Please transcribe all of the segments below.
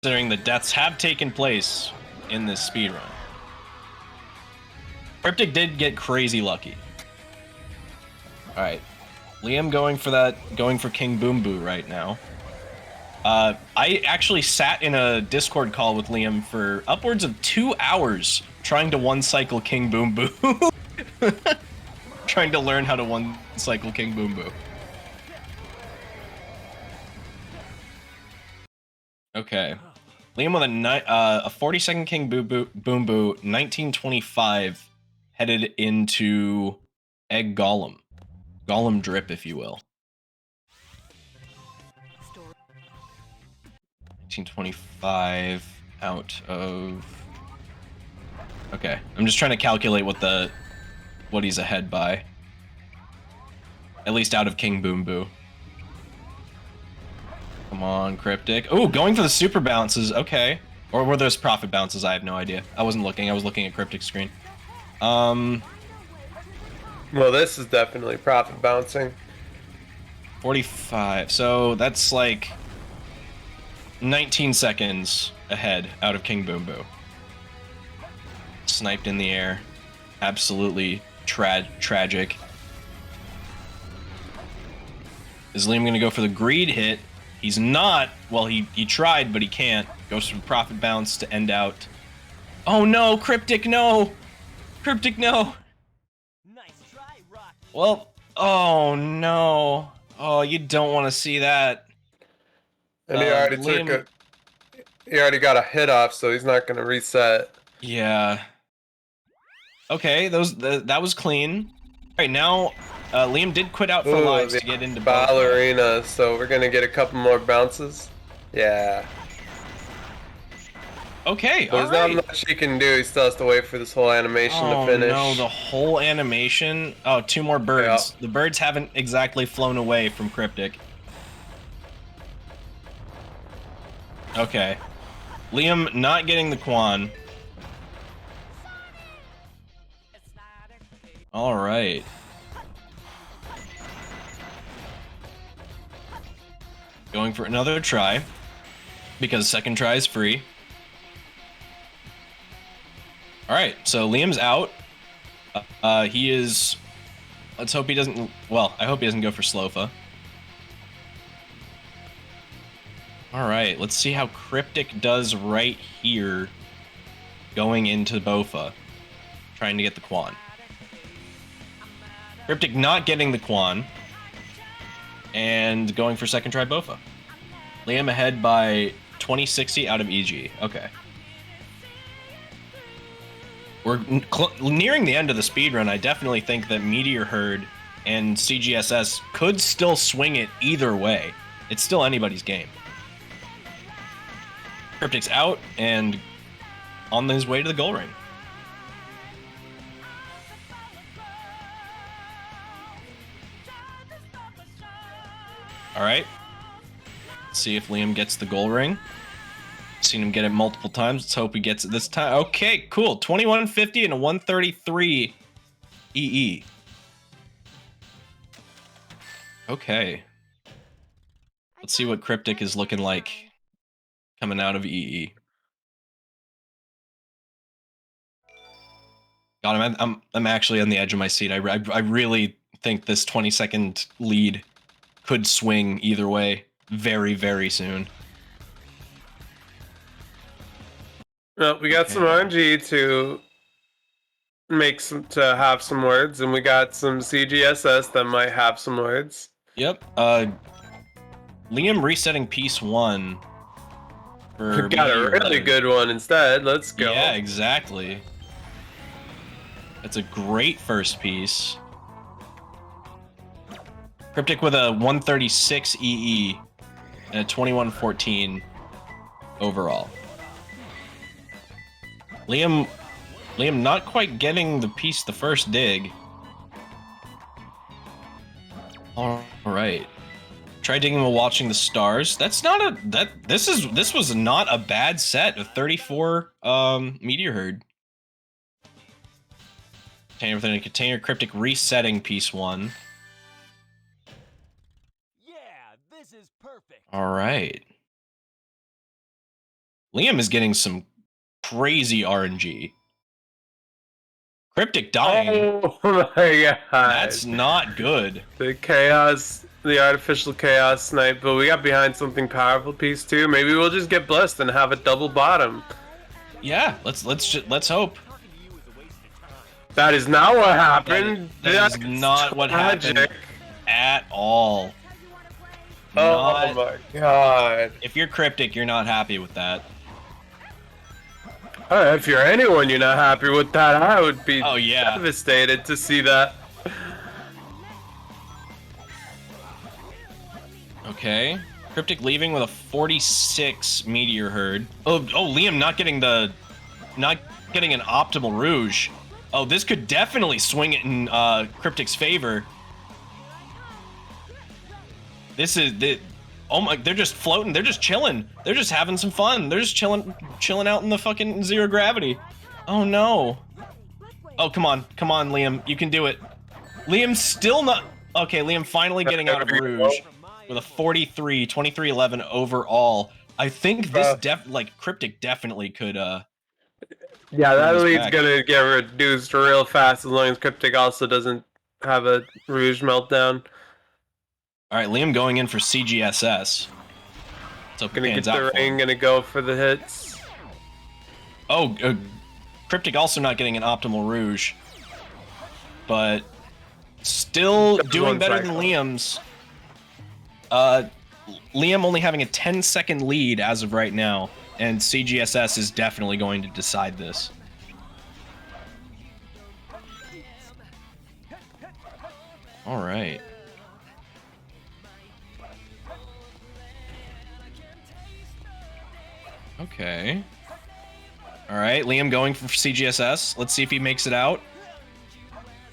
considering the deaths have taken place in this speedrun. Cryptic did get crazy lucky. Alright. Liam going for King Boom Boo right now. I actually sat in a Discord call with Liam for upwards of 2 hours trying to one-cycle King Boom Boo. Trying to learn how to one-cycle King Boom Boo. Okay. Liam with a 40-second King Boom Boo, 1925, headed into Egg Golem. Golem drip, if you will. 1925 out of... Okay, I'm just trying to calculate what he's ahead by. At least out of King Boom Boo. Come on, Cryptic. Oh, going for the super bounces. Okay. Or were those profit bounces? I have no idea. I wasn't looking. I was looking at Cryptic's screen. Well, this is definitely profit bouncing. 45. So that's like 19 seconds ahead out of King Boom Boo. Sniped in the air. Absolutely tragic. Is Liam going to go for the greed hit? He's not. Well, he tried, but he can't. Goes for profit bounce to end out. Oh no, Cryptic, no! Cryptic, no! Nice try, Rock. Well, oh no. Oh, you don't want to see that. And he already Liam... he already got a hit off, so he's not going to reset. Yeah. Okay, that was clean. Alright, now Liam did quit out for lives to get into ballerina, so we're gonna get a couple more bounces. Yeah. Okay, There's not much he can do. He still has to wait for this whole animation to finish. Oh no, the whole animation. Oh, 2 more birds. Yeah. The birds haven't exactly flown away from Cryptic. Okay. Liam not getting the Quan. All right. Going for another try, because second try is free. All right, so Liam's out. He is... Let's hope he doesn't... Well, I hope he doesn't go for Slofa. All right, let's see how Cryptic does right here going into Bofa, trying to get the Quan. Cryptic not getting the Quan, and going for second try Bofa. Liam ahead by 2060 out of EG. Okay. We're nearing the end of the speedrun. I definitely think that Meteor Herd and CGSS could still swing it either way. It's still anybody's game. Cryptic's out and on his way to the goal ring. All right. Let's see if Liam gets the goal ring. Seen him get it multiple times. Let's hope he gets it this time. Okay, cool. 2150 and a 133 EE. Okay. Let's see what Cryptic is looking like coming out of EE. God, I'm actually on the edge of my seat. I really think this 20-second lead could swing either way very, very soon. Well, we got some RNG to have some words, and we got some CGSS that might have some words. Yep. Liam resetting piece 1. We got a really good one instead. Let's go. Yeah, exactly. That's a great first piece. Cryptic with a 136 EE and a 2114 overall. Liam not quite getting the piece the first dig. All right. Try digging while watching the stars. That's not a this was not a bad set of 34 Meteor Herd. Container Cryptic resetting piece 1. Yeah, this is perfect. All right. Liam is getting some crazy RNG. Cryptic dying. Oh my god. That's not good. The chaos, the artificial chaos snipe, but we got behind something powerful piece too. Maybe we'll just get blessed and have a double bottom. Yeah, let's hope. That is not what happened. That is not what happened at all. Oh my god. If you're Cryptic, you're not happy with that. If you're anyone you're not happy with that, I would be devastated to see that. Okay. Cryptic leaving with a 46 meteor herd. Oh, Liam not getting an optimal rouge. Oh, this could definitely swing it in Cryptic's favor. Oh my, they're just floating, they're just chilling. They're just having some fun. They're just chilling out in the fucking zero gravity. Oh no. Oh, come on, Liam, you can do it. Liam's still not, okay, Liam finally getting out of rouge with a 43, 23-11 overall. I think this Cryptic definitely could, yeah, that lead's gonna get reduced real fast as long as Cryptic also doesn't have a rouge meltdown. All right, Liam going in for CGSS. So gonna get the ring, gonna go for the hits. Oh, Cryptic also not getting an optimal rouge, but still doing better than Liam's. Liam only having a 10-second lead as of right now, and CGSS is definitely going to decide this. All right. Okay. All right, Liam going for CGSS. Let's see if he makes it out.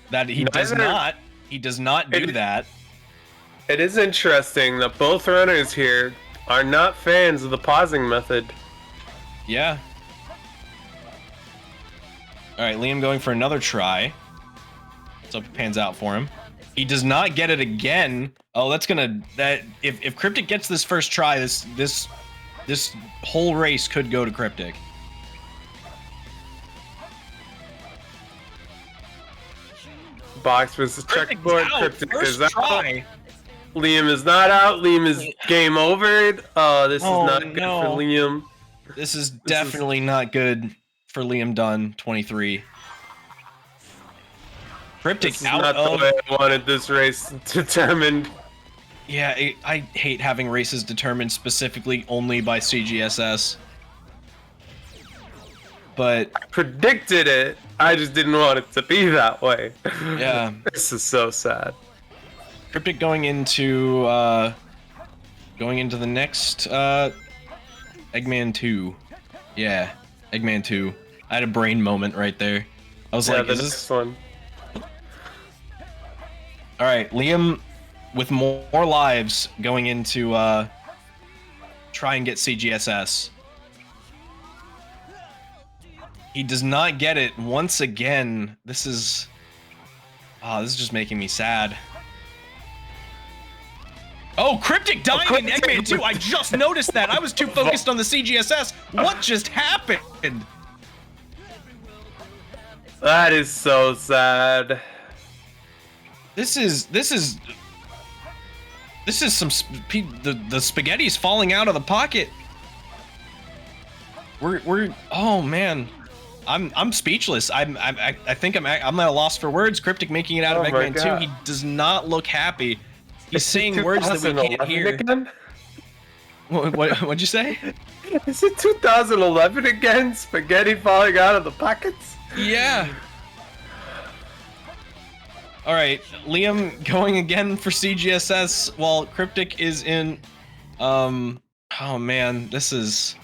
That he does not. He does not do that. It is interesting that both runners here are not fans of the pausing method. Yeah. All right, Liam going for another try. Let's hope it pans out for him. He does not get it again. Oh, that's gonna if Cryptic gets this first try, this whole race could go to Cryptic. Box versus checkboard. Cryptic is out. Liam is not out. Liam is game over. Oh, this is not good for Liam. This is definitely not good for Liam Dunn, 23. Cryptic this is not the way I wanted this race determined. Yeah, I hate having races determined specifically only by CGSS. But I predicted it. I just didn't want it to be that way. Yeah. This is so sad. Cryptic going into the next Eggman 2. Yeah, Eggman 2. I had a brain moment right there. I was like, is this one? All right, Liam with more lives going into try and get CGSS. He does not get it once again. This is just making me sad. Oh, Cryptic dying in Eggman 2. I just noticed that. I was too focused on the CGSS. What just happened? That is so sad. This is some the spaghetti's falling out of the pocket. We're oh man, I'm speechless. I think I'm at a loss for words. Cryptic making it out of Eggman 2. He does not look happy. He's saying words that we can't hear. Again? What'd you say? Is it 2011 again? Spaghetti falling out of the pockets? Yeah. All right, Liam going again for CGSS while Cryptic is in. Oh man, this is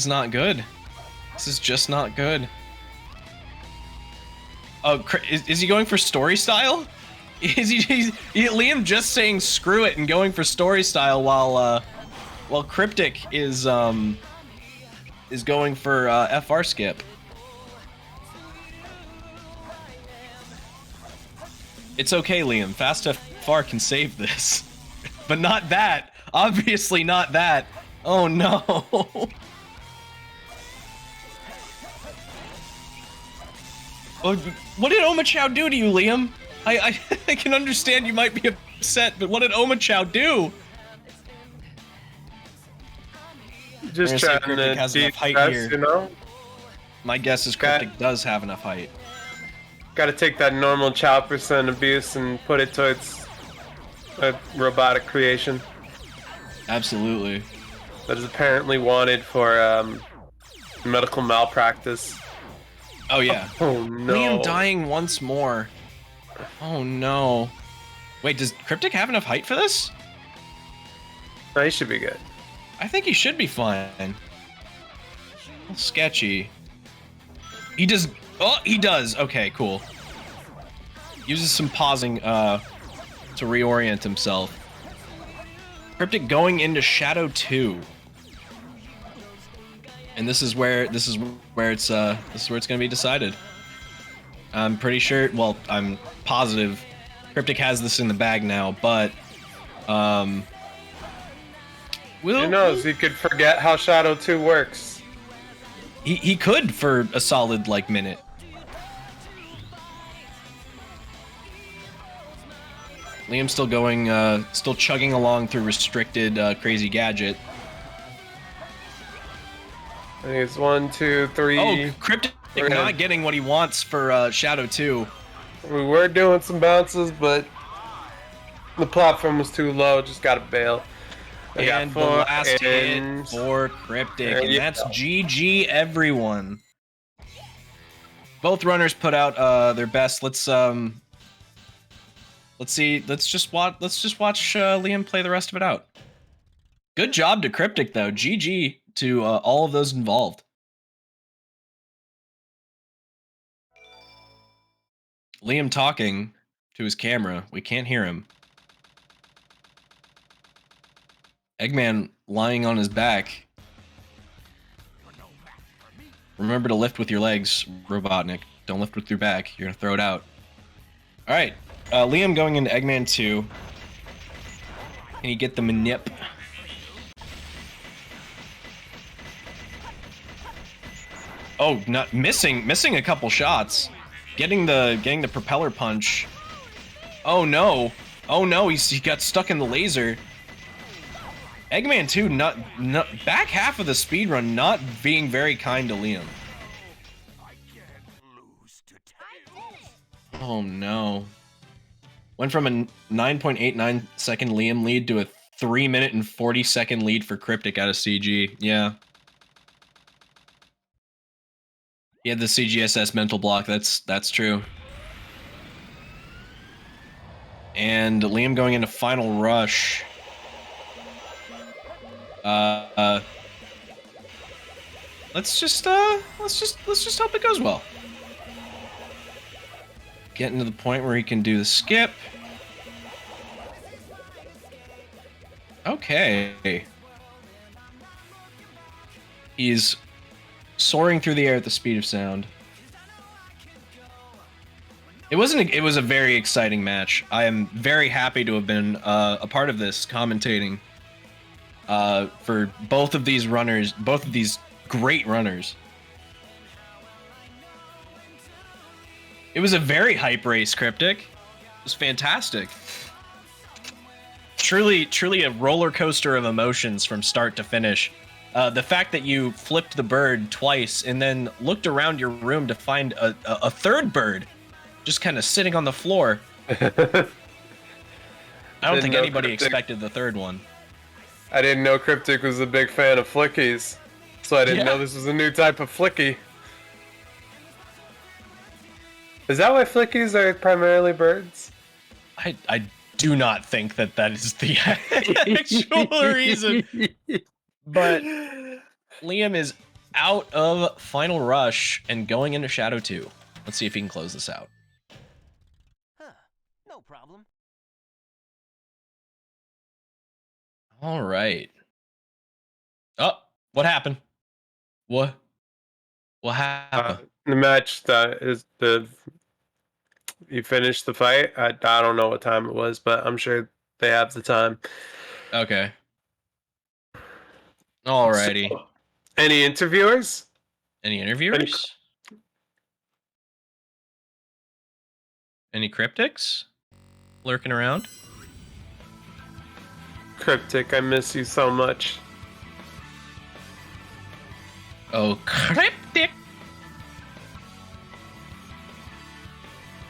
not good. This is just not good. Oh, is he going for story style? Is Liam just saying screw it and going for story style while Cryptic is going for FR skip? It's okay, Liam. Fast FR can save this. But not that. Obviously not that. Oh no. Oh, what did Oma Chow do to you, Liam? I I can understand you might be upset, but what did Oma Chow do? Just We're gonna see if trying Cryptic to has be enough height best, here. you know? My guess is Cryptic does have enough height. Gotta take that normal Chow percent abuse and put it towards a robotic creation Absolutely. that is apparently wanted for medical malpractice. Oh yeah. Oh no. Liam dying once more. Oh no. Wait, does Cryptic have enough height for this? No, he should be good. I think he should be fine. A little sketchy. He does. Oh, he does. Okay, cool. Uses some pausing to reorient himself. Cryptic going into Shadow 2. And this is where it's gonna be decided. I'm pretty sure, well, I'm positive Cryptic has this in the bag now, but Who knows? He could forget how Shadow 2 works. He could for a solid like minute. Liam's still going, still chugging along through restricted Crazy Gadget. I think it's 1, 2, 3. Oh, Cryptic not getting what he wants for Shadow 2. We were doing some bounces, but the platform was too low. Just gotta bail. And the last hit for Cryptic, and that's GG, everyone. Both runners put out their best. Let's see. Let's just watch Liam play the rest of it out. Good job to Cryptic though. GG to all of those involved. Liam talking to his camera. We can't hear him. Eggman lying on his back. Remember to lift with your legs, Robotnik. Don't lift with your back. You're gonna throw it out. All right, Liam going into Eggman 2. Can you get the manip? Oh, not missing a couple shots. Getting the propeller punch. Oh no! Oh no! He got stuck in the laser. Eggman 2, not back half of the speedrun, not being very kind to Liam. Oh no. Went from a 9.89 second Liam lead to a 3-minute and 40-second lead for Cryptic out of CG. Yeah. He had the CGSS mental block, that's true. And Liam going into Final Rush. Let's just hope it goes well. Getting to the point where he can do the skip. Okay. He's soaring through the air at the speed of sound. It was a very exciting match. I am very happy to have been a part of this commentating for both of these runners, both of these great runners. It was a very hype race, Cryptic. It was fantastic. Truly a roller coaster of emotions from start to finish. The fact that you flipped the bird twice and then looked around your room to find a third bird just kind of sitting on the floor. I don't think anybody expected the third one. I didn't know Cryptic was a big fan of flickies, so I didn't know this was a new type of flicky. Is that why flickies are primarily birds? I do not think that is the actual reason. But Liam is out of Final Rush and going into Shadow 2. Let's see if he can close this out. Huh. No problem. All right. Oh, what happened? What happened? The match you finished the fight. I don't know what time it was, but I'm sure they have the time. Okay. Alrighty. So, any interviewers? Any interviewers? Any cryptics lurking around? Cryptic, I miss you so much. Oh, cryptic!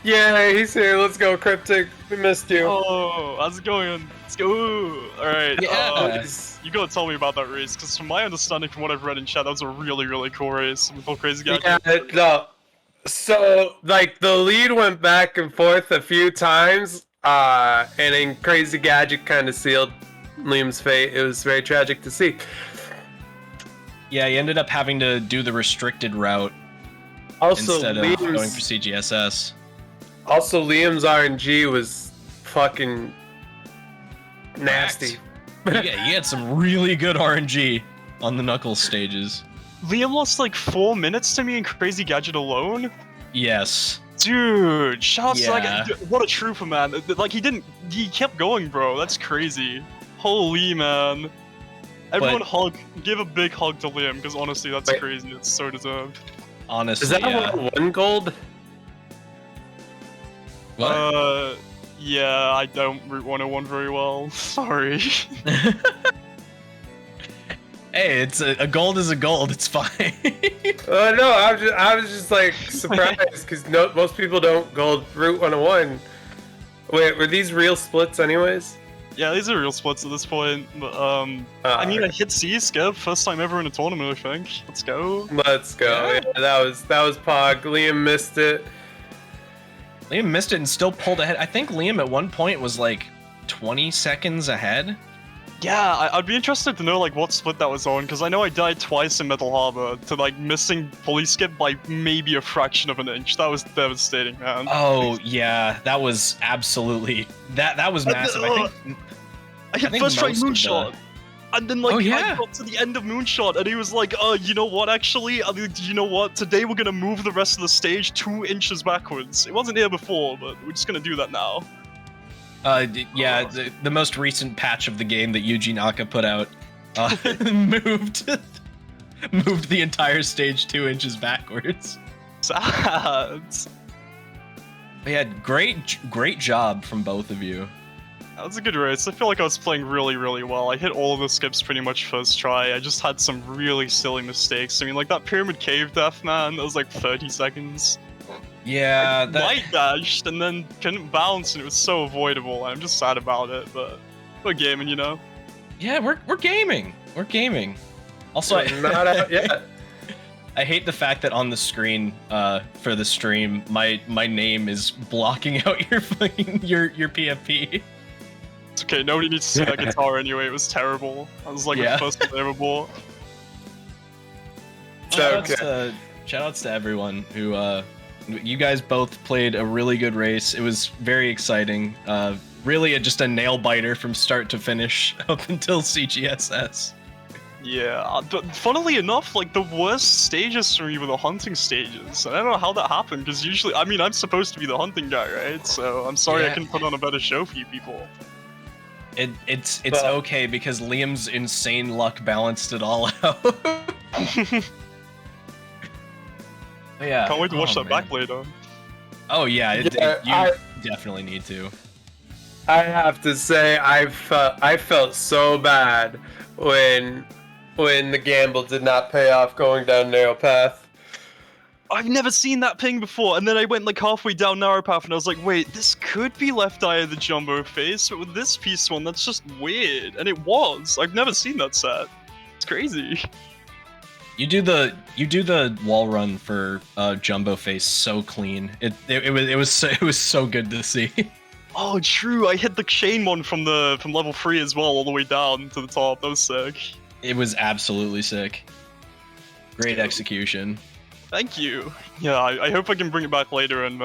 Yeah, he's here. Let's go, Cryptic. We missed you. Oh, how's it going? Let's go. All right. Yeah. You gotta tell me about that race, because from my understanding, from what I've read in chat, that was a really, really cool race with all crazy guys. Yeah, no. So, like, the lead went back and forth a few times, and then Crazy Gadget kind of sealed Liam's fate. It was very tragic to see. Yeah, he ended up having to do the restricted route Also, instead of going for CGSS. Also, Liam's RNG was fucking nasty. Yeah, he had some really good RNG on the Knuckles stages. Liam lost like 4 minutes to me in Crazy Gadget alone. Yes. Dude, shouts Yeah. like what a trooper, man. Like he kept going, bro. That's crazy. Holy man. Everyone give a big hug to Liam, because honestly, that's crazy. It's so deserved. Honestly, Is that yeah. 101 gold? What? Yeah, I don't route 101 very well. Sorry. Hey, it's a gold is a gold. It's fine. No, I was just like surprised because most people don't gold Route 101. Wait, were these real splits anyways? Yeah, these are real splits at this point. But, I mean, I hit C skip first time ever in a tournament. I think. Let's go. Let's go. Yeah. Yeah, that was Pog. Liam missed it. Liam missed it and still pulled ahead. I think Liam at one point was like 20 seconds ahead. Yeah, I'd be interested to know like what split that was on, because I know I died twice in Metal Harbor to like missing pulley skip by maybe a fraction of an inch. That was devastating, man. Oh yeah, that was absolutely that was massive. I hit think first try most of Moonshot, and then like Oh, yeah. I got to the end of Moonshot, and he was like, you know what? Actually, you know what? Today we're gonna move the rest of the stage 2 inches backwards. It wasn't here before, but we're just gonna do that now. Yeah, the most recent patch of the game that Yuji Naka put out moved the entire stage 2 inches backwards. Sad. But yeah, great job from both of you. That was a good race. I feel like I was playing really, really well. I hit all of the skips pretty much first try. I just had some really silly mistakes. I mean, like that Pyramid Cave death, man, that was like 30 seconds. Yeah, I light dashed and then couldn't bounce, and it was so avoidable. I'm just sad about it, but we're gaming, you know? Yeah, we're gaming. We're gaming. Also, We're not out yet. I hate the fact that on the screen for the stream, my name is blocking out your PFP. It's okay, nobody needs to see that guitar anyway. It was terrible. I was like Yeah. the first one I ever bought. Shoutouts to everyone who you guys both played a really good race. It was very exciting. Really just a nail biter from start to finish up until CGSS. Yeah, but funnily enough, like the worst stages for me were the hunting stages. And I don't know how that happened, because usually, I mean, I'm supposed to be the hunting guy, right? So I'm sorry I couldn't put on a better show for you people. It's okay because Liam's insane luck balanced it all out. Yeah. Can't wait to watch that man. back later. Oh yeah, you definitely need to. I have to say, I felt so bad when the gamble did not pay off going down narrow path. I've never seen that ping before, and then I went like halfway down narrow path, and I was like, wait, this could be left eye of the jumbo face, but with this piece one, that's just weird. And it was. I've never seen that set. It's crazy. You do the wall run for jumbo face so clean. It was so good to see. Oh, true. I hit the chain one from level 3 as well, all the way down to the top. That was sick. It was absolutely sick. Great execution. Thank you. Yeah, I hope I can bring it back later and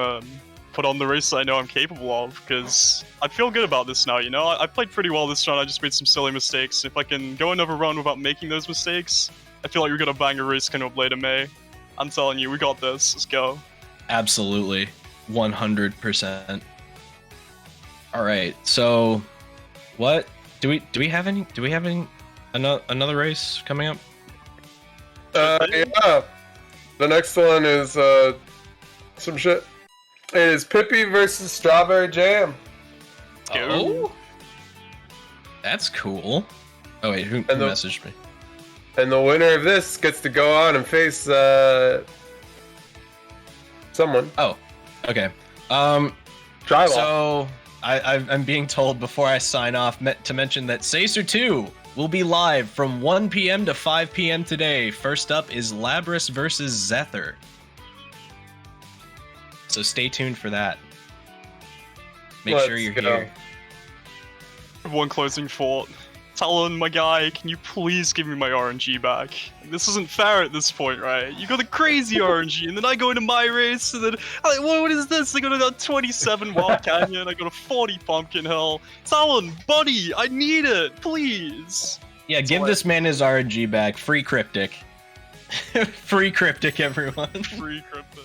put on the race that I know I'm capable of, because I feel good about this now, you know? I played pretty well this run, I just made some silly mistakes. If I can go another run without making those mistakes, I feel like we're gonna bang a race coming up later, May. I'm telling you, we got this. Let's go. Absolutely. 100%. Alright, so what do we have any another race coming up? Yeah. The next one is some shit. It is Pippi versus Strawberry Jam. go. Oh, that's cool. Oh wait, who And the- messaged me? And the winner of this gets to go on and face someone. Oh, okay. Drywall. So I'm being told before I sign off to mention that Sacer 2 will be live from 1 p.m. to 5 p.m. today. First up is Labris versus Zether. So stay tuned for that. Make sure Let's you're go. here. One closing thought. Talon, my guy, can you please give me my RNG back? This isn't fair at this point, right? You got a crazy RNG, and then I go into my race, and then what is this? I got a 27 Wild Canyon, I got a 40 Pumpkin Hill. Talon, buddy, I need it, please. Yeah, give this man his RNG back. Free Cryptic. Free Cryptic, everyone. Free Cryptic.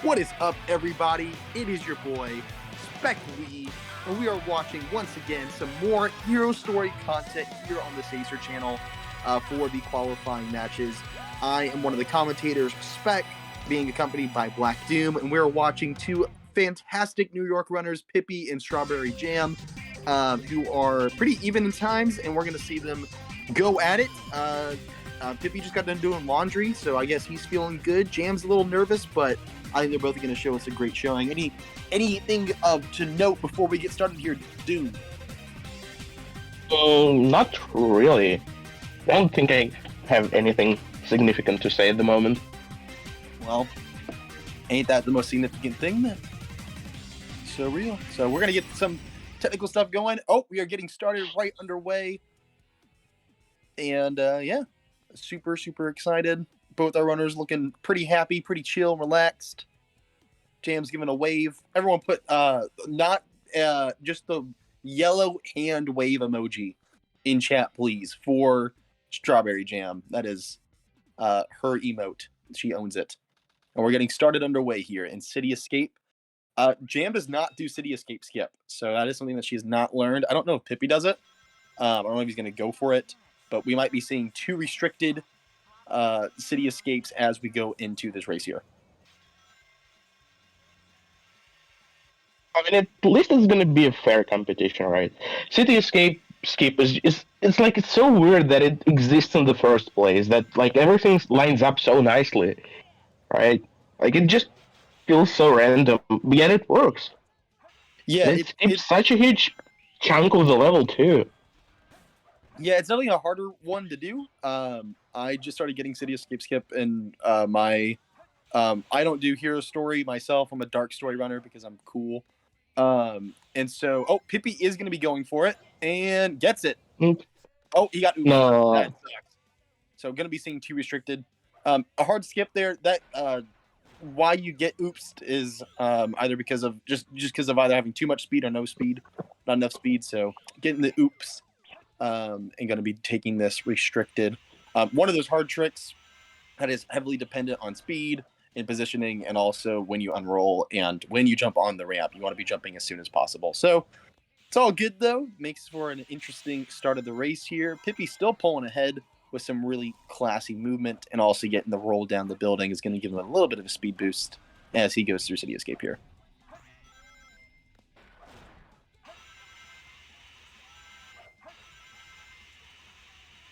What is up, everybody? It is your boy, Spec Lee, and we are watching once again some more Hero Story content here on the Sacer channel for the qualifying matches. I am one of the commentators, Spec, being accompanied by Black Doom, and we're watching two fantastic New York runners, Pippi and Strawberry Jam, who are pretty even in times, and we're going to see them go at it. Pippi just got done doing laundry, so I guess he's feeling good. Jam's a little nervous, but I think they're both going to show us a great showing. Anything to note before we get started here, Doom? Not really. I don't think I have anything significant to say at the moment. Well, ain't that the most significant thing then? So real. So we're going to get some technical stuff going. Oh, we are getting started right underway. And yeah, super excited. Both our runners looking pretty happy, pretty chill, relaxed. Jam's giving a wave. Everyone put not just the yellow hand wave emoji in chat, please, for Strawberry Jam. That is her emote. She owns it. And we're getting started underway here in City Escape. Jam does not do City Escape skip, so that is something that she has not learned. I don't know if Pippi does it. I don't know if he's going to go for it, but we might be seeing two restricted City Escapes as we go into this race here. I mean, at least it's gonna be a fair competition, right? City Escape is it's like it's so weird that it exists in the first place. That like everything lines up so nicely, right? Like it just feels so random, yet it works. Yeah, It's such a huge chunk of the level too. Yeah, it's definitely a harder one to do. I just started getting City Escape skip, and I don't do Hero Story myself. I'm a Dark Story runner because I'm cool. And so, Pippi is going to be going for it and gets it. Oh, he got oopsed. No. That sucks. So, going to be seeing two restricted. A hard skip there. That why you get oopsed is either because of just because of either having too much speed or no speed, not enough speed. So, getting the oops. And going to be taking this restricted. One of those hard tricks that is heavily dependent on speed and positioning, and also when you unroll and when you jump on the ramp, you want to be jumping as soon as possible. So it's all good though. Makes for an interesting start of the race here. Pippi's still pulling ahead with some really classy movement, and also getting the roll down the building is going to give him a little bit of a speed boost as he goes through City Escape here.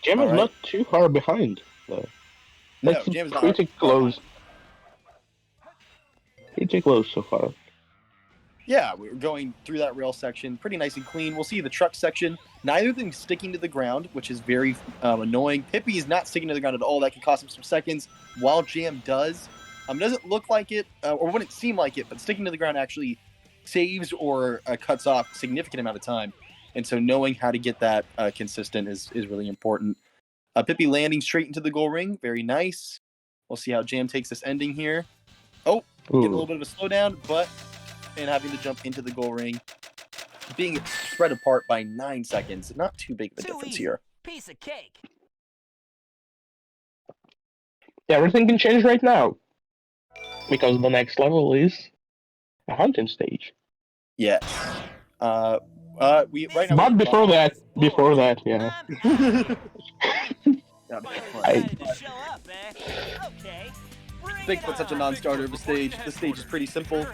Jam is not too far behind, though. That's no, Jam's not pretty close. Pretty close so far. Yeah, we're going through that rail section pretty nice and clean. We'll see the truck section. Neither of them sticking to the ground, which is very annoying. Pippi is not sticking to the ground at all. That can cost him some seconds, while Jam does. Doesn't look like it, or wouldn't seem like it, but sticking to the ground actually saves or cuts off a significant amount of time. And so knowing how to get that consistent is really important. Pippi landing straight into the goal ring. Very nice. We'll see how Jam takes this ending here. Oh, getting a little bit of a slowdown, and having to jump into the goal ring. Being spread apart by 9 seconds. Not too big of a difference here. Piece of cake. Everything can change right now. Because the next level is a hunting stage. Yes. We right now. But before that, yeah. Bigfoot's such a non-starter of a stage. The stage is pretty simple.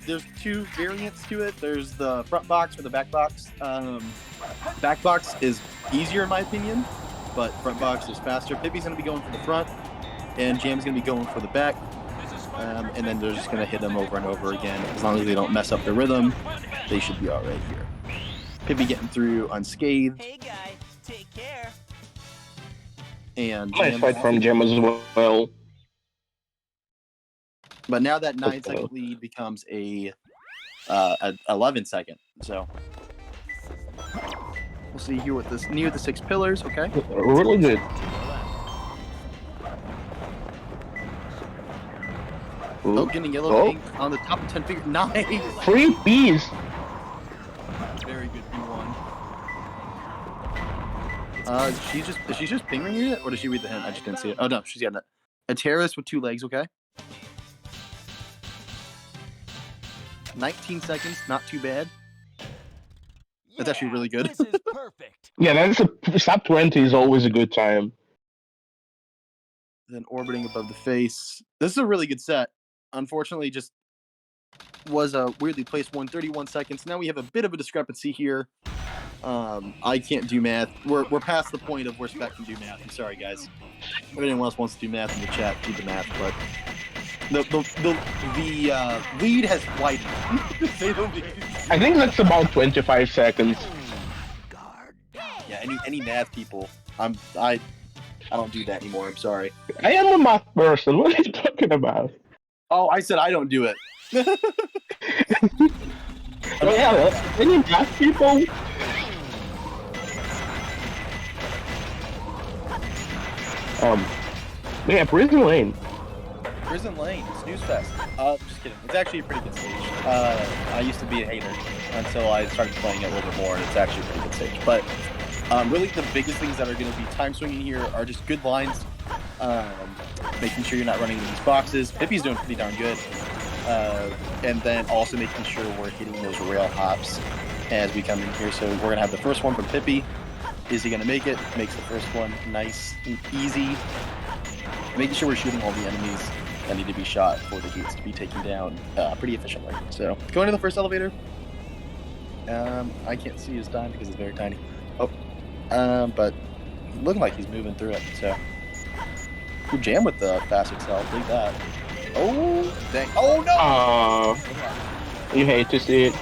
There's two variants to it. There's the front box or the back box. Back box is easier in my opinion, but front box is faster. Pippi's going to be going for the front, and Jam's going to be going for the back. And then they're just going to hit them over and over again. As long as they don't mess up the rhythm, they should be all right here. Pippi getting through unscathed. Hey guys, take care. And Nice fight from Jam as well. But now that 9-second lead becomes a 11-second. So we'll see here with this near the 6 pillars. Okay. Really good. Oh, getting yellow ink on the top of 10 figure. Nice. 3 Ps. Very good P1. She's just ping ringing it, or does she read the hint? I just didn't see it. Oh no, she's got a terrace with 2 legs. Okay. 19 seconds, not too bad. That's actually really good. This is perfect. Yeah, that's a sub 20 is always a good time. Then orbiting above the face. This is a really good set. Unfortunately, just was a weirdly placed one, 31 seconds. Now we have a bit of a discrepancy here. I can't do math. We're past the point of where Spec can do math. I'm sorry, guys. If anyone else wants to do math in the chat, do the math. But the lead has widened, to say the least. I think that's about 25 seconds. Yeah, any math people, I don't do that anymore. I'm sorry. I am a math person. What are you talking about? Oh, I said I don't do it. Oh, yeah, any math people? Yeah, Prison Lane. Prison Lane, Snooze Fest. Just kidding. It's actually a pretty good stage. I used to be a hater until I started playing it a little bit more, and it's actually a pretty good stage. But really, the biggest things that are going to be time swinging here are just good lines, making sure you're not running into these boxes. Pippi's doing pretty darn good, and then also making sure we're hitting those rail hops as we come in here. So we're going to have the first one from Pippi. Is he going to make it? Makes the first one nice and easy. Making sure we're shooting all the enemies that need to be shot for the heats to be taken down pretty efficiently. So going to the first elevator. I can't see his time because it's very tiny. Oh, but looking like he's moving through it. So good jam with the fast excel. Take that. Oh dang! Oh no! You hate to see it.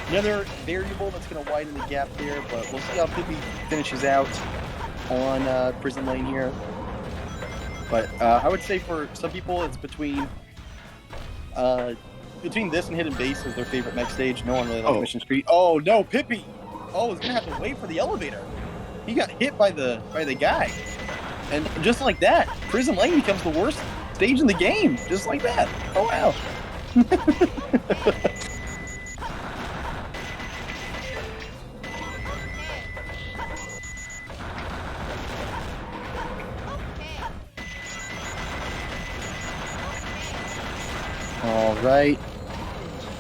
Another variable that's going to widen the gap there, but we'll see how Pippi finishes out on Prison Lane here. But I would say for some people, it's between this and Hidden Base is their favorite mech stage. No one really likes Mission Street. Oh no, Pippi! Oh, he's going to have to wait for the elevator. He got hit by the guy, and just like that, Prison Lane becomes the worst stage in the game. Just like that. Oh wow. All right,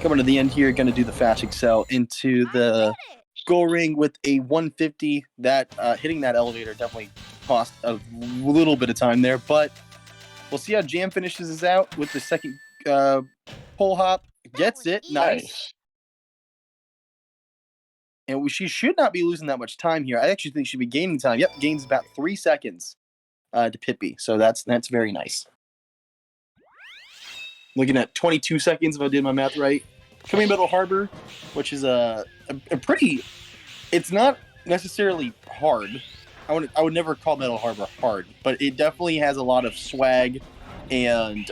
coming to the end here, going to do the fast excel into the goal ring with a 150. That hitting that elevator definitely cost a little bit of time there, but we'll see how Jam finishes this out with the second pole hop. Gets it, nice. And she should not be losing that much time here. I actually think she'd be gaining time. Yep, gains about 3 seconds to Pippi, so that's very nice. Looking at 22 seconds if I did my math right. Coming Metal Harbor, which is a pretty. It's not necessarily hard. I would never call Metal Harbor hard, but it definitely has a lot of swag and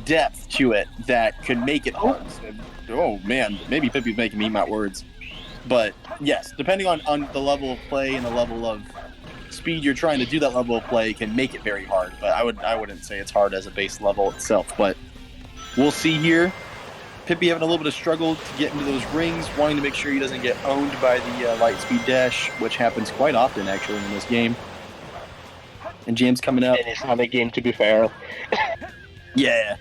depth to it that could make it hard. Oh man, maybe Pippi's making me eat my words, but yes, depending on the level of play and the level of speed you're trying to do that level of play can make it very hard, but I wouldn't say it's hard as a base level itself, but we'll see here. Pippi having a little bit of struggle to get into those rings, wanting to make sure he doesn't get owned by the light speed dash, which happens quite often actually in this game. And Jam's coming up. And it's not a game, to be fair. Yeah.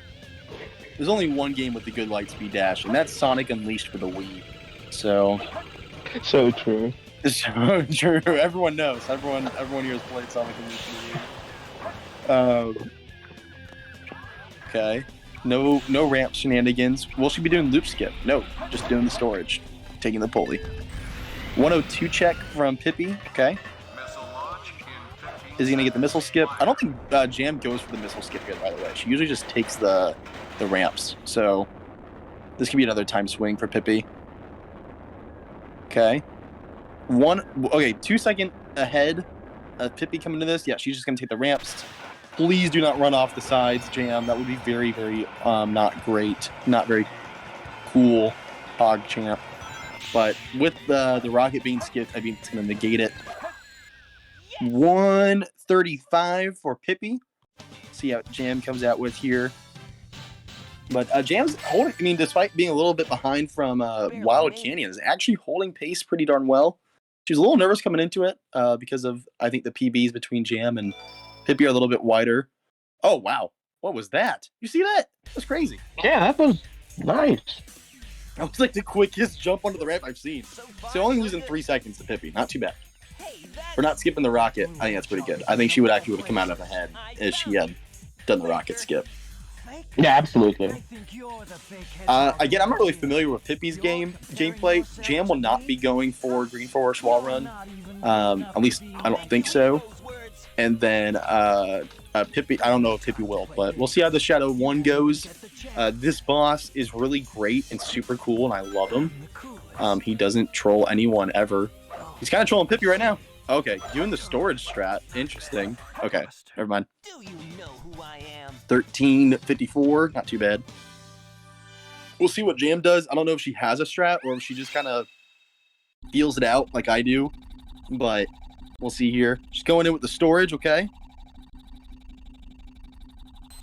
There's only one game with the good light speed dash, and that's Sonic Unleashed for the Wii. So true. So true. Everyone knows. Everyone here has played Sonic Unleashed for the Wii. Okay. No ramp shenanigans. Will she be doing loop skip? No, just doing the storage. Taking the pulley. 102 check from Pippi. Okay. Is he going to get the missile skip? I don't think Jam goes for the missile skip here, by the way. She usually just takes the ramps. So this could be another time swing for Pippi. Okay. 2 second ahead of Pippi coming to this. Yeah, she's just going to take the ramps. Please do not run off the sides, Jam. That would be very, very not great. Not very cool, Hog Champ. But with the rocket being skipped, I mean, it's going to negate it. 135 for Pippi. See how Jam comes out with here. But Jam's holding, I mean, despite being a little bit behind from Wild Canyon, is actually holding pace pretty darn well. She was a little nervous coming into it because of, I think, the PBs between Jam and Pippi are a little bit wider. Oh wow, what was that? You see that? That's crazy. Yeah, that was nice. That was like the quickest jump onto the ramp I've seen. So only losing 3 seconds to Pippi. Not too bad. For not skipping the rocket, I think that's pretty good. I think she would have come out of ahead if she had done the rocket skip. Yeah, absolutely. Again, I'm not really familiar with Pippi's gameplay. Jam will not be going for Green Forest Wall Run. At least I don't think so. And then Pippi, I don't know if Pippi will, but we'll see how the Shadow 1 goes. This boss is really great and super cool, and I love him. He doesn't troll anyone ever. He's kind of trolling Pippi right now. Okay, doing the storage strat. Interesting. Okay, never mind. Do you know who I am? 1354, not too bad. We'll see what Jam does. I don't know if she has a strat or if she just kind of feels it out like I do, but we'll see here. She's going in with the storage, okay.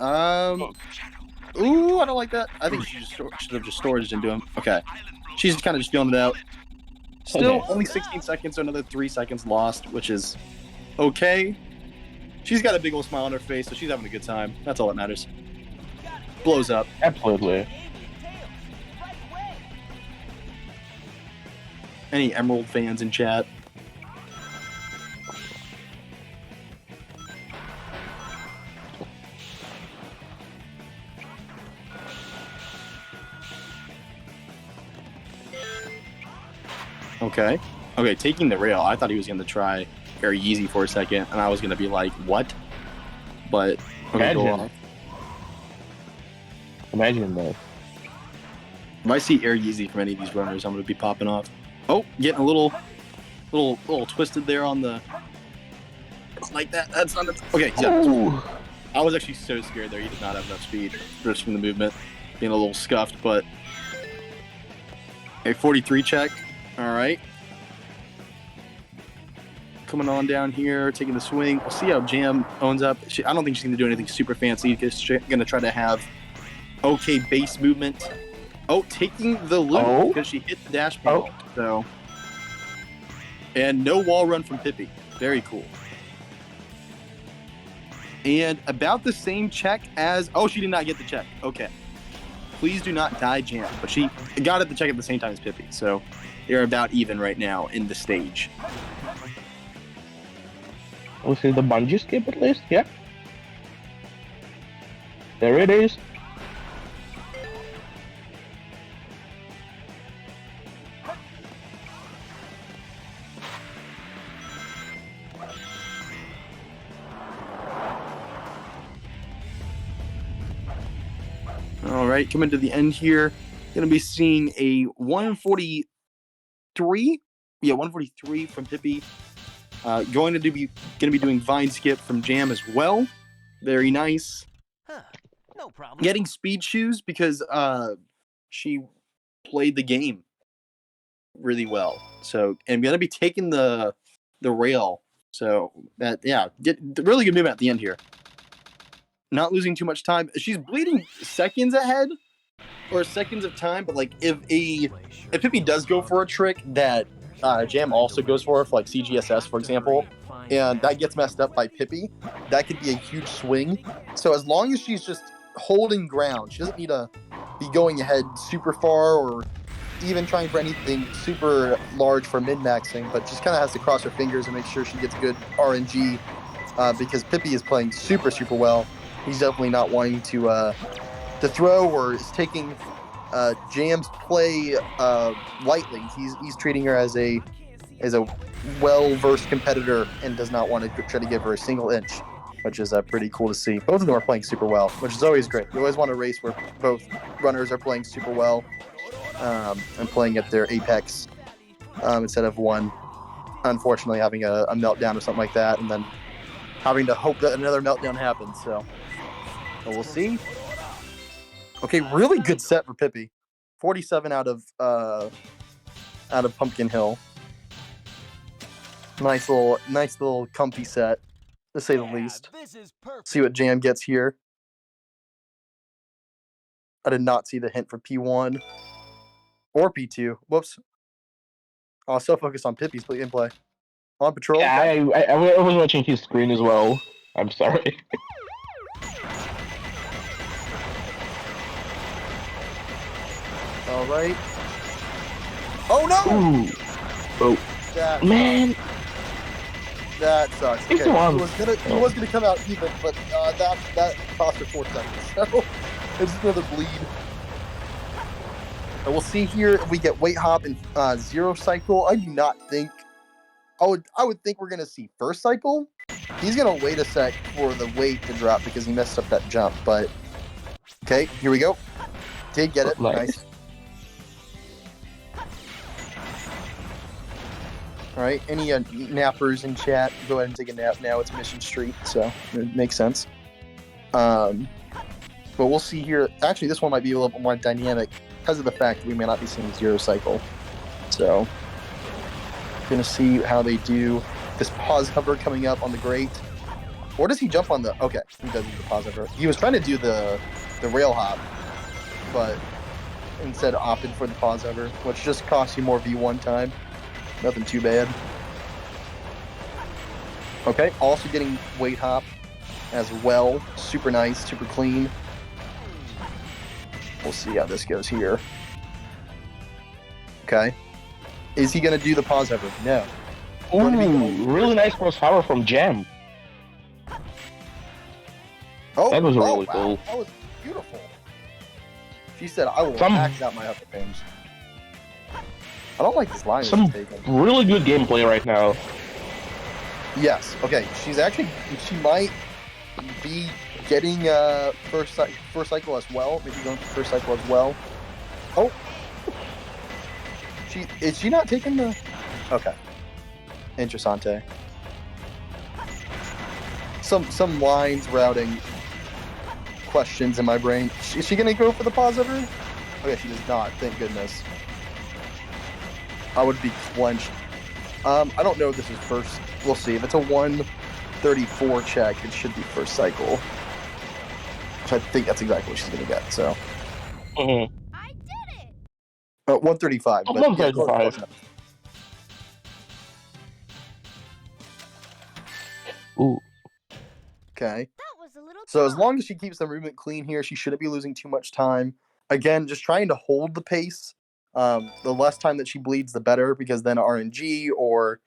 Ooh, I don't like that. I think she should have just storaged into him. Okay. She's just kind of just feeling it out. Still, only 16 seconds, so another 3 seconds lost, which is okay. She's got a big old smile on her face, so she's having a good time. That's all that matters. Blows up. Absolutely. Any Emerald fans in chat? Okay. Okay, taking the rail. I thought he was going to try very easy for a second, and I was going to be like, what? But, okay, go on. Imagine that. If I see Air Yeezy from any of these runners, I'm going to be popping off. Oh, getting a little twisted there on the... Like that. That's not... Okay, yeah. I was actually so scared there. He did not have enough speed just from the movement. Being a little scuffed, but... A 43 check. All right. Coming on down here, taking the swing. We'll see how Jam owns up. I don't think she's going to do anything super fancy. She's going to try to have okay base movement. Oh, taking the loop because she hit the dash panel. So, and no wall run from Pippi. Very cool. And about the same check as... Oh, she did not get the check. Okay. Please do not die, Jam. But she got it the check at the same time as Pippi. So they're about even right now in the stage. We'll see the bungee skip at least, yeah. There it is. All right, coming to the end here. Going to be seeing a 143. Yeah, 143 from Pippi. Going to be doing Vine Skip from Jam as well. Very nice. Huh. No problem. Getting speed shoes because she played the game really well. So, and going to be taking the rail. So that, yeah, get really good movement at the end here. Not losing too much time. She's bleeding seconds ahead or seconds of time, but like if Pippi does go for a trick that Jam also goes for like CGSS, for example, and that gets messed up by Pippi, that could be a huge swing. So as long as she's just holding ground, she doesn't need to be going ahead super far or even trying for anything super large for min-maxing, but just kind of has to cross her fingers and make sure she gets good RNG because Pippi is playing super, super well. He's definitely not wanting to throw or is taking Jam's play lightly. He's treating her as a well-versed competitor and does not want to try to give her a single inch, which is pretty cool to see. Both of them are playing super well, which is always great. You always want a race where both runners are playing super well and playing at their apex instead of one, unfortunately, having a meltdown or something like that, and then having to hope that another meltdown happens. So we'll see. Okay, really good set for Pippi. 47 out of Pumpkin Hill. Nice little comfy set, to say the least. See what Jam gets here. I did not see the hint for P1 or P2. Whoops. Oh, so focused on Pippi's gameplay. On patrol. Yeah, I was watching his screen as well. I'm sorry. All right. Oh no! Ooh. Oh, That, man. that sucks. It's Okay, the one. he was gonna come out even, but that cost her 4 seconds. So it's another bleed. And we'll see here if we get weight hop and 0 cycle. I do not think. I would think we're gonna see first cycle. He's gonna wait a sec for the weight to drop because he messed up that jump. But okay, here we go. Did get it. Nice. Nice. All right. Any nappers in chat? Go ahead and take a nap now. It's Mission Street, so it makes sense. But we'll see here. Actually, this one might be a little bit more dynamic because of the fact that we may not be seeing 0 cycle. So, gonna see how they do. This pause hover coming up on the grate. Or does he jump on the? Okay, he does do the pause hover. He was trying to do the rail hop, but instead opted for the pause hover, which just costs you more V1 time. Nothing too bad. Okay, also getting weight hop as well. Super nice, super clean. We'll see how this goes here. Okay. Is he going to do the pause hover? No. Ooh, really nice crossfire from Jam. Oh, That was really wow. cool. That was beautiful. She said, I will Some- max out my upper pings. I don't like this line Some he's taking. really good gameplay right now. Yes. Okay. She might be getting first cycle as well. Maybe going for first cycle as well. Oh. Is she not taking the? Okay. Interessante. Some lines routing questions in my brain. Is she gonna go for the pause hover? Okay, she does not. Thank goodness. I would be clenched. I don't know if this is first. We'll see. If it's a 134 check, it should be first cycle. Which I think that's exactly what she's going to get. So, Mm-hmm. 135. But 135. Yeah, Ooh. okay. That was a little So as tough. long as she keeps the movement clean here, she shouldn't be losing too much time. Again, just trying to hold the pace. The less time that she bleeds, the better, because then RNG or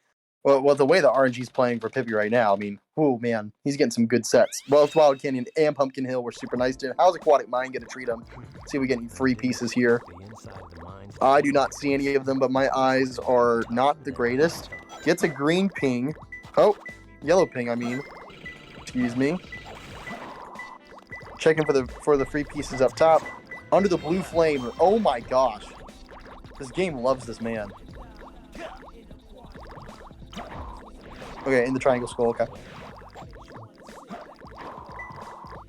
well, the way the RNG is playing for Pippi right now, I mean, oh man, he's getting some good sets. Both Wild Canyon and Pumpkin Hill were super nice to him. How's Aquatic Mine going to treat him? See if we get any free pieces here. I do not see any of them, but my eyes are not the greatest. Gets a green ping. Oh, yellow ping, I mean. Excuse me. Checking for the free pieces up top. Under the blue flame. Oh my gosh. This game loves this man. Okay, in the triangle skull, okay.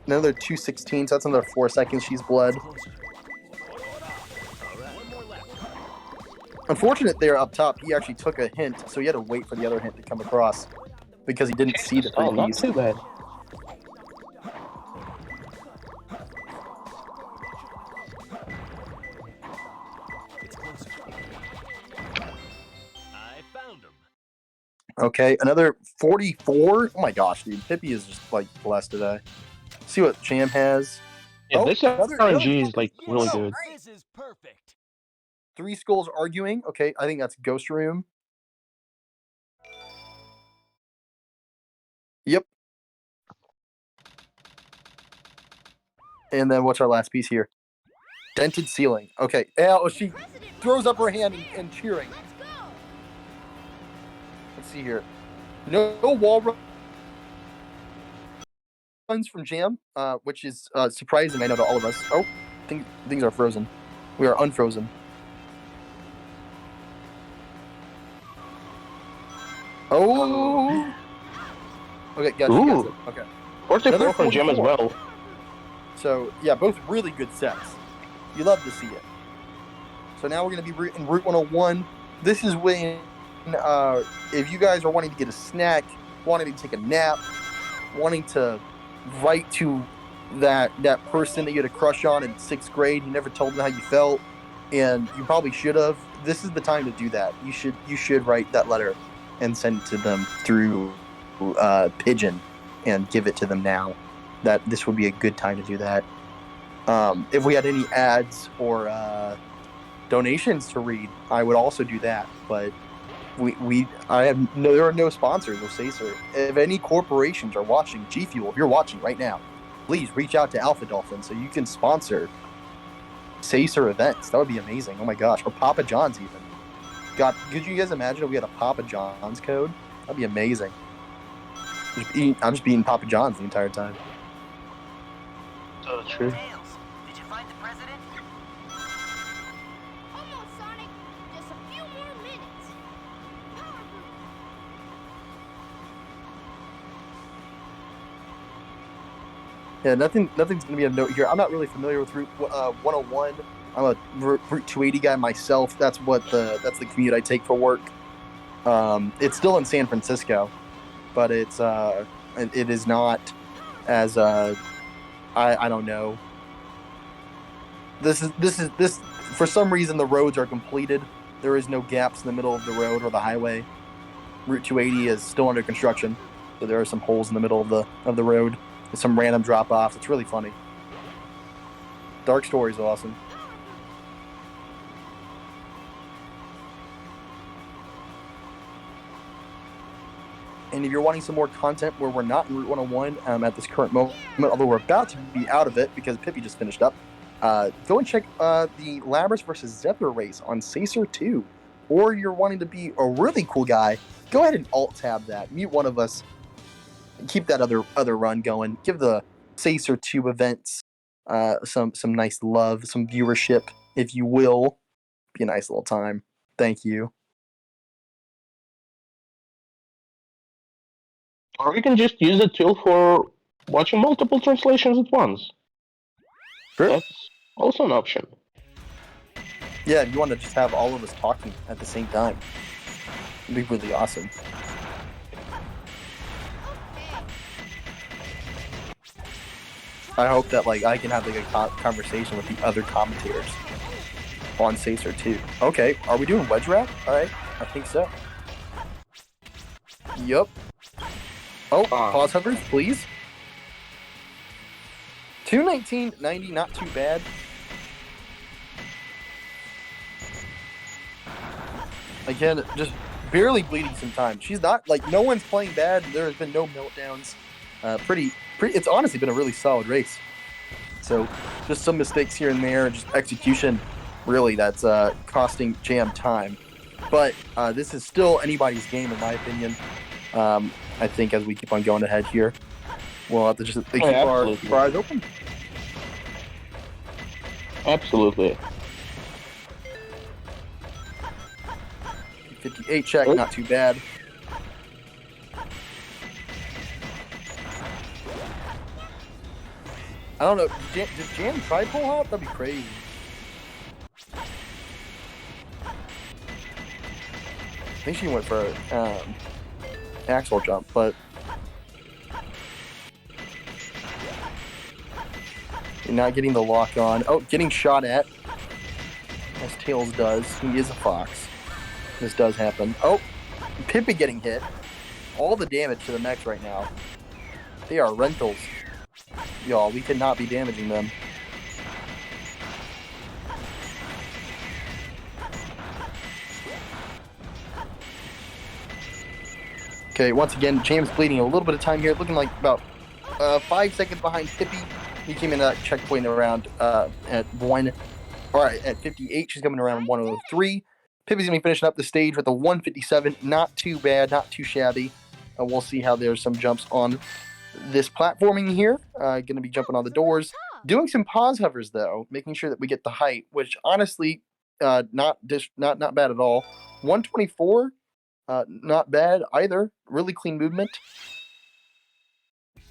Another 216, so that's another 4 seconds she's bled. Unfortunate there up top, he actually took a hint, so he had to wait for the other hint to come across because he didn't see the Oh, free not piece. too bad. I found him. Okay, another 44. Oh my gosh, dude. Pippi is just like blessed today. See what Jam has. Yeah, Oh, this another RNG is like Yes, really good. This is perfect. 3 skulls arguing. Okay, I think that's Ghost Room. Yep. And then what's our last piece here? Dented ceiling. Okay. Oh, she throws up her hand and cheering. Let's go. Let's see here. No wall runs from Jam, which is surprising, I know, to all of us. Oh, things are frozen. We are unfrozen. Oh. Okay, gotcha. Ooh. Gotcha. Okay. 44 from Jam as 44. well. So, yeah, both really good sets. You love to see it. So now we're going to be in Route 101. This is when, if you guys are wanting to get a snack, wanting to take a nap, wanting to write to that person that you had a crush on in 6th grade, you never told them how you felt, and you probably should have, this is the time to do that. You should write that letter and send it to them through Pigeon and give it to them now. That this would be a good time to do that. If we had any ads or donations to read, I would also do that. But there are no sponsors. We'll say, sir. If any corporations are watching, G Fuel, if you're watching right now, please reach out to Alpha Dolphin so you can sponsor Sacer events. That would be amazing. Oh my gosh, or Papa John's even. God, could you guys imagine if we had a Papa John's code? That'd be amazing. I'm just beating Papa John's the entire time. So true. Tails, did you find the president? Almost, Sonic. Just a few more minutes. Power boost. Yeah, nothing's gonna be a note here. I'm not really familiar with Route 101. I'm a Route 280 guy myself. That's the commute I take for work. It's still in San Francisco, but it is not as I don't know. This for some reason the roads are completed. There is no gaps in the middle of the road or the highway. Route 280 is still under construction, so there are some holes in the middle of the road. There's some random drop-offs. It's really funny. Dark Story is awesome. And if you're wanting some more content where we're not in Route 101 at this current moment, although we're about to be out of it because Pippi just finished up, go and check the Labras versus Zephyr race on Sacer 2. Or you're wanting to be a really cool guy, go ahead and alt-tab that. Mute one of us. And keep that other run going. Give the Sacer 2 events some nice love, some viewership, if you will. Be a nice little time. Thank you. Or you can just use the tool for watching multiple translations at once. Sure. That's also an option. Yeah, if you want to just have all of us talking at the same time, it'd be really awesome. I hope that I can have a conversation with the other commentators on Sacer 2. Okay, are we doing wedge wrap? All right, I think so. Yup. Oh, pause hovers, please. 219.90, not too bad. Again, just barely bleeding sometimes. She's not no one's playing bad. There has been no meltdowns. Pretty. It's honestly been a really solid race. So just some mistakes here and there, just execution. Really, that's costing Jam time. But this is still anybody's game, in my opinion. I think as we keep on going ahead here, we'll have to just keep our eyes open. Absolutely. 58 check, not too bad. I don't know. Did Jan try pull hop? That'd be crazy. I think she went for axle jump, but not getting the lock on. Oh, getting shot at, as Tails does. He is a fox. This does happen. Oh, Pippi getting hit. All the damage to the mechs right now. They are rentals. Y'all, we could not be damaging them. Okay, once again, Jam's bleeding a little bit of time here. Looking like about 5 seconds behind Pippi. He came in at that checkpoint around at 58. She's coming around 103. Pippi's going to be finishing up the stage with a 157. Not too bad, not too shabby. We'll see how there's some jumps on this platforming here. Going to be jumping on the doors. Doing some pause hovers, though, making sure that we get the height, which honestly, not bad at all. 124. Not bad either. Really clean movement.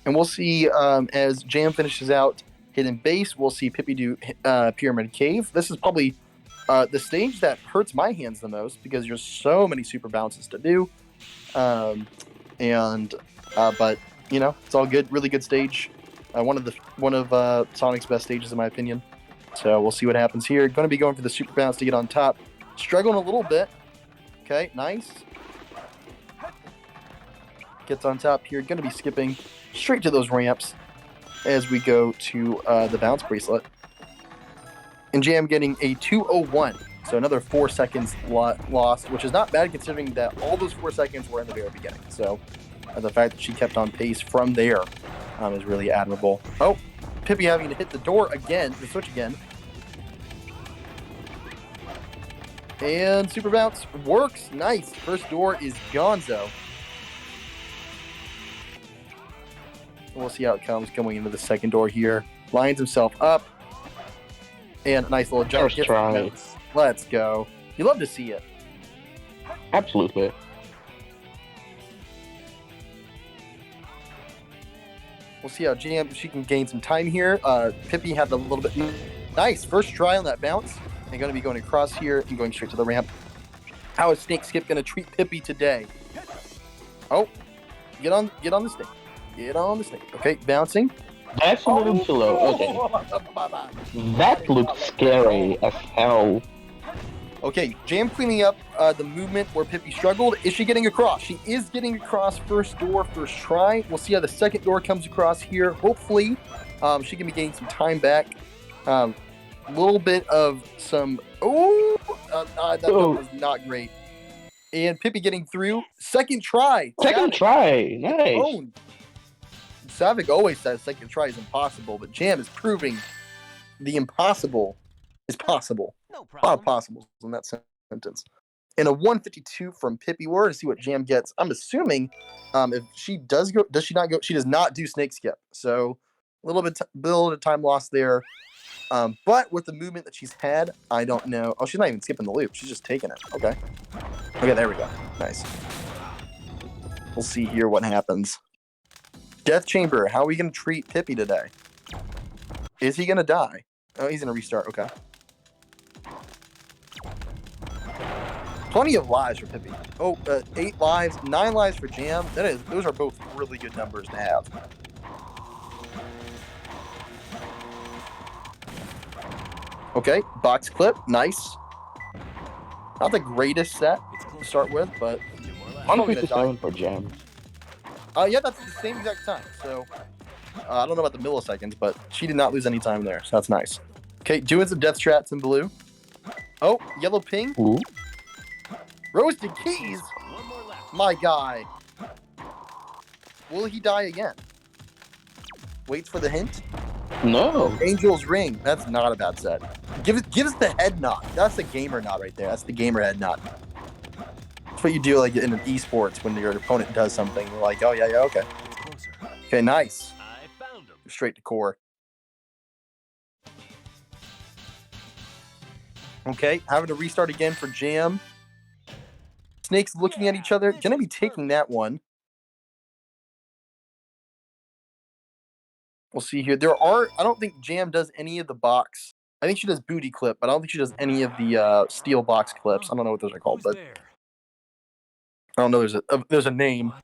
And we'll see as Jam finishes out Hidden Base, we'll see Pippi do Pyramid Cave. This is probably the stage that hurts my hands the most because there's so many super bounces to do. But, it's all good. Really good stage. One of Sonic's best stages, in my opinion. So we'll see what happens here. Going to be going for the super bounce to get on top. Struggling a little bit. Okay, nice. Gets on top here. Going to be skipping straight to those ramps as we go to the bounce bracelet. And Jam getting a 201. So another 4 seconds lost, which is not bad considering that all those 4 seconds were in the very beginning. So the fact that she kept on pace from there is really admirable. Oh, Pippi having to hit the door again, the switch again. And super bounce works. Nice. First door is Gonzo. We'll see how it comes going into the second door here. Lines himself up. And a nice little jump. First try. Let's go. You love to see it. Absolutely. We'll see how Jam, she can gain some time here. Pippi had a little bit. Nice. First try on that bounce. And going to be going across here and going straight to the ramp. How is Snake Skip going to treat Pippi today? Oh, get on the snake. Get on the snake. Okay, bouncing. That's a little too low. Okay. That looks scary as hell. Okay, Jam cleaning up the movement where Pippi struggled. Is she getting across? She is getting across first door, first try. We'll see how the second door comes across here. Hopefully, she can be getting some time back. A little bit of some... that was not great. And Pippi getting through. Second try. Second try. Nice. Owned. Savick always says second try is impossible, but Jam is proving the impossible is possible. No A lot of problem. possibles in that sentence. And a 152 from Pippi. We're going to see what Jam gets. I'm assuming if she does go, does she not go? She does not do snake skip. So a little bit of time lost there. But with the movement that she's had, I don't know. Oh, she's not even skipping the loop. She's just taking it. Okay. Okay, there we go. Nice. We'll see here what happens. Death Chamber. How are we going to treat Pippi today? Is he going to die? Oh, he's going to restart. Okay. Plenty of lives for Pippi. Oh, 8 lives, 9 lives for Jam. Those are both really good numbers to have. Okay, box clip, nice. Not the greatest set to start with, but 157 for Jam. yeah, that's the same exact time. So I don't know about the milliseconds, but she did not lose any time there, so that's nice. Okay, doing some death strats in blue. Oh, yellow ping. Ooh. Roasted keys. My guy. Will he die again? Waits for the hint. No. Angel's Ring. That's not a bad set. Give us the head nod. That's the gamer nod right there. That's the gamer head nod. That's what you do like in esports when your opponent does something. You're like, oh yeah, okay. Okay, nice. Straight to core. Okay, having to restart again for Jam. Snakes looking at each other. Gonna be taking that one. We'll see here. I don't think Jam does any of the box. I think she does booty clip, but I don't think she does any of the steel box clips. I don't know what those are called, but I don't know. There's a name.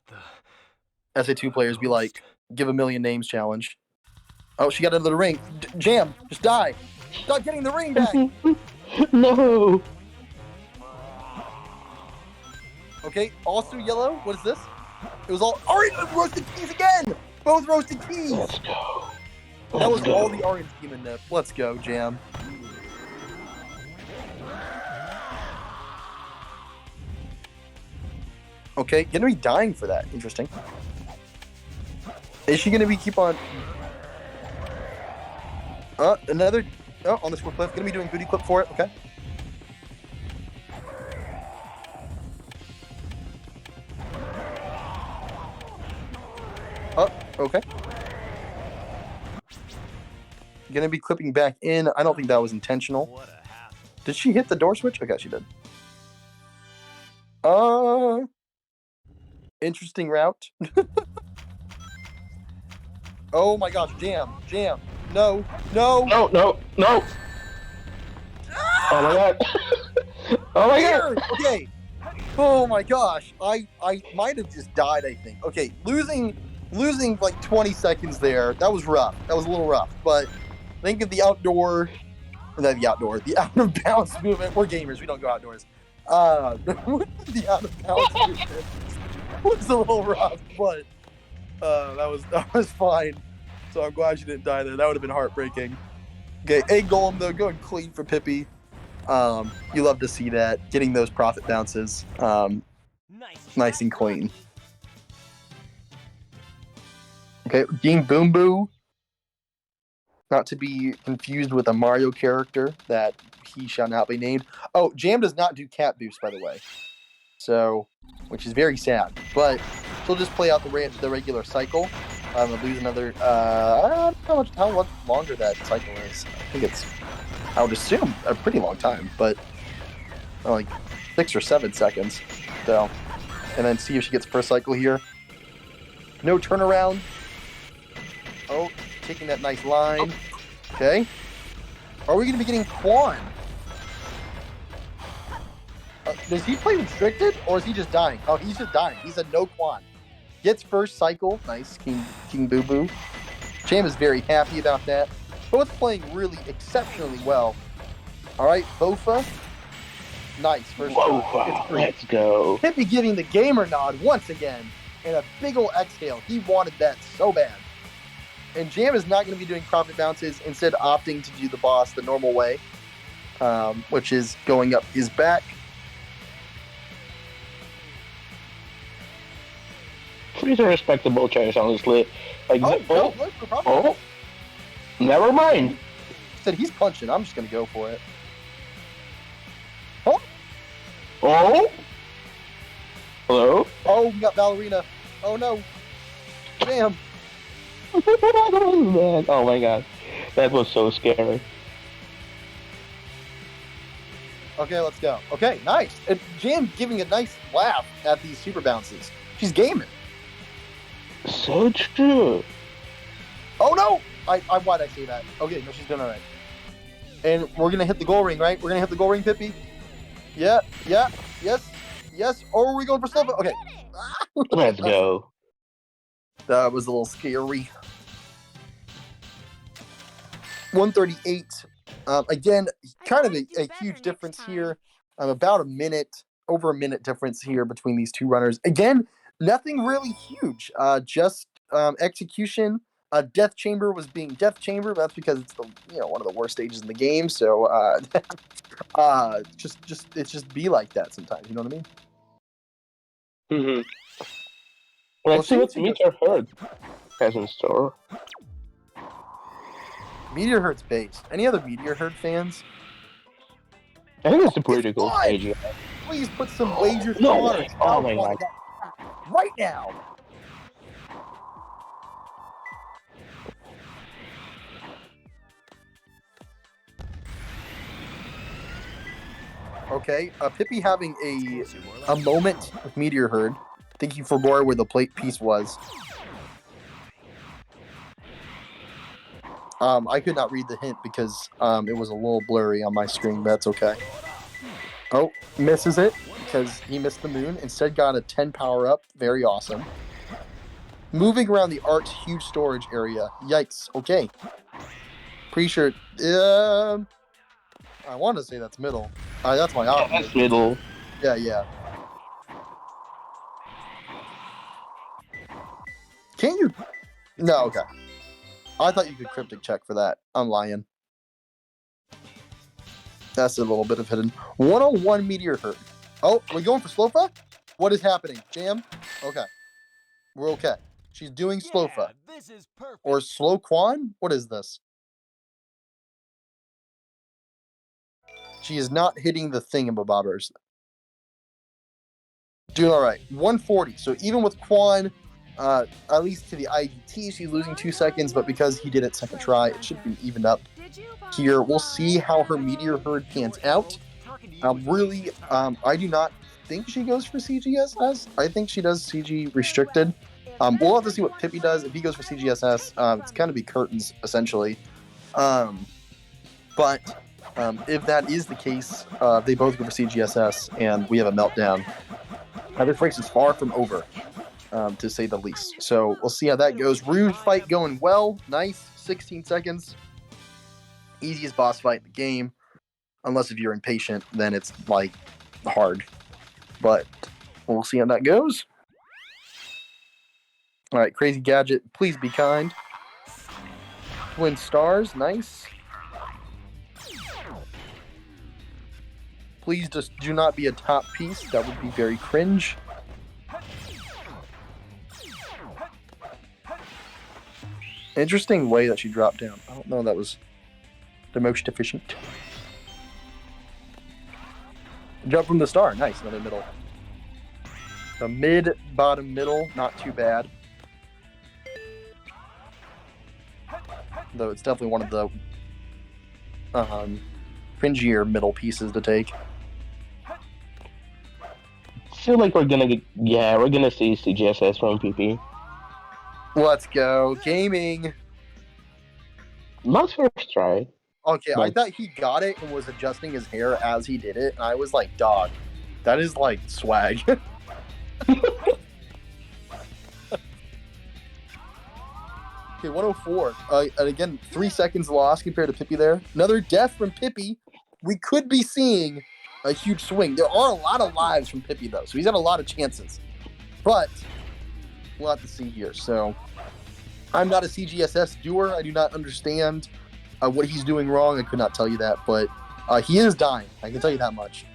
SA2 players be like, give a million names challenge. Oh, she got into the ring. Jam, just die. Stop getting the ring back. No. Okay, also yellow. What is this? It was all orange. Roasted keys again. Both roasted keys. Let's go. That was all the orange demon nip. Let's go, Jam. Okay, gonna be dying for that. Interesting. Is she gonna be keep on? Another. Oh, on this clip. Gonna be doing booty clip for it. Okay. Oh, okay. Gonna be clipping back in. I don't think that was intentional. Did she hit the door switch? Okay, she did. Interesting route. Oh my gosh, Jam. No. No. Oh my god. Oh my god. Okay. Oh my gosh. I might have just died, I think. Okay, losing like 20 seconds there. That was rough. That was a little rough. But think of the out of bounds movement. We're gamers. We don't go outdoors. The out of bounds movement was a little rough, but that was fine. So I'm glad she didn't die there. That would have been heartbreaking. Okay, egg golem though, going clean for Pippi. You love to see that, getting those profit bounces, nice and clean. Okay, Dean Boom Boo, not to be confused with a Mario character that he shall not be named. Oh, Jam does not do cat boost, by the way, so which is very sad. But she'll just play out the regular cycle. And lose another. I don't know how much longer that cycle is. I think it's, I would assume, a pretty long time, but like 6 or 7 seconds. So, and then see if she gets first cycle here. No turnaround. Oh, taking that nice line. Okay. Are we going to be getting Quan? Does he play restricted, or is he just dying? Oh, he's just dying. He said no Quan. Gets first cycle. Nice, King Boo Boo. Jam is very happy about that. Both playing really exceptionally well. All right, Bofa. Nice, first shot. Let's go. Pippi giving the gamer nod once again. And a big ol' exhale. He wanted that so bad. And Jam is not going to be doing profit bounces, instead opting to do the boss the normal way, which is going up his back. Pretty respectable choice, honestly. Like, No, never mind. He said he's punching. I'm just going to go for it. Oh, Oh, hello. oh, we got Ballerina. Oh no, Jam. Oh my god, that was so scary. Okay, let's go. Okay, nice. And Jam giving a nice laugh at these super bounces. She's gaming. So true. Oh no! Why'd I say that? Okay, no, she's doing all right. And we're gonna hit the goal ring, right? We're gonna hit the goal ring, Pippi. Yeah, yes. Or are we going for slow? Okay. Let's go. That was a little scary. 138. Again, kind of a huge difference here. About over a minute difference here between these two runners. Again, nothing really huge. Just execution. Death Chamber was being Death Chamber. That's because it's one of the worst stages in the game. So just be like that sometimes. You know what I mean? Mm-hmm. Let's see what Meteor Herd has in store. Meteor Herd's base. Any other Meteor Herd fans? I think it's a pretty cool stage. Please put some wagers No on way. it. Oh my god. Right now. Okay, Pippi having a moment with Meteor Herd. Thinking for more where the plate piece was. I could not read the hint because it was a little blurry on my screen, but that's okay. Oh, misses it because he missed the moon. Instead got a 10 power up. Very awesome. Moving around the art's huge storage area. Yikes. Okay. Pretty sure... I want to say that's middle. That's my option. That's middle. Yeah. Can't you? No, okay. I thought you could cryptic check for that. I'm lying. That's a little bit of hidden. 101 Meteor Herd. Oh, are we going for Slofa? What is happening? Jam? Okay. We're okay. She's doing Slofa. This is perfect. Or Slow Quan? What is this? She is not hitting the thingamabobbers. Doing all right. 140. So even with Quan, at least to the IDT, she's losing 2 seconds, but because he did it second try, it should be evened up here. We'll see how her Meteor Herd pans out. Really, I do not think she goes for CGSS. I think she does CG restricted. We'll have to see what Pippi does. If he goes for CGSS, it's kind of be curtains, essentially. But if that is the case, they both go for CGSS, and we have a meltdown. This race is far from over, to say the least. So we'll see how that goes. Rouge fight going well. Nice. 16 seconds. Easiest boss fight in the game. Unless if you're impatient, then it's, like, hard. But we'll see how that goes. All right, Crazy Gadget, please be kind. Twin stars, nice. Please just do not be a top piece. That would be very cringe. Interesting way that she dropped down. I don't know that was the most efficient. Jump from the star. Nice. Another middle. A mid, bottom, middle. Not too bad. Though it's definitely one of the cringier middle pieces to take. I feel like we're gonna see CGSS from PP. Let's go. Gaming. Not first try. Okay, I But- thought he got it and was adjusting his hair as he did it. And I was like, dog, that is like swag. Okay, 104. And again, 3 seconds lost compared to Pippi there. Another death from Pippi. We could be seeing a huge swing. There are a lot of lives from Pippi, though, so he's had a lot of chances. But we'll have to see here. So I'm not a CGSS doer. I do not understand what he's doing wrong. I could not tell you that, but he is dying. I can tell you that much.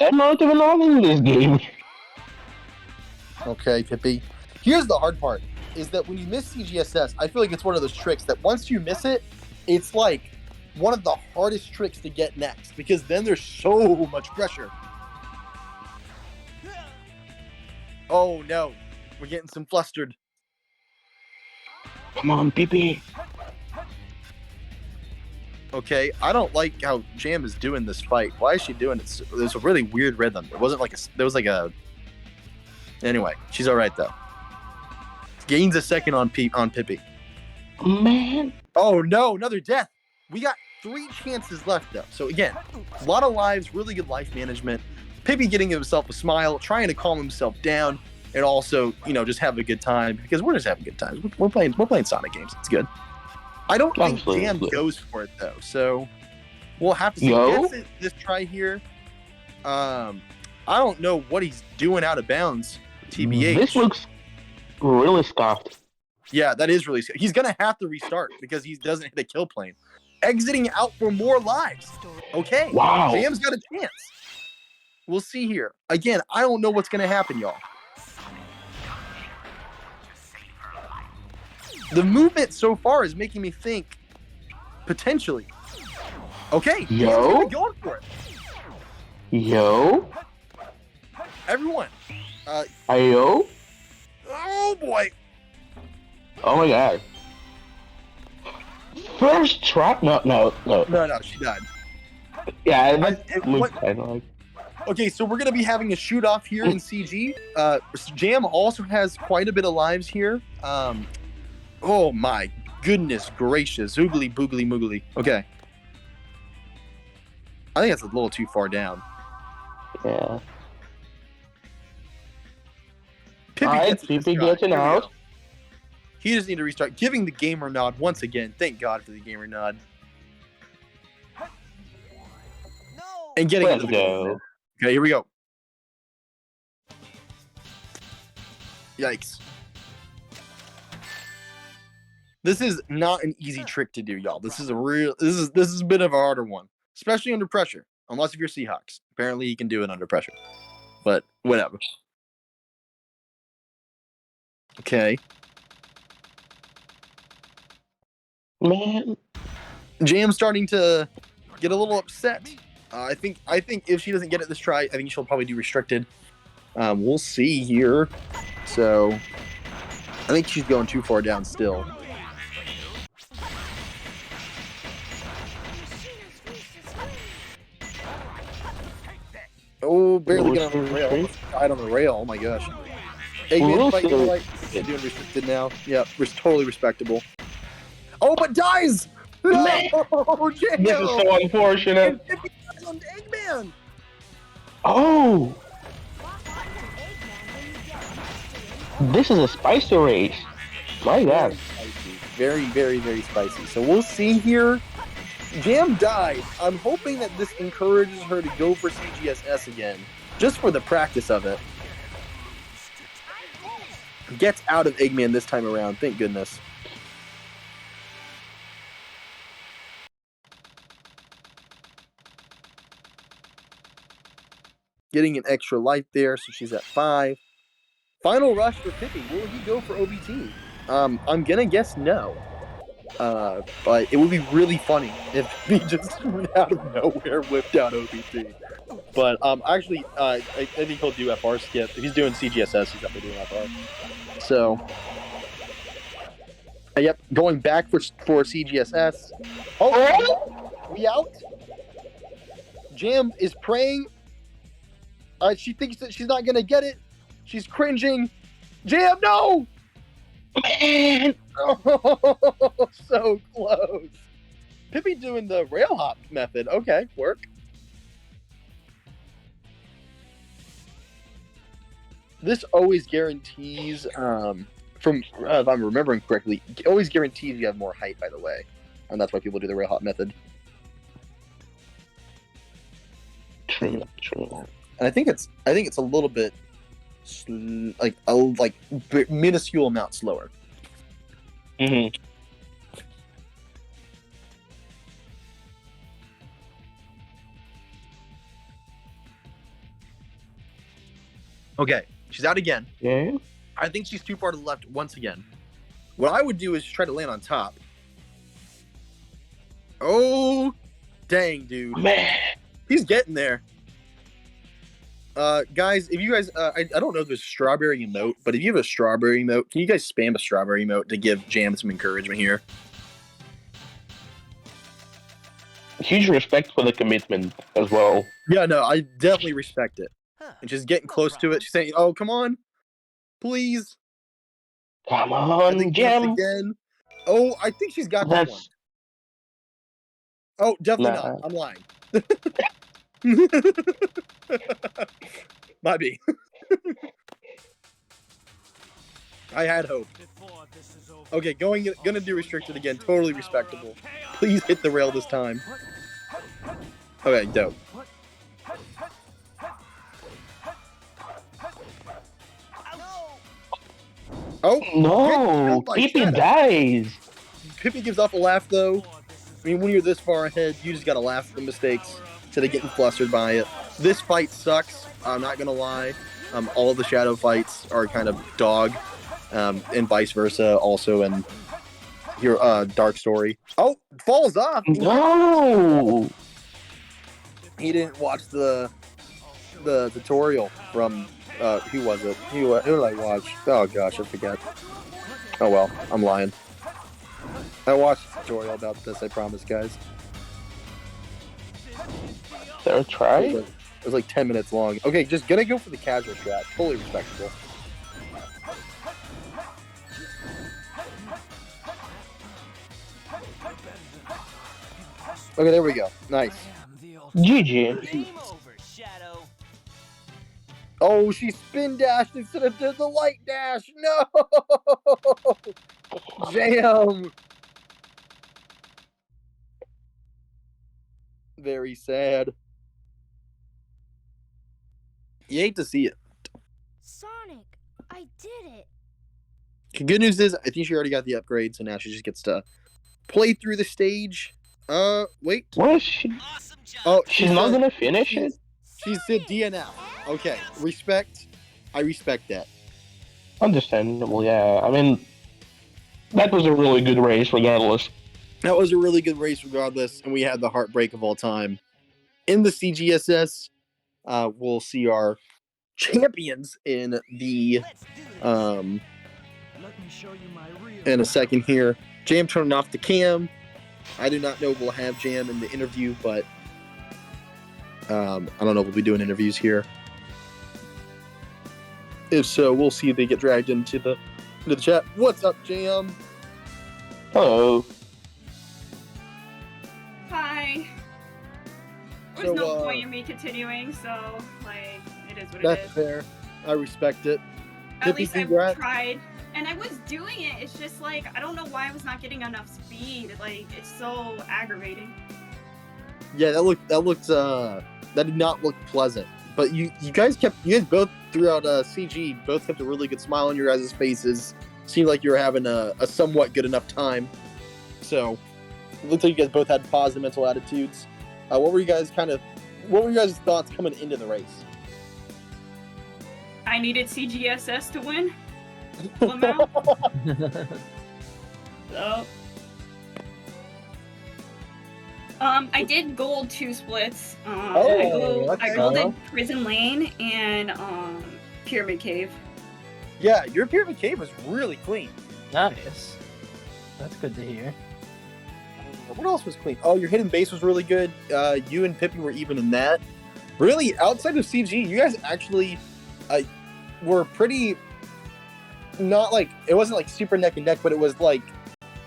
I'm not even on in this game. Okay, Pippi. Here's the hard part, is that when you miss CGSS, I feel like it's one of those tricks that once you miss it, it's like one of the hardest tricks to get next, because then there's so much pressure. Oh no, we're getting some flustered. Come on, PP. Okay, I don't like how Jam is doing this fight. Why is she doing it? There's a really weird rhythm. It wasn't like there was like a. Anyway, she's all right though. Gains a second on Pippi. Man. Oh no, another death. We got 3 chances left though. So again, a lot of lives, really good life management. Pippi getting himself a smile, trying to calm himself down, and also, just have a good time, because we're just having good times. We're playing Sonic games. It's good. I don't think Jam goes for it though, so we'll have to see. Gets it this try here. I don't know what he's doing out of bounds. TBH. This looks really scuffed. Yeah, that is really scary. He's gonna have to restart because he doesn't hit a kill plane. Exiting out for more lives. Okay. Wow. Jam's got a chance. We'll see here. Again, I don't know what's gonna happen, y'all. The movement so far is making me think potentially. Okay, Yo. Jam's going for it. Yo. Everyone. Ayo. Oh boy. Oh my god. First try? No. No, she died. Yeah, that what- looks kind of like. Okay, so we're going to be having a shoot off here in CG. Jam also has quite a bit of lives here. Oh my goodness gracious. Oogly boogly moogly. Okay. I think that's a little too far down. Yeah. Pippi Alright, gets it this Pippi try. gets an Here we out. go. He just need to restart. Giving the gamer nod once again. Thank God for the gamer nod. And getting Let's into the goal. go. Okay, here we go. Yikes. This is not an easy trick to do, y'all. This is a bit of a harder one, especially under pressure. Unless if you're Seahawks. Apparently you can do it under pressure. But whatever. Okay. Man. Jam's starting to get a little upset. I think if she doesn't get it this try, I think she'll probably do restricted. We'll see here. So I think she's going too far down still. Oh, barely got on the rail. Almost died on the rail. Oh my gosh. Eggman fight right. Doing restricted now. Yeah, totally respectable. Oh, but dies! No! Jam! This is so unfortunate. And 50 dies on Eggman! Oh! This is a spicy race. My god. Very, very, very spicy. So we'll see here. Jam died. I'm hoping that this encourages her to go for CGSS again, just for the practice of it. Gets out of Eggman this time around, thank goodness. getting an extra life there, so she's at 5. Final rush for Pippi. Will he go for OBT? I'm gonna guess no. But it would be really funny if he just out of nowhere whipped out OBT. But actually, I think he'll do FR skip. If he's doing CGSS, he's definitely doing FR. So, yep, going back for CGSS. Oh, we out. Jam is praying. She thinks that she's not gonna get it. She's cringing. Jam, no! Man! Oh, so close. Pippi doing the rail hop method. Okay, work. This always guarantees, from if I'm remembering correctly, always guarantees you have more height. By the way, and that's why people do the rail hop method. True. And I think it's a little bit like minuscule amount slower. Mm-hmm. Okay, she's out again. Yeah. I think she's too far to the left once again. What I would do is try to land on top. Oh, dang, dude. Man. He's getting there. Guys, if you guys, I don't know if there's a strawberry emote, but if you have a strawberry emote, can you guys spam a strawberry emote to give Jam some encouragement here? Huge respect for the commitment as well. Yeah, no, I definitely respect it. And she's getting close to it. She's saying, "Oh, come on, please." Come I on, think Jam. again. Oh, I think she's got that one. That's Oh, definitely Nah. not. I'm lying. Might be. I had hope. Okay, gonna do restricted again. Totally respectable. Please hit the rail this time. Okay, dope. Oh no. by Pippi Shadow. dies. Pippi gives off a laugh though. I mean, when you're this far ahead, you just gotta laugh at the mistakes instead of getting flustered by it. This fight sucks. I'm not gonna lie. All the Shadow fights are kind of dog, and vice versa. Also, in your Dark Story. Oh, falls off. No. He didn't watch the tutorial from who was it? Who did I watch? Oh gosh, I forget. Oh well, I'm lying. I watched a tutorial about this. I promise, guys. Third try. It was like 10 minutes long. Okay, just gonna go for the casual strat. Totally respectable. Okay, there we go. Nice. GG. Game over, Shadow. Oh, she spin dashed instead of did the light dash. No! Jam! Very sad. You hate to see it. Sonic, I did it. The good news is, I think she already got the upgrade, so now she just gets to play through the stage. Wait. What is she? Awesome job. Oh, She's not gonna finish it? She said DNF. Okay, respect. I respect that. Understandable, yeah. I mean, that was a really good race regardless. That was a really good race regardless, and we had the heartbreak of all time. In the CGSS, we'll see our champions in the Let's do this. Let me show you my real in a second here. Jam turning off the cam. I do not know if we'll have Jam in the interview, but I don't know if we'll be doing interviews here. If so, we'll see if they get dragged into the chat. What's up, Jam? Hello. Hi. There's So, no point in me continuing, so, like, it is what it That's is. fair. I respect it. At Pippi, least I congrats. tried. And I was doing it, it's just like, I don't know why I was not getting enough speed. Like, it's so aggravating. Yeah, that did not look pleasant. But you guys both throughout CG both kept a really good smile on your guys' faces. Seemed like you were having a somewhat good enough time. So it looked like you guys both had positive mental attitudes. What were you guys' thoughts coming into the race? I needed CGSS to win. Lamau. So, I did gold 2 splits. I golded Prison Lane and Pyramid Cave. Yeah, your Pyramid Cave was really clean. Nice. That's good to hear. What else was clean? Oh, your hidden base was really good. You and Pippi were even in that. Really, outside of CG, you guys actually were pretty. Not like it wasn't like super neck and neck, but it was like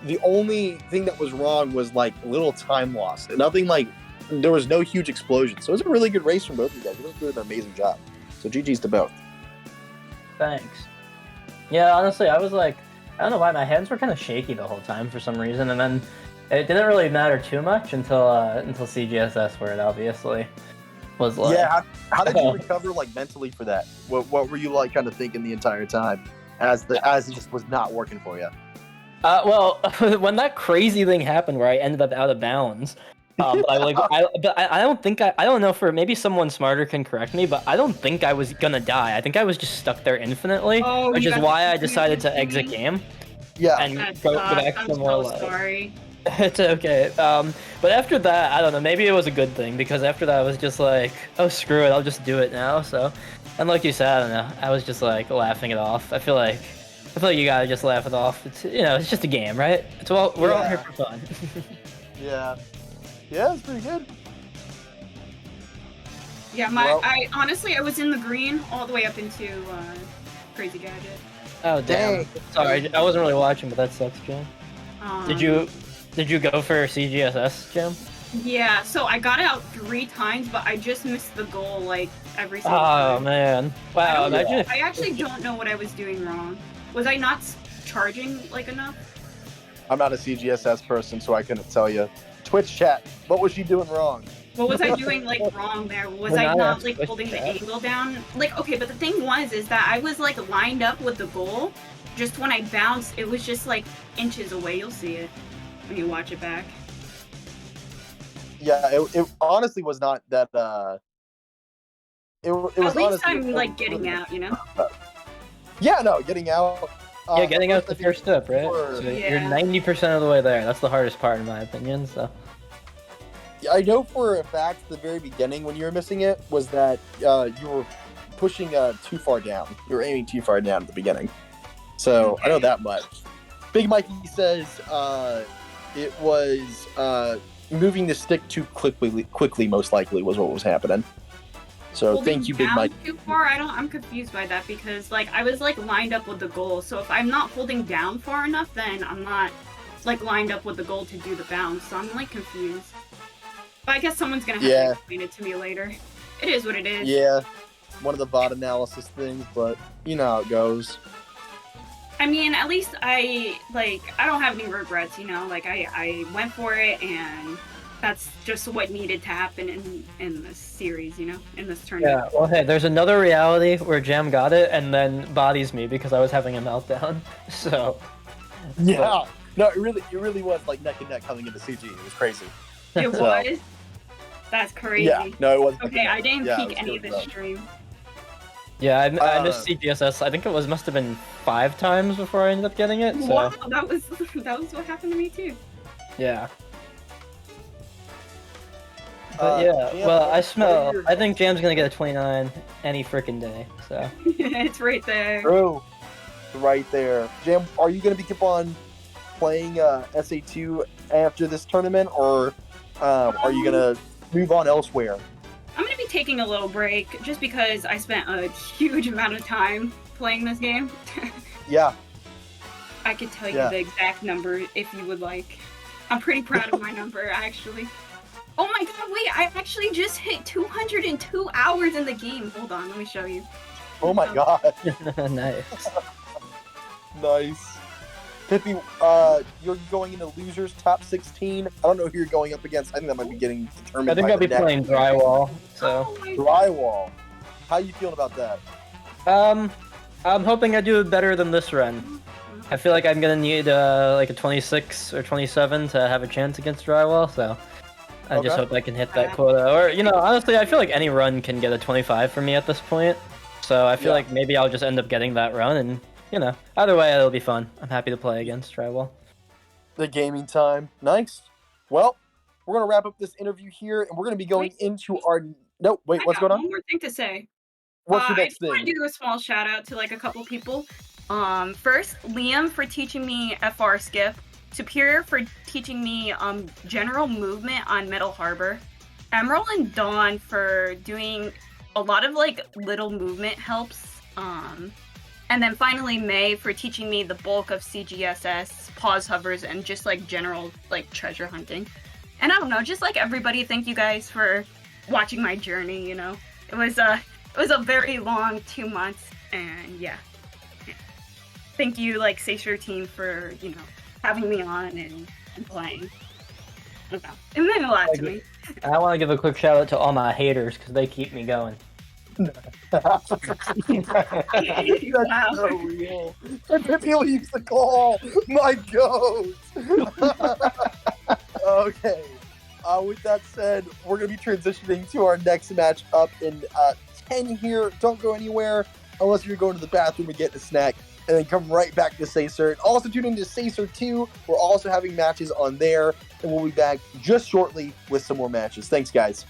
the only thing that was wrong was like little time loss. Nothing like there was no huge explosion. So it was a really good race from both of you guys. You guys did an amazing job. So GG's to both. Thanks. Yeah, honestly, I was like, I don't know why my hands were kind of shaky the whole time for some reason, and then it didn't really matter too much until CGSS, where it obviously was like. Yeah, how did you recover like mentally for that? What were you like kind of thinking the entire time as it just was not working for you? Well, when that crazy thing happened where I ended up out of bounds, I don't know, for maybe someone smarter can correct me, but I don't think I was gonna die. I think I was just stuck there infinitely, which is why I decided to exit game. Yeah, and go back I'm somewhere so live. sorry. It's okay. But after that, I don't know, maybe it was a good thing, because after that I was just like, oh, screw it, I'll just do it now. So, and like you said, I don't know, I was just like laughing it off. I feel like you gotta just laugh it off. It's, you know, it's just a game, right? We're all here for fun. Yeah. Yeah, it's pretty good. Yeah, I honestly was in the green all the way up into Crazy Gadget. Oh damn! Sorry, I wasn't really watching, but that sucks, Jim. Did you go for CGSS, Jim? Yeah, so I got out 3 times, but I just missed the goal like every single Oh time. man! Wow! Imagine if I actually don't know what I was doing wrong. Was I not charging like enough? I'm not a CGSS person, so I couldn't tell you. Twitch chat, what was she doing wrong? What was I doing like wrong there? Was I not like holding the angle down? Like, okay, but the thing is that I was like lined up with the goal. Just when I bounced, it was just like inches away. You'll see it when you watch it back. Yeah, it honestly was not that. It was at least honestly, I'm like getting out, you know. Yeah, no, getting out. yeah, getting out's the first step, right? So Yeah. you're 90% of the way there. That's the hardest part, in my opinion. So. I know for a fact the very beginning when you were missing it was that you were pushing too far down. You were aiming too far down at the beginning. So I know that much. Big Mikey says it was moving the stick too quickly, most likely was what was happening. So Holding thank you, Big down Mike. Too far? I'm confused by that because like I was like lined up with the goal. So if I'm not holding down far enough, then I'm not like lined up with the goal to do the bounce. So I'm like confused. But I guess someone's gonna have to explain it to me later. It is what it is. Yeah, one of the bot analysis things, but you know how it goes. I mean, at least I don't have any regrets, you know. Like I went for it, and that's just what needed to happen in this series, you know, in this tournament. Yeah. Well, hey, there's another reality where Jam got it and then bodies me because I was having a meltdown. So. Yeah. No, it really was like neck and neck coming into CG. It was crazy. It was. That's crazy. Yeah. No, it wasn't. Okay, I didn't peek any of this stream. Yeah, I missed CGSS. I think it must have been 5 times before I ended up getting it. So. Wow, that was what happened to me too. Yeah. But yeah, well, I think Jam's gonna get a 29 any freaking day. So. It's right there. True. Right there. Jam, are you gonna keep on playing SA2 after this tournament, or are you gonna move on elsewhere? I'm gonna be taking a little break just because I spent a huge amount of time playing this game. Yeah. I could tell you the exact number if you would like. I'm pretty proud of my number, actually. Oh my god, wait, I actually just hit 202 hours in the game. Hold on, let me show you. Oh my god. Nice. Nice. Pippi, you're going into losers top 16. I don't know who you're going up against. I think that might be getting determined. I think by I'll be the next playing Drywall. So. Drywall. How you feeling about that? I'm hoping I do better than this run. I feel like I'm gonna need like a 26 or 27 to have a chance against Drywall. So. I just hope I can hit that quota. Or, you know, honestly, I feel like any run can get a 25 for me at this point. So I feel Yeah. like maybe I'll just end up getting that run, and either way it'll be fun. I'm happy to play against Tribal. The gaming time. Nice. Well, we're gonna wrap up this interview here, and we're gonna be going into our. No, wait. I What's got going on? one more thing to say. What's your I next just want thing? to do a small shout out to like a couple people. First, Liam for teaching me FR skip. Superior for teaching me general movement on Metal Harbor. Emerald and Dawn for doing a lot of like little movement helps. And then finally May for teaching me the bulk of CGSS, pause hovers, and just like general like treasure hunting. And I don't know, just like everybody, thank you guys for watching my journey. You know, it was a very long 2 months, and yeah. Thank you, like Sacer team, for having me on and playing. I don't know. It meant a lot to me. And I want to give a quick shout out to all my haters because they keep me going. That's Wow. so real. And Pippi leaves the call. My goat. Okay. With that said, we're going to be transitioning to our next match up in 10 here. Don't go anywhere unless you're going to the bathroom and getting a snack, and then come right back to Sacer. And also tune into Sacer 2. We're also having matches on there, and we'll be back just shortly with some more matches. Thanks, guys.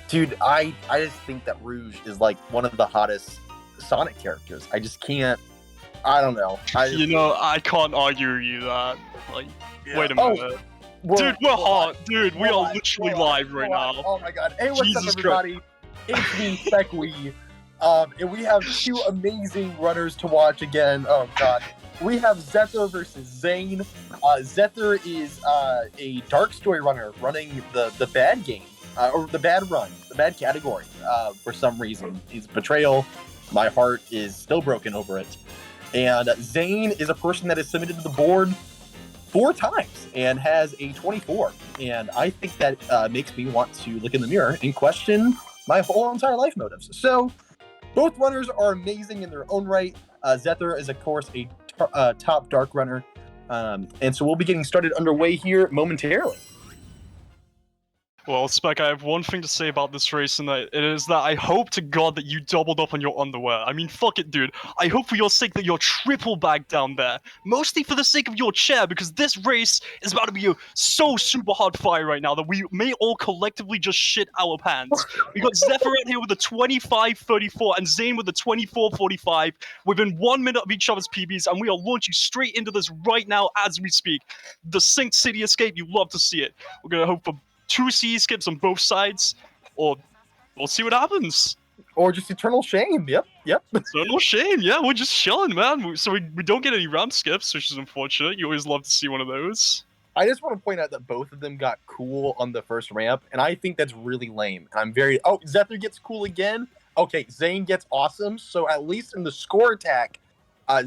Dude, I just think that Rouge is like one of the hottest Sonic characters. I just can't. I don't know. You know, I can't argue with you that. Like, wait a Oh, minute. Dude, we're hot. Dude, we are literally live right now. Oh my god. Hey, what's Jesus up, everybody? It's me, Speckwee. And we have two amazing runners to watch again. Oh god. We have Zephyr versus Zane. Zephyr is a dark story runner running the bad game. Or the bad run, the bad category, for some reason. He's Betrayal. My heart is still broken over it. And Zane is a person that is submitted to the board 4 times and has a 24. And I think that makes me want to look in the mirror and question my whole entire life motives. So both runners are amazing in their own right. Zephyr is, of course, a top dark runner. And so we'll be getting started underway here momentarily. Well, Spec, I have one thing to say about this race, and it is that I hope to God that you doubled up on your underwear. I mean, fuck it, dude. I hope for your sake that you're triple bagged down there. Mostly for the sake of your chair, because this race is about to be so super hard fire right now that we may all collectively just shit our pants. We got Zephyr out here with a 25-34 and Zane with a 24-45 within 1 minute of each other's PBs, and we are launching straight into this right now as we speak. The Synced City Escape, you love to see it. We're gonna hope for 2 CE skips on both sides, or we'll see what happens. Or just eternal shame. Yep. Eternal shame, yeah, we're just chilling, man. So we don't get any ramp skips, which is unfortunate. You always love to see one of those. I just want to point out that both of them got cool on the first ramp, and I think that's really lame. I'm very... Oh, Zephyr gets cool again? Okay, Zane gets awesome, so at least in the score attack,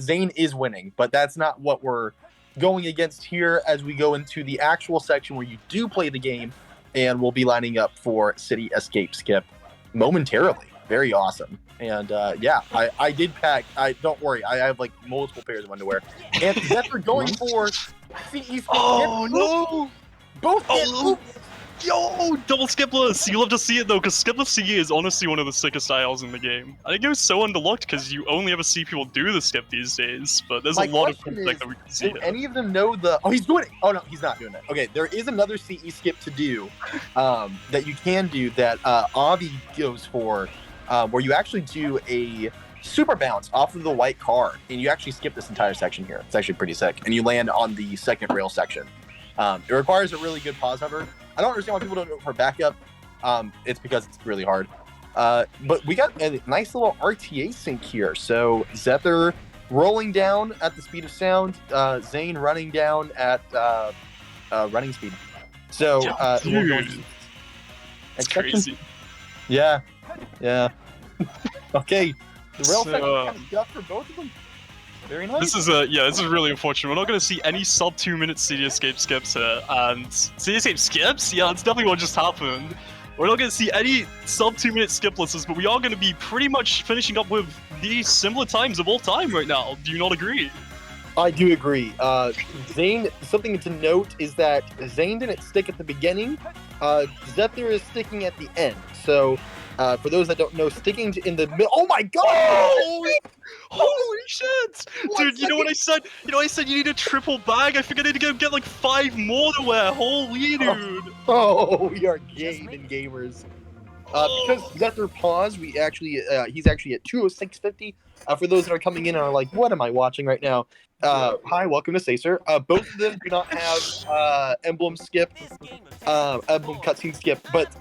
Zane is winning, but that's not what we're going against here as we go into the actual section where you do play the game, and we'll be lining up for City Escape Skip momentarily. Very awesome. And yeah, I did pack. Don't worry, I have like multiple pairs of underwear. And Zephyr going for CE Skip. Oh no! Both get oops. Yo, double skipless! You love to see it though, because skipless CE is honestly one of the sickest styles in the game. I think it was so underlocked because you only ever see people do the skip these days, but there's a lot of people that we can see. Do any of them know the... Oh, he's doing it! Oh no, he's not doing it. Okay, there is another CE skip to do that you can do that Avi goes for, where you actually do a super bounce off of the white car, and you actually skip this entire section here. It's actually pretty sick, and you land on the second rail section. It requires a really good pause hover. I don't understand why people don't do it for backup. It's because it's really hard. But we got a nice little RTA sync here. So Zephyr rolling down at the speed of sound, Zane running down at running speed. So dude, it's crazy. Yeah. Okay, the rail section kind of gut for both of them. Very nice. This is really unfortunate. We're not going to see any sub 2 minute City Escape skips here, and City Escape skips? Yeah, that's definitely what just happened. We're not going to see any sub 2 minute skiplesses, but we are going to be pretty much finishing up with the similar times of all time right now. Do you not agree? I do agree. Zane, something to note is that Zane didn't stick at the beginning. Zephyr is sticking at the end. So, for those that don't know, sticking in the middle. Oh my god! Oh! Holy shit! Dude, you know what I said? You know, I said you need a triple bag. I think I need to get like 5 more to wear. Holy dude! Oh, we are gaming gamers. Because Zephyr paused, we actually he's actually at 206.50. For those that are coming in and are like, what am I watching right now? Hi, welcome to Sacer. Both of them do not have emblem skip, emblem cutscene skip, but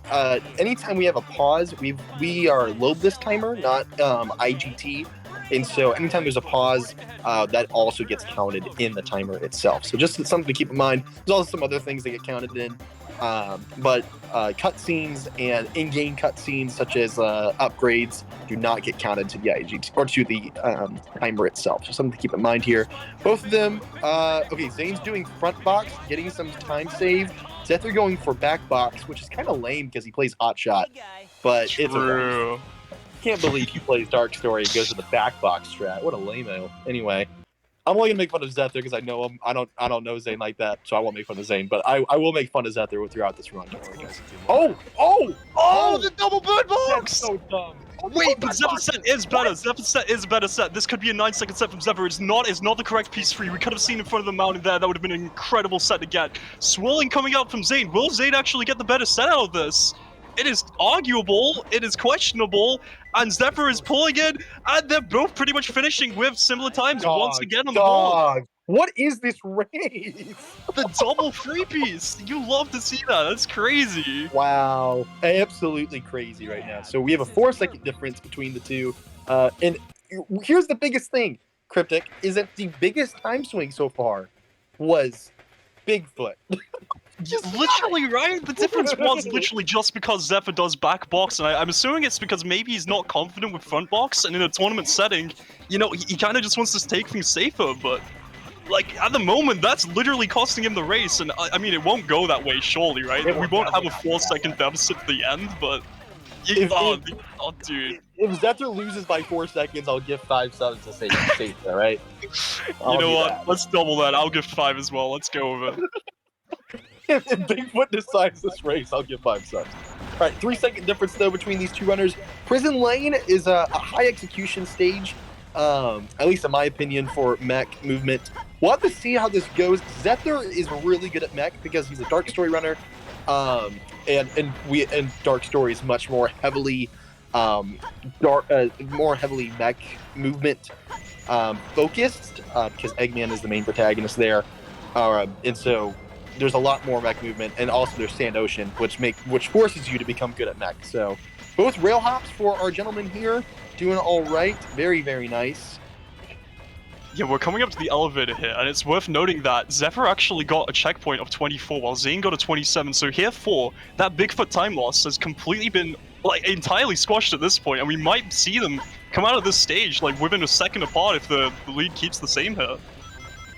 anytime we have a pause, we are loadless timer, not IGT. And so anytime there's a pause, that also gets counted in the timer itself. So just something to keep in mind. There's also some other things that get counted in. But cutscenes and in-game cutscenes such as upgrades do not get counted to the IGT or to the timer itself. So something to keep in mind here. Both of them, okay, Zane's doing front box, getting some time save. Zephyr going for back box, which is kind of lame because he plays hot shot, but it's a can't believe he plays Dark Story and goes to the back box strat. What a lame-o. Anyway, I'm only gonna make fun of Zephyr because I know him. I don't know Zane like that, so I won't make fun of Zane. But I will make fun of Zephyr throughout this run. Don't worry, guys. Oh! The double bird box! That's so dumb. Wait, but Zephyr's set is better. Zephyr's set is a better set. This could be a 9-second set from Zephyr. It's not the correct piece 3. We could have seen in front of the mountain there. That would have been an incredible set to get. Swirling coming out from Zane. Will Zane actually get the better set out of this? It is arguable, it is questionable, and Zephyr is pulling in, and they're both pretty much finishing with similar times once again on the board. What is this race? The double three-piece! You love to see that, that's crazy. Wow, absolutely crazy right now. So we have a 4-second difference between the two. And here's the biggest thing, Cryptic, is that the biggest time swing so far was Bigfoot. Literally, right? The difference was literally just because Zephyr does back box, and I'm assuming it's because maybe he's not confident with front box, and in a tournament setting, you know, he kind of just wants to take things safer, but like, at the moment, that's literally costing him the race, and I mean, it won't go that way, surely, right? We won't have a 4-second deficit at the end, but... Oh, dude. If Zephyr loses by 4 seconds, I'll give 5 subs to save there, right? You know what? Let's double that. I'll give 5 as well. Let's go with it. If Bigfoot decides this race, I'll give 5 subs. All right, 3-second difference though between these two runners. Prison Lane is a high execution stage, at least in my opinion, for mech movement. We'll have to see how this goes. Zephyr is really good at mech because he's a Dark Story runner, and Dark Story is much more heavily mech movement focused because Eggman is the main protagonist there, and so there's a lot more mech movement, and also there's Sand Ocean, which forces you to become good at mech. So both rail hops for our gentleman here, doing all right. Very, very nice. Yeah, we're coming up to the elevator here, and it's worth noting that Zephyr actually got a checkpoint of 24, while Zane got a 27, so herefore, that Bigfoot time loss has completely been, like, entirely squashed at this point, and we might see them come out of this stage, like, within a second apart if the lead keeps the same here.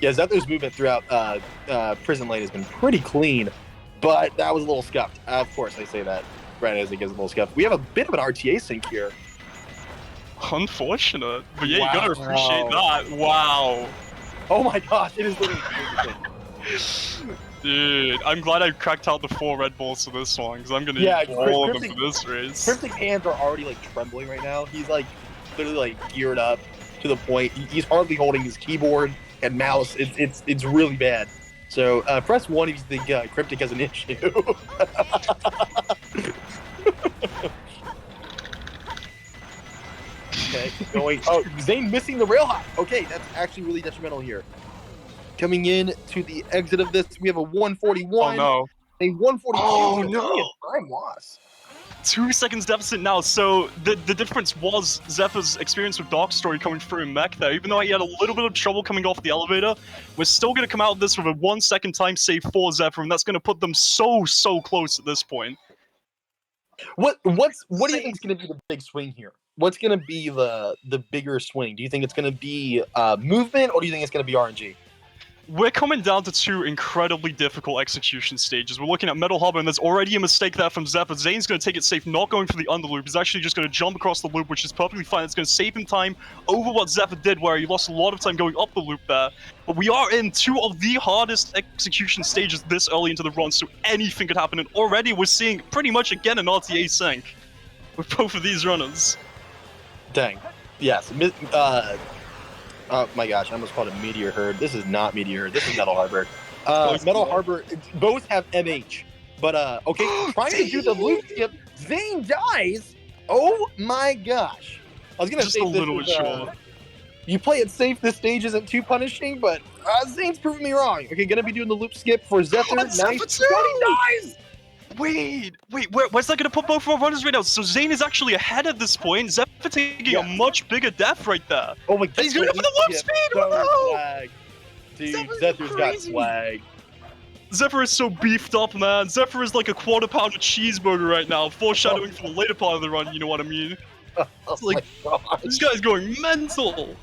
Yeah, Zephyr's movement throughout Prison Lane has been pretty clean, but that was a little scuffed. Of course, I say that right as it gets a little scuffed. We have a bit of an RTA sync here. Unfortunate, but yeah, you gotta appreciate that. Wow. Oh my gosh, it is literally Dude, I'm glad I cracked out the 4 Red Bulls for this one, because I'm gonna use all of them for this race. Cryptic's hands are already like trembling right now. He's like literally like geared up to the point. He's hardly holding his keyboard and mouse. It's really bad. So press 1 if you think Cryptic has an issue. Okay, going. Oh, Zane missing the rail hop. Okay, that's actually really detrimental here. Coming in to the exit of this, we have a 141. Oh no. A 142. Oh no. Time loss. 2 seconds deficit now, so the difference was Zephyr's experience with Dark Story coming through in mech there. Even though he had a little bit of trouble coming off the elevator, we're still going to come out of this with a 1 second time save for Zephyr, and that's going to put them so close at this point. What do you think is going to be the big swing here? What's going to be the bigger swing? Do you think it's going to be movement, or do you think it's going to be RNG? We're coming down to 2 incredibly difficult execution stages. We're looking at Metal Harbor, and there's already a mistake there from Zephyr. Zane's going to take it safe, not going for the underloop. He's actually just going to jump across the loop, which is perfectly fine. It's going to save him time over what Zephyr did, where he lost a lot of time going up the loop there. But we are in 2 of the hardest execution stages this early into the run, so anything could happen. And already we're seeing pretty much, again, an RTA sync with both of these runners. Dang. Yes. Oh my gosh, I almost called it Meteor Herd. This is not Meteor Herd. This is Metal Harbor. Metal Harbor, both have MH. But, okay, trying to do the loop skip. Zane dies. Oh my gosh. I was going to say a little bit short. You play it safe, this stage isn't too punishing, but Zane's proving me wrong. Okay, going to be doing the loop skip for Zephyr. Nice. He dies! Wait, where's that going to put both of our runners right now? So Zane is actually ahead at this point. Zephyr taking a much bigger death right there. Oh my god. He's going for the loop speed! Swag. Dude, Zephyr's got swag. Zephyr is so beefed up, man. Zephyr is like a quarter-pounder cheeseburger right now, foreshadowing for the later part of the run, you know what I mean? It's like, this guy's going mental!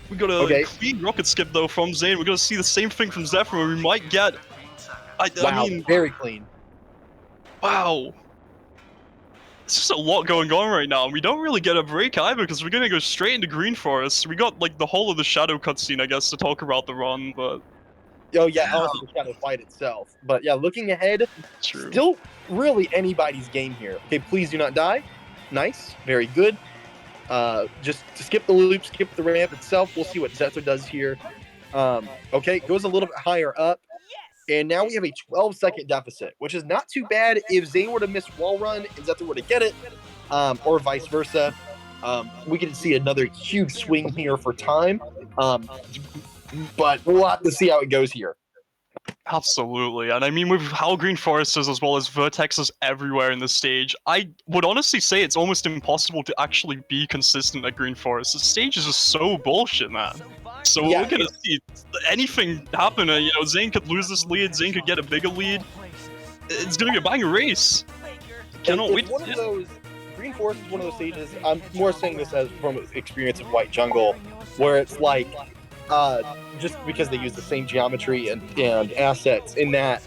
We got a clean rocket skip, though, from Zane. We're going to see the same thing from Zephyr, where we might get... I mean, very clean. Wow. It's just a lot going on right now, and we don't really get a break either, because we're gonna go straight into Green Forest. We got, like, the whole of the Shadow cutscene, I guess, to talk about the run, but... Oh, yeah, also the Shadow fight itself. But, yeah, looking ahead, still really anybody's game here. Okay, please do not die. Nice. Very good. Just to skip the loop, skip the ramp itself. We'll see what Zephyr does here. Okay, goes a little bit higher up. And now we have a 12-second deficit, which is not too bad if Zane were to miss wall run and Zephyr were to get it, or vice versa. We could see another huge swing here for time. But we'll have to see how it goes here. Absolutely, and I mean with how Green Forest is as well as vertexes everywhere in the stage, I would honestly say it's almost impossible to actually be consistent at Green Forest. The stage is just so bullshit, man. So Yeah, we're gonna see anything happen. You know, Zane could lose this lead, Zane could get a bigger lead. It's gonna be a banging race. Cannot wait. It's one of those. Green Forest is one of those stages. I'm more saying this as from experience of White Jungle, where it's like, just because they use the same geometry and assets, in that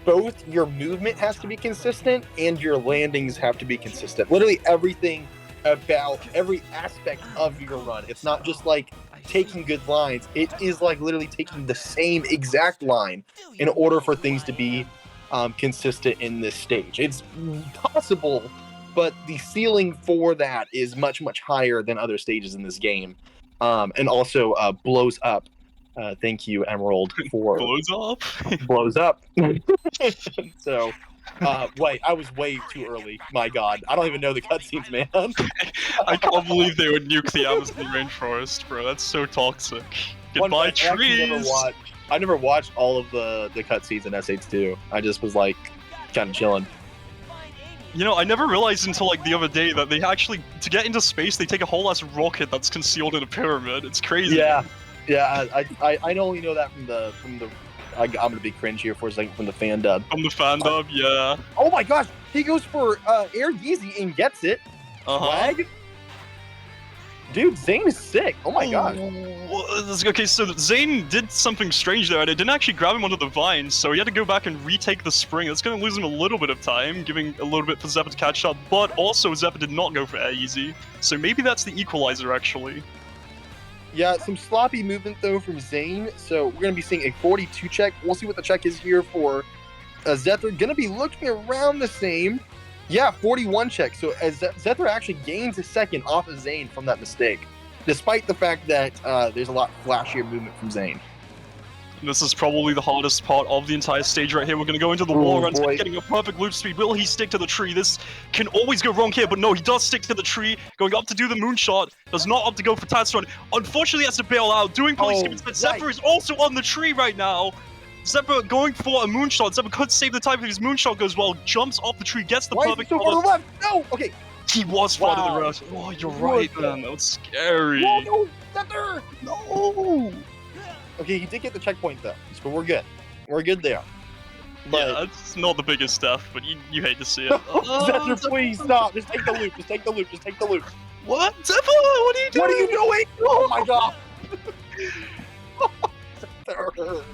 both your movement has to be consistent and your landings have to be consistent. Literally everything about every aspect of your run. It's not just like taking good lines. It is like literally taking the same exact line in order for things to be consistent in this stage. It's possible, but the ceiling for that is much, much higher than other stages in this game. And also blows up. Thank you, Emerald, for Blows up. blows up. So, wait, I was way too early. My God, I don't even know the cutscenes, man. I can't believe they would nuke the Amazon rainforest, bro. That's so toxic. One Goodbye, fact, I actually trees. I never watched all of the cutscenes in SH2. I just was like, kind of chilling. You know, I never realized until like the other day that they actually, to get into space, they take a whole ass rocket that's concealed in a pyramid. It's crazy. Yeah, I only know that from the. I'm gonna be cringe here for a second, from the fan dub. From the fan dub, yeah. Oh my gosh, he goes for Air Yeezy and gets it. Swag. Dude, Zane is sick. Oh my god. Okay, so Zane did something strange there, and it didn't actually grab him onto the vine, so he had to go back and retake the spring. That's going to lose him a little bit of time, giving a little bit for Zephyr to catch up, but also Zephyr did not go for Air Easy, so maybe that's the equalizer, actually. Yeah, some sloppy movement, though, from Zane, so we're going to be seeing a 42 check. We'll see what the check is here for Zephyr. Going to be looking around the same. Yeah, 41 check. So as Zephyr actually gains a second off of Zane from that mistake, despite the fact that there's a lot flashier movement from Zane. This is probably the hardest part of the entire stage right here. We're going to go into the wall run, getting a perfect loop speed. Will he stick to the tree? This can always go wrong here, but no, he does stick to the tree. Going up to do the moonshot, does not opt to go for Tatstone. Unfortunately, has to bail out. Doing police statements, but Zephyr is also on the tree right now. Zephyr going for a moonshot. Zephyr could save the time if his moonshot goes well. Jumps off the tree, gets the perfect. Why is he so far to the left? No! Okay. He was far to the left. Oh, you're right, man. That was scary. No, Zephyr! No! Okay, he did get the checkpoint, though. So we're good. We're good there. But... yeah, it's not the biggest stuff, but you hate to see it. Zephyr, please stop. Just take the loop. Just take the loop. Just take the loop. What? Zephyr, what are you doing? What are you doing? Oh my god. Zephyr.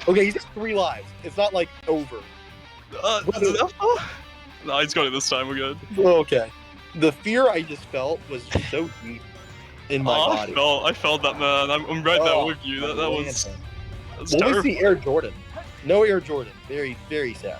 Okay, he's just 3 lives. It's not like over. Zephyr? No, he's got it this time. We're good. Okay. The fear I just felt was so deep in my body. I felt that, man. I'm right there with you. That was We'll see Air Jordan. No Air Jordan. Very, very sad.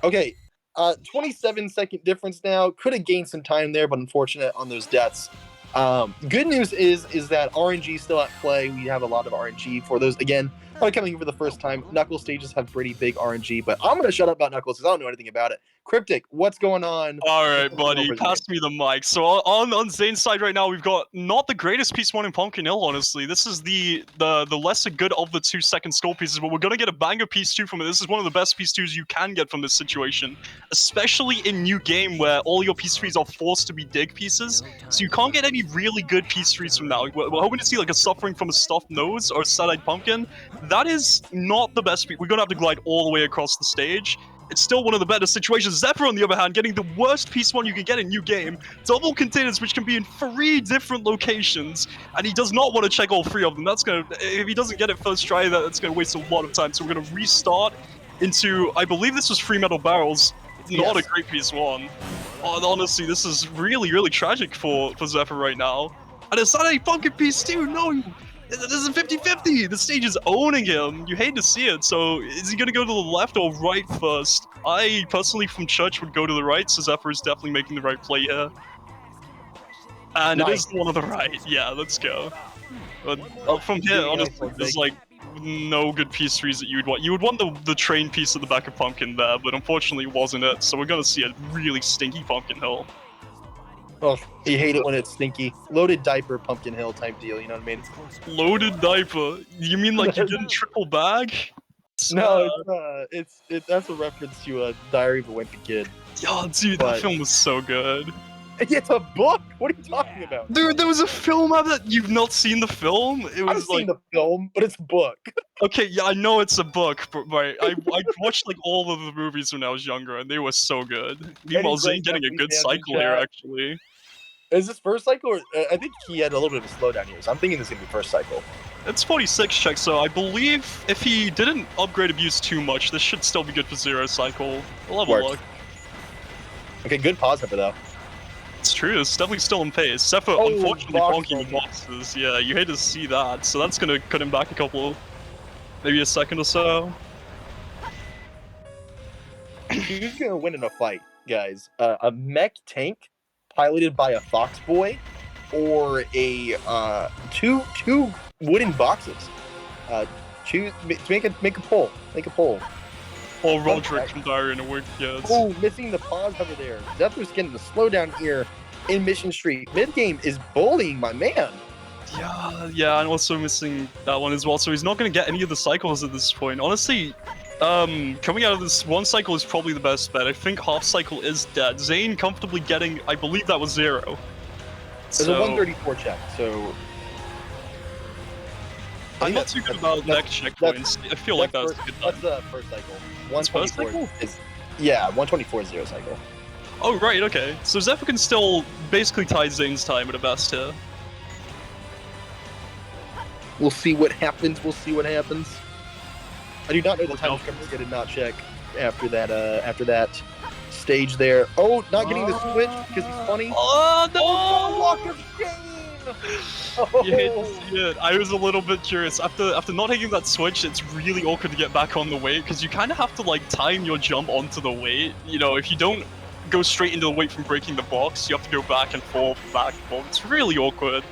Okay. 27-second difference now. Could have gained some time there, but unfortunate on those deaths. Good news is that RNG is still at play. We have a lot of RNG for those. Again, probably coming here for the first time. Knuckles stages have pretty big RNG, but I'm going to shut up about Knuckles because I don't know anything about it. Cryptic, what's going on? All right, buddy, pass me the mic. So on Zane's side right now, we've got not the greatest piece 1 in Pumpkin Hill, honestly. This is the lesser good of the 2 second skull pieces, but we're going to get a banger piece 2 from it. This is one of the best piece 2s you can get from this situation, especially in new game where all your piece 3s are forced to be dig pieces, so you can't get any really good piece 3s from now. We're hoping to see like a Suffering from a Stuffed Nose or a Sad-Eyed Pumpkin. That is not the best piece. We're going to have to glide all the way across the stage. It's still one of the better situations. Zephyr, on the other hand, getting the worst piece 1 you can get in new game. Double containers, which can be in 3 different locations, and he does not want to check all 3 of them. That's gonna, if he doesn't get it first try, that's gonna waste a lot of time. So we're gonna restart into, I believe this was 3 metal barrels. Not a great piece 1. Honestly, this is really, really tragic for Zephyr right now. And it's not a fucking piece 2. No. This is 50-50! The stage is owning him! You hate to see it, so is he gonna go to the left or right first? I, personally, from Church, would go to the right, so Zephyr is definitely making the right play here. And it is one of the right. Yeah, let's go. But from here, honestly, there's like no good piece threes that you would want. You would want the train piece at the back of Pumpkin there, but unfortunately it wasn't it, so we're gonna see a really stinky Pumpkin Hill. Oh, you hate it when it's stinky. Loaded diaper, Pumpkin Hill type deal. You know what I mean? Loaded diaper? You mean like you're getting triple bag? No, it's that's a reference to a Diary of a Wimpy Kid. Yeah, dude, But- that film was so good. It's a book. What are you talking about? Dude, there was a film of it. You've not seen the film? It I've was seen like the film, but it's a book. okay, yeah, I know it's a book, but I watched like all of the movies when I was younger, and they were so good. Meanwhile, Zane getting a good cycle here actually. Is this first cycle? Or, I think he had a little bit of a slowdown here, so I'm thinking this is gonna be first cycle. It's 46 checks, so I believe if he didn't upgrade abuse too much, this should still be good for 0 cycle. Level Works. luck. Okay, good pause up though. It's true, it's definitely still in pace. Except for, Oh, unfortunately, box bonking roll. boxes. Yeah, you hate to see that, so that's gonna cut him back a couple, maybe a second or so. Who's gonna win in a fight, guys? A mech tank piloted by a fox boy, or a two wooden boxes? Choose. Make a poll. Make a poll. Or Roderick from Diary in a Wimpy Kid. Oh, missing the pause over there. Zephyr's getting the slowdown here in Mission Street. Mid game is bullying my man. Yeah, and also missing that one as well, so he's not gonna get any of the cycles at this point. Honestly, coming out of this, one cycle is probably the best bet. I think half cycle is dead. Zane comfortably getting, I believe that was 0. There's a 134 check, so... I'm not too good about neck checkpoints. I feel like that's a good That's the first cycle. That's first cycle? 124 is... Yeah, 124 is 0 cycle. Oh, right, okay. So Zephyr can still basically tie Zane's time at a best here. We'll see what happens. We'll see what happens. I do not know the time script did not check after that stage there. Oh, not getting the switch because he's funny. Oh no! Oh, walk of shame! Oh. You hate to see it. I was a little bit curious. After not taking that switch, it's really awkward to get back on the weight because you kind of have to like time your jump onto the weight. You know, if you don't go straight into the weight from breaking the box, you have to go back and forth, back and forth. It's really awkward.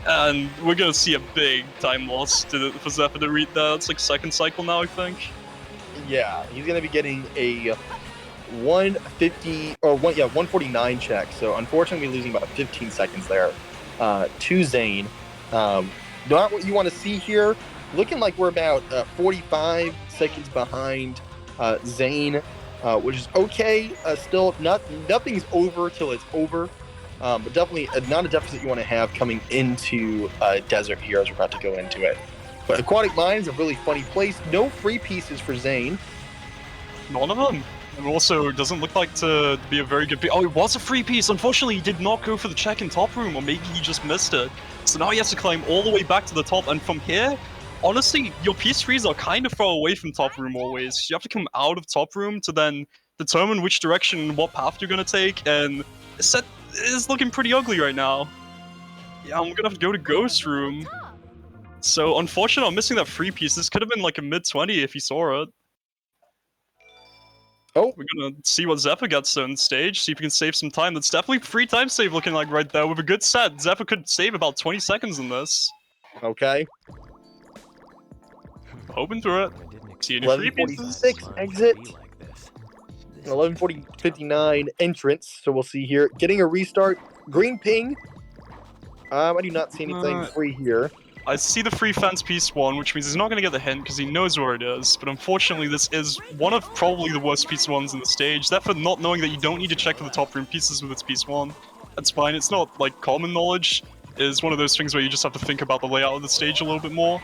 And we're gonna see a big time loss for Zephyr to read that. It's like second cycle now, I think. Yeah, he's gonna be getting a 149 check. So unfortunately, losing about 15 seconds there to Zane. Not what you want to see here. Looking like we're about 45 seconds behind Zane, which is okay. Still, nothing's over till it's over. But definitely not a deficit you want to have coming into Desert here as we're about to go into it. But Aquatic Mines, a really funny place. No free pieces for Zane. None of them. And also, it doesn't look like to be a very good piece. Oh, it was a free piece. Unfortunately, he did not go for the check in top room, or maybe he just missed it. So now he has to climb all the way back to the top. And from here, honestly, your piece threes are kind of far away from top room always. You have to come out of top room to then determine which direction, what path you're going to take. And set is looking pretty ugly right now. Yeah, I'm gonna have to go to Ghost Room. So, unfortunately, I'm missing that free piece. This could have been like a mid-20 if he saw it. Oh. We're gonna see what Zephyr gets on stage, see if he can save some time. That's definitely free time save looking like right there. With a good set, Zephyr could save about 20 seconds in this. Okay. Hoping through it. See any free pieces? 11:46 exit. 11:59 entrance. So we'll see here. Getting a restart. Green ping. I do not see anything free here. I see the free fence piece 1, which means he's not going to get the hint because he knows where it is. But unfortunately, this is one of probably the worst piece 1s in the stage. Therefore, not knowing that you don't need to check for the top room pieces with its piece 1. That's fine. It's not like common knowledge. It's one of those things where you just have to think about the layout of the stage a little bit more.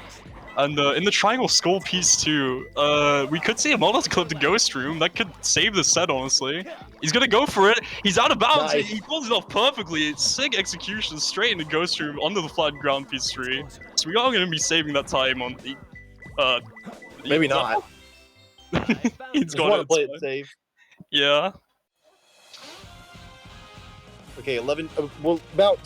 And in the triangle skull piece 2, we could see a model clip to Ghost Room. That could save the set, honestly. He's gonna go for it. He's out of bounds. Nice. He pulls it off perfectly. It's sick execution straight into Ghost Room under the flat ground piece 3. So we are gonna be saving that time on the. Maybe not. He's Just got want to it. play it safe. Yeah. Okay, 11. Well, about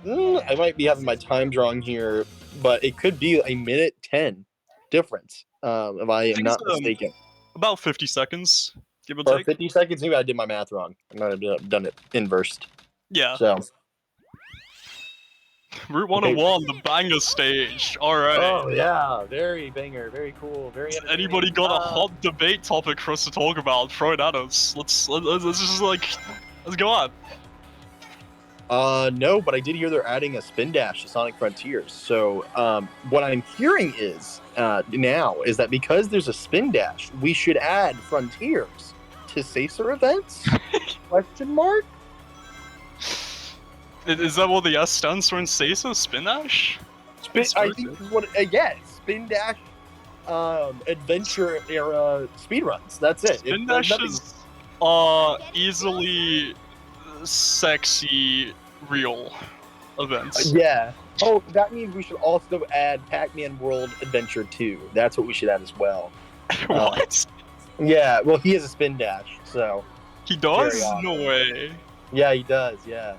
I might be having my time wrong here, but it could be a minute 10 difference, if I am not mistaken. About 50 seconds, give or Or take. 50 seconds. Maybe I did my math wrong. I might have done it inversed. Yeah. So Route 101, the banger stage. Alright. Oh yeah, very banger, very cool, very. Anybody got a hot debate topic for us to talk about? Throw it at us. Let's just like, let's go on. No, but I did hear they're adding a spin dash to Sonic Frontiers. So, what I'm hearing is now is that because there's a spin dash, we should add Frontiers to Sacer events? Question mark? Is that what the S stands for in Sacer? Spin Dash? I think this is what. Yeah, spin dash, adventure era speedruns. That's it. Spin There's dashes nothing- are easily sexy real events. Yeah. Oh, that means we should also add Pac-Man World Adventure 2. That's what we should add as well. What? Yeah. Well, he has a spin dash, so. He does? Very awesome. No way. Yeah, he does. Yeah.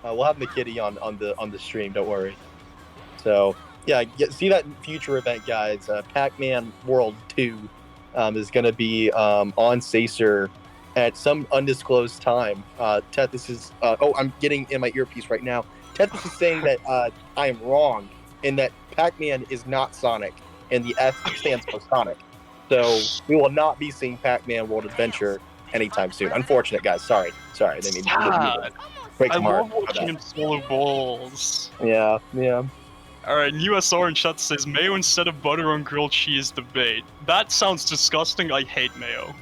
We'll have the kitty on the stream. Don't worry. So yeah, see that future event, guys. Pac-Man World 2 is going to be on Sacer at some undisclosed time. Tethys is. I'm getting in my earpiece right now. Tethys is saying that I am wrong in that Pac-Man is not Sonic, and the S stands for Sonic. So we will not be seeing Pac-Man World Adventure anytime soon. Unfortunate, guys. Sorry. I didn't mean to break I your heart. love watching him swallow balls. Yeah. Alright, USR in chat says mayo instead of butter on grilled cheese debate. That sounds disgusting. I hate mayo.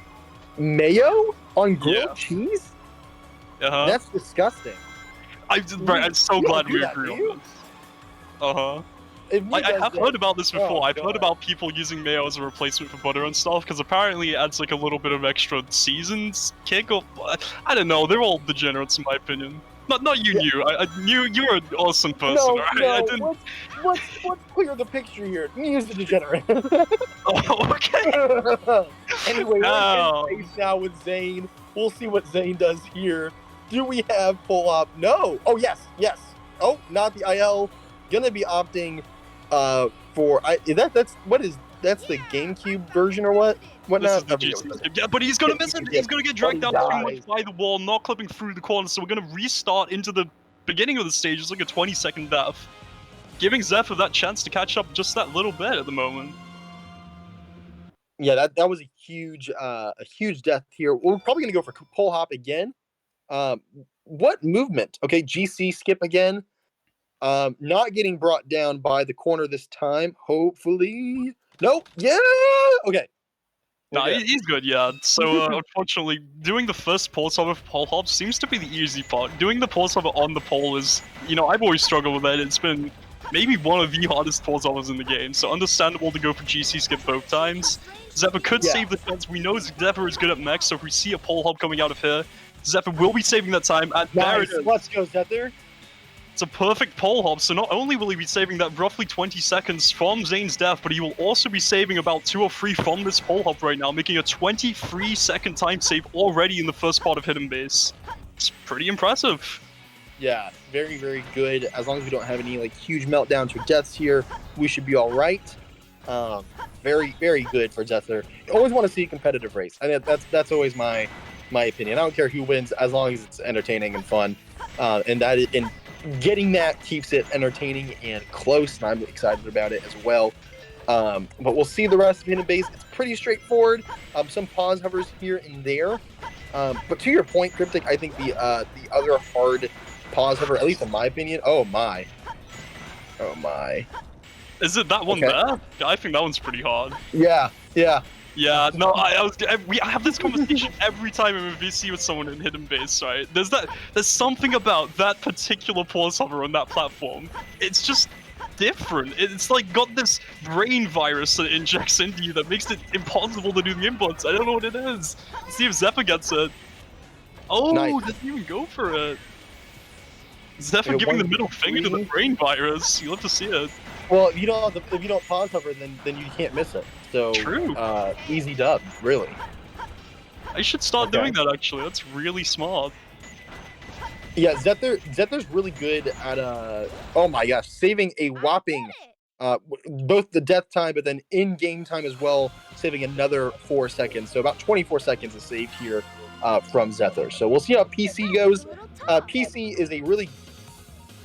Mayo on grilled cheese? Uh-huh. That's disgusting. I'm so You glad don't we do that, agree do on you? this. Uh-huh. If me I does have that- heard about this before. Oh, I've heard God. about people using mayo as a replacement for butter and stuff, because apparently it adds like a little bit of extra seasons kick. Or I don't know. They're all degenerates in my opinion. Not you, you're an awesome person. No, alright? no. I didn't... Let's clear the picture here. Me is the degenerate. Oh, okay. Anyway, No. we're in space now with Zane. We'll see what Zane does here. Do we have pull up? No. Oh yes. Oh, not the IL. Gonna be opting for that's the GameCube version or what? What This now? is the GC. Yeah, but he's gonna miss it. He's gonna get dragged down too much by the wall, not clipping through the corner. So we're gonna restart into the beginning of the stage. It's like a 20-second death, giving Zephyr that chance to catch up just that little bit at the moment. Yeah, that was a huge death here. We're probably gonna go for pull hop again. What movement? Okay, GC skip again. Not getting brought down by the corner this time. Hopefully, nope. Yeah. Okay. Nah, he's good, yeah. So, unfortunately, doing the first pulse hover for pole hop seems to be the easy part. Doing the pulse hover on the pole is, I've always struggled with it. It's been maybe one of the hardest pulse hovers in the game, so understandable to go for GC skip both times. Zephyr could save the chance. We know Zephyr is good at mech, so if we see a pole hop coming out of here, Zephyr will be saving that time. And there it Nice. is. Let's go, Zephyr. It's a perfect pole hop, so not only will he be saving that roughly 20 seconds from Zane's death, but he will also be saving about 2 or 3 from this pole hop right now, making a 23-second time save already in the first part of Hidden Base. It's pretty impressive. Yeah, very, very good. As long as we don't have any huge meltdowns or deaths here, we should be all right. Very, very good for Zephyr. Always want to see a competitive race. I mean, that's always my opinion. I don't care who wins as long as it's entertaining and fun. And getting that keeps it entertaining and close, and I'm excited about it as well. But we'll see the rest of Hidden Base. It's pretty straightforward. Some pause hovers here and there. But to your point, Cryptic, I think the other hard pause hover, at least in my opinion, oh my. Is it that one there? I think that one's pretty hard. Yeah. Yeah, no, I have this conversation every time I'm in VC with someone in Hidden Base, right? There's something about that particular pause hover on that platform. It's just different. It's like got this brain virus that injects into you that makes it impossible to do the inputs. I don't know what it is. Let's see if Zephyr gets it. Oh, Nice. doesn't even go for it. Zephyr giving the middle finger to the brain virus. You love to see it. Well, if you don't pause hover, then you can't miss it. So True. Easy dub, really. I should start doing that actually. That's really smart. Yeah, Zephyr really good at oh my gosh, saving a whopping both the death time, but then in game time as well, saving another 4 seconds. So about 24 seconds is saved here from Zephyr. So we'll see how PC goes. PC is a really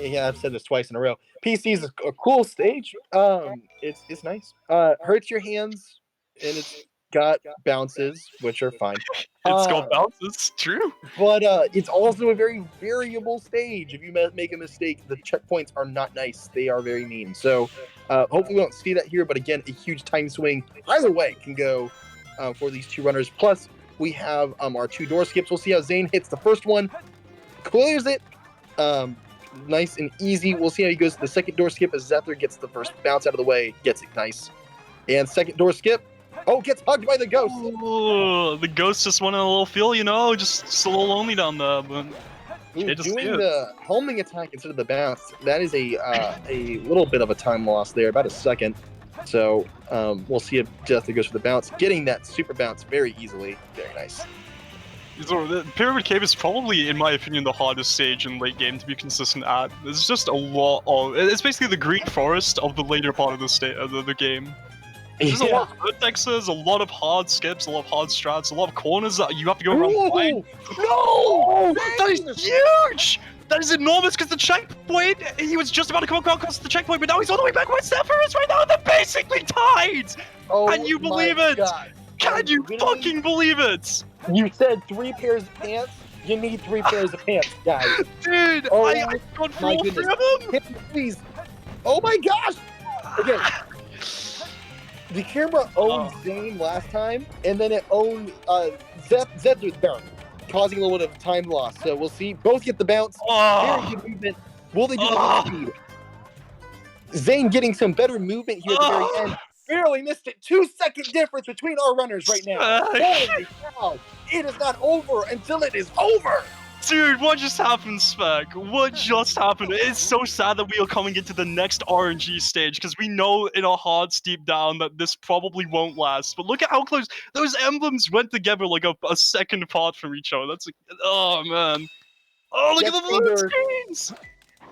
Yeah, I've said this twice in a row. PC is a cool stage. It's nice. Hurts your hands, and it's got bounces, which are fine. It's got bounces, true. But it's also a very variable stage. If you make a mistake, the checkpoints are not nice. They are very mean. So hopefully we don't see that here. But again, a huge time swing either way can go for these two runners. Plus, we have our two door skips. We'll see how Zane hits the first one, clears it. Nice and easy. We'll see how he goes to the second door skip as Zephyr gets the first bounce out of the way, gets it nice. And second door skip. Oh, gets hugged by the ghost. Ooh, the ghost just wanted a little feel, you know, just a little lonely down there. But Ooh, doing the homing attack instead of the bounce, that is a little bit of a time loss there, about a second. So we'll see if Zephyr goes for the bounce, getting that super bounce very easily. Very nice. So the Pyramid Cave is probably, in my opinion, the hardest stage in late game to be consistent at. There's just a lot of... It's basically the Green Forest of the later part of the game. There's a lot of vertexes, a lot of hard skips, a lot of hard strats, a lot of corners that you have to go around the line. No! That is huge! That is enormous because the checkpoint, he was just about to come across the checkpoint, but now he's all the way back where Zephyr is right now, and they're basically tied! Oh, Can you believe it? God. Can you fucking believe it? You said 3 pairs of pants? You need 3 pairs of pants, guys. Dude, Oh, I got for my all goodness. 3 of them! Hit me, please. Oh my gosh! Okay. The camera owned Zane last time, and then it owned Zephyr there, causing a little bit of time loss. So we'll see. Both get the bounce. Very good movement. Will they do the speed? Zane getting some better movement here at the very end. Barely missed it. 2-second difference between our runners right now. Holy cow! It is not over until it is over. Dude, what just happened, Spec? What just happened? It's so sad that we are coming into the next RNG stage because we know in our hearts deep down that this probably won't last. But look at how close those emblems went together like a second apart from each other. That's like, oh man. Oh, look at the blue screens!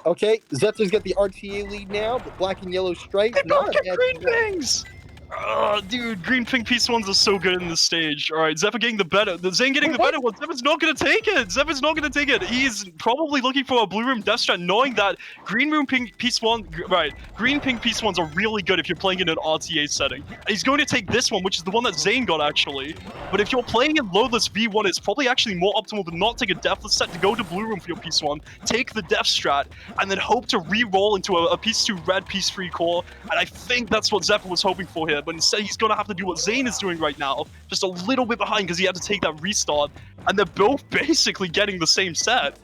Okay, Zephyr's got the RTA lead now, but black and yellow stripes. They both get green things! Oh, dude, green pink piece ones are so good in this stage. All right, Zephyr getting the better. Zane getting the better one. Zephyr's not gonna take it. Zephyr's not gonna take it. He's probably looking for a blue room death strat, knowing that green room pink piece one. Right, green pink piece ones are really good if you're playing in an RTA setting. And he's going to take this one, which is the one that Zane got actually. But if you're playing in loadless V1, it's probably actually more optimal to not take a deathless set, to go to blue room for your piece one, take the death strat, and then hope to re-roll into a piece 2 red, piece 3 core. And I think that's what Zephyr was hoping for here. But instead, he's going to have to do what Zane is doing right now, just a little bit behind because he had to take that restart, and they're both basically getting the same set.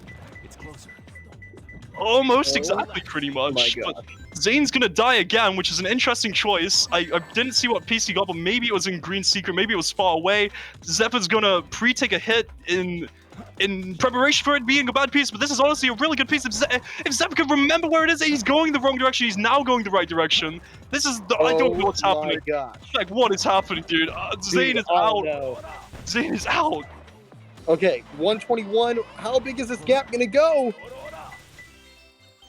It's closer. Almost exactly, pretty much. But Zane's going to die again, which is an interesting choice. I didn't see what piece he got, but maybe it was in Green Secret, maybe it was far away. Zephyr's going to pre-take a hit in preparation for it being a bad piece, but this is honestly a really good piece. If Zephyr can remember where it is, he's going the wrong direction, he's now going the right direction. This is I don't know what's happening. Gosh. Like, what is happening, dude? Zane is out. Zane is out. Okay, 121. How big is this gap gonna go?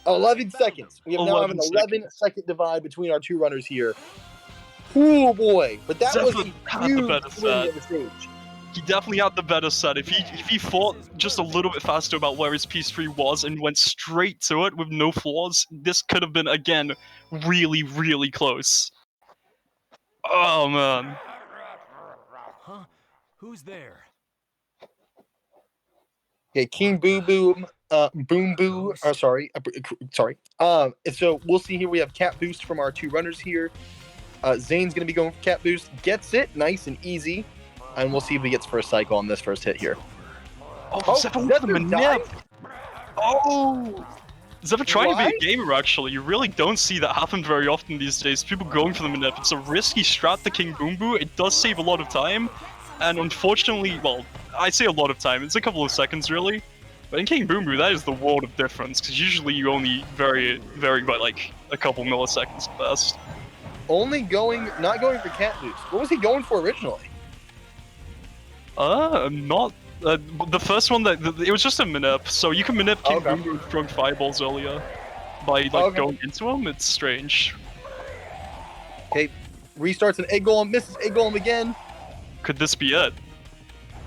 11 seconds. We have now have an 11-second divide between our two runners here. Oh boy, but that Zephyr was a had the huge better swing set. of the stage. He definitely had the better set. If he thought just a little bit faster about where his piece 3 was and went straight to it with no flaws, this could have been, again, really, really close. Oh, man. Huh? Who's there? Okay, King Boo Boom, Boom Boo. Sorry. So we'll see here. We have Cat Boost from our two runners here. Zane's gonna be going for Cat Boost. Gets it, nice and easy. And we'll see if he gets first cycle on this first hit here. Zephyr with the manip. Oh! Zephyr trying to be a gamer, actually. You really don't see that happen very often these days. People going for the manip. It's a risky strat, the King Boom Boo. It does save a lot of time. And unfortunately, well, I say a lot of time. It's a couple of seconds, really. But in King Boom Boo, that is the world of difference. Because usually you only vary by like a couple milliseconds at best. Not going for Cat Boost. What was he going for originally? Not the first one it was just a manip, so you can manip King Boom Boo throwing fireballs earlier by going into him. It's strange. Okay, restarts an egg golem, misses egg golem again. Could this be it?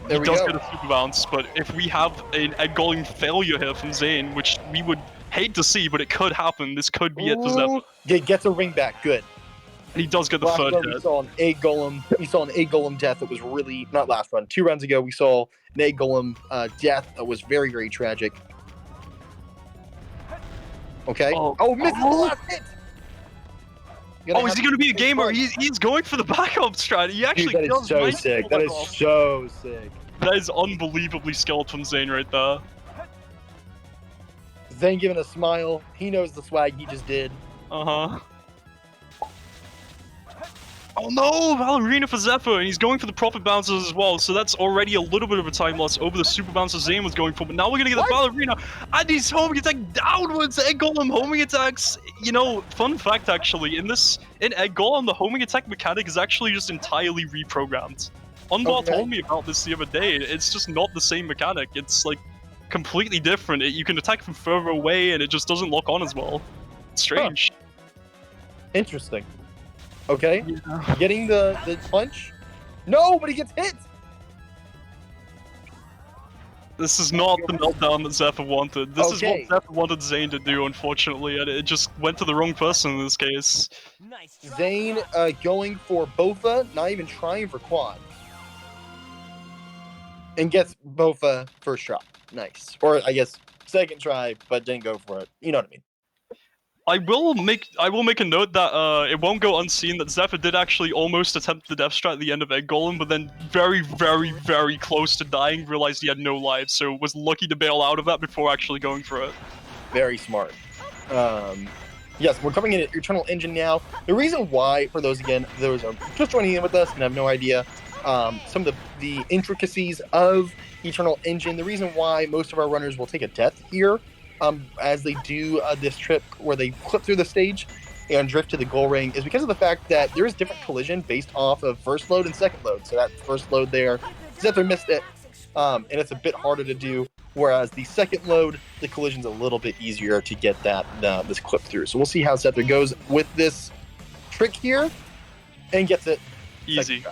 He does get a super bounce, but if we have an egg golem failure here from Zane, which we would Hate to see, but it could happen. This could be it for Zephyr. Ooh, gets a ring back. Good. And he does get the Last third run we hit. saw an egg golem. We saw an egg golem death that was really not last run. 2 runs ago we saw an egg golem death that was very, very tragic. Okay. Oh, missed the last hit. Oh, is he going to be a gamer? He's going for the backup strat. He actually Dude, that kills is so Mike sick. That is off. so sick. That is unbelievably skilled from Zane right there. Zane giving a smile. He knows the swag he just did. Uh-huh. Oh no, Ballerina for Zephyr, and he's going for the profit bouncers as well, so that's already a little bit of a time loss over the super bouncer Zane was going for, but now we're gonna get the Ballerina, and he's homing attack downwards, Egg Golem homing attacks. You know, fun fact actually, in Egg Golem, the homing attack mechanic is actually just entirely reprogrammed. Unbot told me about this the other day, it's just not the same mechanic, it's like completely different. You can attack from further away, and it just doesn't lock on as well. It's strange. Interesting. Okay. Yeah. Getting the punch. No, but he gets hit. This is not the meltdown that Zephyr wanted. This is Okay. what Zephyr wanted Zane to do, unfortunately, and it just went to the wrong person in this case. Zane going for Bofa, not even trying for quad. And gets Bofa first shot. Nice. Or I guess second try, but didn't go for it. You know what I mean. I will make a note that it won't go unseen that Zephyr did actually almost attempt the death strat at the end of Egg Golem, but then very, very, very close to dying, realized he had no lives, so was lucky to bail out of that before actually going for it. Very smart. Yes, we're coming in at Eternal Engine now. The reason why, for those those are just joining in with us and have no idea, some of the intricacies of Eternal Engine, the reason why most of our runners will take a death here, as they do this trip where they clip through the stage and drift to the goal ring, is because of the fact that there is different collision based off of first load and second load. So that first load there, Zephyr missed it, and it's a bit harder to do. Whereas the second load, the collision's a little bit easier to get that this clip through. So we'll see how Zephyr goes with this trick here, and gets it. Easy.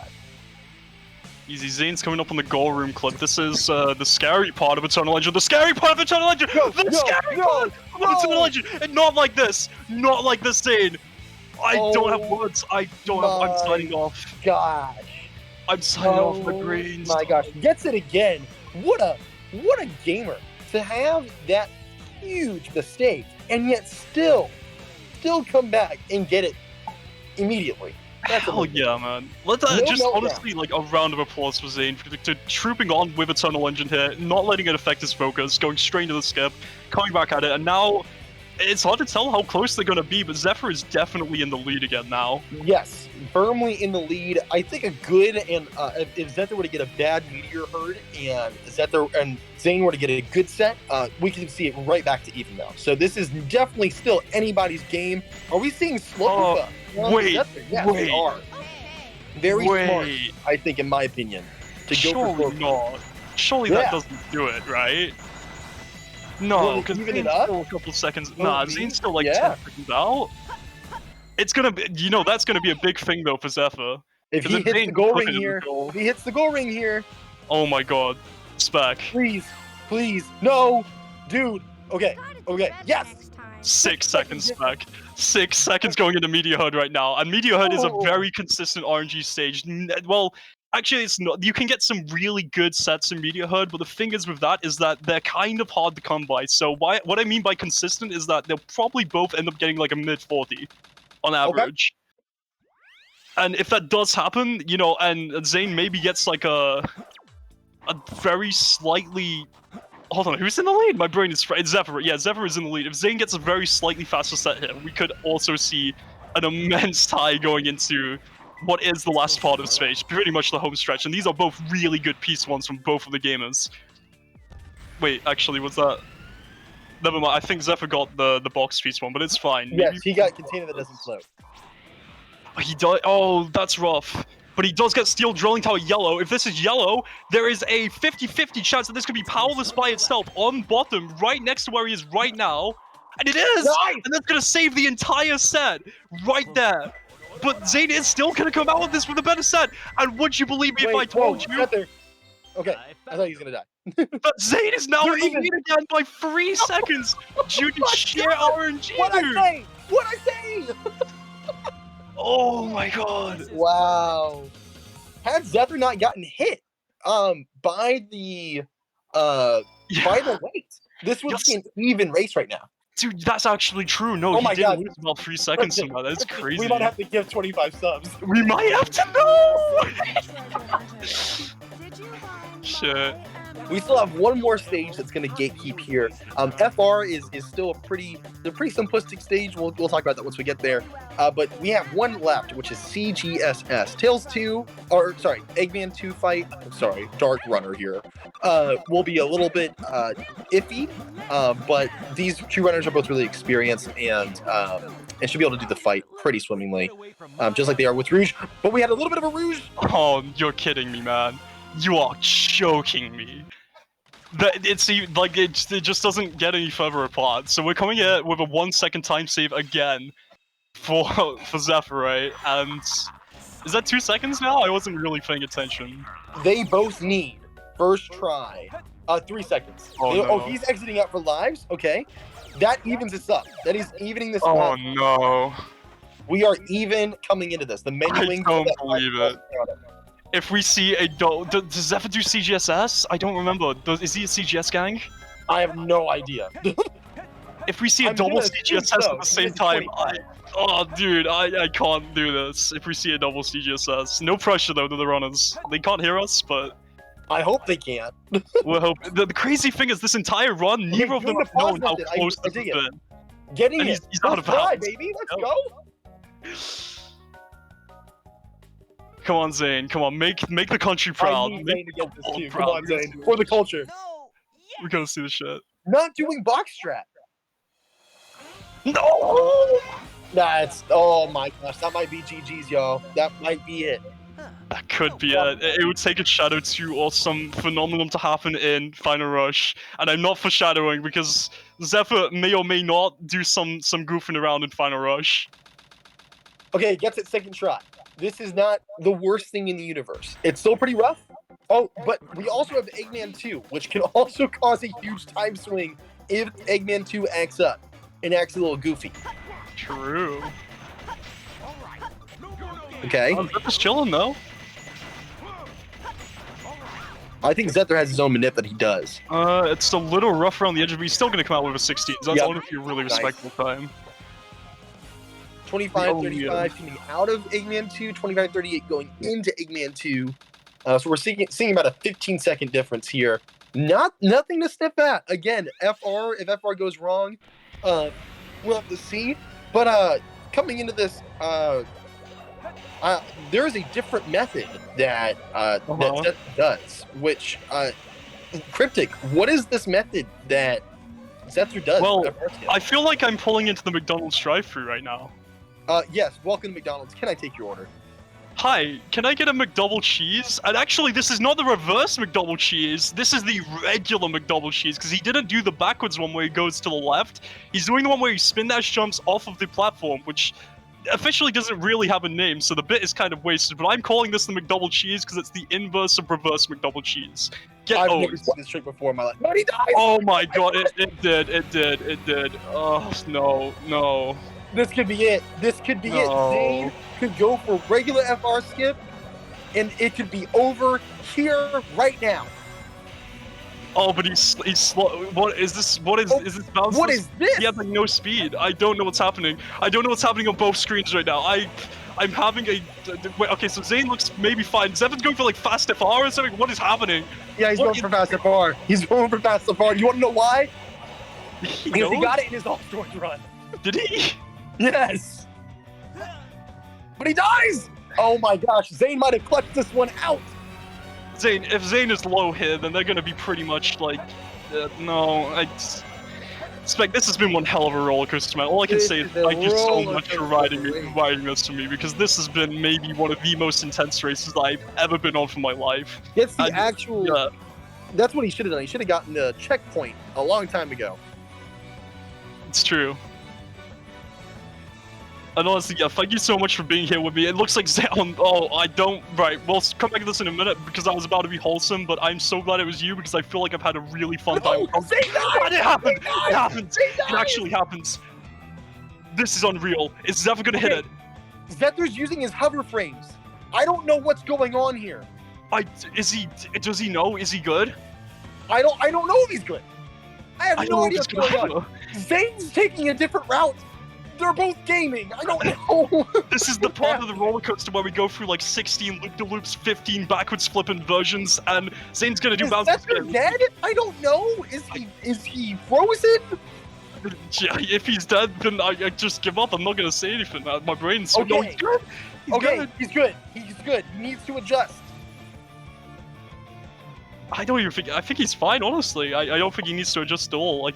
Easy. Zane's coming up on the goal room clip. This is the scary part of Eternal Engine. The scary part of Eternal Engine! Part of Eternal Engine! And not like this! Not like this, Zane! I don't have words. I'm signing off. Gosh. I'm signing off the greens. My gosh. Gets it again. What a gamer. To have that huge mistake and yet still come back and get it immediately. Hell yeah, man. Let's honestly, like, a round of applause for Zane for trooping on with Eternal Engine here, not letting it affect his focus, going straight into the skip, coming back at it, and now it's hard to tell how close they're going to be, but Zephyr is definitely in the lead again now. Yes, firmly in the lead. I think a good, and if Zephyr were to get a bad Meteor Herd and Zane were to get a good set, we can see it right back to even now. So this is definitely still anybody's game. Are we seeing slow? Wait, yes, we are. Very smart, I think, in my opinion, to go for not. Surely that doesn't do it, right? No, because Zane's still a couple seconds. Zane's still like 10 seconds out. It's gonna be, that's gonna be a big thing though for Zephyr. If he hits the goal ring here, oh my god, Spec. Please, no, dude. Okay, yes. 6 seconds, Spec. 6 seconds going into Meteor Herd right now, and Meteor Herd is a very consistent RNG stage. Well, actually, it's not. You can get some really good sets in Meteor Herd, but the thing is with that is that they're kind of hard to come by. So what I mean by consistent is that they'll probably both end up getting like a mid-40 on average. And if that does happen, and Zane maybe gets like a very slightly... Hold on, who's in the lead? My brain is... It's Zephyr. Yeah, Zephyr is in the lead. If Zane gets a very slightly faster set here, we could also see an immense tie going into what is the last part of stage, pretty much the home stretch. And these are both really good piece ones from both of the gamers. Wait, actually, was that... Never mind, I think Zephyr got the box piece one, but it's fine. Yes, he got container that doesn't float. He does... Oh, that's rough. But he does get Steel Drilling Tower yellow. If this is yellow, there is a 50-50 chance that this could be powerless by itself on bottom, right next to where he is right now. And it is! Nice. And that's going to save the entire set right there. But Zane is still going to come out with this with a better set. And would you believe me if I told you... Okay, I thought he was going to die. But Zane is now They're in the even. lead again by 3 seconds due to sheer RNG. What I dude. say? What I say? Oh my god. Wow. Had Zephyr not gotten hit, by the weight, this would be an even race right now. Dude, that's actually true. No, Oh he my did God. lose about 3 seconds from that. That's crazy. We might have to give 25 subs. We might have to know. Shit. We still have one more stage that's going to gatekeep here. FR is still a pretty simplistic stage. We'll talk about that once we get there. But we have one left, which is CGSS. Eggman 2 fight. Dark Runner here. Will be a little bit iffy, but these two runners are both really experienced and should be able to do the fight pretty swimmingly, just like they are with Rouge. But we had a little bit of a Rouge. Oh, you're kidding me, man. You are joking me. It just doesn't get any further apart. So we're coming here with a 1 second time save again for Zephyr, right? And is that 2 seconds now? I wasn't really paying attention. They both need first try 3 seconds. No. He's exiting out for lives. Okay, that evens us up. That is evening this Oh up. no. We are even coming into this. The menuing. I don't believe it. If we see a does Zephyr do CGSS? I don't remember. Is he a CGS gang? I have no idea. If we see a double CGSS at the same time, dude, I can't do this. If we see a double CGSS, no pressure though to the runners. They can't hear us, but I hope they can't. we're hoping. The crazy thing is, this entire run, neither of them have known how close this has been. Getting And it. he's out of bounds. Baby. Let's go. Come on, Zane. Come on, make the country proud. I need Make Zane to get this world too. proud. Come on, Zane. For the culture. We gotta see the shit. Not doing box strat. No! That's, oh my gosh, that might be GG's, y'all. That might be it. That could be it. It would take a Shadow 2 or some phenomenon to happen in Final Rush. And I'm not foreshadowing because Zephyr may or may not do some goofing around in Final Rush. Okay, gets it second try. This is not the worst thing in the universe. It's still pretty rough. Oh, but we also have Eggman 2, which can also cause a huge time swing if Eggman 2 acts up and acts a little goofy. True. Okay. Zephyr's chilling though. I think Zephyr has his own manip that he does. It's a little rough around the edge, but he's still gonna come out with a 16. So that's honestly a really respectable time. 25-35 coming out of Eggman 2, 25-38 going into Eggman 2. So we're seeing about a 15-second difference here. Nothing to sniff at. Again, if FR goes wrong, we'll have to see. But coming into this, there is a different method that Zephyr does, which Cryptic, what is this method that Zephyr does? Well, I feel like I'm pulling into the McDonald's drive-thru right now. Yes, welcome to McDonald's. Can I take your order? Hi, can I get a McDouble cheese? And actually, this is not the reverse McDouble cheese. This is the regular McDouble cheese, because he didn't do the backwards one where he goes to the left. He's doing the one where he spin dash jumps off of the platform, which officially doesn't really have a name, so the bit is kind of wasted. But I'm calling this the McDouble cheese because it's the inverse of reverse McDouble cheese. I've never seen this trick before in my life. But he dies! Oh my god, it did. Oh, no. This could be it. This could be it. Zane could go for regular FR skip, and it could be over here right now. Oh, but he's slow. What is this? Is this bounce? What is this? He has like no speed. I don't know what's happening. I don't know what's happening on both screens right now. I'm having a wait. Okay, so Zane looks maybe fine. Zevin's going for like fast FR or something. What is happening? Yeah, he's going for fast FR. He's going for fast FR. You want to know why? Because he got it in his off-storage run. Did he? Yes. But he dies. Oh my gosh, Zane might have clutched this one out. Zane, if Zane is low here, then they're gonna be pretty much like, no. Spec, this has been one hell of a roller coaster, man. All I can say is thank you so much for riding this to me, because this has been maybe one of the most intense races I've ever been on for my life. It's the actual. Yeah. That's what he should have done. He should have gotten the checkpoint a long time ago. It's true. And honestly, yeah, thank you so much for being here with me. It looks like oh, I don't. Right, we'll come back to this in a minute because I was about to be wholesome, but I'm so glad it was you because I feel like I've had a really fun time. No, Zane died! It happened! Zane It happened! Zane It actually happens! This is unreal. It's never gonna hit it. Zether's using his hover frames. I don't know what's going on here. Does he know? Is he good? I don't know if he's good. I have no idea what's going on. on. Zane's taking a different route. They're both gaming. I don't know. This is the part of the roller coaster where we go through like 16 loop-de-loops, 15 backwards flipping versions, and Zane's gonna do bounces. Is Zether dead? I don't know. Is he frozen? Yeah, if he's dead, then I just give up. I'm not gonna say anything. My brain's Okay. no, he's good. He's good. He's good. He's good. He needs to adjust. I don't even think. I think he's fine, honestly. I don't think he needs to adjust at all. Like,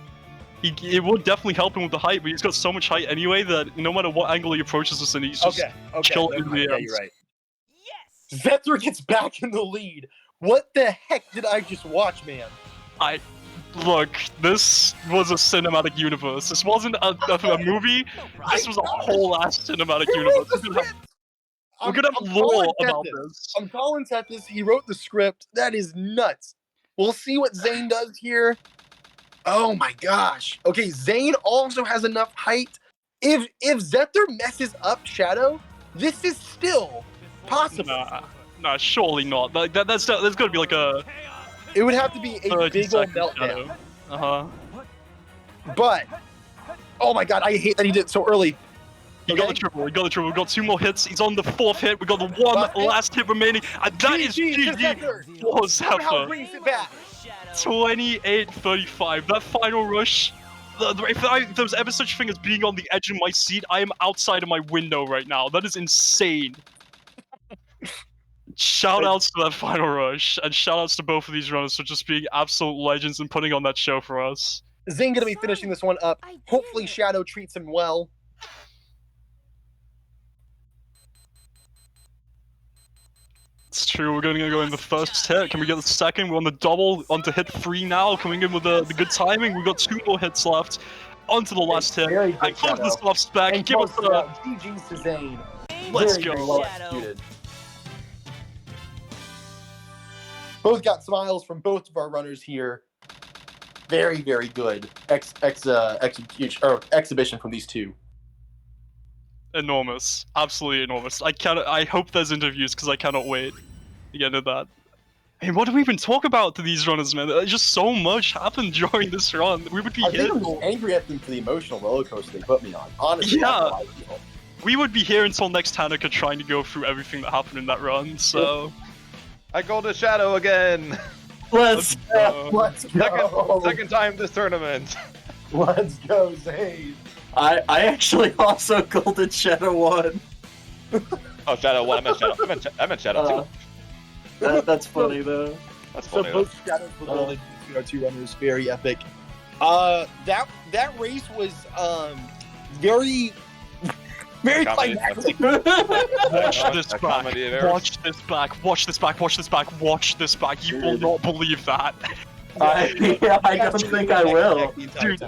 it would definitely help him with the height, but he's got so much height anyway that no matter what angle he approaches us in, he's just chilling in the air. Yeah, you're right. Yes. Zether gets back in the lead. What the heck did I just watch, man? Look, this was a cinematic universe. This wasn't a movie. This was a whole ass cinematic universe. We're gonna have lore about this. I'm calling Tethys. He wrote the script. That is nuts. We'll see what Zane does here. Oh my gosh. Okay, Zane also has enough height. If Zether messes up Shadow, this is still possible. Nah, surely not. Like there's gotta be like a. It would have to be a big old meltdown. But oh my god, I hate that he did it so early. He got the triple. He got 2 more hits. He's on the 4th hit. We got the one last hit remaining, and that is GG for Zephyr. 28-35. That final rush. If there was ever such a thing as being on the edge of my seat, I am outside of my window right now. That is insane. Shout outs to that final rush, and shout outs to both of these runners for just being absolute legends and putting on that show for us. Zane gonna be finishing this one up. Hopefully Shadow treats him well. It's true, we're gonna go in the first hit. Can we get the second? We're on the double, onto hit 3 now, coming in with the good timing. We've got 2 more hits left. Onto the last hit. And close this off spec. Give us the GG's to Zane. Let's Very go. well executed. Both got smiles from both of our runners here. Very, very good exhibition from these two. Enormous. Absolutely enormous. I hope there's interviews because I cannot wait to get into that. Hey, what do we even talk about to these runners, man? Just so much happened during this run. We would be I'm angry at them for the emotional roller coaster they put me on. Honestly, yeah. We would be here until next Hanukkah trying to go through everything that happened in that run, so... I go to Shadow again! Let's go! Second time this tournament! Let's go, Zane! I actually also golden Shadow 1. Oh, Shadow 1, I meant Shadow. I meant Shadow 2. That's funny, though. That's funny, so both Shadows were golden, our 2 runners, very epic. That race was, very climactic. Watch this back. Watch this back. Watch this back. Watch this back. Watch this back. You will not believe that. I don't think I will. Dude,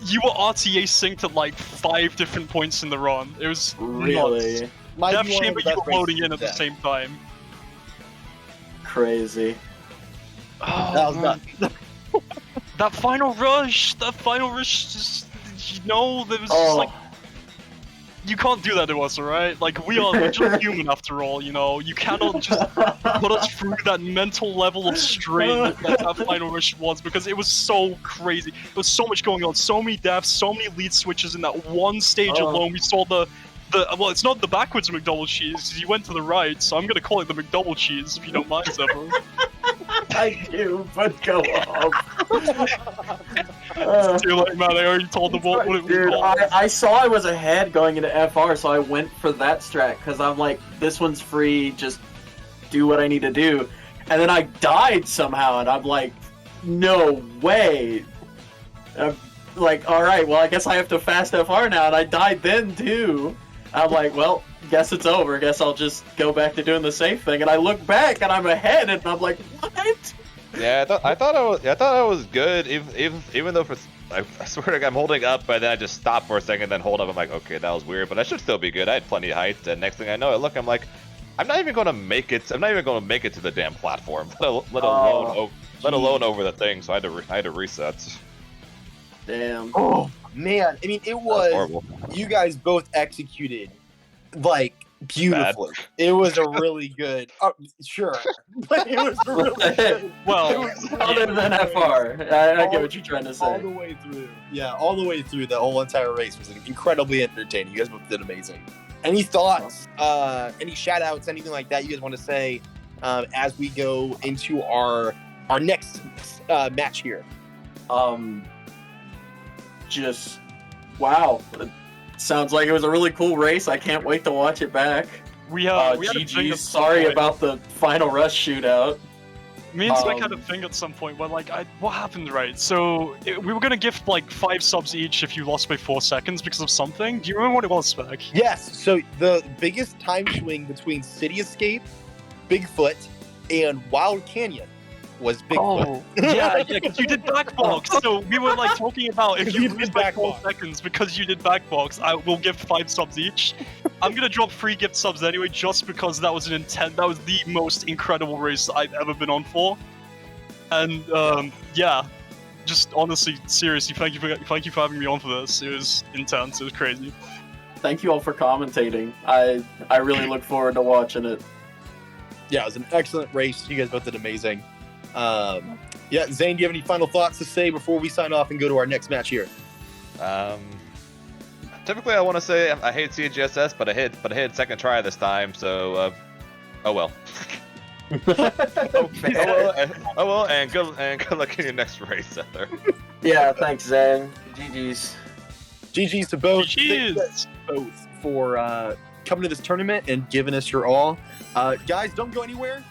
you were RTA synced at like 5 different points in the run. It was really nuts. Death Chamber, you were loading in at the same time. Crazy. Oh, that was nuts. That final rush, just, you know, there was just like, you can't do that to us, alright? Like, we're just human after all, you know? You cannot just put us through that mental level of strain that final rush was, because it was so crazy. There was so much going on, so many deaths, so many lead switches in that one stage alone. We saw well, it's not the backwards McDouble cheese, because he went to the right, so I'm gonna call it the McDouble cheese, if you don't mind, Zephyr. I do, but go off. It's too late, man. I already told them what it was called. I saw I was ahead going into FR, so I went for that strat, because I'm like, this one's free, just do what I need to do. And then I died somehow, and I'm like, no way. I'm like, alright, well, I guess I have to fast FR now, and I died then, too. I'm like, well, guess it's over. Guess I'll just go back to doing the safe thing. And I look back, and I'm ahead, and I'm like, what? Yeah, I thought I was good, even though I swear to God, I'm holding up, but then I just stop for a second, then hold up. I'm like, okay, that was weird, but I should still be good. I had plenty of height, and next thing I know, I'm like, I'm not even gonna make it. I'm not even gonna make it to the damn platform, let alone over the thing. So I had to reset. Damn. Oh man, I mean, it was horrible. you guys both executed like beautifully. It was a really good. Sure, but it was really good. Well, Other than FR, I get what you're trying to All say. the way through, yeah, all the way through. The whole entire race was incredibly entertaining. You guys both did amazing. Any thoughts? Any shout outs? Anything like that you guys want to say as we go into our next match here? Just wow. Sounds like it was a really cool race. I can't wait to watch it back. we had a thing GG. at some Sorry point. about the final rush shootout. Me and Spec had a thing at some point where, like, what happened, right? So, we were gonna give, like, 5 subs each if you lost by 4 seconds because of something. Do you remember what it was, Spec? Yes. So the biggest time swing between City Escape, Bigfoot, and Wild Canyon was Bigfoot. Oh, yeah, because you did backbox. So we were like talking about if you lose by 4 seconds because you did backbox, I will give 5 subs each. I'm gonna drop 3 gift subs anyway, just because that was that was the most incredible race I've ever been on for. And yeah, just honestly, seriously, thank you for having me on for this. It was intense. It was crazy. Thank you all for commentating. I really look forward to watching it. Yeah, it was an excellent race. You guys both did amazing. Yeah, Zane, do you have any final thoughts to say before we sign off and go to our next match here? Typically, I want to say I hate CGSS, but I hit second try this time, so oh well. oh well, and good luck in your next race out there. Yeah, thanks, Zane. GG's. GG's to both. GG's. Thanks both for coming to this tournament and giving us your all. Guys, don't go anywhere.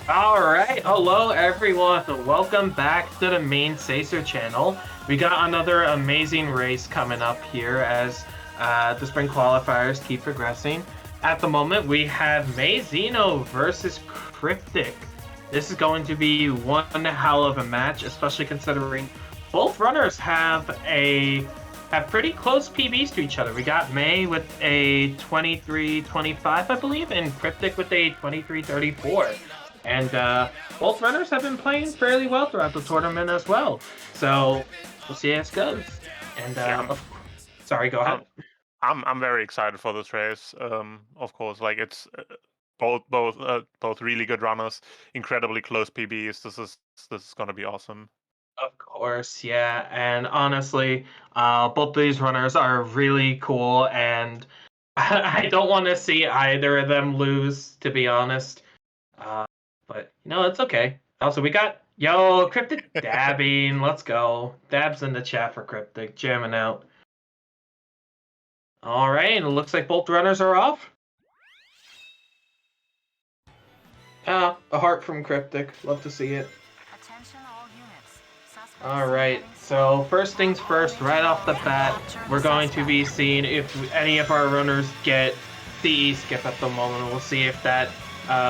Alright, hello everyone, welcome back to the main Sacer channel. We got another amazing race coming up here as the spring qualifiers keep progressing. At the moment, we have Mazino versus Cryptic. This is going to be one hell of a match, especially considering both runners have pretty close PBs to each other. We got May with a 23-25, I believe, and Cryptic with a 23-34. And both runners have been playing fairly well throughout the tournament as well. So we'll see how it goes. And sorry, go ahead. I'm very excited for this race. Of course, like it's both really good runners, incredibly close PBs. This is gonna be awesome. Of course, yeah. And honestly, both these runners are really cool, and I don't want to see either of them lose, to be honest. But it's okay. Also, we got Cryptic dabbing. Let's go. Dabs in the chat for Cryptic, jamming out. All right, and it looks like both runners are off. A heart from Cryptic. Love to see it. All right, so first things first, right off the bat, we're going to be seeing if any of our runners get CE skip at the moment. We'll see if that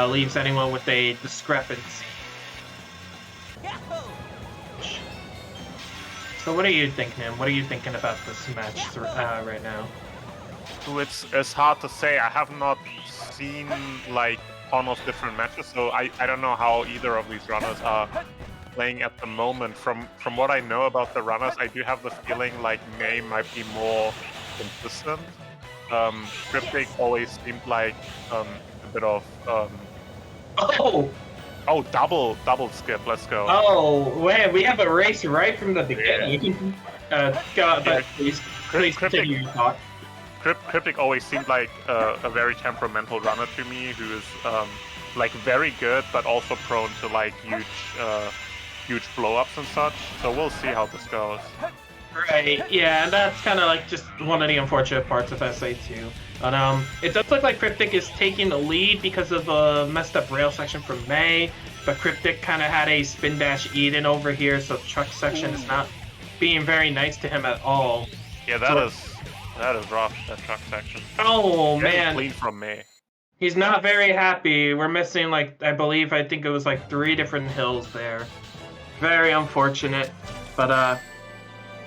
leaves anyone with a discrepancy. So what are you thinking, Nim? What are you thinking about this match right now? It's hard to say. I have not seen like almost different matches, so I don't know how either of these runners are playing at the moment. From what I know about the runners, I do have the feeling like May might be more consistent. Cryptic always seemed like a bit of double skip. Let's go. Oh wait, we have a race right from the beginning. You can go, but please continue your talk. Cryptic always seemed like a very temperamental runner to me, who is like very good, but also prone to like huge blow-ups and such. So we'll see how this goes. Right, yeah, and that's kind of like just one of the unfortunate parts of SA2. But it does look like Cryptic is taking the lead because of a messed up rail section from May, but Cryptic kind of had a spin dash Eden over here, so the truck section is not being very nice to him at all. Yeah, that is rough, that truck section. Oh, man. Clean from May. He's not very happy. We're missing, like, I think it was like 3 different hills there. Very unfortunate. But,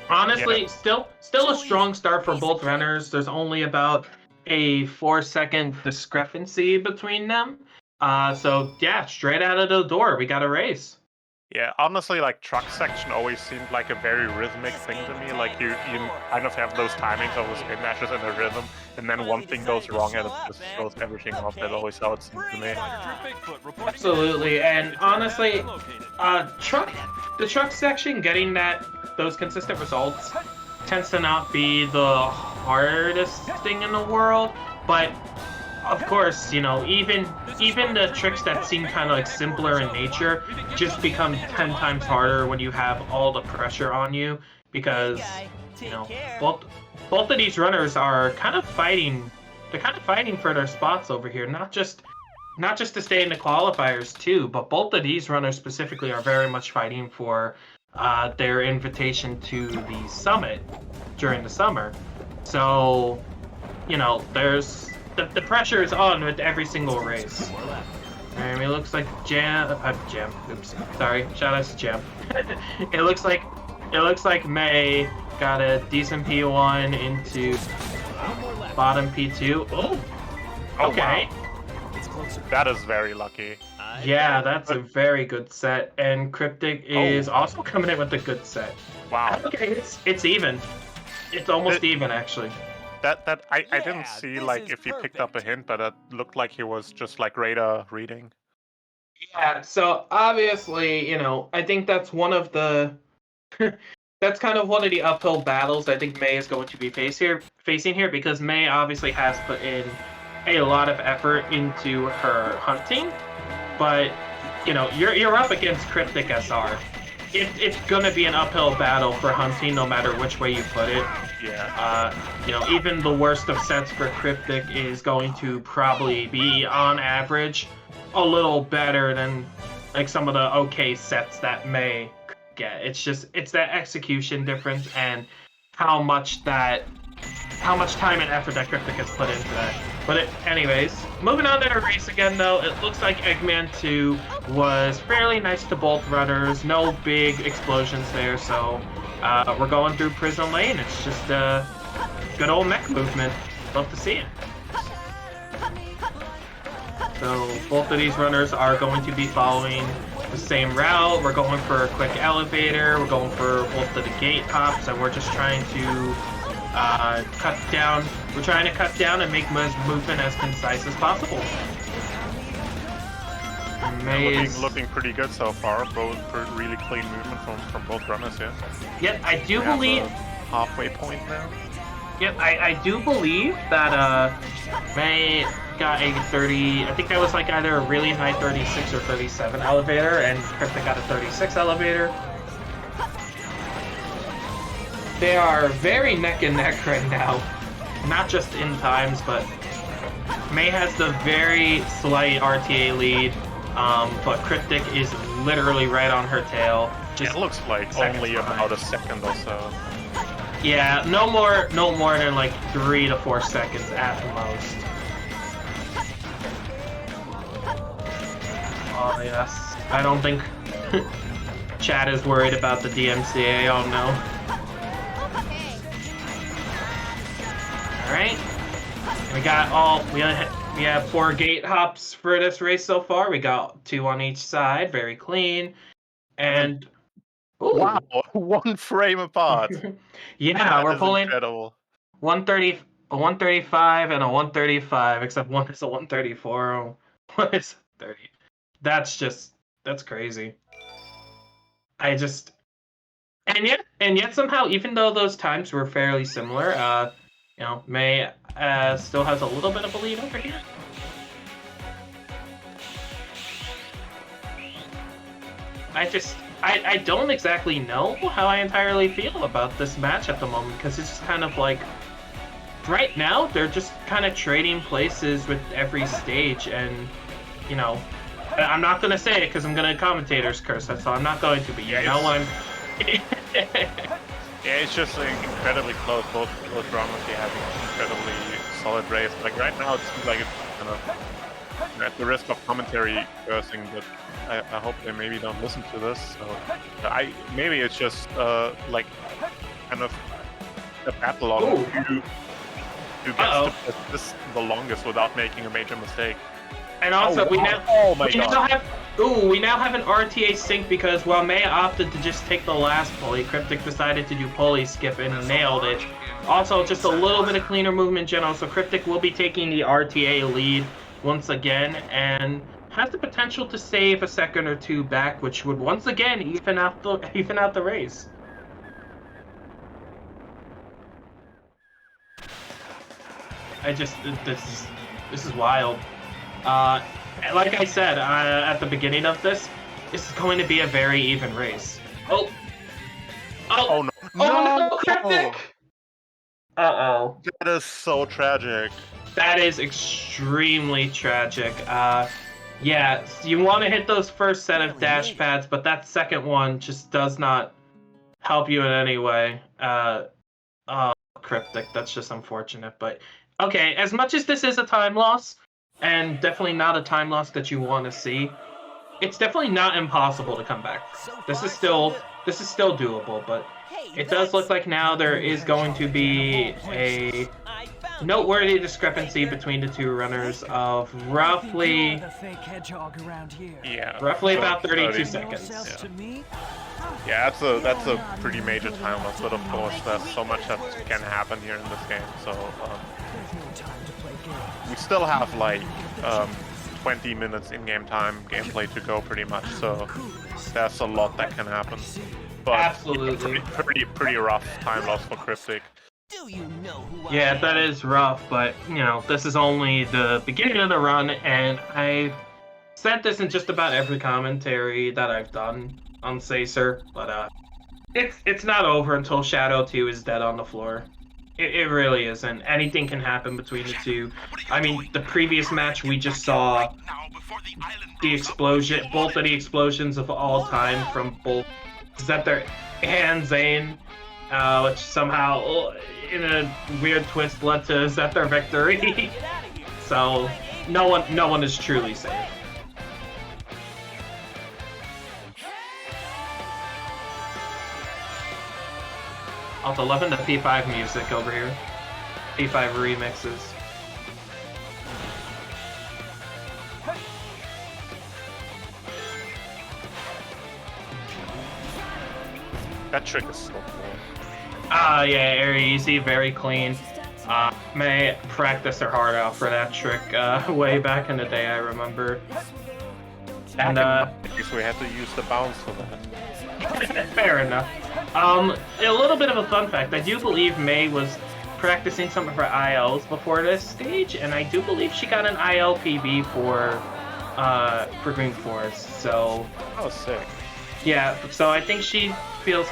honestly, still a strong start for both runners. There's only about a 4-second discrepancy between them. So, yeah, straight out of the door, we got a race. Yeah, honestly, like, truck section always seemed like a very rhythmic thing to me. Like, you kind of have those timings of the spin dashes and the rhythm, and then one thing goes wrong and it just throws everything off. That's always how it seems to me. Absolutely, and honestly, the truck section getting those consistent results tends to not be the hardest thing in the world, but of course, even the tricks that seem kind of like simpler in nature just become 10 times harder when you have all the pressure on you, because both of these runners are kind of fighting. They're kind of fighting for their spots over here, not just to stay in the qualifiers too, but both of these runners specifically are very much fighting for their invitation to the summit during the summer. So, there's the pressure is on with every single race. And it looks like Jam. Oops, sorry. Shout out to Jam. It looks like May got a decent P1 into bottom P2. Oh, okay. Wow. That is very lucky. Yeah, that's a very good set, and Cryptic is also coming in with a good set. Wow. Okay, it's even. It's almost even, actually. I didn't see like if he picked up a hint, but it looked like he was just like radar reading. Yeah, so obviously, I think that's one of the that's kind of one of the uphill battles I think May is going to be facing here, because May obviously has put in a lot of effort into her hunting, but you're up against Cryptic SR. it's gonna be an uphill battle for hunting no matter which way you put it. Yeah. You know, even the worst of sets for Cryptic is going to probably be, on average, a little better than like some of the okay sets that May get. It's that execution difference and how much time and effort that Cryptic has put into that. But anyways, moving on to our race again though, it looks like Eggman 2 was fairly nice to both runners, no big explosions there, so we're going through Prison Lane. It's just good old mech movement. Love to see it. So both of these runners are going to be following the same route. We're going for a quick elevator, we're going for both of the gate hops, and we're just trying to cut down and make movement as concise as possible. Looking pretty good so far. Both really clean movement from both runners here. Yep, I do believe halfway point now. Yep, I do believe that May got a 30. I think that was like either a really high 36 or 37 elevator, and Cryptic got a 36 elevator. They are very neck and neck right now. Not just in times, but May has the very slight RTA lead, but Cryptic is literally right on her tail. It looks like only about a second or so. Yeah, no more than like 3 to 4 seconds at the most. Oh yes, I don't think Chad is worried about the DMCA. Oh no. All right, we have 4 gate hops for this race so far. We got 2 on each side, very clean, and ooh. Wow, 1 frame apart. Yeah, we're pulling incredible. 130, a 135 and a 135, except one is a 134. One is 30. That's crazy. And yet somehow, even though those times were fairly similar, you know, May still has a little bit of a lead over here. I don't exactly know how I entirely feel about this match at the moment, because it's just kind of like, right now, they're just kind of trading places with every stage, and, you know, I'm not going to say it because I'm going to commentator's curse, so I'm not going to, but you know what I'm... Yeah, it's just incredibly close. Both runners are having an incredibly solid race. Like right now, it seems like it's kind of at the risk of commentary cursing, but I hope they maybe don't listen to this. So maybe it's just like kind of a battle of who gets to press this the longest without making a major mistake. And also, we now have an RTA sync because while May opted to just take the last pulley, Cryptic decided to do pulley skip and nailed it. Also, just a little bit of cleaner movement in general, so Cryptic will be taking the RTA lead once again and has the potential to save a second or two back, which would once again even out the race. This is wild. Like I said at the beginning of this is going to be a very even race. Oh no, Cryptic! Uh-oh. That is so tragic. That is extremely tragic. Yeah, you want to hit those first set of dash pads, but that second one just does not help you in any way. Cryptic, that's just unfortunate, but okay, as much as this is a time loss, and definitely not a time loss that you want to see, it's definitely not impossible to come back. This is still doable, but it does look like now there is going to be a noteworthy discrepancy between the two runners of roughly about 32 seconds. Yeah, that's a pretty major time loss, but of course there's so much that can happen here in this game, so we still have like 20 minutes in-game time gameplay to go pretty much, so there's a lot that can happen. But absolutely. Pretty rough time loss for Cryptic. Yeah, that is rough, but you know, this is only the beginning of the run, and I've said this in just about every commentary that I've done. on Sacer, but it's not over until Shadow 2 is dead on the floor. It really isn't. Anything can happen between the two. I mean, the previous match we just saw the explosion, both of the explosions of all time from both Zether and Zane, which somehow, in a weird twist, led to Zether victory. So no one is truly safe. Also loving the P5 music over here. P5 remixes. That trick is so cool. Yeah, very easy, very clean. May practice her heart out for that trick way back in the day, I remember. And Because we had to use the bounce for that. fair enough. A little bit of a fun fact. I do believe May was practicing some of her ILs before this stage, and I do believe she got an IL PB for Green Forest. So. Oh, sick. Yeah. So I think she feels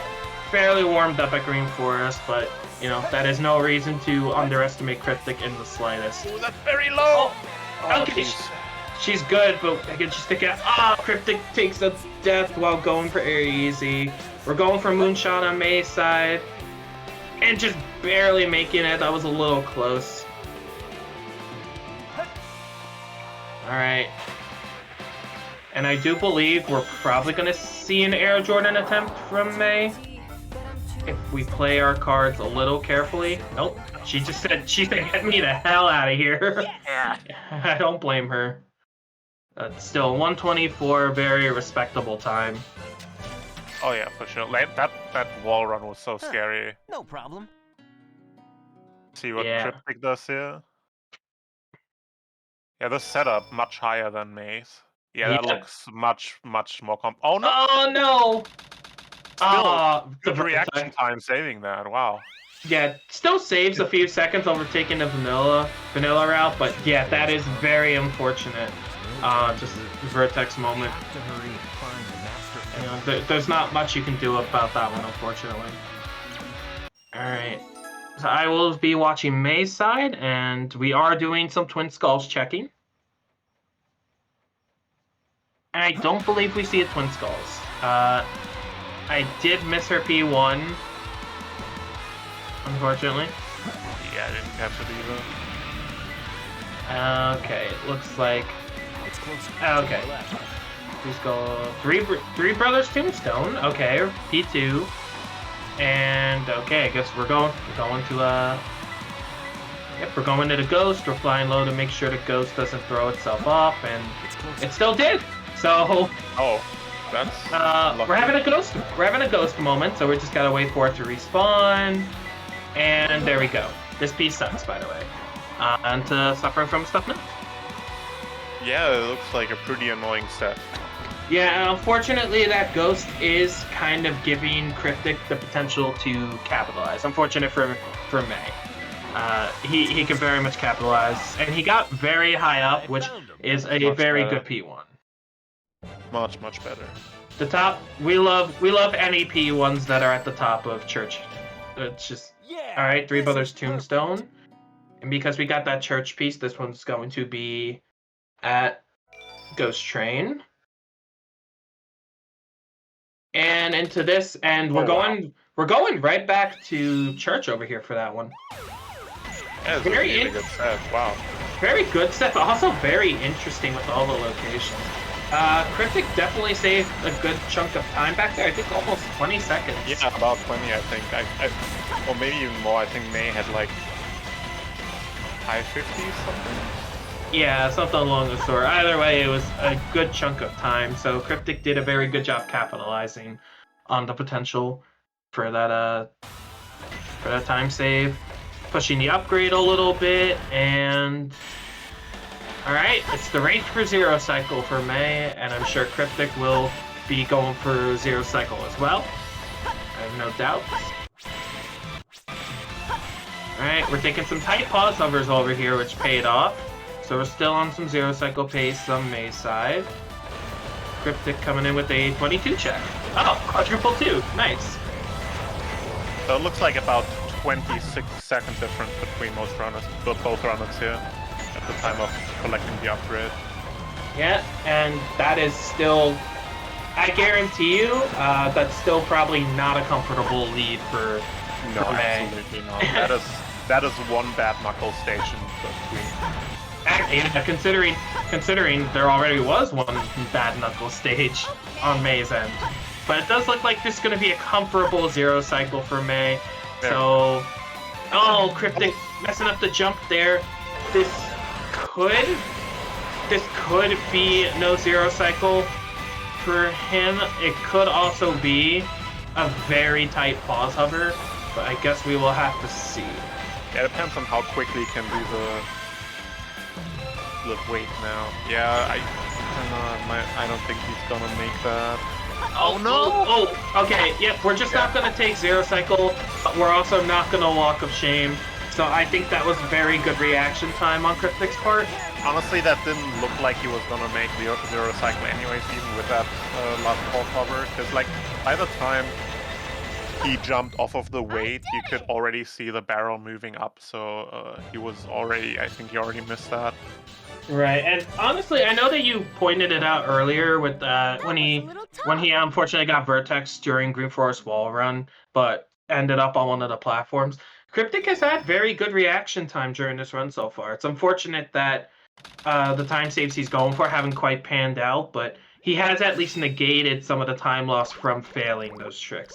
fairly warmed up at Green Forest, but you know that is no reason to underestimate Cryptic in the slightest. Ooh, that's very low. Okay. She's good, but I can just think of Cryptic takes a death while going for Air Easy. We're going for Moonshot on May's side. And just barely making it. That was a little close. Alright. And I do believe we're probably going to see an Air Jordan attempt from May. If we play our cards a little carefully. Nope. She said, get me the hell out of here. I don't blame her. Still 124, very respectable time. Oh yeah, for sure. Like, that wall run was so scary. No problem. See what Cryptic does here. Yeah, this setup much higher than May's. Yeah, that looks much more Oh no! Oh no! Still, good reaction time saving that. Wow. Yeah, still saves a few seconds overtaking the vanilla route, but yeah, that is very unfortunate. Just a Vertex moment. You know, there's not much you can do about that one, unfortunately. Alright. So I will be watching May's side, and we are doing some Twin Skulls checking. And I don't believe we see a Twin Skulls. I did miss her P1, unfortunately. Yeah, I didn't catch it either. Okay, it looks like... Okay. Please go... Three Brothers Tombstone. Okay, P2. And, okay, I guess we're going to, Yep, we're going to the Ghost. We're flying low to make sure the Ghost doesn't throw itself off, and it still did! So... Oh, that's... we're having a ghost moment, so we just gotta wait for it to respawn. And there we go. This piece sucks, by the way. And suffering from stuff now. Yeah, it looks like a pretty annoying set. Yeah, unfortunately, that ghost is kind of giving Cryptic the potential to capitalize. Unfortunate for May. He can very much capitalize, and he got very high up, which is a very good P1. Much better. The top, we love any P1s that are at the top of Church. It's just all right. Three Brothers Tombstone, and because we got that Church piece, this one's going to be at Ghost Train. And into this, and we're going right back to Church over here for that one. Yeah, it's very good set. Wow. Very good set, but also very interesting with all the locations. Cryptic definitely saved a good chunk of time back there. I think almost 20 seconds. Yeah, about 20, I think. Or maybe even more. I think May had like high 50s something. Yeah, something along the sort. Either way, it was a good chunk of time. So Cryptic did a very good job capitalizing on the potential for that time save, pushing the upgrade a little bit, and all right, it's the Range for Zero cycle for May, and I'm sure Cryptic will be going for Zero cycle as well. I have no doubts. All right, we're taking some tight pause hovers over here, which paid off. So we're still on some Zero cycle pace on May's side. Cryptic coming in with a 22 check. Oh, quadruple 2. Nice. So it looks like about 26 second difference between both runners here at the time of collecting the upgrade. Yeah, and that is still, I guarantee you, that's still probably not a comfortable lead for May. Absolutely not. that is one bad knuckle station between. Yeah, considering there already was one bad knuckle stage on May's end. But it does look like this is going to be a comfortable 0 cycle for May. So, oh, Cryptic messing up the jump there. This could be no 0 cycle for him. It could also be a very tight pause hover, but I guess we will have to see. Yeah, it depends on how quickly he can do the weight now. Yeah, I don't think he's gonna make that. Oh no! Oh, okay. Yep, we're just not gonna take 0 cycle. But we're also not gonna walk of shame. So I think that was very good reaction time on Cryptic's part. Honestly, that didn't look like he was gonna make the 0 cycle anyways, even with that last pole cover. Because like by the time he jumped off of the weight, you could already see the barrel moving up. So he was already, I think he already missed that. Right, and honestly, I know that you pointed it out earlier with when he unfortunately got Vertex during Green Forest Wall Run, but ended up on one of the platforms. Cryptic has had very good reaction time during this run so far. It's unfortunate that the time saves he's going for haven't quite panned out, but he has at least negated some of the time loss from failing those tricks.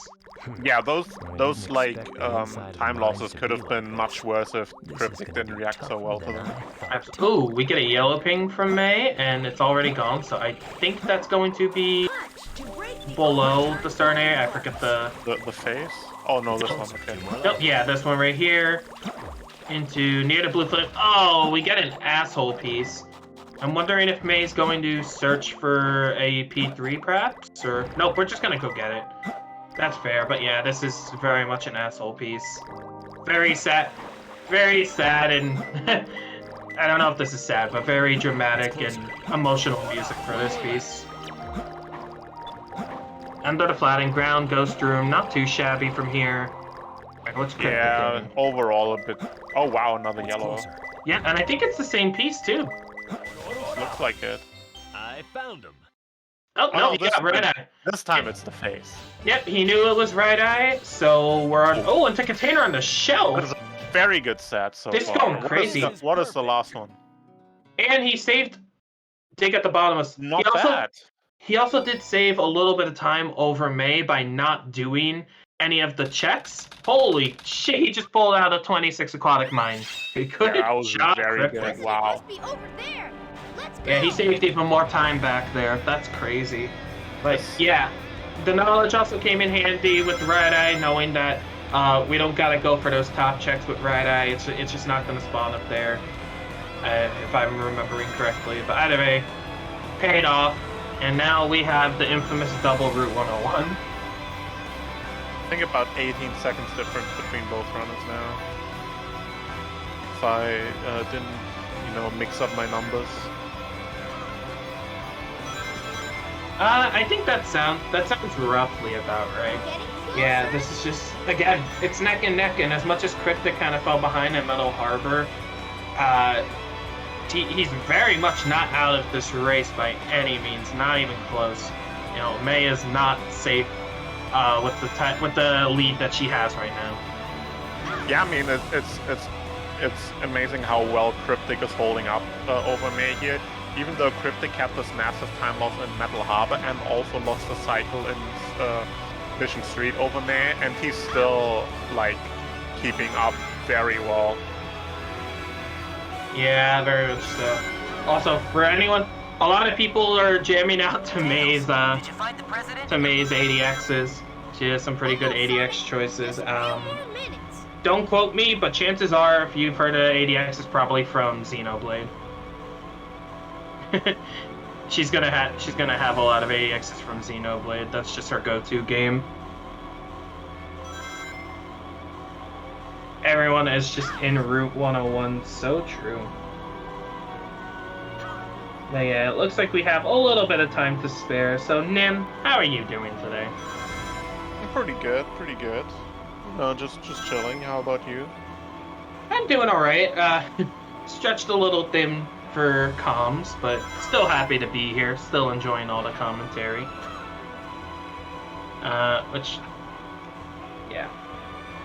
Yeah, those like time losses could have been much worse if Cryptic didn't react so well to them. Ooh, we get a yellow ping from May, and it's already gone, so I think that's going to be below the stern area. I forget the face? Oh no, this one, okay. Nope, yeah, this one right here. Into near the blue flip. Oh, we get an asshole piece. I'm wondering if May's going to search for a P3 perhaps, or... Nope, we're just gonna go get it. That's fair, but yeah, this is very much an asshole piece. Very sad, and I don't know if this is sad, but very dramatic and emotional music for this piece. Under the flattened ground, Ghost Room, not too shabby from here. What's Cryptic getting? Overall a bit... Oh wow, another yellow. Yeah, and I think it's the same piece too. Looks like it. I found him. Oh, no, he got right eye. This time it's the face. Yep, he knew it was right eye, so we're on... Oh, and the container on the shelf! This is a very good set so This far. going crazy. What is the last one? And he saved Dig at the bottom of... Not bad. He also did save a little bit of time over May by not doing any of the checks. Holy shit, he just pulled out a 26 aquatic mine. Good that was job, very Cryptic. good. Wow. Yeah, he saved even more time back there. That's crazy. But yeah, the knowledge also came in handy with Right Eye, knowing that we don't gotta go for those top checks with Right Eye. It's just not gonna spawn up there, if I'm remembering correctly. But either way, paid off, and now we have the infamous double Route 101. I think about 18 seconds difference between both runners now. If I didn't, mix up my numbers. I think that sounds roughly about right. Yeah, this is just, again, it's neck and neck, and as much as Cryptic kind of fell behind at Metal Harbor, he's very much not out of this race by any means, not even close. You know, May is not safe with the lead that she has right now. Yeah, I mean, it's amazing how well Cryptic is holding up over May here. Even though Cryptic had this massive time loss in Metal Harbor and also lost a cycle in Mission Street over May, and he's still, like, keeping up very well. Yeah, very much so. Also, for anyone, a lot of people are jamming out to May's ADXs. She has some pretty good ADX choices. Don't quote me, but chances are, if you've heard of ADX, it's probably from Xenoblade. she's gonna have a lot of ADXs from Xenoblade. That's just her go-to game. Everyone is just in Route 101. So true. But yeah, it looks like we have a little bit of time to spare. So, Nim, how are you doing today? Pretty good, pretty good. No, just chilling. How about you? I'm doing alright. Stretched a little thin for comms, but still happy to be here. Still enjoying all the commentary. Which, yeah,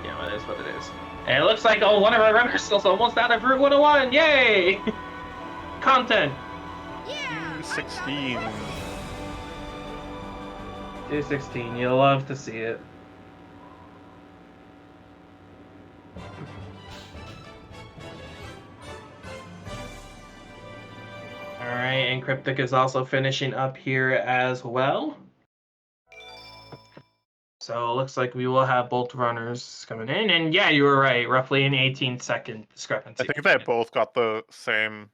it is what it is. And it looks like one of our runners is almost out of Route 101. Yay! Content. Yeah. 16. 216. You'll love to see it. Alright, and Cryptic is also finishing up here as well. So it looks like we will have both runners coming in. And yeah, you were right. Roughly an 18-second discrepancy. I think they both got the same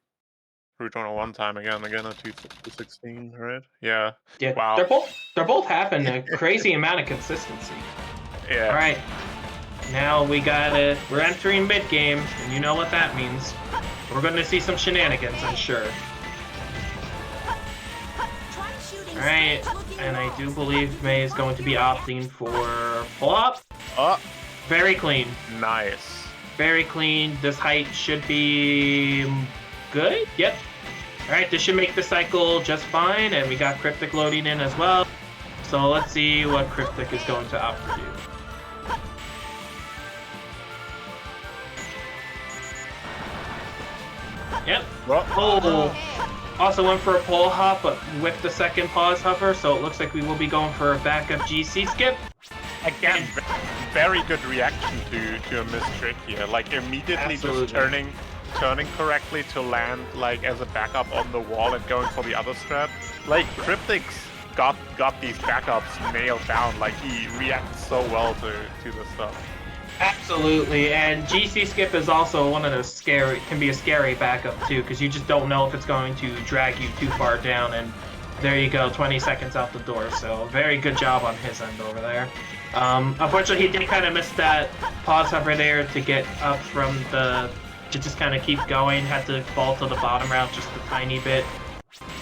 Route 101 time again at 216, right? Yeah. Yeah, Wow. they're both having a crazy amount of consistency. Yeah. All right, now we're entering mid game, and you know what that means. We're going to see some shenanigans, I'm sure. All right, and I do believe May is going to be opting for pull-up. Very clean. Nice. Very clean. This height should be good. Yep. All right, this should make the cycle just fine, and we got Cryptic loading in as well. So let's see what Cryptic is going to opt to do. Yep. Oh. Also went for a pole hop, but with the second pause hover, so it looks like we will be going for a backup GC skip. Again, very good reaction to a missed trick here. Like immediately just turning correctly to land like as a backup on the wall and going for the other strat. Like Cryptic's got these backups nailed down. Like he reacts so well to this stuff. Absolutely, and GC skip is also one of those can be a scary backup too, because you just don't know if it's going to drag you too far down, and there you go, 20 seconds out the door, so very good job on his end over there. Unfortunately, he did kind of miss that pause hover there to get up from to just kind of keep going, had to fall to the bottom route just a tiny bit,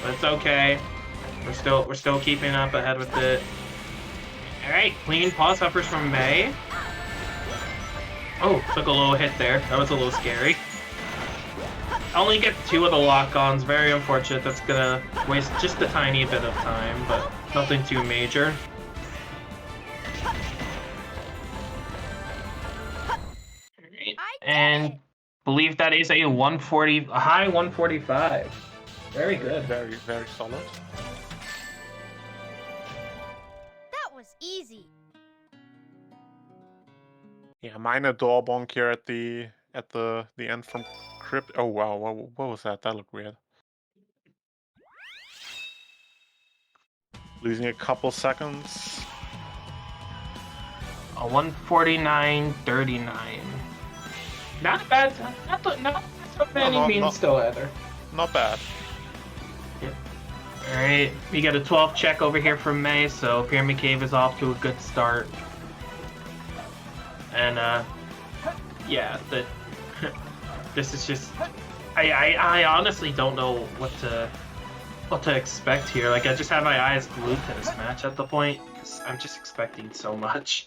but it's okay. We're still keeping up ahead with it. Alright, clean pause hovers from May. Oh, took a little hit there. That was a little scary. Only get 2 of the lock-ons. Very unfortunate. That's gonna waste just a tiny bit of time, but nothing too major. Right. And believe that is a high 145. Very good. Very, very solid. That was easy. Yeah, minor door bonk here at the end from Crypt. Oh wow, what was that? That looked weird. Losing a couple seconds. A 149.39. Not bad. Not by any means still either. Not bad. Yep. Alright, we got a 12 check over here from May, so Pyramid Cave is off to a good start. And yeah, this is just I honestly don't know what to expect here. Like I just have my eyes glued to this match at the point because I'm just expecting so much.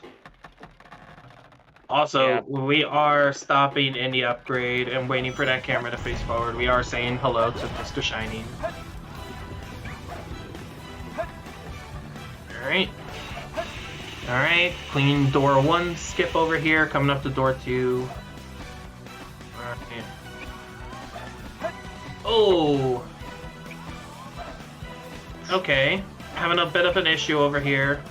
Also, we are stopping in the upgrade and waiting for that camera to face forward. We are saying hello to Mr. Shining. Alright. Alright, clean door 1 skip over here, coming up to door 2. Alright. Oh! Okay, having a bit of an issue over here.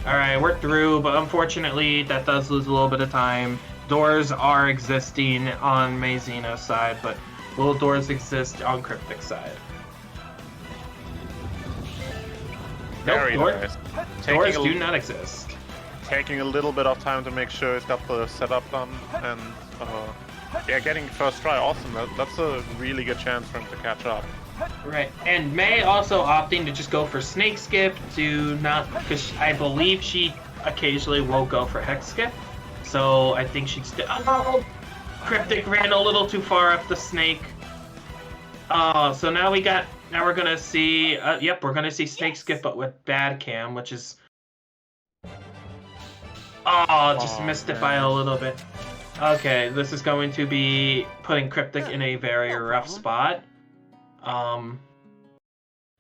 Alright, we're through, but unfortunately that does lose a little bit of time. Doors are existing on Mazino's side, but will doors exist on Cryptic's side? Very nice. Doors do not exist. Taking a little bit of time to make sure it's got the setup done, and yeah, getting first try, awesome. That's a really good chance for him to catch up. Right, and May also opting to just go for Snake Skip to not, because I believe she occasionally will go for Hex Skip, so I think she'd still. Oh, Cryptic ran a little too far up the snake. Oh, so now we got Now we're gonna see. Yep, we're gonna see Snake Skip, but with bad cam, which is. Oh, just missed it by a little bit. Okay, this is going to be putting Cryptic in a very rough spot.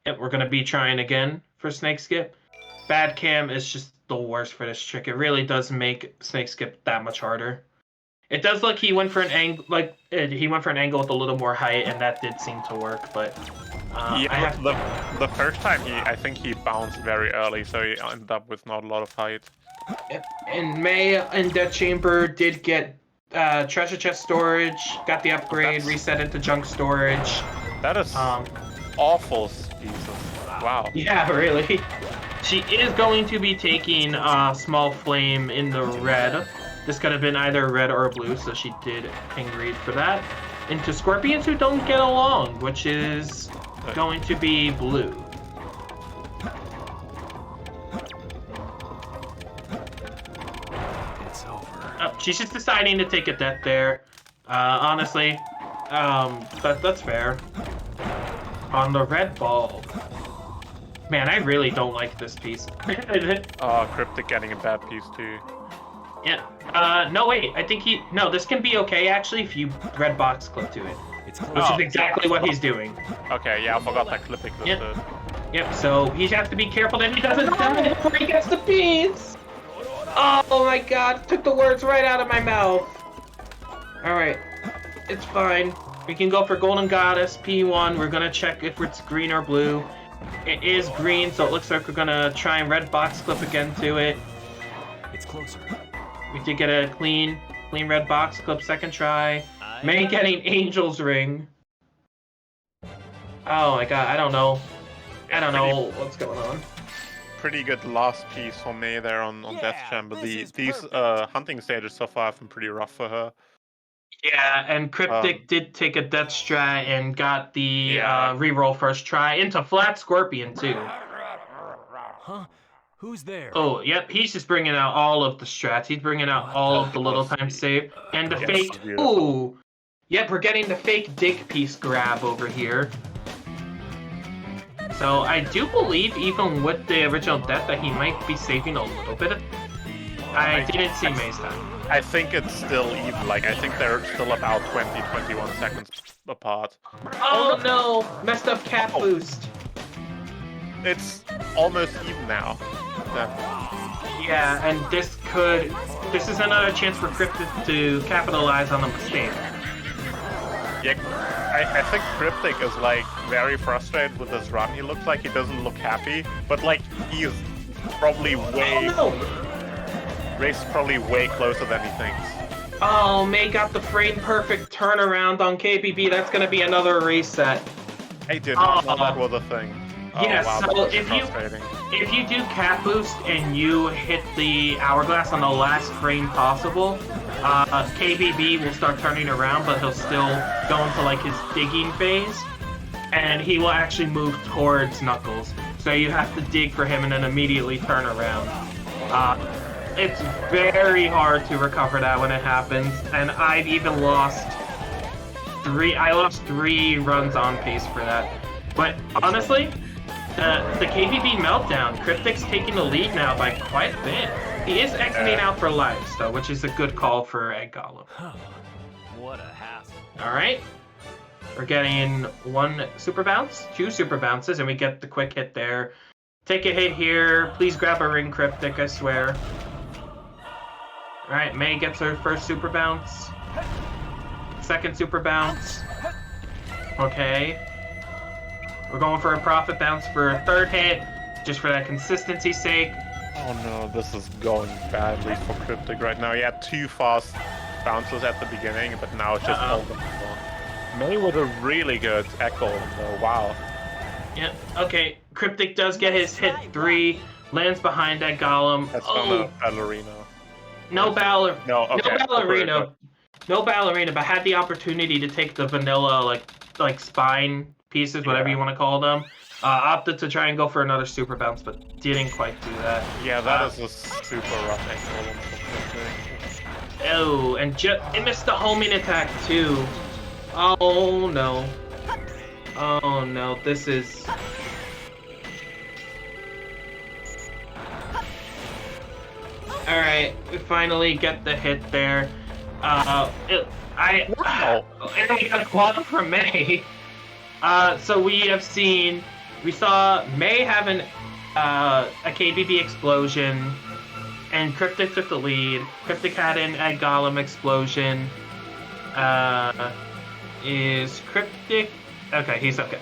Yep, we're gonna be trying again for Snake Skip. Bad cam is just the worst for this trick. It really does make Snake Skip that much harder. It does look he went for an angle, he went for an angle with a little more height, and that did seem to work. But the first time I think he bounced very early, so he ended up with not a lot of height. And May in Death Chamber did get treasure chest storage, got the upgrade, reset it to junk storage. That is awful, Jesus. Wow. Yeah, really. She is going to be taking Small Flame in the red. This could have been either red or blue, so she did ping read for that. Into Scorpions who don't get along, which is going to be blue. It's over. Oh, she's just deciding to take a death there. Honestly, that's fair. On the red ball. Man, I really don't like this piece. Cryptic getting a bad piece too. Yeah. No, wait. I think No, this can be okay, actually, if you red box clip to it. Which is exactly what he's doing. Okay, yeah, I forgot that clip existed. Yep, so he has to be careful that he doesn't die before he gets the piece! Oh my god, took the words right out of my mouth. Alright, it's fine. We can go for Golden Goddess, P1. We're gonna check if it's green or blue. It is green, so it looks like we're gonna try and red box clip again to it. It's closer. We did get a clean red box clip second try. May getting Angel's Ring. Oh my god, I don't know. I don't know what's going on. Pretty good last piece for May there on Death Chamber. These hunting stages so far have been pretty rough for her. Yeah, and Cryptic did take a death strat and got the reroll first try into flat Scorpion too. Huh? Who's there? Oh, yep, he's just bringing out all of the strats. He's bringing out all of the little time save. And the fake... Ooh! Yep, we're getting the fake dig piece grab over here. So I do believe, even with the original death, that he might be saving a little bit of... I didn't see May's time. I think it's still even. Like, I think they're still about 20-21 seconds apart. Oh no! Messed up cap boost. It's almost even now. Yeah, and this is another chance for Cryptic to capitalize on the mistake. Yeah, I think Cryptic is like very frustrated with this run. He looks like he doesn't look happy, but like he's probably Ray's probably way closer than he thinks. Oh, May got the frame perfect turnaround on KBB. That's gonna be another reset. I did not know that was a thing. Oh, Yeah, wow, so frustrating. if you do cap boost and you hit the hourglass on the last frame possible, KBB will start turning around, but he'll still go into like his digging phase, and he will actually move towards Knuckles. So you have to dig for him and then immediately turn around. It's very hard to recover that when it happens, and I've even lost three runs on pace for that. But honestly, the KBB meltdown, Cryptic's taking the lead now by quite a bit. He is exiting out for lives though, which is a good call for Egg Golem. What a hassle. Alright. We're getting one super bounce, two super bounces, and we get the quick hit there. Take a hit here. Please grab a ring, Cryptic, I swear. Alright, May gets her first super bounce. Second super bounce. Okay. We're going for a profit bounce for a third hit, just for that consistency's sake. Oh no, this is going badly for Cryptic right now. He had two fast bounces at the beginning, but now it's just all the May with a really good echo, though. Wow. Yep, okay. Cryptic does get his hit 3, lands behind that golem. That's on a ballerina. No ballerina. No, okay. No ballerina. No ballerina, but had the opportunity to take the vanilla, like spine pieces, whatever you want to call them. Opted to try and go for another super bounce, but didn't quite do that. Yeah, that is a super rough angle. Oh, and it missed the homing attack too. Oh no. Oh no, this is... Alright, we finally get the hit there. And we got a quad from May. So we saw May have a KBB explosion, and Cryptic took the lead. Cryptic had an Egg Golem explosion. Is Cryptic... Okay, he's okay.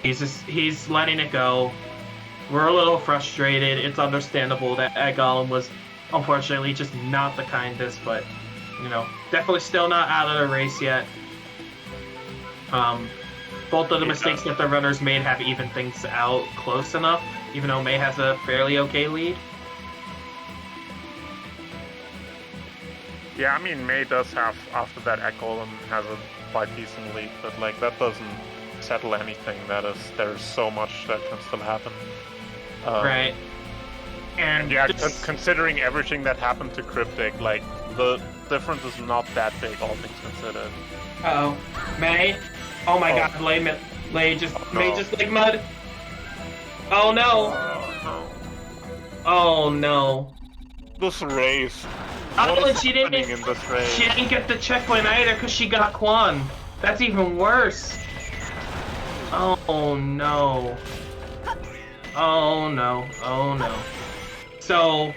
He's letting it go. We're a little frustrated. It's understandable that Egg Golem was unfortunately just not the kindest, but definitely still not out of the race yet. Both of the mistakes that the runners made have evened things out close enough, even though May has a fairly okay lead. Yeah, I mean, May does have, after that Echo, has a quite decent lead, but like that doesn't settle anything. There's so much that can still happen. Right. And yeah, considering everything that happened to Cryptic, like the difference is not that big, all things considered. Uh-oh. May? Oh my god, May just like mud. Oh no! Oh no. This race. Oh, and she didn't race? She didn't get the checkpoint either because she got Quan. That's even worse. Oh no. Oh no. Oh no. So,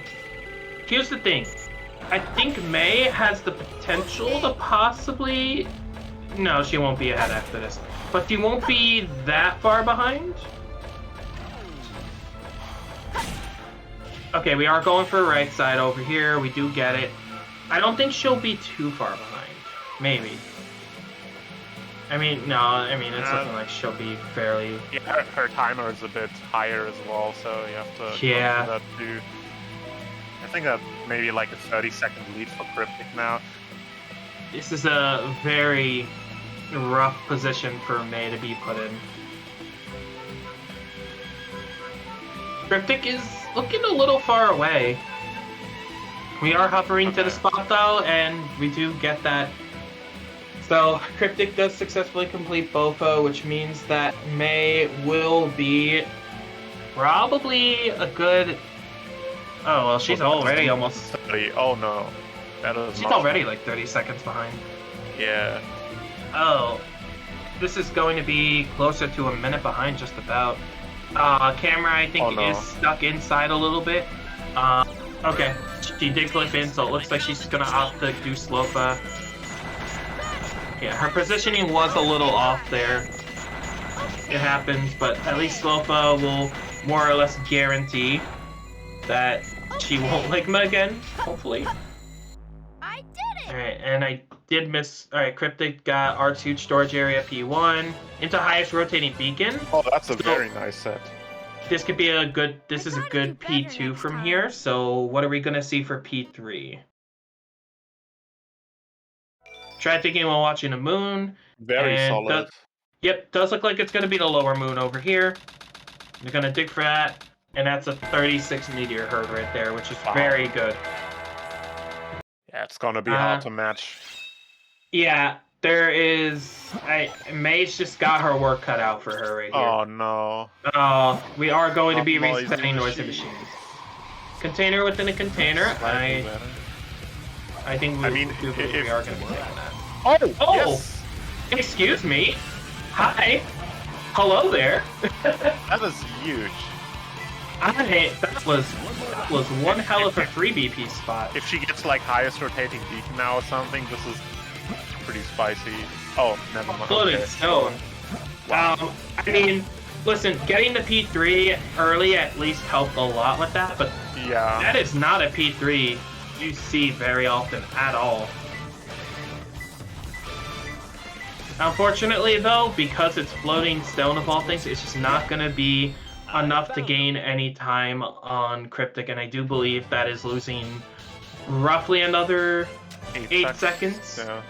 here's the thing. I think May has the potential to possibly... No, she won't be ahead after this. But she won't be that far behind. Okay, we are going for right side over here. We do get it. I don't think she'll be too far behind. Maybe. It's looking like she'll be fairly... Yeah, her timer is a bit higher as well, so you have to... Yeah. That too. I think that maybe like a 30-second lead for Cryptic now. This is a very rough position for May to be put in. Cryptic is looking a little far away. We are hovering to the spot though, and we do get that. So Cryptic does successfully complete Bofo, which means that May will be probably a good... Oh, well, she's already almost... 30. Oh no. She's already like 30 seconds behind. Yeah. Oh. This is going to be closer to a minute behind, just about. Camera, I think, is stuck inside a little bit. Okay. She did clip in, so it looks like she's gonna opt to do Slopa. Yeah, her positioning was a little off there. It happens, but at least Slopa will more or less guarantee that she won't Ligma again, hopefully. I did it! Alright, and I did miss... Alright, Cryptic got Art's huge storage area P1 into highest rotating beacon. Oh, that's a very nice set. This could be a good... This is a good P2 from here, so what are we gonna see for P3? Try thinking while watching the moon. Very solid. Does look like it's gonna be the lower moon over here. We're gonna dig for that. And that's a 36 meteor herd right there, which is very good. Yeah, it's gonna be hard to match. Yeah, there is... May's just got her work cut out for her right here. Oh no. We are going to be resetting noisy machines. Container within a container. I think we are going to be taking that. Oh! Yes. Excuse me. Hi. Hello there. That is huge. That was one hell of a free BP spot. If she gets like highest rotating beacon now or something, this is pretty spicy. Oh, never mind. Floating stone. Wow. Listen, getting the P3 early at least helped a lot with that, but yeah, that is not a P3 you see very often at all. Unfortunately though, because it's floating stone of all things, it's just not going to be enough to gain any time on Cryptic, and I do believe that is losing roughly another 8 seconds. Yeah.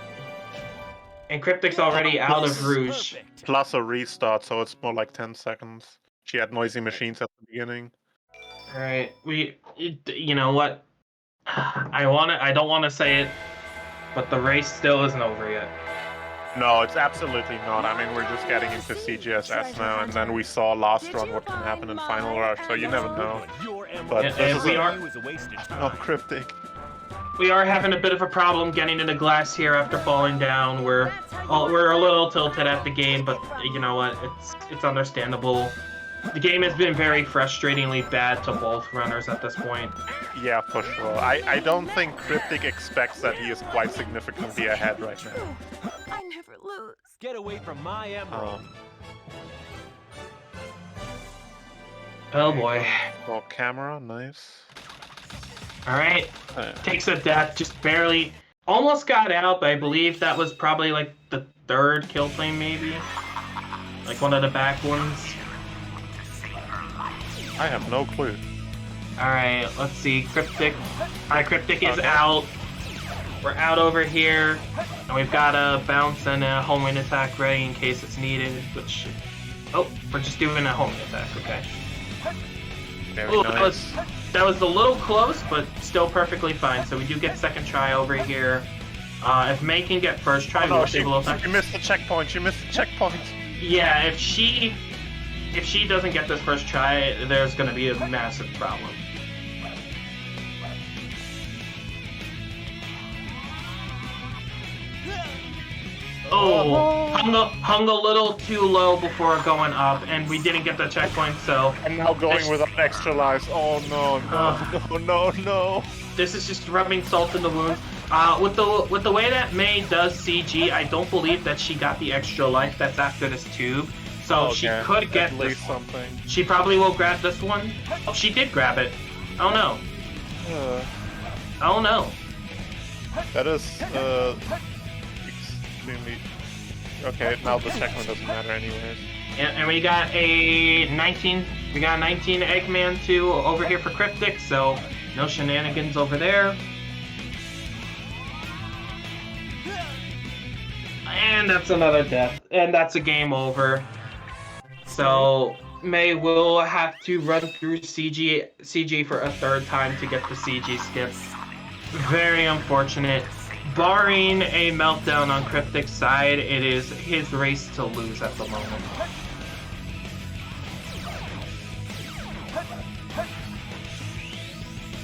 And Cryptic's already out of Rouge. Plus a restart, so it's more like 10 seconds. She had noisy machines at the beginning. Alright, you know what? I don't want to say it, but the race still isn't over yet. No, it's absolutely not. I mean, we're just getting into CGSS now, and then we saw last run what can happen in Final Rush, so you never know. But And this is we are cryptic. we are having a bit of a problem getting into glass here after falling down. We're a little tilted at the game, but you know what? It's understandable. The game has been very frustratingly bad to both runners at this point. Yeah, for sure. I don't think Cryptic expects that he is quite significantly ahead right now. I never lose. Get away from my emerald. Oh boy. Oh, camera, nice. Alright. Takes a death, just barely. Almost got out, but I believe that was probably like the third kill flame, maybe? Like one of the back ones. I have no clue. Alright, let's see. Cryptic. Alright, Cryptic is out. We're out over here. And we've got a bounce and a home win attack ready in case it's needed, which... Oh, we're just doing a home win attack, okay. Very Ooh, nice. that was a little close, but still perfectly fine. So we do get second try over here. If May can get first try, we'll save a little time. She missed the checkpoint. She missed the checkpoint. Yeah, if she doesn't get this first try, there's going to be a massive problem. Oh, hung a little too low before going up, and we didn't get the checkpoint, so... And now going without extra lives. Oh no. This is just rubbing salt in the wound. With the way that May does CG, I don't believe that she got the extra life that's after this tube. So she could get this something. She probably will grab this one. Oh, she did grab it. Oh no. Oh no. That is extremely... Okay, now the checkpoint doesn't matter anyways. And we got a 19. We got a 19 Eggman 2 over here for Cryptic, so no shenanigans over there. And that's another death. And that's a game over. So May will have to run through CG for a third time to get the CG skip. Very unfortunate. Barring a meltdown on Cryptic's side, it is his race to lose at the moment.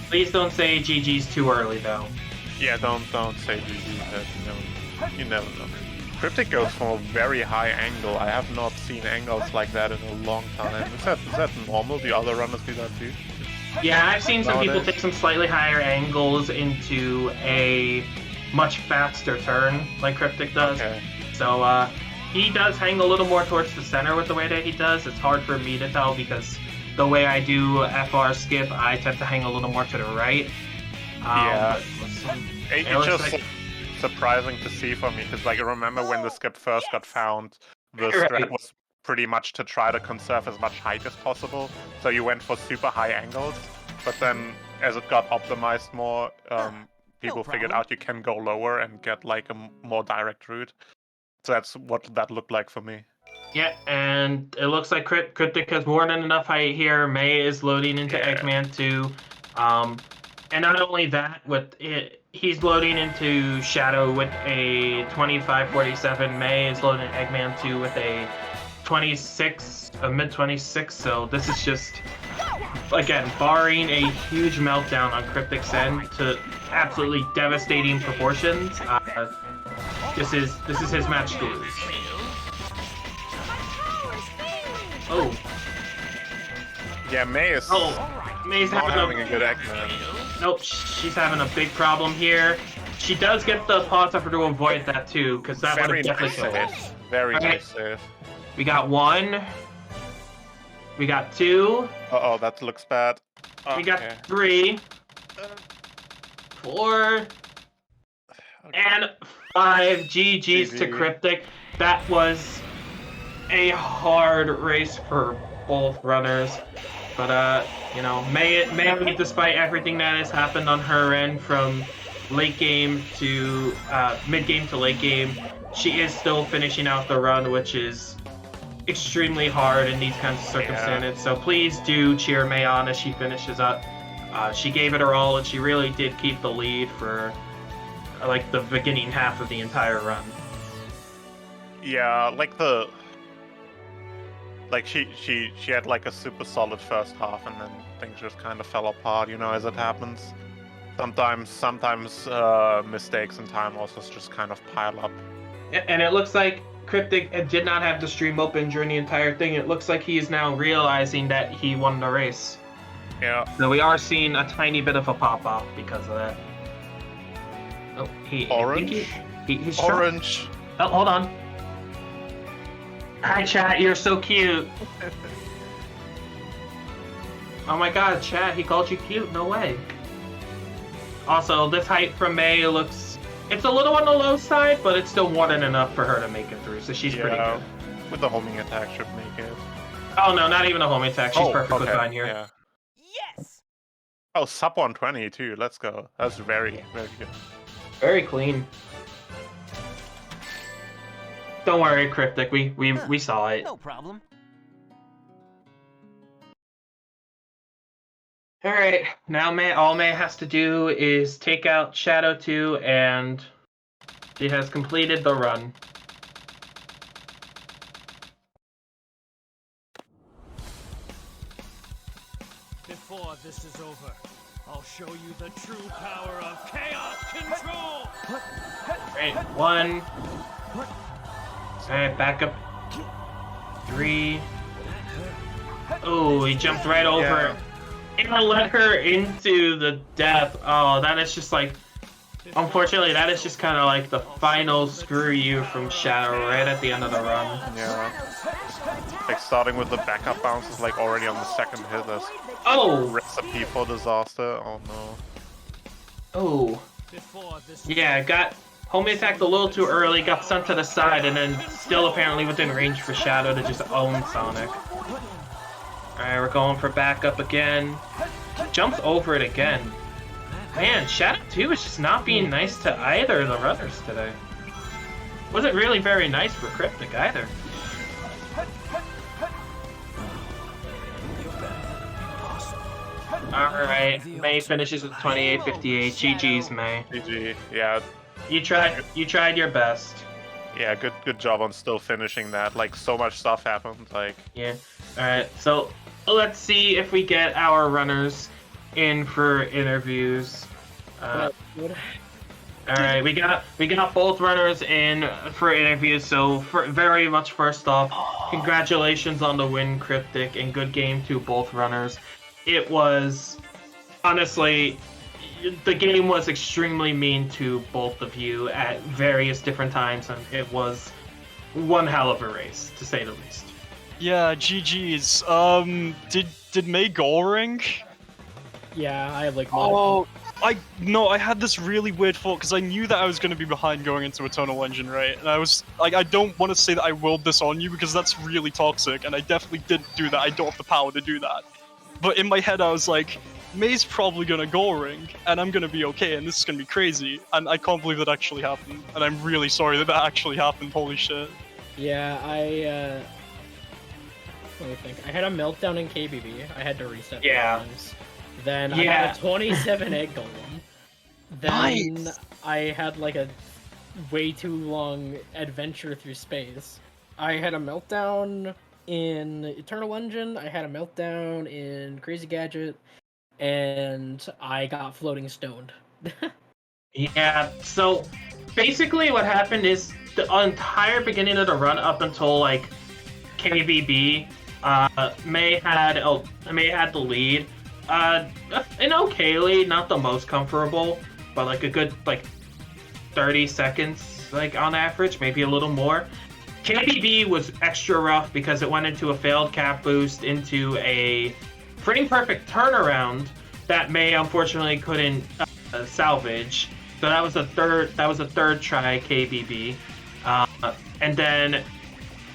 Please don't say GG's too early, though. Yeah, don't say GG. You never know. Cryptic goes from a very high angle. I have not seen angles like that in a long time. Is that normal? Do other runners do that too? Yeah, I've seen some people take some slightly higher angles into a much faster turn, like Cryptic does. Okay. So he does hang a little more towards the center with the way that he does. It's hard for me to tell because the way I do FR skip, I tend to hang a little more to the right. Yeah. It's just like... surprising to see for me because, like, I remember when the skip first got found, the strat was pretty much to try to conserve as much height as possible. So you went for super high angles, but then as it got optimized more, people figured out you can go lower and get like a more direct route. So that's what that looked like for me. Yeah, and it looks like Cryptic has more than enough height here. May is loading into Eggman 2. And not only that, with it, he's loading into Shadow with a 2547. May is loading Eggman 2 with a 26, a mid-26. So this is just, again, barring a huge meltdown on Cryptic's end to absolutely devastating proportions. This is his match to lose. Oh. Yeah, May is. May's not having a good Eggman. Nope, she's having a big problem here. She does get the pause upper to avoid that too, because that would have definitely killed her. Very nice save. We got 1. We got 2. Uh-oh, that looks bad. We got 3. 4. And 5. GG's to Cryptic. That was a hard race for both runners. But, you know, May, despite everything that has happened on her end from late game to mid-game to late game, she is still finishing out the run, which is extremely hard in these kinds of circumstances. Yeah. So please do cheer May on as she finishes up. She gave it her all, and she really did keep the lead for like the beginning half of the entire run. Yeah, like she had like a super solid first half, and then things just kind of fell apart, you know, as it happens. Sometimes mistakes in time also just kind of pile up. And it looks like Cryptic did not have the stream open during the entire thing. It looks like he is now realizing that he won the race. Yeah. So we are seeing a tiny bit of a pop off because of that. Oh, Orange? He's Orange. Oh, hold on. Hi, chat. You're so cute. Oh my god, chat. He called you cute. No way. Also, this height from May looks... It's a little on the low side, but it's still more than enough for her to make it through, so she's pretty good. With the homing attack should make it. Oh no, not even a homing attack. She's perfectly fine here. Yeah. Yes! Oh, sub 120 too. Let's go. That's very, very good. Very clean. Don't worry, Cryptic. We saw it. No problem. Alright, now all May has to do is take out Shadow 2, and she has completed the run. Before this is over, I'll show you the true power of chaos control! Alright, 1. Alright, back up. 3. Oh, he jumped right over it. And let her into the death. Oh, that is just like... Unfortunately, that is just kind of like the final screw you from Shadow right at the end of the run. Yeah. Like starting with the backup bounces like already on the second hit. That's recipe for disaster. Oh no. Oh. Yeah, got homing attacked a little too early, got sent to the side, and then still apparently within range for Shadow to just own Sonic. Alright, we're going for backup again. Jumps over it again. Man, Shadow 2 is just not being nice to either of the runners today. Wasn't really very nice for Cryptic either. Alright, May finishes with 28.58. GG's, May. GG, yeah. You tried your best. Yeah, good job on still finishing that. Like, so much stuff happened, like... Yeah. Alright, so let's see if we get our runners in for interviews. Alright, we got both runners in for interviews, so very much first off, congratulations on the win, Cryptic, and good game to both runners. It was, honestly, the game was extremely mean to both of you at various different times, and it was one hell of a race, to say the least. Yeah, GG's. Did May goal ring? Yeah, I had like I had this really weird thought because I knew that I was going to be behind going into Eternal Engine, right? And I was like, I don't want to say that I willed this on you because that's really toxic, and I definitely didn't do that. I don't have the power to do that. But in my head, I was like, May's probably gonna goal ring, and I'm gonna be okay, and this is gonna be crazy. And I can't believe that actually happened, and I'm really sorry that actually happened. Holy shit. Yeah, let me think. I had a meltdown in KBB. I had to reset the times. Then I had a 27 egg golem. Then I had like a way too long adventure through space. I had a meltdown in Eternal Engine, I had a meltdown in Crazy Gadget, and I got floating stoned. Yeah, so basically what happened is the entire beginning of the run up until like KBB, May had the lead. An okay lead, not the most comfortable, but like a good 30 seconds like on average, maybe a little more. KBB was extra rough because it went into a failed cap boost into a frame perfect turnaround that May unfortunately couldn't salvage. So that was a third try KBB. And then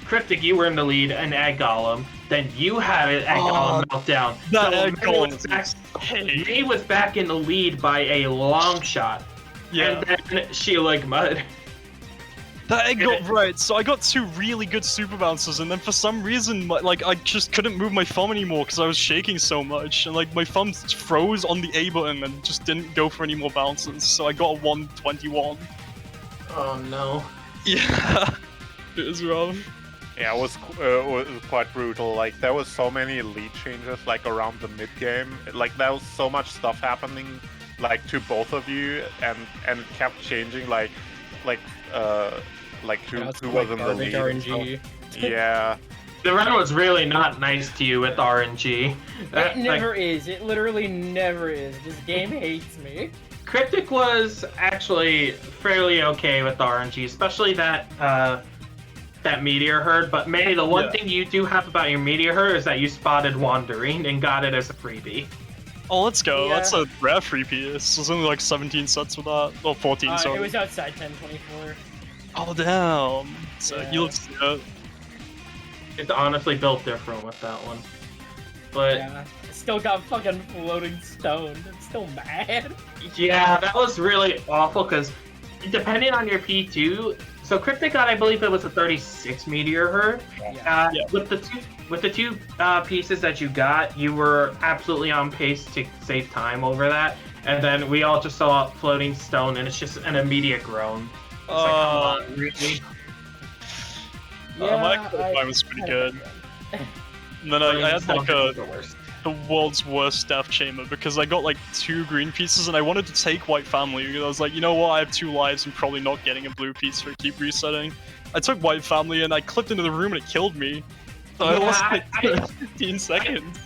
Cryptic, you were in the lead, an egg golem. Then you had an egg golem meltdown. May was back in the lead by a long shot. Yeah. And then she like mud. That egg got right, so I got 2 really good super bounces, and then for some reason, I just couldn't move my thumb anymore because I was shaking so much, and my thumb froze on the A button and just didn't go for any more bounces, so I got a 121. Oh no. Yeah. It was rough. Yeah, it was quite brutal. Like there was so many lead changes like around the mid game. Like there was so much stuff happening like to both of you, and it kept changing like who was in the lead. RNG. Yeah. The run was really not nice to you with RNG. It never is. It literally never is. This game hates me. Cryptic was actually fairly okay with RNG, especially that meteor herd. But May, the one thing you do have about your meteor herd is that you spotted wandering and got it as a freebie. Oh, let's go. Yeah. That's a rare freebie. This was only like 17 sets with that. Oh, 14, sorry. It was outside 1024. Oh, damn. So Yeah. you look good. It's honestly built different with that one. But Yeah. I still got fucking floating stone. I'm still mad. yeah, that was really awful because depending on your P2, so Cryptic got, I believe it was a 36 meteor herd. With the two pieces that you got, you were absolutely on pace to save time over that. And then we all just saw floating stone, and it's just an immediate groan. It's like, come on, really? My qualify was pretty good. And then I had like the world's worst death chamber because I got like 2 green pieces and I wanted to take white family because I was like, you know what, I have 2 lives and probably not getting a blue piece for keep resetting. I took white family and I clipped into the room and it killed me. So I lost like 15 seconds.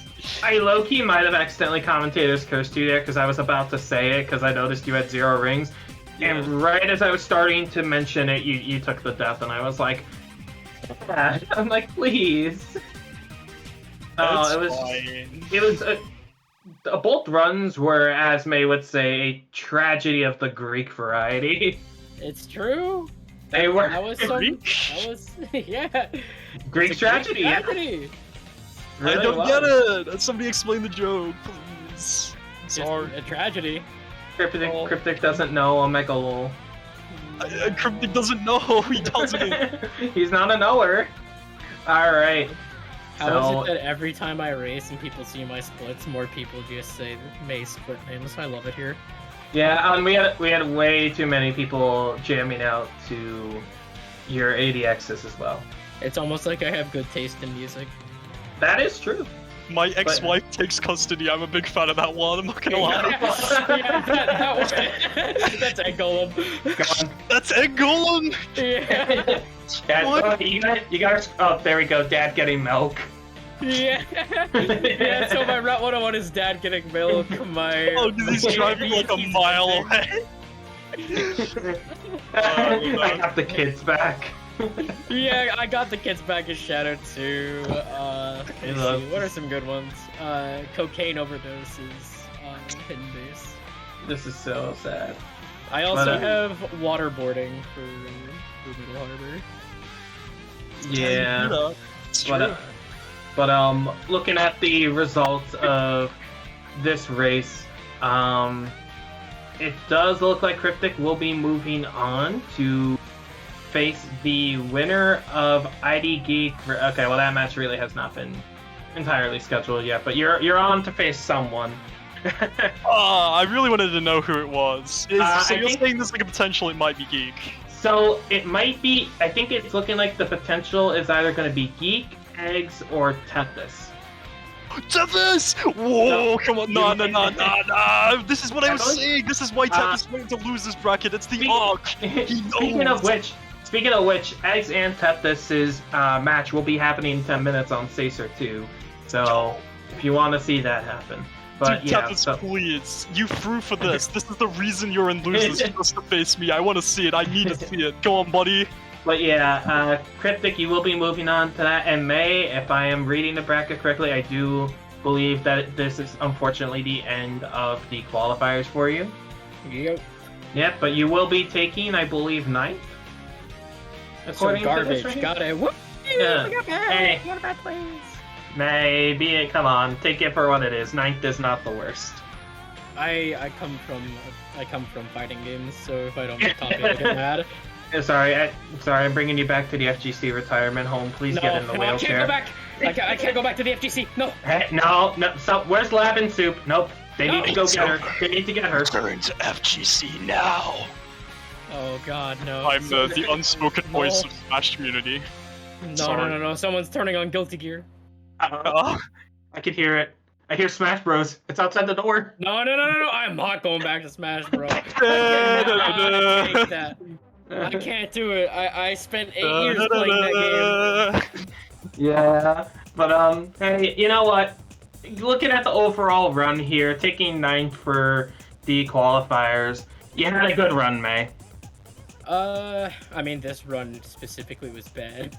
I low-key might have accidentally commentated as cursed you there because I was about to say it because I noticed you had 0 rings. And right as I was starting to mention it, you took the death and I was like, I'm like, please. It was both runs were, as May would say, a tragedy of the Greek variety. It's true. They were. That was yeah. Greek tragedy. Greek tragedy. I don't get it. Somebody explain the joke, please. Sorry. A tragedy. Cryptic doesn't know. Omega lol. Cryptic doesn't know. He doesn't. He's not a knower. All right. How is it that every time I race and people see my splits, more people just say May split names? I love it here. Yeah, we had way too many people jamming out to your ADXs as well. It's almost like I have good taste in music. That is true. My ex-wife takes custody. I'm a big fan of that one. I'm not gonna lie. that one. That's Egg Golem. That's Egg Golem. Yeah. You gotta. Oh, there we go. Dad getting milk. Yeah. Yeah. So my Route 101 is Dad getting milk. Oh, because he's driving like a mile away. I got the kids back. Yeah, I got the kids back in Shadow 2. Let's see, what are some good ones? Cocaine overdoses on Hidden Base. This is so sad. I also have waterboarding for Middle Harbor. Yeah. But looking at the results of this race, it does look like Cryptic will be moving on to face the winner of ID Geek. Okay, well that match really has not been entirely scheduled yet, but you're on to face someone. I really wanted to know who it was. So you're saying there's like a potential it might be Geek? So it might be. I think it's looking like the potential is either going to be Geek, Eggs, or Tethys. Tethys! Whoa, come on, no. This is what I was saying. This is why Tethys is going to lose this bracket. It's the ARC. Speaking of which, Eggs and Tethys' match will be happening in 10 minutes on Sacer 2. So if you want to see that happen. But dude, yeah, Tethys, please. You threw for this. This is the reason you're in losers. Just to face me. I want to see it. I need to see it. Go on, buddy. But yeah, Cryptic, you will be moving on to that. And May, if I am reading the bracket correctly, I do believe that this is unfortunately the end of the qualifiers for you. Yep. Yep, but you will be taking, I believe, 9th. According to this right here. Got it. Whoop! Yeah. Hey. You got a bad place. Maybe, come on, take it for what it is. 9th is not the worst. I come from fighting games, so if I don't get copy, I get mad. Sorry, I'm bringing you back to the FGC retirement home. Please get in the wheelchair. I can't go back. I can't go back to the FGC. No. Hey, no. So where's Lab and Soup? Nope. They need to go get her. They need to get her. Turn to FGC now. Oh god, no. I'm the unspoken voice of Smash community. No. Someone's turning on Guilty Gear. I can hear it. I hear Smash Bros. It's outside the door. No. I'm not going back to Smash, bro. I cannot take that. I can't do it. I spent 8 years playing that game. Yeah, but hey, you know what? Looking at the overall run here, taking 9th for the qualifiers, you had a good run, May. I mean, this run specifically was bad.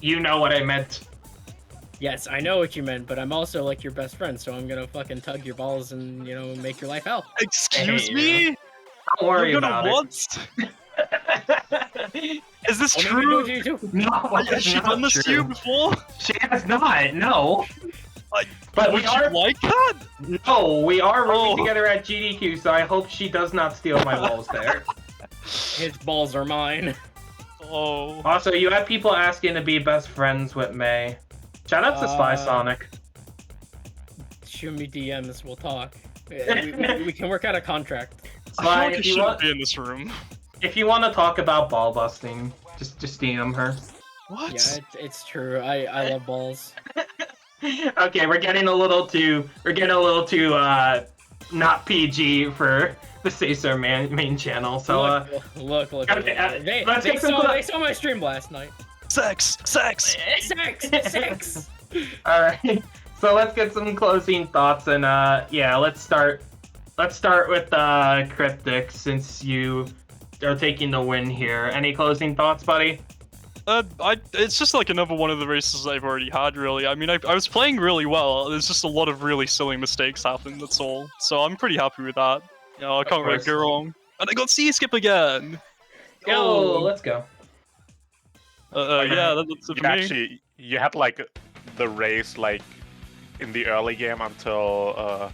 You know what I meant. Yes, I know what you meant, but I'm also like your best friend, so I'm gonna fucking tug your balls and, make your life hell. Excuse me? Don't worry You're gonna about what? Is this Well, true? maybe do you No, Has she done this to you before? She has not, no. But would you like that? No, we are rooming together at GDQ, so I hope she does not steal my balls there. His balls are mine. Oh. Also, you have people asking to be best friends with May. Shout out to Spy Sonic. Shoot me DMs, we'll talk. We can work out a contract. I feel like I shouldn't be in this room. If you want to talk about ball busting, just DM her. What? Yeah, it's true. I love balls. Okay, we're getting a little too not PG for the Caesar main channel. So look. Okay, They saw my stream last night. Sex. All right. So let's get some closing thoughts and yeah, let's start with Cryptic since you are taking the win here. Any closing thoughts, buddy? It's just like another one of the races I've already had, really. I mean, I was playing really well. There's just a lot of really silly mistakes happened, that's all. So I'm pretty happy with that. I can't really go wrong. And I got C-skip again! Yo, let's go. Yeah, that's it for me. You had like the race like in the early game until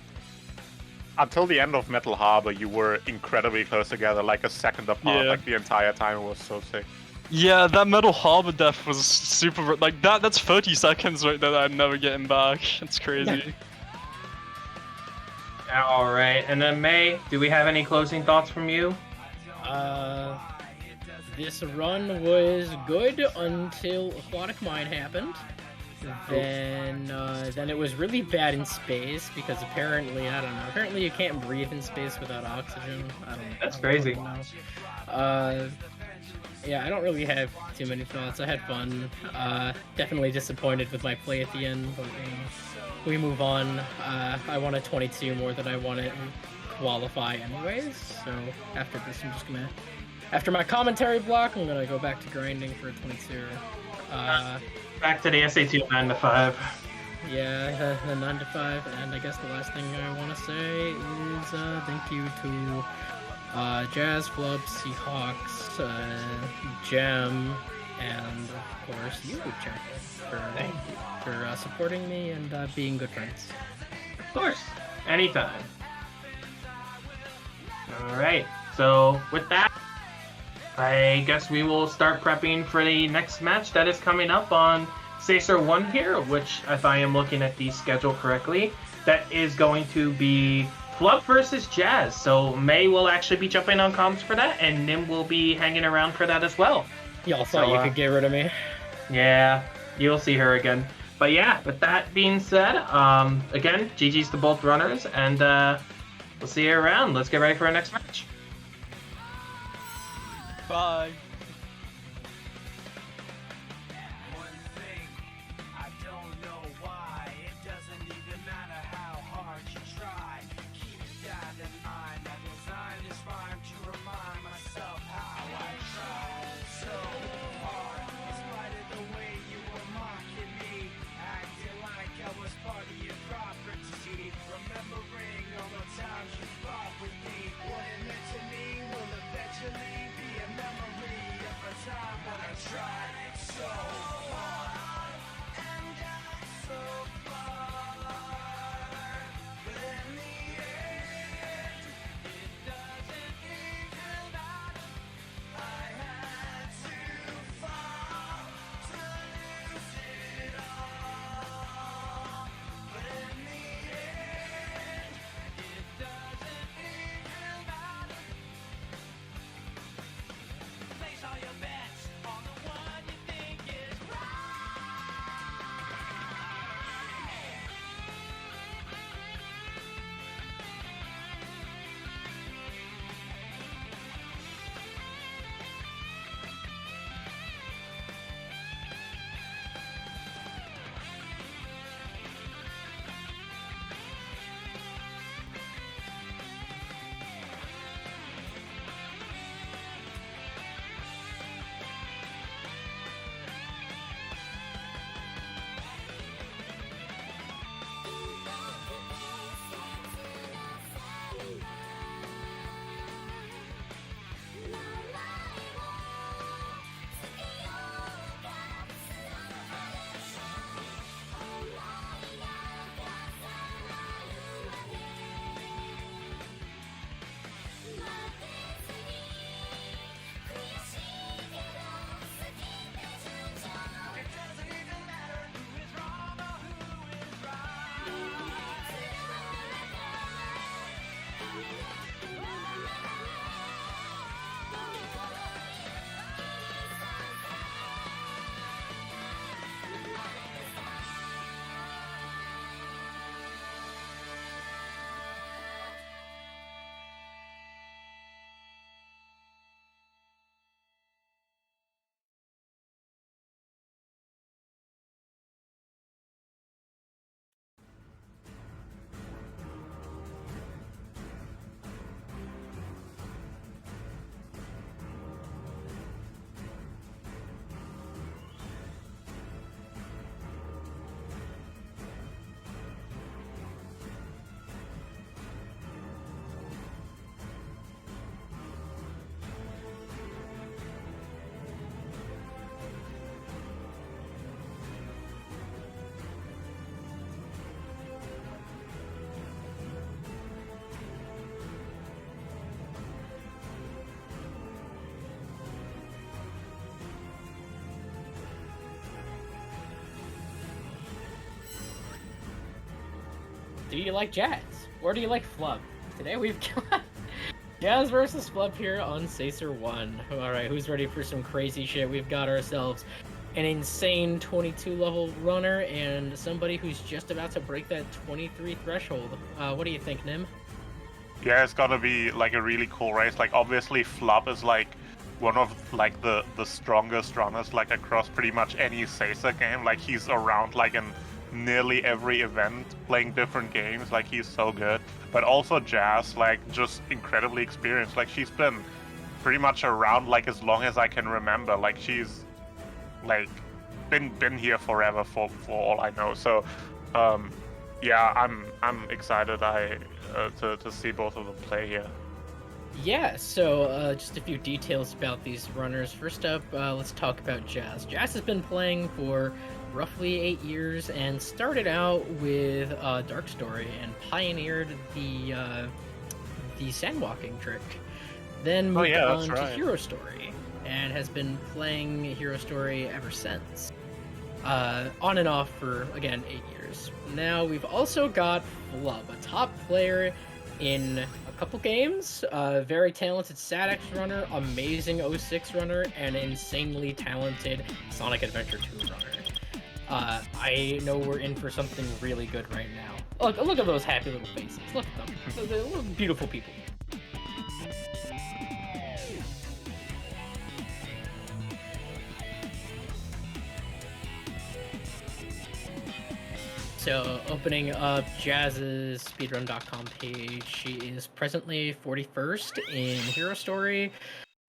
the end of Metal Harbor. You were incredibly close together, like a second apart, like the entire time. It was so sick. Yeah, that Metal Harbor death was super, like that's 30 seconds right there that I'm never getting back. It's crazy. Alright, and then May, do we have any closing thoughts from you? This run was good until Aquatic Mine happened. Then it was really bad in space because apparently, I don't know, apparently you can't breathe in space without oxygen. That's crazy. Yeah, I don't really have too many thoughts. I had fun. Definitely disappointed with my play at the end, but we move on. I wanted 22 more than I wanted qualify anyways, so after this I'm just gonna... After my commentary block, I'm gonna go back to grinding for 22. Back to the SA2 9 to 5. Yeah, the 9 to 5, and I guess the last thing I want to say is thank you to Jazz, Flub, Seahawks, Gem, and of course you, Jack, for supporting me and being good friends. Of course, anytime. Alright, so with that, I guess we will start prepping for the next match that is coming up on Caesar 1 here, which, if I am looking at the schedule correctly, that is going to be Flub versus Jazz. So May will actually be jumping on comms for that, and Nim will be hanging around for that as well. Y'all thought you could get rid of me. Yeah, you'll see her again. But yeah, with that being said, again, GG's to both runners, and we'll see you around. Let's get ready for our next match. Bye. Tried so hard, and I do you like Jazz? Or do you like Flub? Today we've got Jazz versus Flub here on Sacer 1. Alright, who's ready for some crazy shit? We've got ourselves an insane 22 level runner and somebody who's just about to break that 23 threshold. What do you think, Nim? Yeah, it's gonna be like a really cool race. Like obviously Flub is like one of like the strongest runners like across pretty much any Sacer game. Like he's around like in nearly every event playing different games. Like he's so good. But also Jazz, like just incredibly experienced. Like she's been pretty much around like as long as I can remember. Like she's like been here forever for all I know. So yeah, I'm excited to see both of them play here. Yeah, so just a few details about these runners. First up, let's talk about Jazz. Jazz has been playing for roughly 8 years and started out with Dark Story and pioneered the sandwalking trick. Then moved on to Hero Story and has been playing Hero Story ever since. On and off for, again, 8 years. Now we've also got Flub, a top player in a couple games, very talented SATX runner, amazing 06 runner, and insanely talented Sonic Adventure 2 runner. I know we're in for something really good right now. Look at those happy little faces. Look at them. They're little beautiful people. So, opening up Jazz's speedrun.com page, she is presently 41st in Hero Story,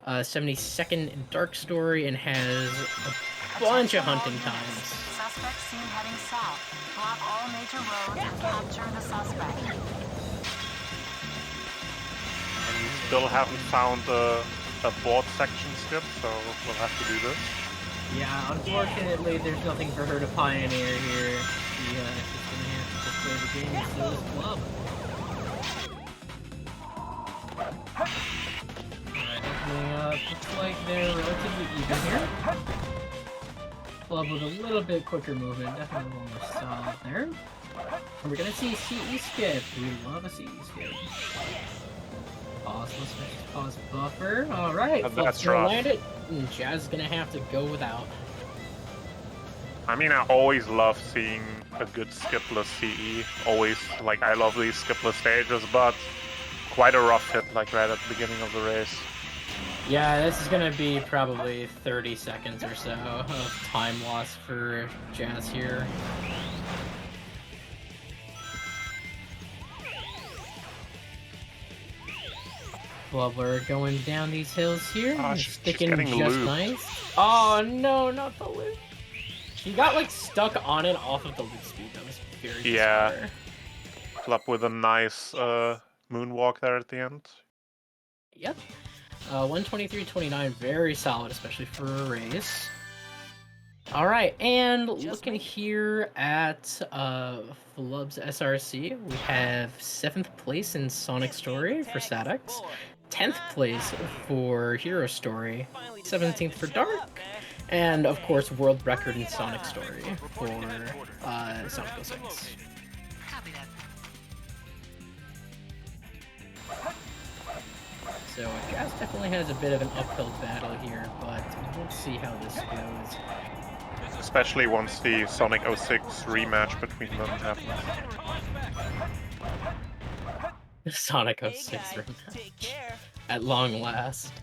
72nd in Dark Story, and has a bunch of hunting times. Suspect seen heading south. Block all major roads and capture the suspect. And we still haven't found a board section skip, so we'll have to do this. Yeah, unfortunately, there's nothing for her to pioneer here. She's gonna have to just play the game and so is Flub. Alright, opening up. Looks like they're relatively even here. Flub with a little bit quicker movement, definitely a little more solid there. And we're gonna see CE skip. We love a CE skip. Pause, let's make pause buffer. Alright, Flub's gonna land it, and Jazz is gonna have to go without. I mean, I always love seeing a good skipless CE. Always, like, I love these skipless stages, but quite a rough hit, like, right at the beginning of the race. Yeah, this is gonna be probably 30 seconds or so of time loss for Jazz here. Flubber going down these hills here, sticking just looped. nice. Oh no, not the loop. She got like stuck on and off of the loop speed. That was very bizarre. Flub with a nice moonwalk there at the end. Yep. 123.29, very solid, especially for a race. Alright, and looking here at Flub's SRC, we have 7th place in Sonic Story for SATX, 10th place for Hero Story, 17th for Dark, and of course world record in Sonic Story for Sonic 06. So Jazz definitely has a bit of an uphill battle here, but we'll see how this goes. Especially once the Sonic 06 rematch between them happens. Sonic 06 rematch. At long last.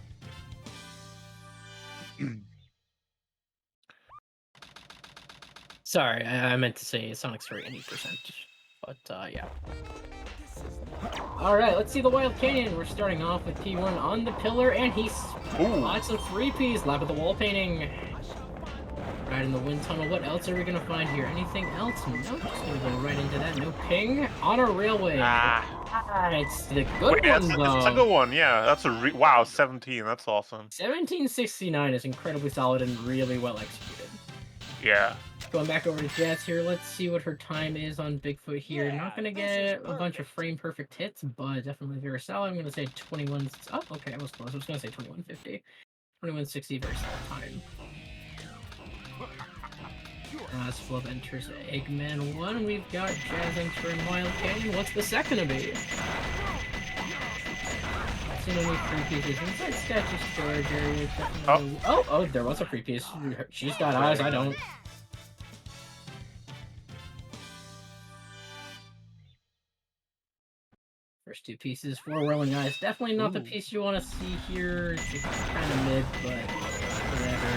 Sorry, I meant to say Sonic Story any percentage. But yeah. Alright, let's see the Wild Canyon. We're starting off with P1 on the pillar, and he spots a 3Ps. Lap of the wall painting. Right in the wind tunnel. What else are we gonna find here? Anything else? No, just gonna go right into that. No ping on a railway. It's the good one, though. It's a good one, yeah. That's a wow, 17. That's awesome. 1769 is incredibly solid and really well executed. Yeah. Going back over to Jazz here, let's see what her time is on Bigfoot here. Not gonna get a bunch of frame perfect hits, but definitely very solid. I'm gonna say 21. Oh, okay, I was close. I was gonna say 2150. 2160, very solid time. As Flub enters Eggman 1, we've got Jazz entering Wild Canyon. What's the set gonna be? Seen any free pieces inside statue storage area? Oh, there was a free piece. She's got eyes, I don't. First two pieces, four whirling eyes. Definitely not the piece you want to see here. It's kind of mid, but whatever.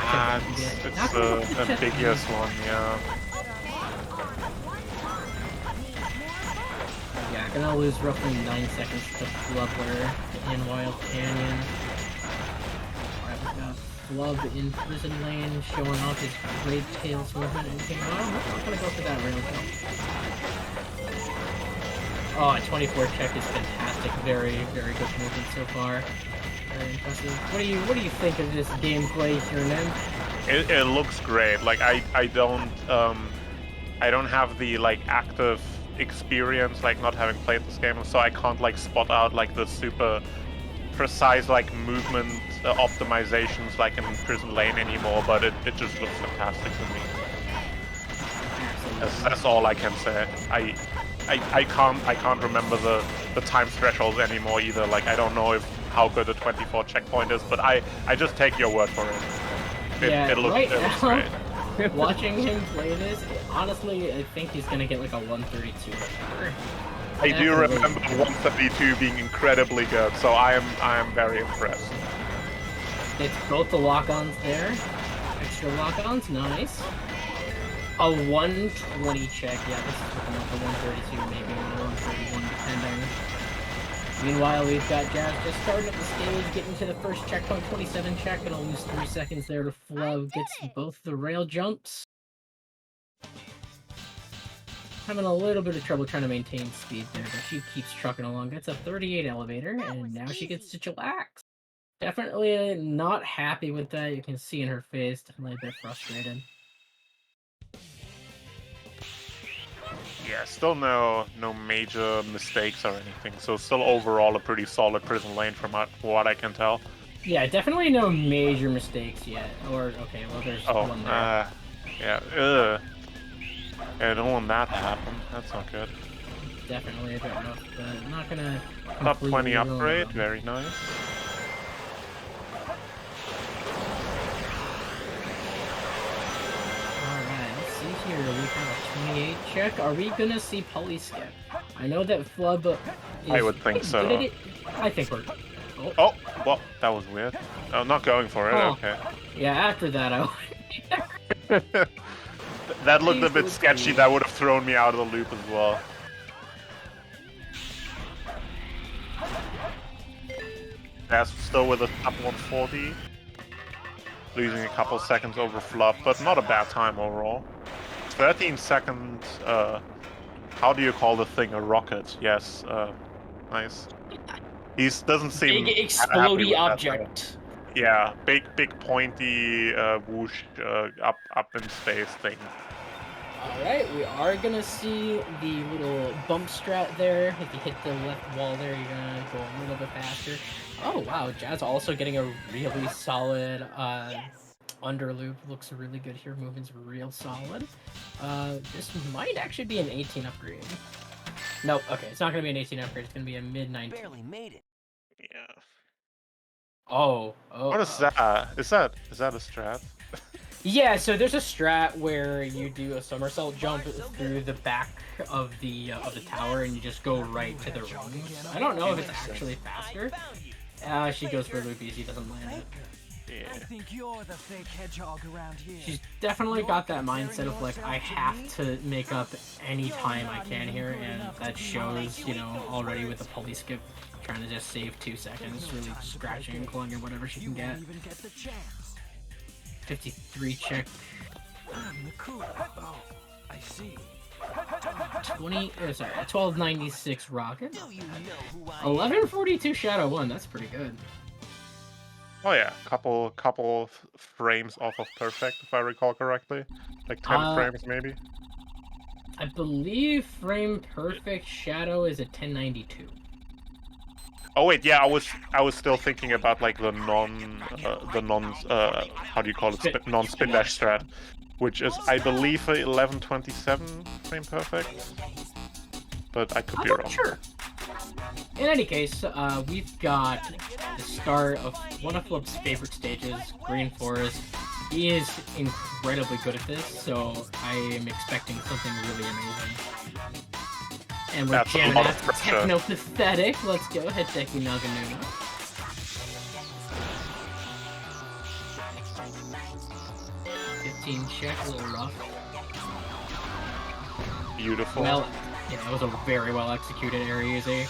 It's the ambiguous one, yeah. Yeah, gonna lose roughly 9 seconds to Flubber in Wild Canyon. Alright, we've got Flub in Prison Lane showing off his great tails movement and everything. Oh, I'm not gonna go for that rail jump. Oh, a 24 check is fantastic. Very, very good movement so far. Very impressive. What do you think of this gameplay here, Nen? It looks great. Like I don't have the like active experience, like not having played this game, so I can't like spot out like the super precise like movement optimizations like in Prison Lane anymore. But it just looks fantastic to me. That's all I can say. I can't remember the time thresholds anymore either. Like I don't know how good a 24 checkpoint is, but I just take your word for it. It looks great. Watching him play this, honestly, I think he's gonna get like a 132. I do remember 132 being incredibly good, so I am very impressed. It's both the lock-ons there. Extra lock-ons, nice. A 120 check, yeah, this is looking like a 132, maybe a 131, depending. Meanwhile, we've got Jazz just starting up the stage, getting to the first checkpoint, 27 check, and I'll lose 3 seconds there to Flub. Gets both the rail jumps. Having a little bit of trouble trying to maintain speed there, but she keeps trucking along. Gets a 38 elevator, and now she gets to chillax. Definitely not happy with that. You can see in her face, definitely a bit frustrated. Yeah, still no major mistakes or anything, so still overall a pretty solid Prison Lane from what I can tell. Yeah, definitely no major mistakes yet. Or, okay, well there's one there. Yeah, I don't want that to happen. That's not good. Definitely a bit rough, but not gonna... Top 20 upgrade, very nice. Here we have a 28 check. Are we gonna see Polyskip? I know that Flub is... I would think so. I think we're... Oh, well, that was weird. I'm not going for it, okay. Yeah, after that I That looked a bit sketchy. That would have thrown me out of the loop as well. That's still with a top 140. Losing a couple seconds over Flub, but not a bad time overall. 13 seconds, how do you call the thing? A rocket? Yes, nice. He doesn't seem big explodey object. Yeah, big pointy whoosh up in space thing. Alright, we are gonna see the little bump strat there. If you hit the left wall there, you're gonna go a little bit faster. Oh wow, Jazz also getting a really solid under loop. Looks really good here. Movement's real solid. This might actually be an 18 upgrade. Nope, okay, it's not gonna be an 18 upgrade, it's gonna be a mid-19. Barely made it. Yeah. Oh. What is that? Is that a strat? Yeah, so there's a strat where you do a somersault jump through the back of the tower and you just go right to the rings. I don't know if it's actually faster. She goes for loopy, she doesn't land it. Yeah. I think you're the fake hedgehog around here. She's definitely got that mindset of like, I have to make up any time I can here, and that shows, you know, already with the pulley skip, trying to just save 2 seconds, really scratching and clawing or whatever she can get. 53 check. I'm the cool. Oh, I see. 1296 rocket. 1142 shadow 1. That's pretty good. Oh yeah, couple frames off of perfect, if I recall correctly, like 10 frames maybe. I believe frame perfect shadow is a 1092. Oh wait, yeah, I was still thinking about like the non how do you call it, non-spin dash strat, which is I believe a 1127 frame perfect, but I could be wrong. Sure. In any case, we've got the start of one of Flip's favorite stages, Green Forest. He is incredibly good at this, so I am expecting something really amazing. And we're That's jamming a lot out of to pressure. Techno Pathetic. Let's go, Hideki Naganuma. 15 check, a little rough. Beautiful. Well, yeah, that was a very well executed area easy.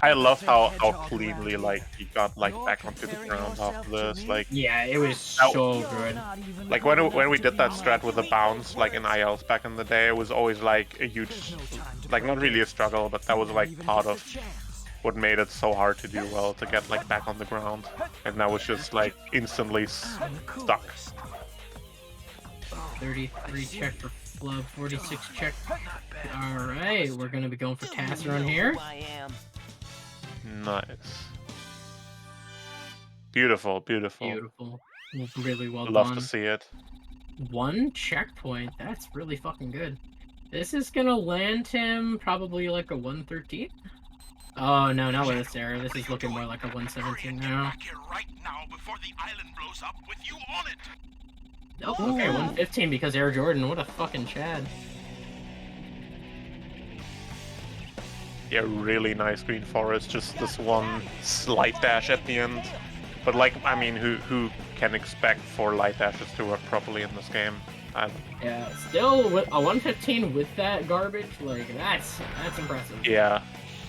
I love how cleanly like he got like back onto the ground after this. Like Yeah, it was so good. Like when we did that strat with the bounce, like in ILs back in the day, it was always like a huge, like not really a struggle, but that was like part of what made it so hard to do well, to get like back on the ground, and that was just like instantly stuck. 33 check for Flub, 46 check. Alright, we're gonna be going for Tasseron here. Nice. Beautiful, beautiful. Beautiful. Really well Love done. to see it. 1 checkpoint, that's really fucking good. This is gonna land him probably like a 113? Oh no, not with this error. This is looking more like a 117 now. Nope, okay, 115 because Air Jordan. What a fucking Chad. Yeah, really nice Green Forest. Just this one slight dash at the end. But like, I mean, who can expect for light dashes to work properly in this game? Yeah, still with a 115 with that garbage, like that's impressive. Yeah,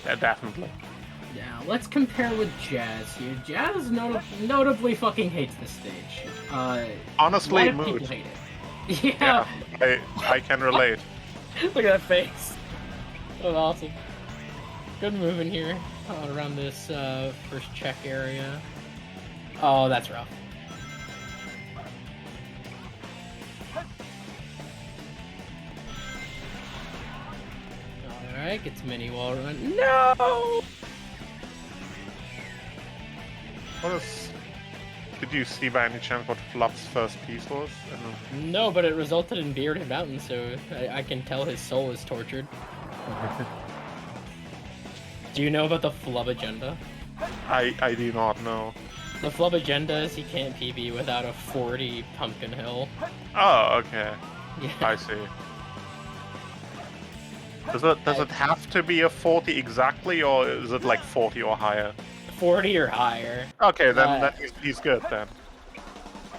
definitely. Yeah, let's compare with Jazz here. Jazz notably fucking hates this stage. Honestly, a lot of mood. people hate it. Yeah. I can relate. Look at that face. That was awesome. Good move in here around this first check area. Oh, that's rough. Alright, gets mini wall run. No! Did you see by any chance what Flup's first piece was? No, but it resulted in Bearded Mountain, so I can tell his soul is tortured. Do you know about the Flub agenda? I do not know. The Flub agenda is he can't PB without a 40 Pumpkin Hill. Oh, okay. Yeah. I see. Does it have to be a 40 exactly, or is it like 40 or higher? 40 or higher. Okay, then he's good then.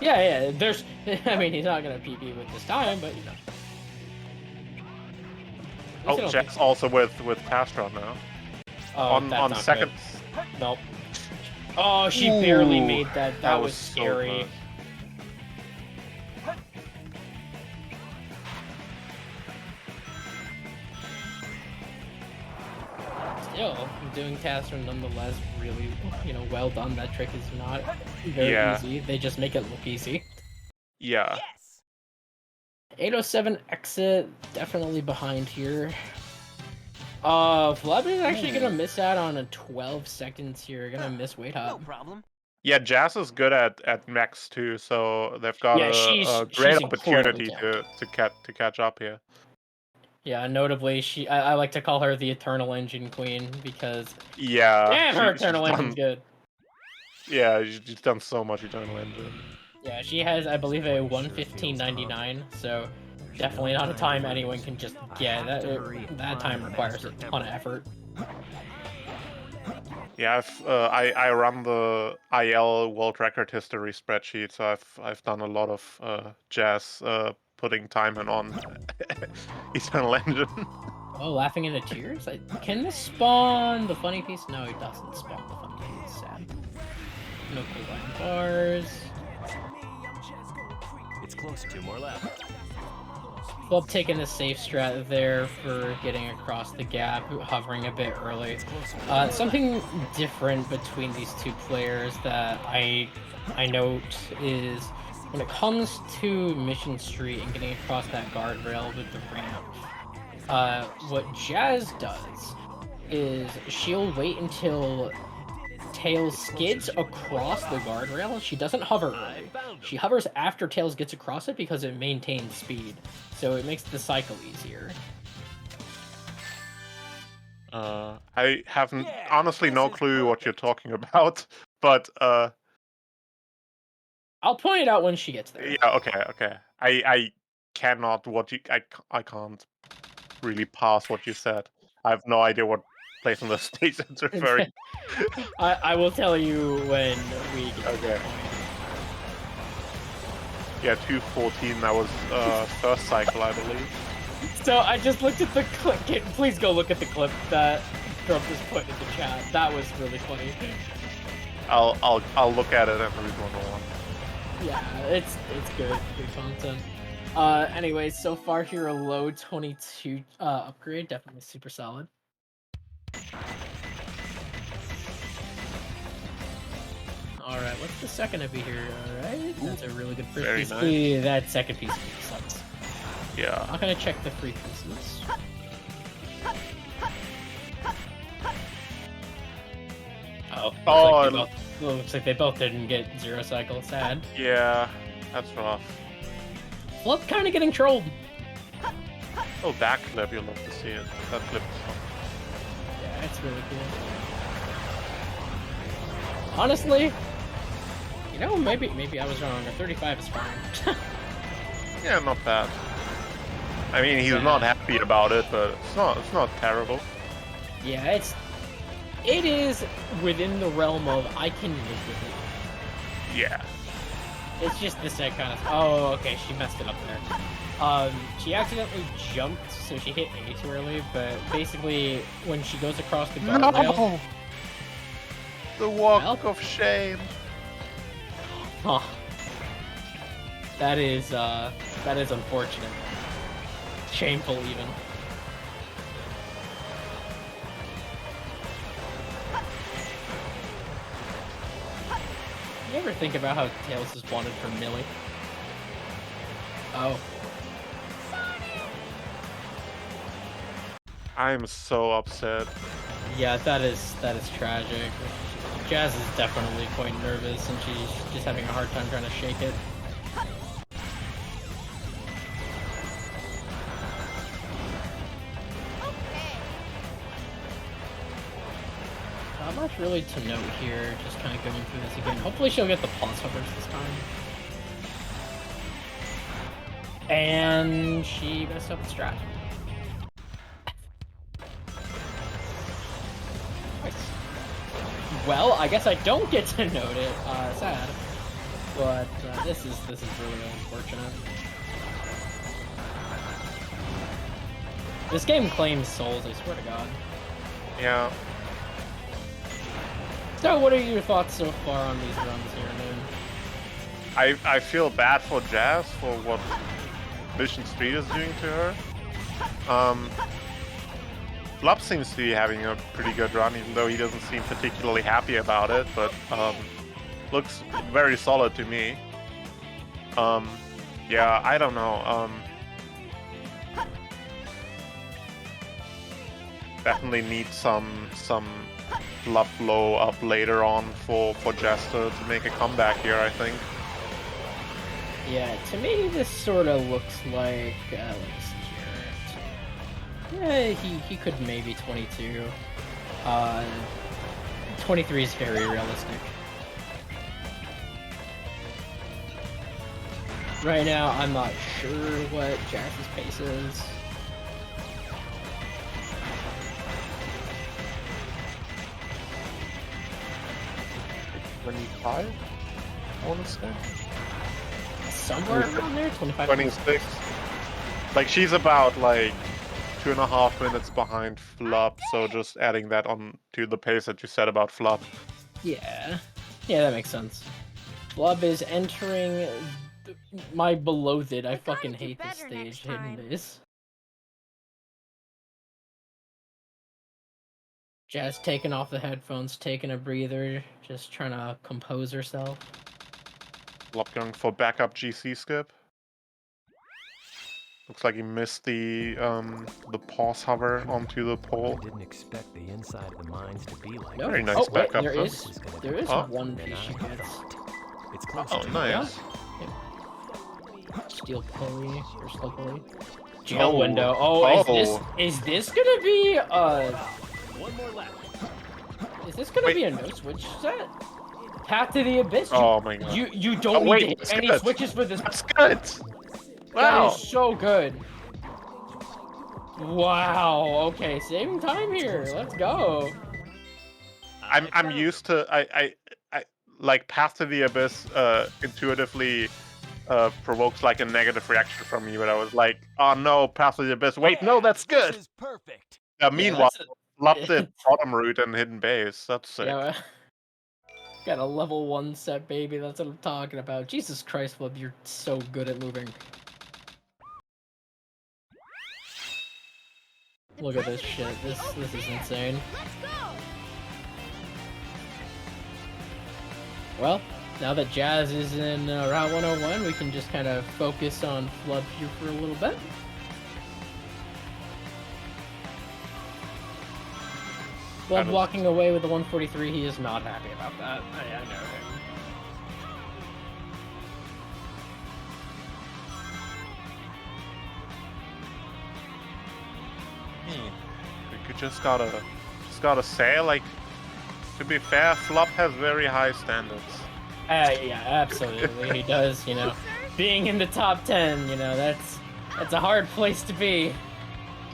Yeah, there's... I mean, he's not gonna PB with this time, but, you know. Oh, Jack's also with Castron now. Oh, on not second. good. Nope. Oh, she barely Ooh, made that. That was so scary. close. Still, doing Castron nonetheless really, well done. That trick is not very easy. They just make it look easy. Yeah. 807 exit, definitely behind here. Flub is actually gonna miss out on a 12 seconds here. Gonna miss weight hop. No problem. Yeah, Jazz is good at mechs too, so they've got a great opportunity to catch up here. Yeah, notably, I like to call her the Eternal Engine Queen because yeah, her Eternal Engine's good. Yeah, she's done so much Eternal Engine. Yeah, she has, I believe, a 1:15.99, so definitely not a time anyone can just get. That time requires a ton of effort. Yeah, I run the IL world record history spreadsheet, so I've done a lot of Jazz putting time in on Eternal Engine. Oh, laughing into tears? Can this spawn the funny piece? No, it doesn't spawn the funny piece. Sad. No cooldown bars. It's closer. 2 more left. Flub taking the safe strat there for getting across the gap, hovering a bit early. Something different between these two players that I note is when it comes to Mission Street and getting across that guardrail with the ramp, what Jazz does is she'll wait until Tails skids across the guardrail, she doesn't hover early. She hovers after Tails gets across it because it maintains speed, so it makes the cycle easier. I have honestly no clue what you're talking about, but I'll point it out when she gets there. yeah, okay. I cannot I can't really pass what you said. I have no idea what place on the stage it's referring. I will tell you when we get Okay. Yeah, 214. That was first cycle, I believe. So I just looked at the clip. Please go look at the clip that Trump just put in the chat. That was really funny. I'll look at it and read one. Yeah, it's good content. Anyway, so far here a low 22 upgrade, definitely super solid. All right, what's the second of here? All right, that's a really good first Very piece. nice. That second piece sucks. Yeah. I'm gonna check the free pieces. Looks like they both didn't get 0 cycle. Sad. Yeah, that's rough. Flip kind of getting trolled. Oh, that clip, you'll love to see it. That clip is fun. Yeah, it's really cool. Honestly, you know, maybe I was wrong. A 35 is fine. Yeah, not bad. I mean, he's not happy about it, but it's not terrible. Yeah, it is within the realm of I can live with it. Yeah. It's just the set kind of. Oh, okay, she messed it up there. She accidentally jumped, so she hit A too early. But basically, when she goes across the guardrail, No! The walk of shame. huh? That is unfortunate. Shameful, even. You ever think about how Tails is wanted for Millie? Oh. I'm so upset. Yeah, that is tragic. Jazz is definitely quite nervous, and she's just having a hard time trying to shake it. Not much really to note here, just kind of going through this again. Hopefully she'll get the pulse hovers this time. And she messed up the strat. Well, I guess I don't get to note it. Sad. But this is really unfortunate. This game claims souls, I swear to God. Yeah. So, what are your thoughts so far on these runs here, Noon? I feel bad for Jazz for what Mission Street is doing to her. Flop seems to be having a pretty good run, even though he doesn't seem particularly happy about it, but looks very solid to me. Yeah, I don't know. Definitely need some love blow up later on for Jester to make a comeback here, I think. Yeah, to me this sort of looks like, let me see here. Yeah, he could maybe 22. 23 is very realistic. Right now, I'm not sure what Jazz's pace is. $25, I want to say. Somewhere around there, 25. 26. Like, she's about, like, 2.5 minutes behind Flop, so just adding that on to the pace that you said about Flop. Yeah. Yeah, that makes sense. Flub is entering my beloathed. I fucking hate this stage, Hidden Base. Jazz taking off the headphones, taking a breather, just trying to compose herself. Flop going for backup GC skip. Looks like he missed the pause hover onto the pole. Didn't expect the inside of the mines to be like No. Very nice Oh, wait, backup. there though. is Oh. one piece she gets. It's close. Oh, nice. Steel pulley or steel pulley. Jail window. Is this gonna be One more lap. Is this gonna be a no switch set? Path to the Abyss. Oh my god. You don't need to hit any good. switches for this. That's good. That Wow. is so good. Wow. Okay, saving time here. Let's go. I'm used to I like Path to the Abyss intuitively provokes like a negative reaction from me, but I was like, oh no, Path to the Abyss. Wait, no, that's good. This is perfect. Meanwhile, loved it bottom route and hidden base. That's sick. Yeah. Got a level 1 set, baby. That's what I'm talking about. Jesus Christ, Flub, you're so good at moving. Look at this shit. This is insane. Well, now that Jazz is in Route 101, we can just kind of focus on Flub here for a little bit. Flub walking away with the 143, he is not happy about that. I know him. We just gotta say, like, to be fair, Flop has very high standards. Yeah, absolutely. He does, you know. Being in the top 10, you know, that's a hard place to be.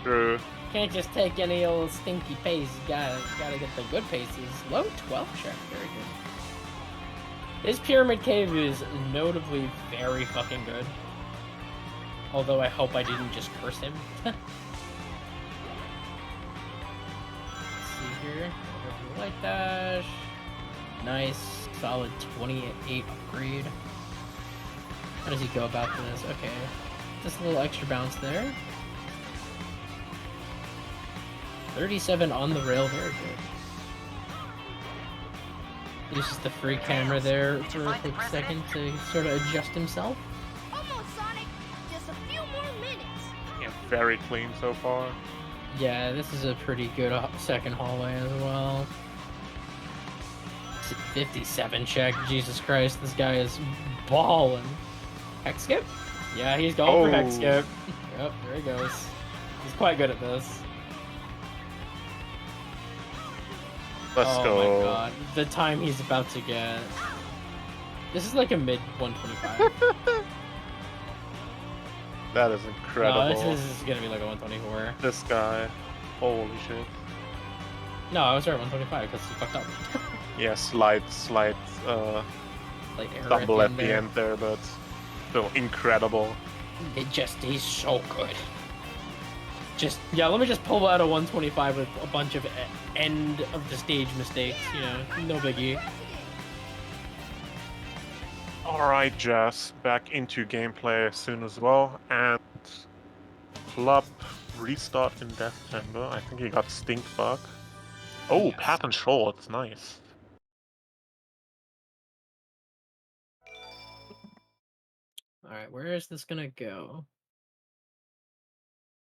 True. Can't just take any old stinky pace. You gotta get the good paces. Low 12 check, very good. His Pyramid Cave is notably very fucking good. Although I hope I didn't just curse him. Let's see here. Light dash. Nice, solid 28 upgrade. How does he go about this? Okay, just a little extra bounce there. 37 on the rail, very good. Uses the free camera there for a quick second to sort of adjust himself. Almost, Sonic. Just a few more minutes. Yeah, very clean so far. Yeah, this is a pretty good second hallway as well. 57 check, Jesus Christ, this guy is balling. Hex skip? Yeah, he's going for hex skip. Yep, there he goes. He's quite good at this. Let's go. Oh my god, the time he's about to get. This is like a mid 125. That is incredible. No, this is gonna be like a 124. This guy. Holy shit. No, I was at 125 because he fucked up. Yeah, slight like stumble at the end there, but still incredible. He's so good. Yeah, let me just pull out a 125 with a bunch of end of the stage mistakes, you know, no biggie. Alright, Jazz, back into gameplay soon as well, and Flop restart in Death Chamber. I think he got Stink Bug. Oh, yes. Pattern Shorts, nice. Alright, where is this gonna go?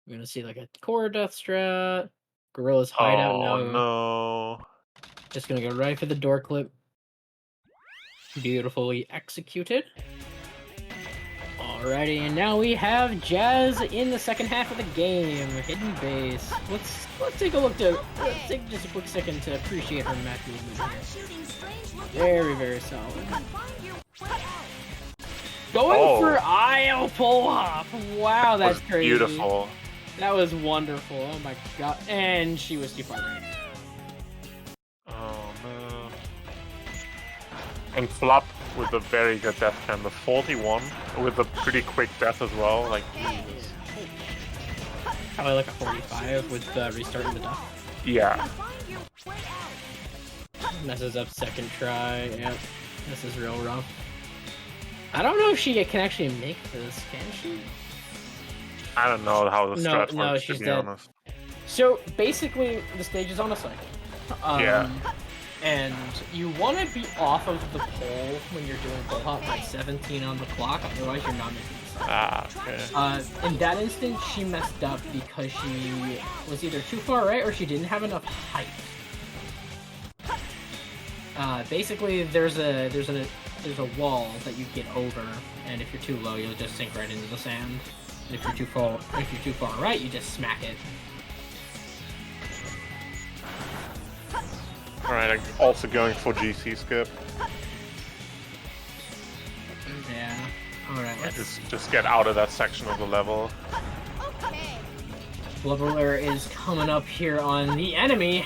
We're gonna see like a core death strat, Gorilla's hideout. Oh no. Just gonna go right for the door clip. Beautifully executed. Alrighty, and now we have Jazz in the second half of the game. Hidden base. Let's take a look to take just a quick second to appreciate her map movement here. Very, very solid. Going for IO pull hop. Wow, that's crazy. Beautiful. That was wonderful. Oh my god. And she was too far right. Oh no. And Flop with a very good death chamber. 41 with a pretty quick death as well. Like, Jesus. Probably like a 45 with restarting the death. Yeah. Messes up second try. Yep. This is real rough. I don't know if she can actually make this, can she? I don't know how the strat No, works, she's to be dead. honest. So basically, the stage is on a cycle. Yeah. And you want to be off of the pole when you're doing pull hop by 17 on the clock, otherwise you're not making the Ah, okay. In that instance, she messed up because she was either too far right or she didn't have enough height. Basically, there's a wall that you get over, and if you're too low, you'll just sink right into the sand. And if you're too far right, you just smack it. Alright, I'm also going for GC skip. Yeah. Alright, let's... Just get out of that section of the level. Leveler is coming up here on the enemy.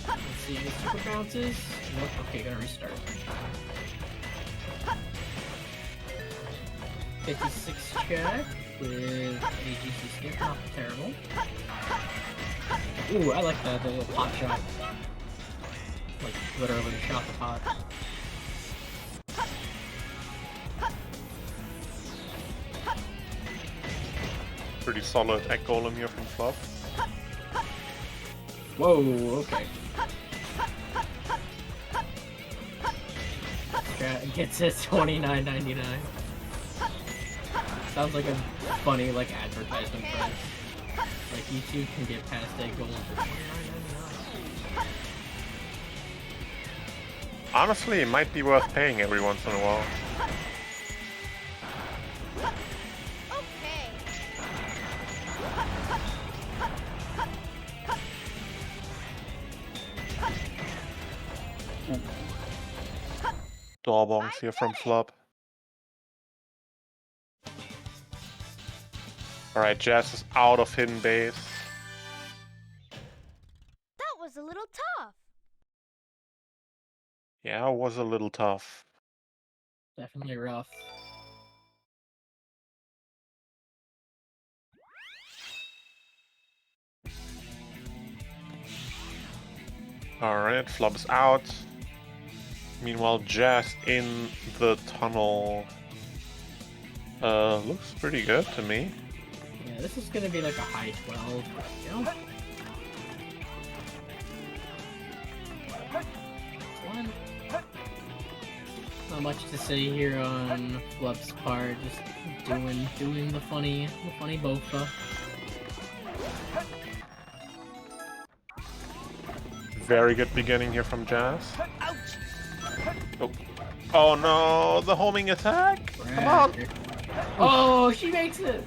Let's see, any super bounces? Nope, okay, gotta restart. 56 check with a GC skip, not terrible. Ooh, I like that, the little pot shot. Like, literally shot the pot. Pretty solid egg golem here from Flop. Whoa, okay. Strat gets it $29.99. Sounds like a funny, like, advertisement price. Like, you two can get past egg golem for $29.99. Honestly, it might be worth paying every once in a while. Doorbongs here from Flop. Alright, Jazz is out of hidden base. That was a little tough. Yeah, it was a little tough. Definitely rough. Alright, Flop is out. Meanwhile, Jazz in the tunnel. Looks pretty good to me. Yeah, this is gonna be like a high 12. You know? One. Not much to say here on Flup's part. Just doing the funny bofa. Very good beginning here from Jazz. Oh. Oh no, the homing attack! Come on! Oh, she makes it!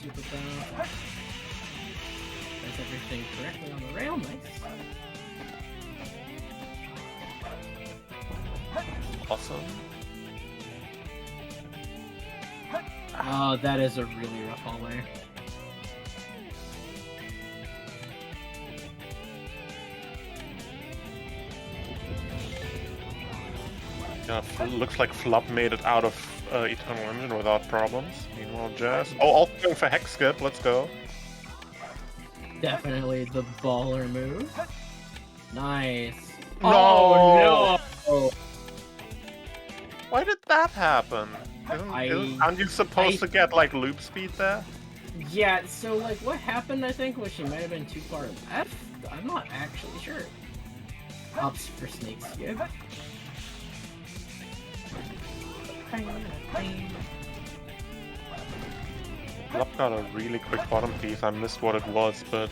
Super down. Does everything correctly on the rail, nice. Awesome. Oh, that is a really rough hallway. Yeah, looks like Flop made it out of Eternal Engine without problems. Meanwhile, Jazz. Oh, also going for Hex Skip, let's go. Definitely the baller move. Nice. No! Oh, no! Why did that happen? Aren't you supposed to get like loop speed there? Yeah, so like what happened I think was she might have been too far left? I'm not actually sure. Ops for snake skip. Flop got a really quick bottom piece. I missed what it was, but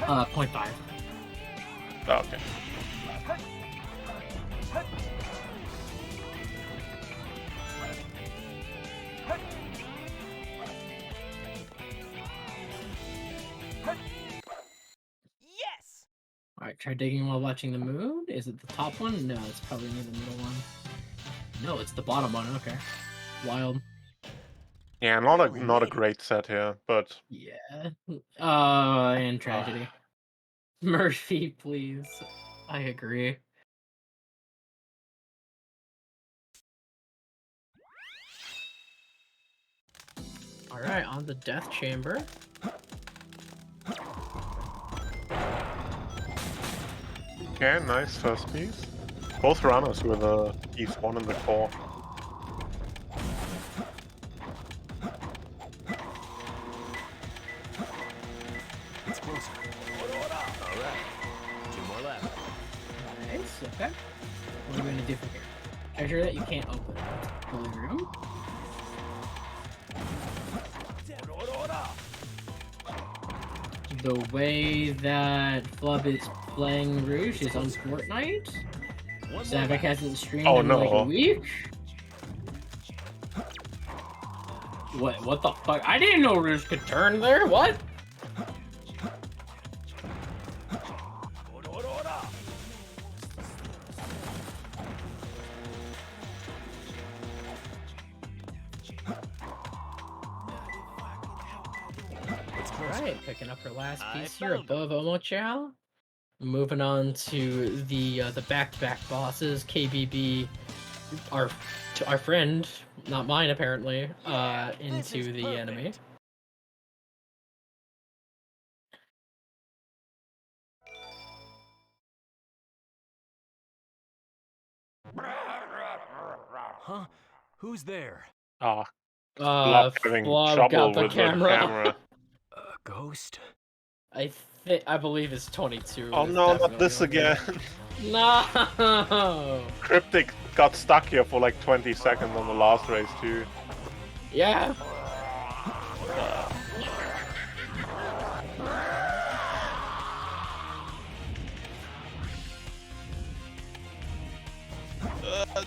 0.5. Oh, okay. Yes! Alright, try digging while watching the moon. Is it the top one? No, it's probably near the middle one. No, it's the bottom one, okay. Wild. Yeah, not a great set here, but Yeah. And tragedy. Murphy, please. I agree. Alright, on the death chamber. okay, nice first piece. Both runners with a piece 1 in the core. It's closer. Alright. 2 more left. Nice. Okay. What are we gonna do from here? Measure that you can't open it. Blue room. The way that Flub is playing Rouge is on Fortnite. Savik hasn't streamed in like a week. What the fuck? I didn't know Rouge could turn there. What? Alright, picking up her last piece here above Omochao. Moving on to the back-to-back bosses, KBB, our friend, not mine apparently, into the enemy. Huh? Who's there? Ah, Flop having Flop trouble got the with camera. the camera. Ghost? I believe it's 22. Oh It's no, not definitely this on there. again. No! Cryptic got stuck here for like 20 seconds on the last race too. Yeah.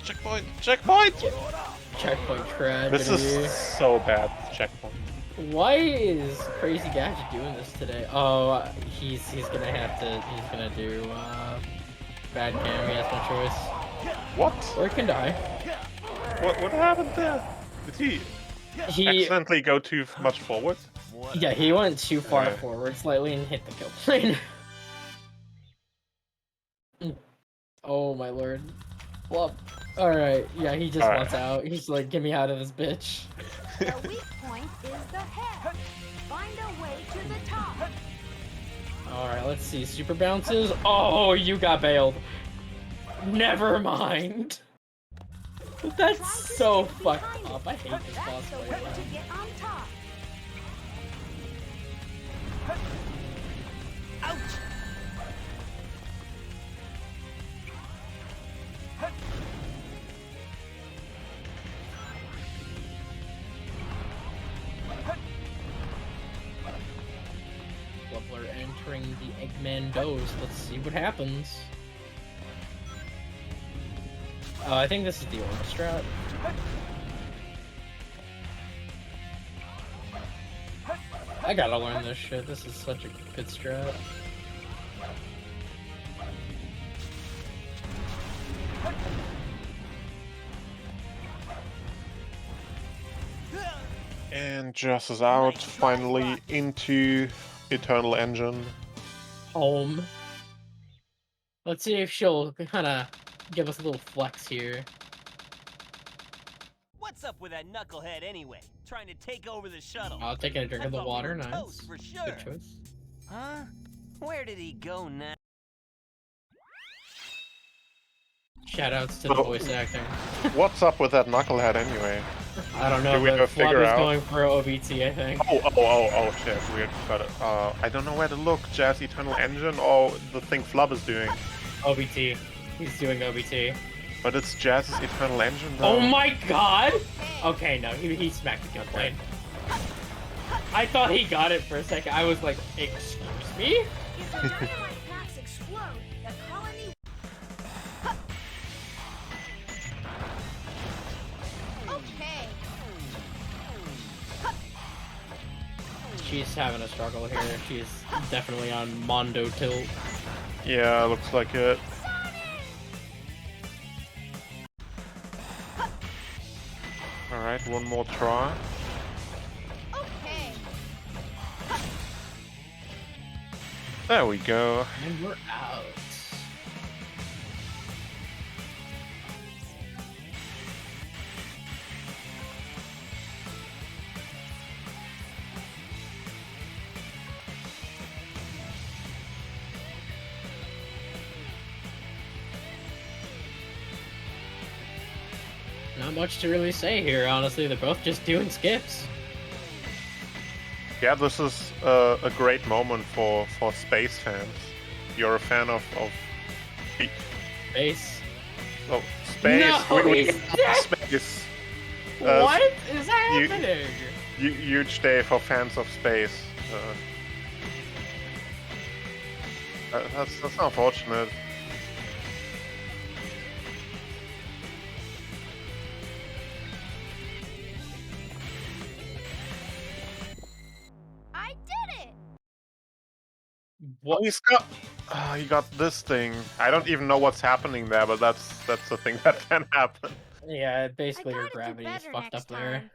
Checkpoint! Checkpoint! Checkpoint tragedy. This is so bad, checkpoint. Why is Crazy Gadget doing this today? Oh, he's gonna do bad cam. He has no choice. What? Or he can die. What happened there? Did he accidentally go too much forward? Yeah, he went too far Yeah. forward slightly and hit the kill plane. Oh my lord. Well, alright, yeah, he just wants out. He's like, get me out of this bitch. The weak point is the head. Find a way to the top. Alright, let's see. Super bounces. Oh, you got bailed. Never mind. That's so fucked up. I hate this boss The fight. way to get on top. Ouch! We're entering the Eggman Dose. Let's see what happens. Oh, I think this is the Aura strat. I gotta learn this shit. This is such a good strat. And Jess is out, finally into Eternal Engine. Home. Let's see if she'll kind of give us a little flex here. What's up with that knucklehead anyway? Trying to take over the shuttle. I'll take a drink I of the thought we water. were Nice. toast for sure. Good choice. Huh? Where did he go now? Shoutouts to the voice acting. What's up with that knucklehead anyway? I don't know, Do we but ever Flop figure is out? going for OBT, I think. Oh shit, weird. But I don't know where to look. Jazz Eternal Engine or the thing Flub is doing. OBT. He's doing OBT. But it's Jazz's Eternal Engine though. Oh my god! Okay, no, he smacked the kill plane. I thought he got it for a second. I was like, excuse me? If the dynamite packs explode, the colony. Okay. She's having a struggle here. She's definitely on Mondo tilt. Yeah, looks like it. Alright, one more try. Okay. There we go. And we're out. Not much to really say here, honestly. They're both just doing skips. Yeah, this is a great moment for space fans. You're a fan of Space. Oh, space. No, we he's got space. What is happening? Huge day for fans of space. That's unfortunate. I did it! What? Oh, he got this thing. I don't even know what's happening there, but that's the thing that can happen. Yeah, basically your gravity is fucked up there.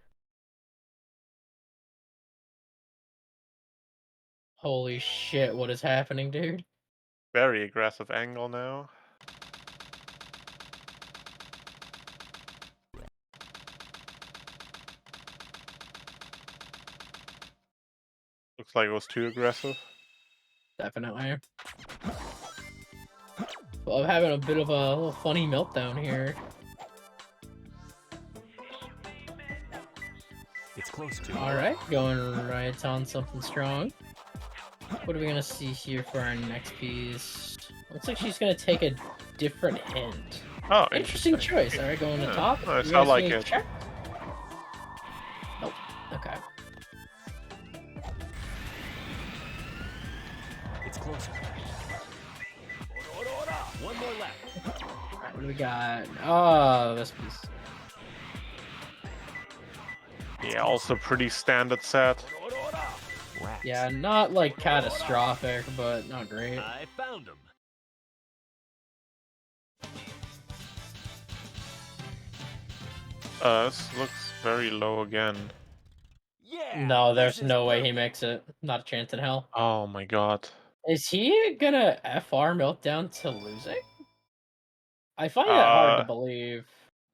Holy shit, what is happening, dude? Very aggressive angle now. Looks like it was too aggressive. Definitely. Well, I'm having a bit of a little funny meltdown here. It's close to. Alright, going right on something strong. What are we gonna see here for our next piece? Looks like she's gonna take a different hint. Oh, interesting choice. Alright, going to Yeah, top. nice, You I guys like gonna it. check? Nope. Okay. It's closer. One more left. Alright, what do we got? Oh, this piece. Yeah, also pretty standard set. Yeah, not like catastrophic, but not great. I found him. This looks very low again. No, there's no way he makes it. Not a chance in hell. Oh my god. Is he gonna FR meltdown to losing? I find that hard to believe.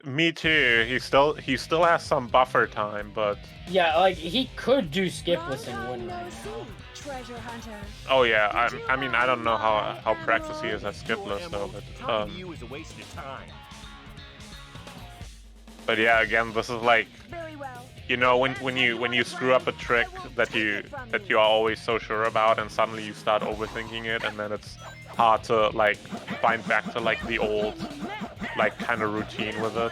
Me too. He still has some buffer time, but Yeah, like he could do skipless and win right now. Treasure hunter. oh yeah, I mean I don't know how practiced he is at skipless though, You is a waste of time. but yeah, again, this is like, Very well. you know, when you screw up a trick that you are always so sure about, and suddenly you start overthinking it, and then it's hard to like find back to like the old like kind of routine with it.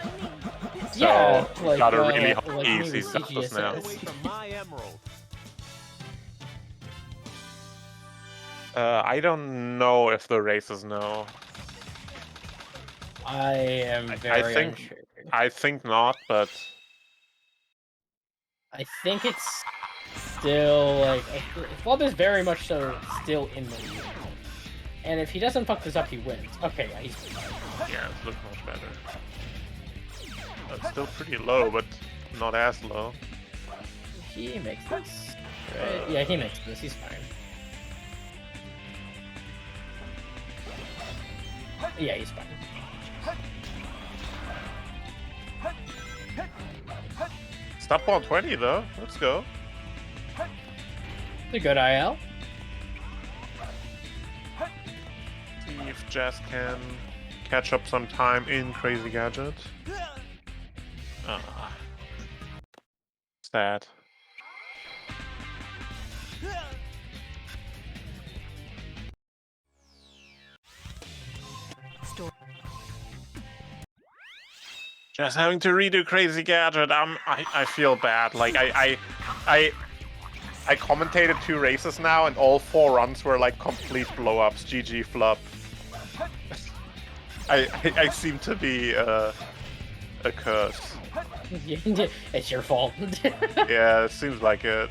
So Yeah, like, got a really like hard me piece. with He's got this now. Away from my emerald. I don't know if the races know. I am very unsure. I think not, but I think it's still like Flub is very much so still in the lead. And if he doesn't fuck this up, he wins. Okay, yeah, he's yeah, it looks much better. It's still pretty low, but not as low. He makes this. Right? Yeah, he makes this. He's fine. Yeah, he's fine. Stop 120 though. Let's go. It's a good IL. See if Jazz can catch up some time in Crazy Gadget. Sad. Just having to redo Crazy Gadget. I feel bad. Like I commentated 2 races now, and all 4 runs were like complete blow-ups. GG flop. I seem to be a curse. It's your fault. Yeah, it seems like it.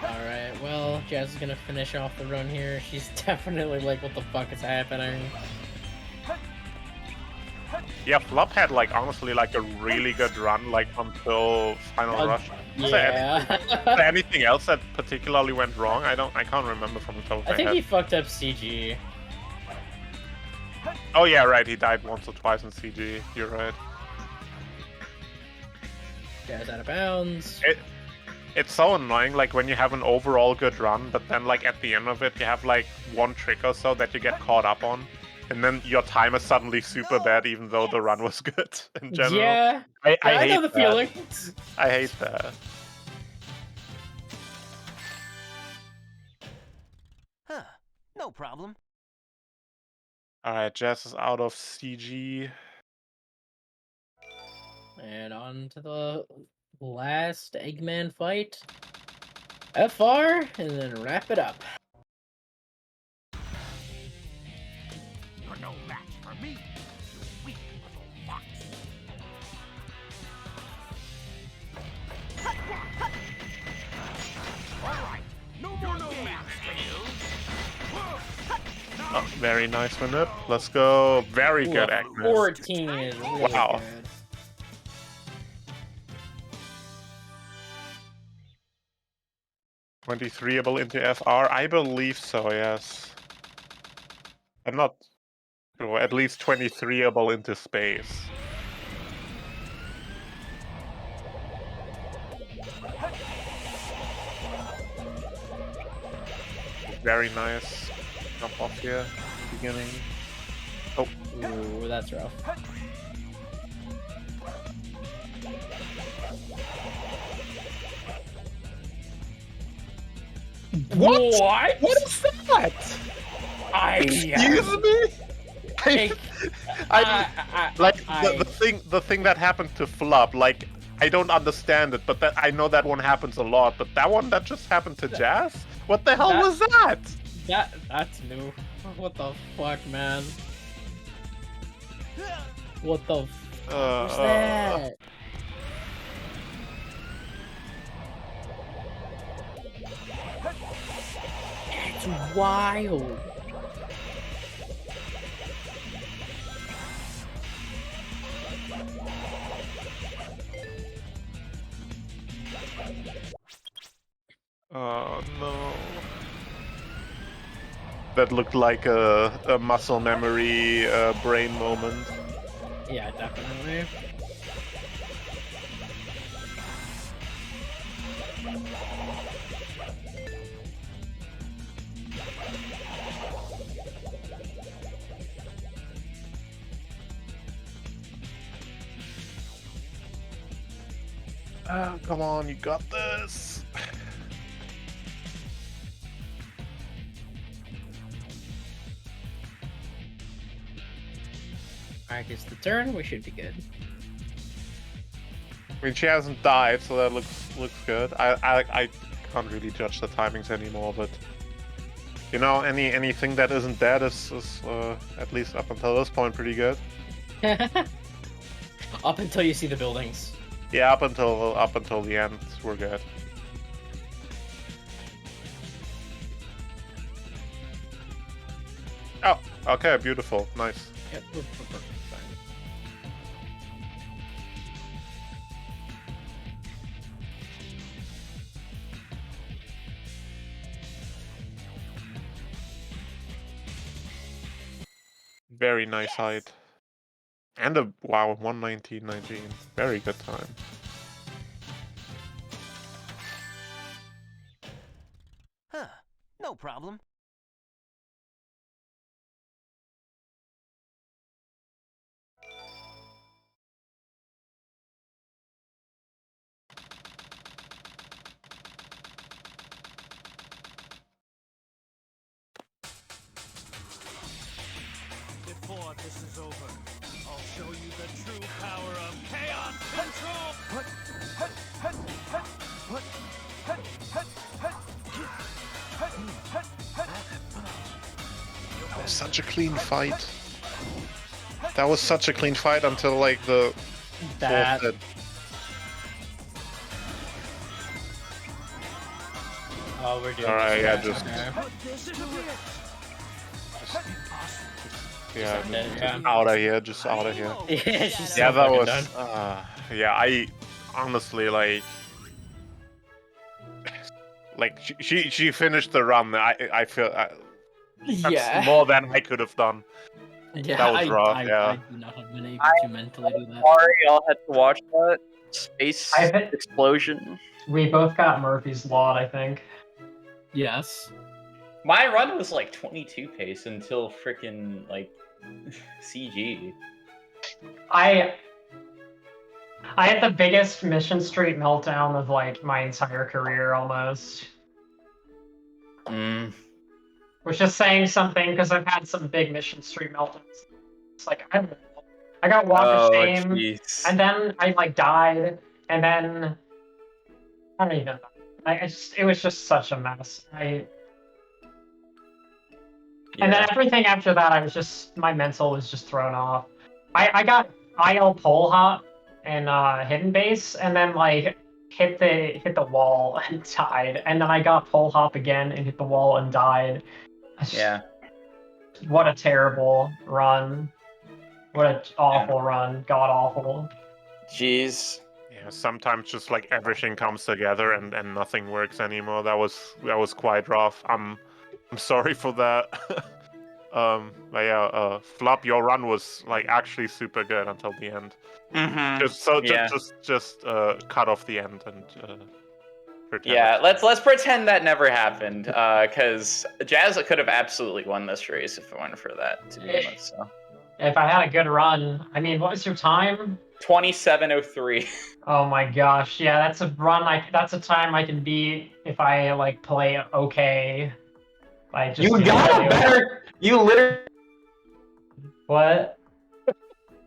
Alright, well, Jazz is gonna finish off the run here. She's definitely like, what the fuck is happening? Yeah, Flop had like honestly like a really good run like until final rush. Was yeah. there anything else that particularly went wrong? I can't remember from the top of my I think head. he fucked up CG. Oh yeah, right. He died once or twice in CG. You're right. Jazz out of bounds. It's so annoying, like when you have an overall good run, but then like at the end of it, you have like 1 trick or so that you get caught up on, and then your time is suddenly super bad, even though the run was good in general. Yeah, I I hate know the that. feeling. I hate that. Huh. No problem. Alright, Jazz is out of CG. And on to the last Eggman fight. FR, and then wrap it up. You're no match for me, you weak little fox. Alright, no match for you. Oh, very nice manip. Let's go. Very good, Ooh, Agnes. 14 is really Wow. good. able into FR? I believe so, yes. I'm not sure. At least 23able into space. Very nice. Jump off here. Beginning. Oh. Ooh, that's rough. What? What is that? Excuse me? The thing that happened to Flub, like, I don't understand it, but that I know that one happens a lot. But that just happened to Jazz? What the hell was that? That's new. What the fuck, man? What the fuck was that? It's wild. Oh no. That looked like a muscle memory brain moment. Yeah, definitely. Oh, come on, you got this. Alright, it's the turn. We should be good. I mean, she hasn't died, so that looks good. I can't really judge the timings anymore, but you know, anything that isn't dead is at least up until this point pretty good. Up until you see the buildings. Yeah, up until the end, we're good. Oh, okay, beautiful, nice. Yep, we're perfectly fine. Very nice height. And a, wow, 119.19. Very good time. Huh, no problem. Before this is over, I'll show you the true power of chaos control! That was such a clean fight. That was such a clean fight until like the That. fourth hit. Oh, we're doing Alright, this yeah, fast, just okay. yeah, Yeah. out of here, just out of here. Yeah, she's Yeah, so that fucking was. done. Yeah, I honestly like she finished the run. I feel that's Yeah. more than I could have done. Yeah, That was rough. I Yeah. do not have been able to mentally do that. Sorry, y'all had to watch that space I bet- explosion. We both got Murphy's Law, I think. Yes. My run was like 22 pace until freaking like CG. I had the biggest mission street meltdown of like my entire career almost. was just saying something because I've had some big mission street meltdowns. It's like I don't know. I got walk of Oh, shame, jeez. and then I like died, and then I don't even know. It was just such a mess. And then everything after that, my mental was just thrown off. I got IL pole hop and hidden base, and then like hit the wall and died, and then I got pole hop again and hit the wall and died. Yeah. What a terrible run! What an awful run! God awful. Jeez. Yeah, sometimes just like everything comes together and nothing works anymore. That was quite rough. I'm sorry for that. But yeah, Flop, your run was like actually super good until the end. Just cut off the end and pretend. Yeah, let's pretend that never happened, because Jazz could have absolutely won this race if it weren't for that, to begin with. So. If I had a good run, I mean, what was your time? 27:03. Oh my gosh, yeah, that's a run. That's a time I can beat if I like play okay. Like just You got a better. You literally. What?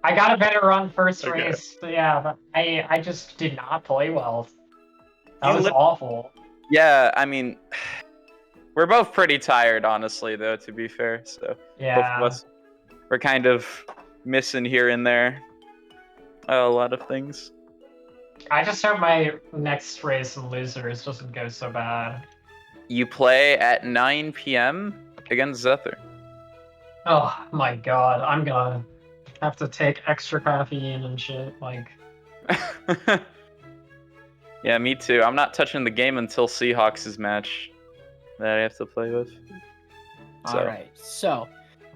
I got a better run first race. So yeah, but I just did not play well. That was awful. Yeah, I mean, we're both pretty tired, honestly, though. To be fair, so Yeah. both of us, we're kind of missing here and there a lot of things. I just hope my next race in losers doesn't go so bad. You play at 9 p.m. against Zephyr. Oh my god, I'm gonna have to take extra caffeine and shit. Like, Yeah, me too. I'm not touching the game until Seahawks' match that I have to play with. So. All right, so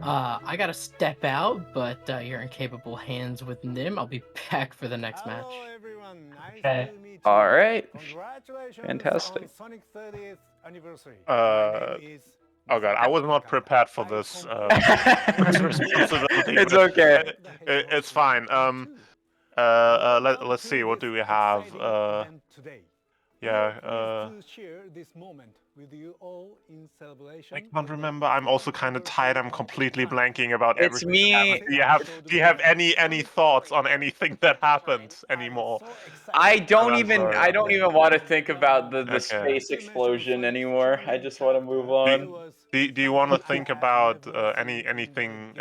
I gotta step out, but you're in capable hands with Nim. I'll be back for the next match. Okay. All right. Fantastic. Oh god, I was not prepared for this responsibility. It's okay. It's fine. Let's see. What do we have? I can't remember. I'm also kind of tired. I'm completely blanking about It's everything. me. Do you have any thoughts on anything that happened anymore? I don't even want to think about the space explosion anymore. I just want to move on. Do you want to think about anything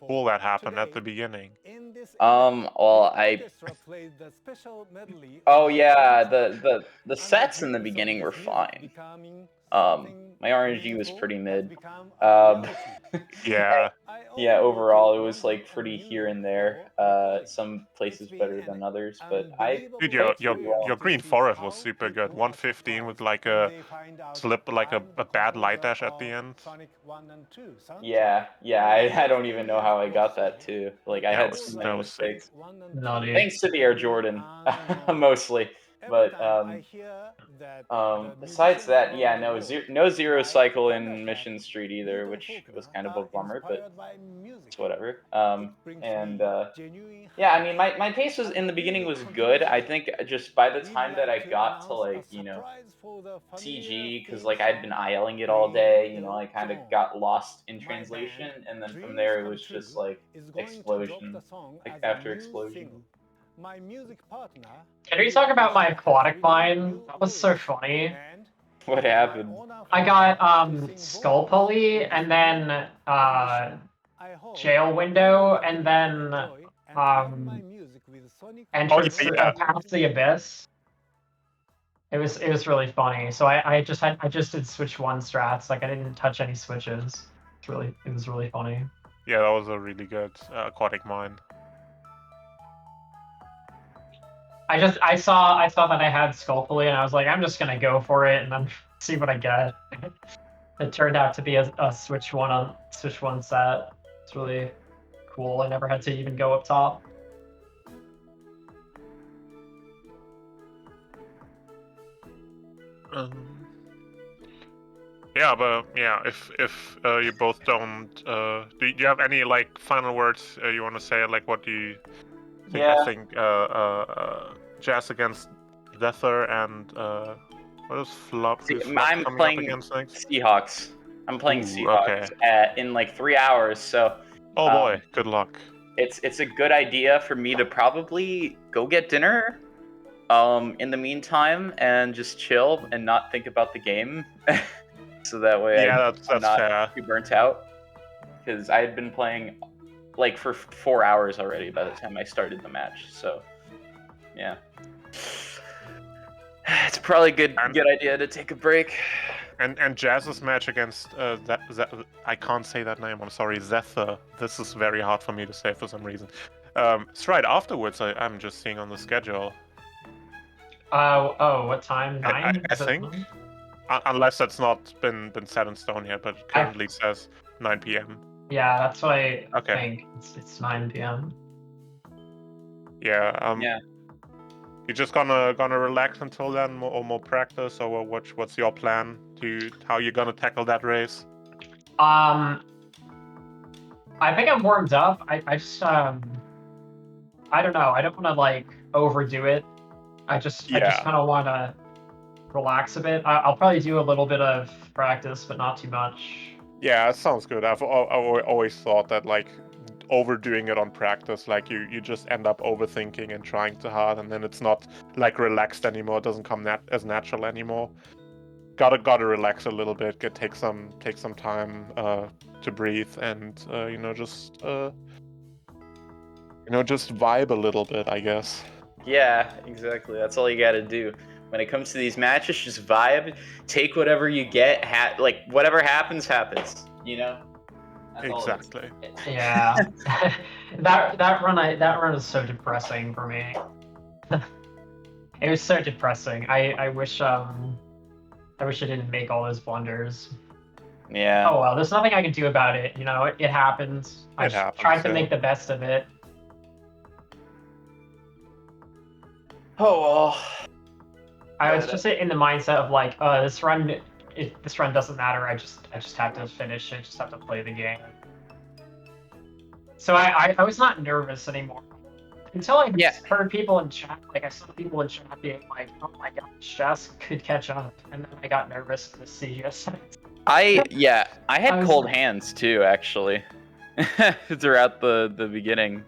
cool that happened at the beginning? Well, Oh yeah, the sets in the beginning were fine. My RNG was pretty mid. Yeah. Yeah, overall it was like pretty here and there. Some places better than others, but Dude, your Green Forest was super good. 115 with like a slip, like a bad light dash at the end. Yeah, I don't even know how I got that too. Like I had so many mistakes. Thanks to the Air Jordan, mostly. But besides that, yeah, no zero cycle in Mission Street either, which was kind of a bummer, but it's whatever. Yeah, I mean, my pace was in the beginning was good. I think just by the time that I got to like CG, because like I'd been ILing it all day, I kind of got lost in translation, and then from there it was just like explosion, like after explosion. Can we talk about my aquatic mine? That was so funny. What happened? I got skull pulley and then jail window and then entrance past the abyss. It was really funny. So I just did switch one strats. Like I didn't touch any switches. It was really funny. Yeah, that was a really good aquatic mine. I saw that I had skull pulley and I was like, I'm just gonna go for it and then see what I get. It turned out to be a switch one set. It's really cool. I never had to even go up top. Yeah, but yeah, if you both don't, do you have any like final words you want to say? Like, what do you think? Yeah. I think Jazz against Zephyr and what is Flop? I'm playing Seahawks. I'm playing Ooh, Seahawks okay. in like 3 hours, so. Oh boy, good luck. It's a good idea for me to probably go get dinner. In the meantime, and just chill and not think about the game, so that way Yeah, I'm that's not fair. too burnt out. Because I had been playing like for 4 hours already by the time I started the match. So, yeah, it's probably a good idea to take a break. And Jazz's match against I can't say that name. I'm sorry, Zephyr. This is very hard for me to say for some reason. It's right afterwards. I'm just seeing on the schedule. Oh, what time? 9? I Is it think, 9? unless that's not been set in stone yet, but currently says 9 p.m. Yeah, that's what I Okay. think. It's 9 p.m. Yeah. Yeah. You just gonna relax until then, or more practice, or what's your plan to how you're gonna tackle that race? I think I'm warmed up. I just I don't know. I don't want to like overdo it. I just kind of want to relax a bit. I'll probably do a little bit of practice, but not too much. Yeah, that sounds good. I've always thought that like overdoing it on practice, like you just end up overthinking and trying too hard, and then it's not like relaxed anymore. It doesn't come as natural anymore. Gotta relax a little bit. Take some time to breathe and just vibe a little bit, I guess. Yeah, exactly. That's all you gotta do. When it comes to these matches, just vibe, take whatever you get, like whatever happens, happens. You know. That's exactly. Yeah. that run is so depressing for me. It was so depressing. I wish I didn't make all those blunders. Yeah. Oh well, there's nothing I can do about it. You know, it happens. I tried to make the best of it. Oh well. I was just in the mindset of like, this run doesn't matter. I just have to finish it. Just have to play the game. So I was not nervous anymore until I heard people in chat. Like I saw people in chat being like, "Oh my gosh, Jess could catch up," and then I got nervous to see just. I had cold hands too, actually. Throughout the beginning,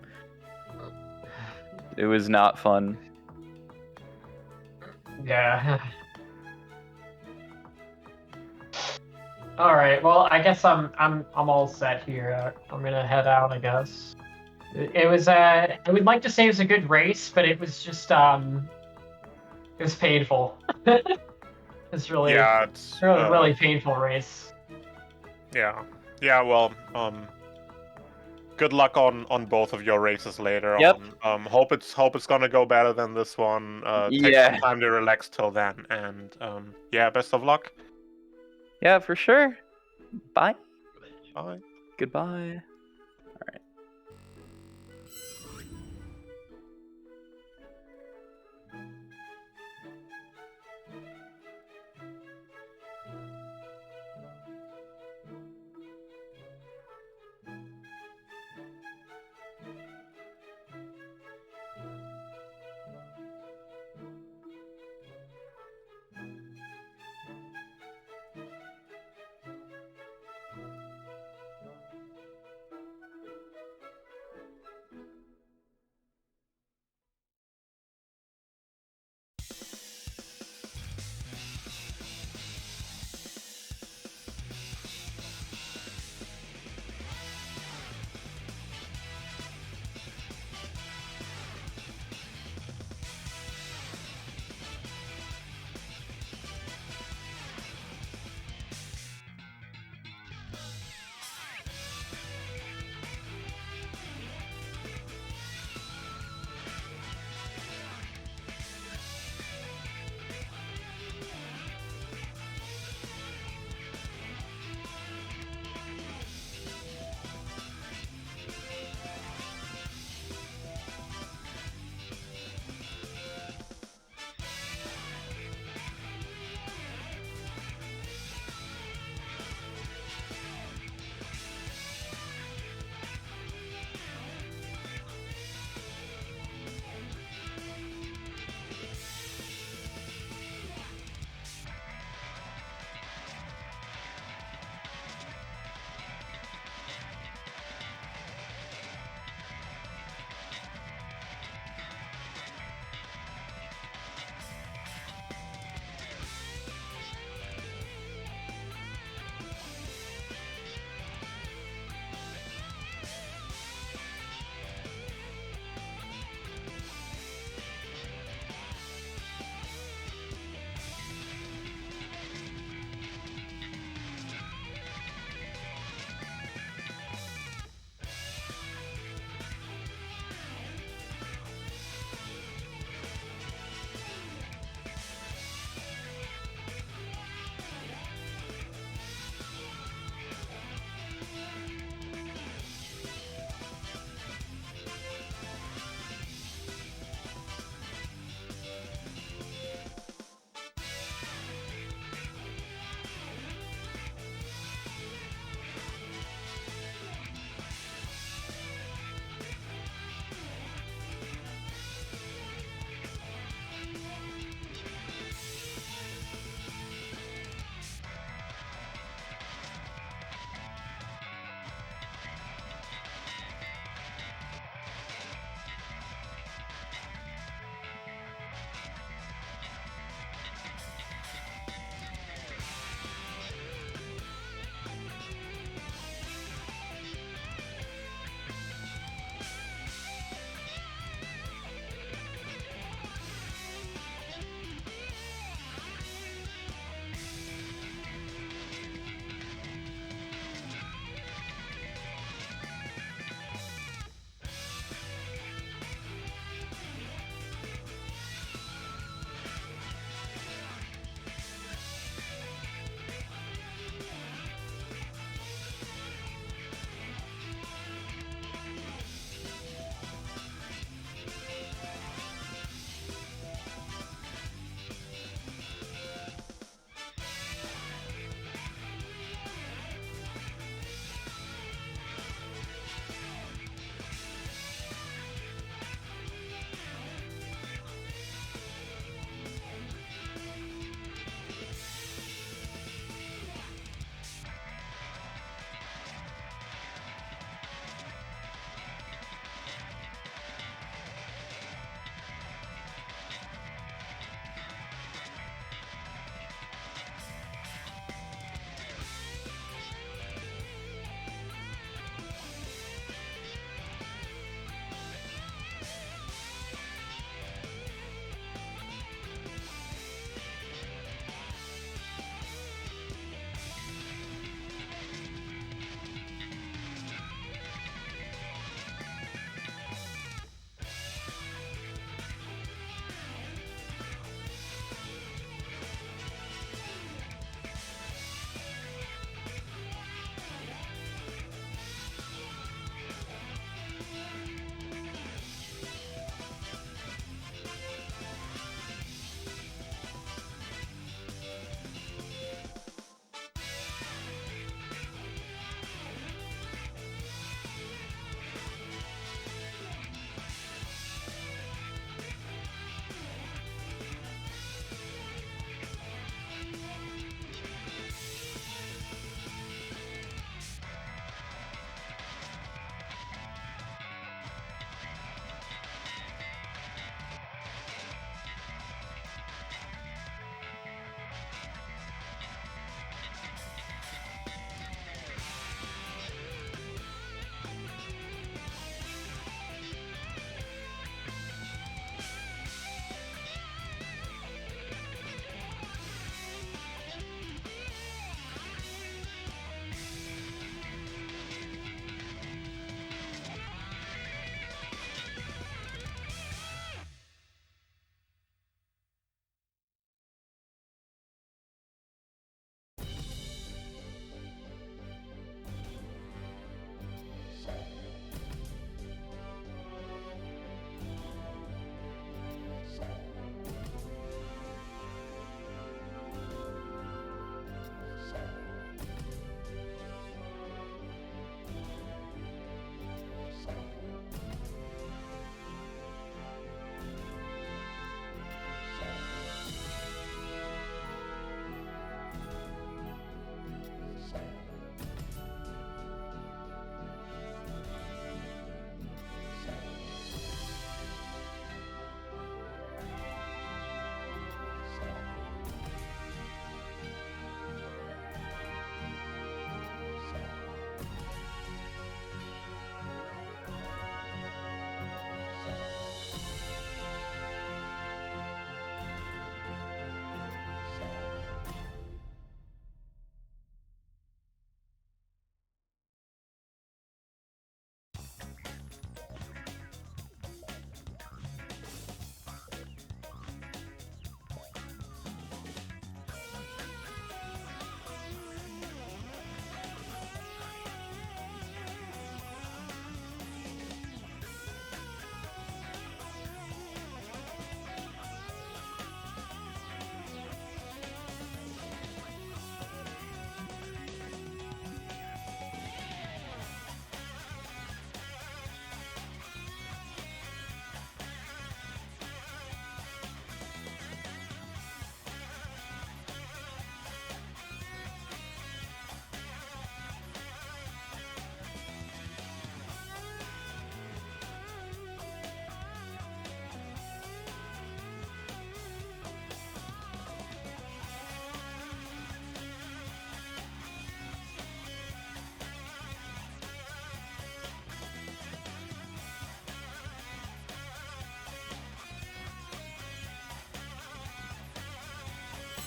it was not fun. Yeah. All right. Well, I guess I'm all set here. I'm gonna head out, I guess. It was I would like to say it was a good race, but it was just it was painful. It's really it's really painful race. Yeah. Well, good luck on both of your races later on. Hope it's gonna go better than this one. Take some time to relax till then, and yeah, best of luck. Yeah, for sure. Bye. Bye. Goodbye. All right.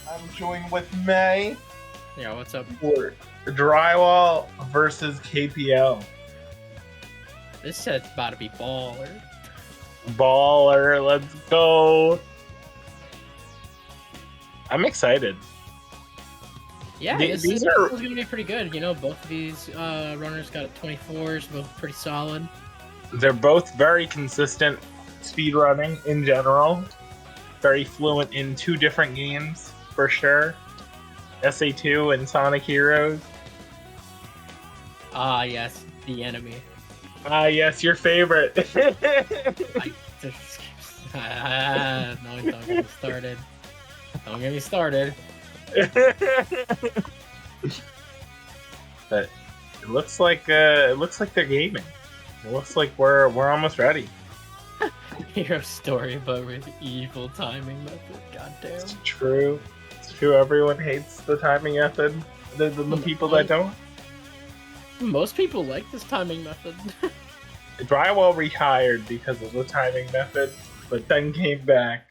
I'm joined with May. Yeah, what's up? For Drywall versus KPL. This set's about to be baller. Baller, let's go. I'm excited. Yeah, These this are is going to be pretty good. You know, both of these runners got 24s, both pretty solid. they're both very consistent speedrunning in general. Very fluent in two different games for sure. SA2 and Sonic Heroes. Ah, yes, the enemy. Ah, yes, your favorite. No, don't get me started. Don't get me started. But it looks like they're gaming. It looks like we're almost ready. Hero story, but with evil timing method. Goddamn. It's true. It's true. Everyone hates the timing method. The people that don't. Most people like this timing method. Drywall retired because of the timing method, but then came back.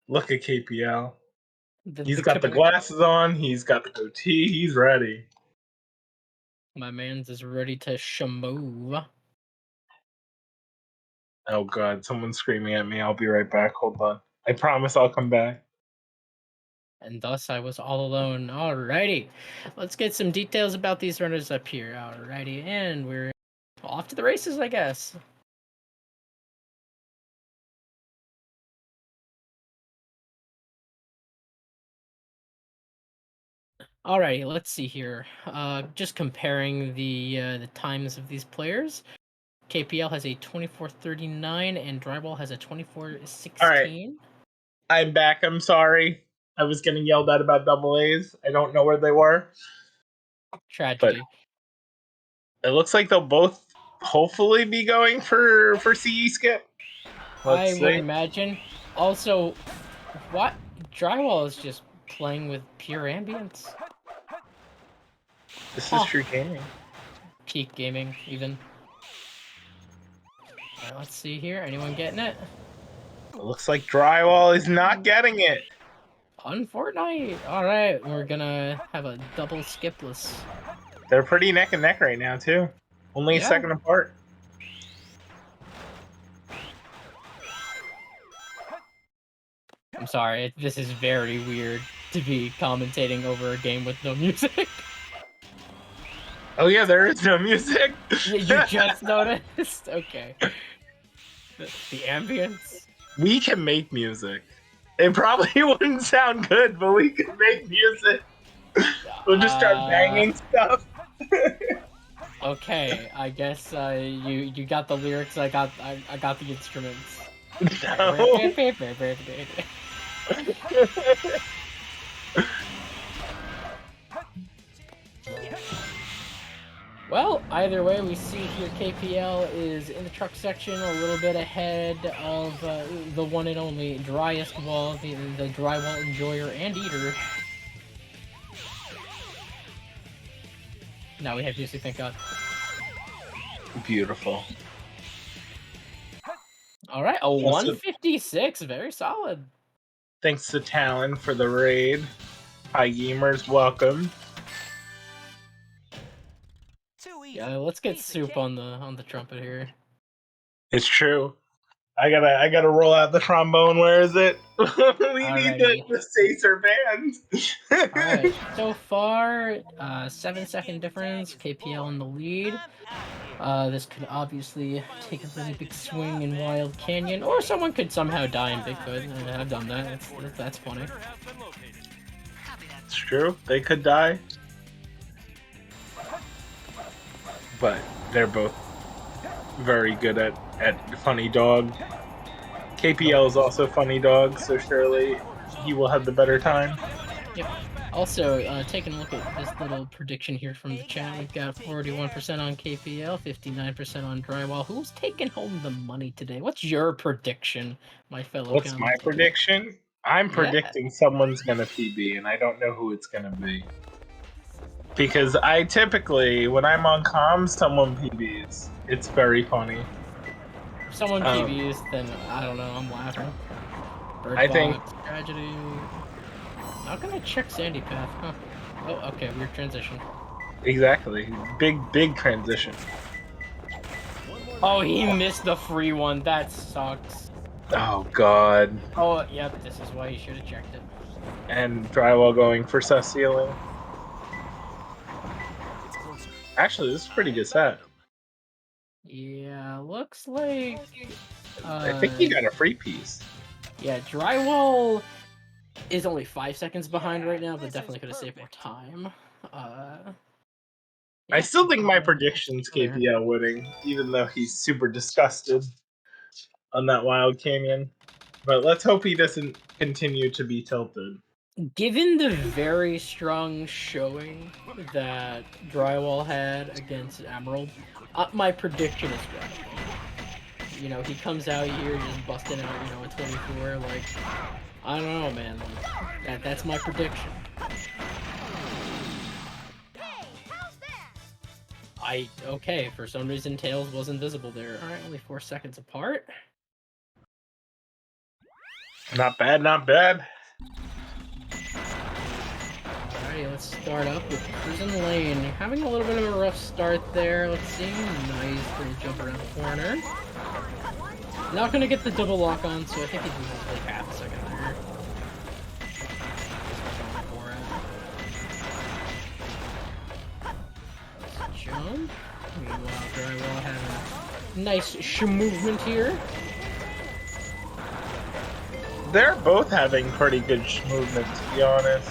Look at KPL. He's got the glasses on. He's got the goatee. He's ready. My man's is ready to shamove. Oh god, someone's screaming at me. I'll be right back. Hold on. I promise I'll come back. And thus I was all alone. Alrighty. Let's get some details about these runners up here. Alrighty. And we're off to the races, I guess. Alrighty, let's see here. Just comparing the times of these players. KPL has a 24:39 and Drywall has a 24:16. All right. I'm back. I'm sorry. I was getting yelled at about double A's. I don't know where they were. Tragedy. But it looks like they'll both hopefully be going for CE skip. I would imagine. Also, what Drywall is just playing with pure ambience. This is true gaming. Peak gaming, even. Alright, let's see here. Anyone getting it? It looks like Drywall is not getting it. On Fortnite. Alright, we're gonna have a double skipless. They're pretty neck and neck right now, too. Only a second apart. I'm sorry, this is very weird to be commentating over a game with no music. Oh yeah, there is no music. You just noticed? Okay. The ambience? We can make music. It probably wouldn't sound good, but we can make music. We'll just start banging stuff. Okay, I guess you got the lyrics. I got the instruments. No. Well, either way, we see here KPL is in the truck section, a little bit ahead of the one and only Driest Wall, the Drywall enjoyer and eater. Now we have music, thank God. Beautiful. All right, a 156, very solid. Thanks to Talon for the raid. Hi gamers, welcome. Yeah, let's get Soup on the trumpet here. It's true. I gotta roll out the trombone. Where is it? We need the Sacer band. Alright, so far, 7-second difference, KPL in the lead. This could obviously take a really big swing in Wild Canyon, or someone could somehow die in Bigfoot. I've done that, that's funny. It's true, they could die. But they're both very good at Funny Dog. KPL is also Funny Dog, so surely he will have the better time. Yep. Also, taking a look at this little prediction here from the chat, we've got 41% on KPL, 59% on Drywall. Who's taking home the money today? What's your prediction, my fellow What's my prediction? I'm predicting someone's gonna PB, and I don't know who it's gonna be. Because I typically, when I'm on comms, someone PBs. It's very funny. If someone PBs, then I don't know, I'm laughing. I think Tragedy. Not gonna check Sandy Path, huh? Oh, okay, weird transition. Exactly. Big transition. Oh, he missed the free one. That sucks. Oh god. Oh, yep, this is why he should have checked it. And Drywall going for sus ceiling. Actually, this is a pretty good set. Yeah, looks like... I think he got a free piece. Yeah, Drywall is only 5 seconds behind right now, but definitely could have saved more time. I still think my prediction's KPL winning, even though he's super disgusted on that Wild Canyon. But let's hope he doesn't continue to be tilted. Given the very strong showing that Drywall had against Emerald, my prediction is Drywall. You know, he comes out here just busting out, you know, a 24. Like, I don't know, man. Like, that's my prediction. Okay, for some reason Tails wasn't visible there. Alright, only 4 seconds apart. Not bad, not bad. Alrighty, let's start up with Cruisin' Lane. Having a little bit of a rough start there. Let's see. Nice little jump around the corner. Not gonna get the double lock on, so I think he's loses like half a second there. Let's jump. Meanwhile, Drywall having a nice movement here. They're both having pretty good movement, to be honest.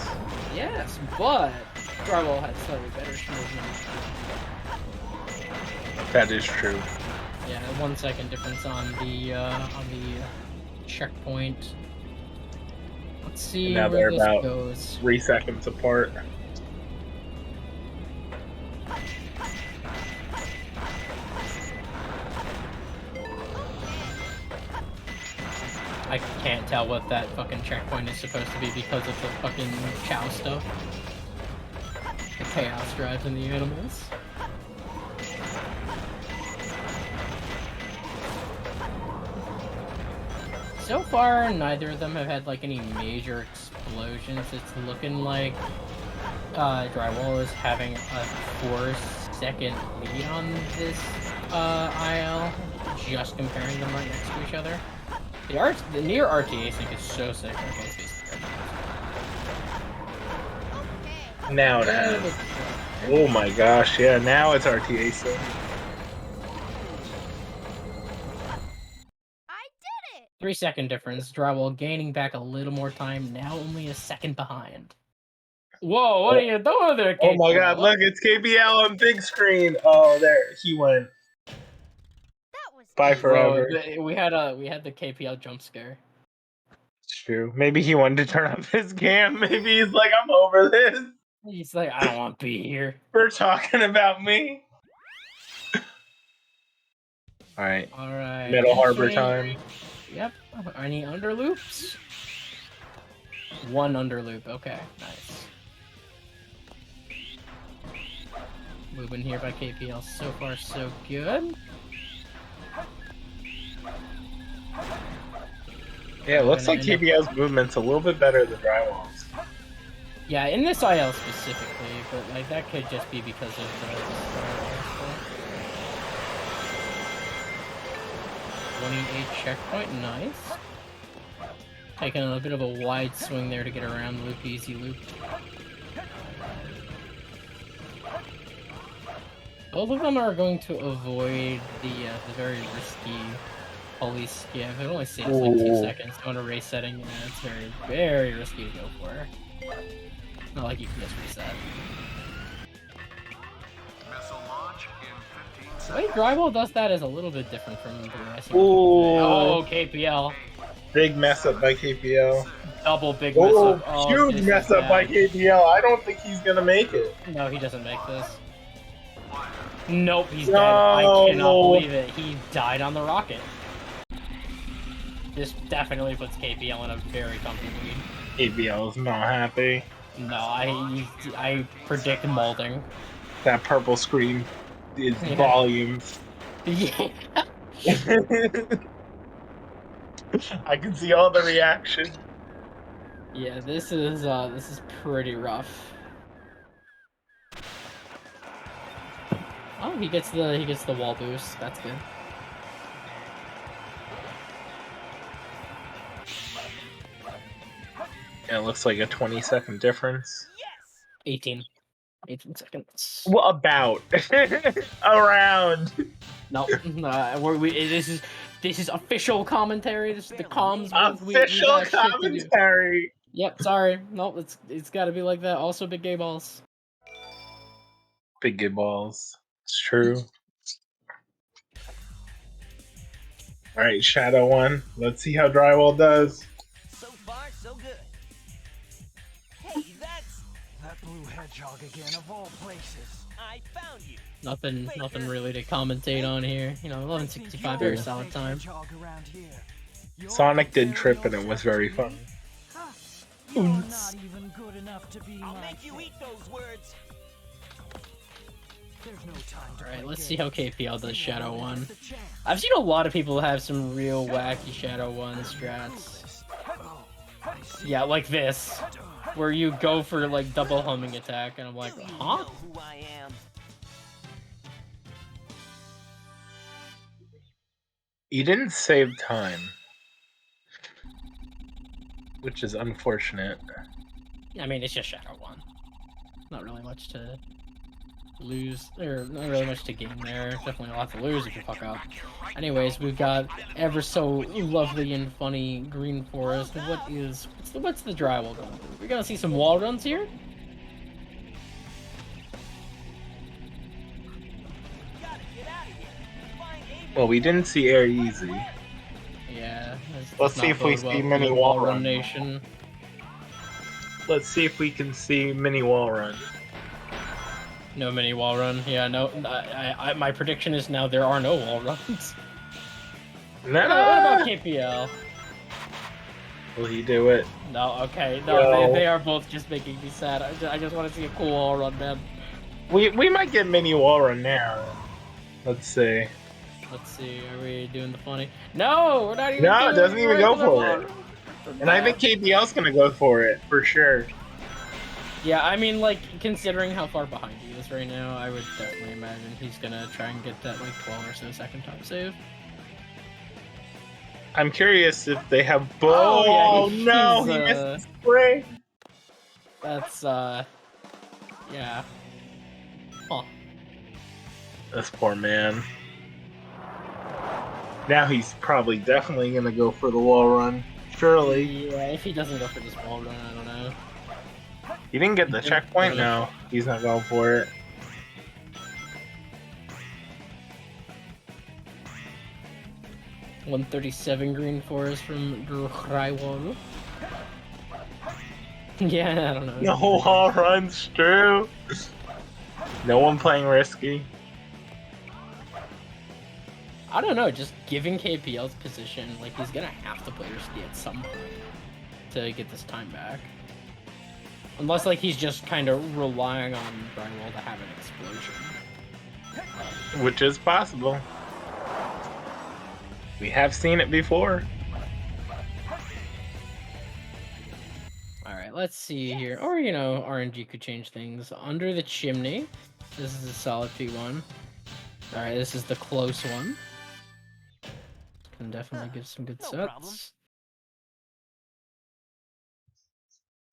Yes, but Drywall had slightly better movement. That is true. Yeah, 1 second difference on the checkpoint. Let's see Now where they're this about goes. 3 seconds apart. I can't tell what that fucking checkpoint is supposed to be because of the fucking cow stuff. The chaos drives in the animals. So far, neither of them have had like any major explosions. It's looking like Drywall is having a 4-second lead on this IL, just comparing them right next to each other. The near RTA sync is so sick. Okay, Now it has. Oh my gosh, yeah, now it's RTA sync. 3 second difference. Drywall gaining back a little more time. Now only a second behind. Whoa, what are you doing there, KPL? Oh my god, look, it's KPL on big screen. Oh, there, he went. Bye forever. Whoa, we had the KPL jump scare. It's true. Maybe he wanted to turn off his cam. Maybe he's like, I'm over this. He's like, I don't want to be here. We're talking about me. Alright. Alright. Middle Harbor time. Yep. Any under loops? 1 under loop. Okay, nice. Moving here by KPL. So far, so good. Yeah, it looks like KPL's movement's a little bit better than Drywall's. Yeah, in this IL specifically, but like that could just be because of the 28 checkpoint, nice. Taking a bit of a wide swing there to get around loop, easy loop. Both of them are going to avoid the very risky police skiff. It only saves like 2 seconds. On a race setting, yeah, it's very, very risky to go for. Not like you can just reset. The way Drywall does that is a little bit different from the rest. Oh, KPL. Big mess up by KPL. Double big mess up. Oh, huge mess up by KPL. I don't think he's gonna make it. No, he doesn't make this. Nope, he's dead. I cannot believe it. He died on the rocket. This definitely puts KPL in a very comfy lead. KPL is not happy. No, I predict molding. That purple screen is volumes. Yeah. I can see all the reaction. Yeah, this is pretty rough. Oh, he gets the wall boost. That's good. And it looks like a 20-second difference. 18 seconds. What about? Around. No, this is official commentary. This is the comms booth. We Official got shit to do. commentary. Yep, sorry. Nope, it's got to be like that. Also, big gay balls. Big gay balls. It's true. All right, Shadow 1. Let's see how Drywall does. So far, so good. Hey, that's that blue hedgehog again of all places. I found you. Nothing really to commentate on here. You know, 1165 very solid time. Sonic did trip and it was very fun. You're not even good enough to be I'll my make you eat those words. There's no time to Alright, let's see how KPL does Shadow 1. I've seen a lot of people have some real wacky Shadow 1 strats. Yeah, like this. Where you go for like double homing attack and I'm like, huh? Who I am. You didn't save time. Which is unfortunate. I mean, it's just Shadow 1. Not really much to lose, or not really much to gain there. Definitely a lot to lose if you fuck up. Anyways, we've got ever so lovely and funny Green Forest. What's the drywall going to do? We're gonna see some wall runs here? Well, we didn't see Air Easy. Yeah. Let's see if we see mini wall run. Nation. Let's see if we can see mini wall run. No mini wall run. Yeah, no. My prediction is now there are no wall runs. No. What about KPL? Will he do it? No. Okay. No. They are both just making me sad. I just want to see a cool wall run, man. We might get mini wall run now. Let's see. Let's see. Are we doing the funny? No, we're not even. No, it doesn't even go for it. And I think KPL's gonna go for it for sure. Yeah, I mean, like, considering how far behind he is right now, I would definitely imagine he's gonna try and get that, like, 12 or so second time save. I'm curious if they have both. Oh, yeah, no, he missed the spray. That's, yeah. Huh. This poor man. Now he's probably definitely gonna go for the wall run. Surely. Yeah, if he doesn't go for this wall run, I don't know. He didn't get the checkpoint? No, he's not going for it. $137 Green Forest from Drywall. Yeah, I don't know. No wall runs, true. No one playing risky. I don't know, just giving KPL's position, like, he's gonna have to play risky at some point to get this time back. Unless, like, he's just kind of relying on Drywall to have an explosion. Which is possible. We have seen it before. Alright, let's see here. Or, you know, RNG could change things. Under the chimney. This is a solid P1. Alright, this is the close one. Can definitely give some good sets.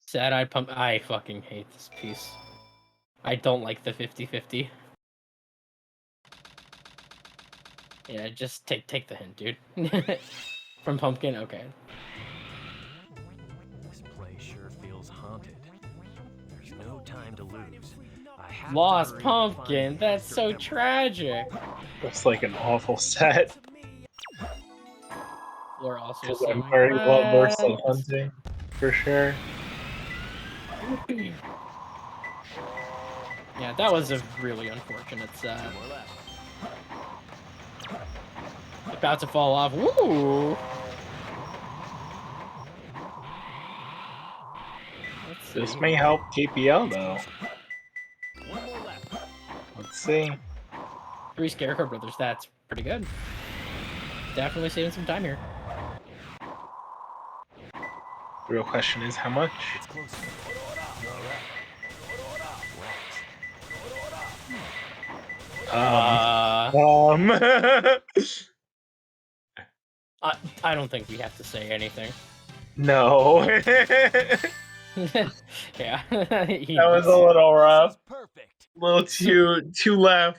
Sad-eyed pump. I fucking hate this piece. I don't like the 50-50. Yeah, just take the hint, dude. From Pumpkin, okay. This place sure feels haunted. There's no time to lose. Lost Pumpkin, that's so tragic. Looks like an awful set. Floor also Because I'm very well versed on hunting, for sure. Yeah, that was a really unfortunate set. About to fall off. Woo! This may help KPL though. Let's see. 3 Scarecrow Brothers, that's pretty good. Definitely saving some time here. The real question is how much? It's closer. I don't think we have to say anything. No. Yeah. That was a little rough. Perfect. A little too left.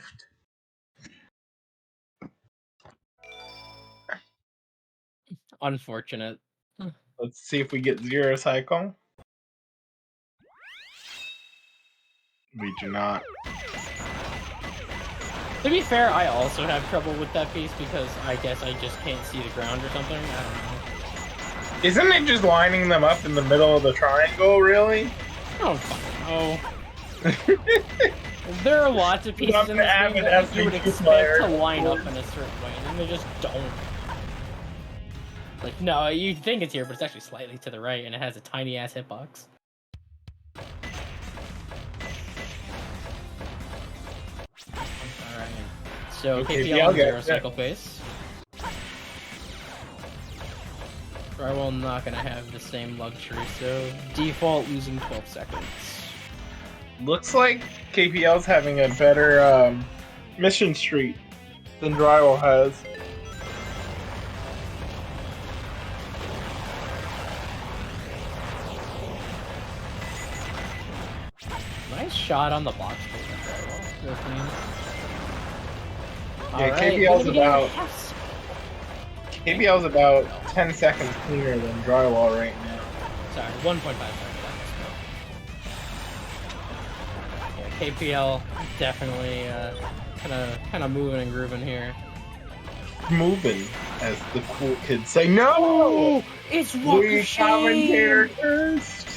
Unfortunate. Let's see if we get 0 cycle. We do not. To be fair, I also have trouble with that piece because I guess I just can't see the ground or something. I don't know. Isn't it just lining them up in the middle of the triangle, really? I don't fucking know. There are lots of pieces in this game that you would expect to line up in a certain way, and they just don't. Like, no, you think it's here, but it's actually slightly to the right, and it has a tiny-ass hitbox. Alright. So, Okay, KPL on 0 cycle pace. Drywall not gonna have the same luxury, so default losing 12 seconds. Looks like KPL's having a better mission streak than Drywall has. Nice shot on the box plate of Drywall. Real clean. Yeah, KPL's about 10 seconds cleaner than Drywall right now. Sorry, 1.5 seconds. Yeah, KPL definitely kind of moving and grooving here. Moving, as the cool kids say. No! Oh, it's We commentator cursed.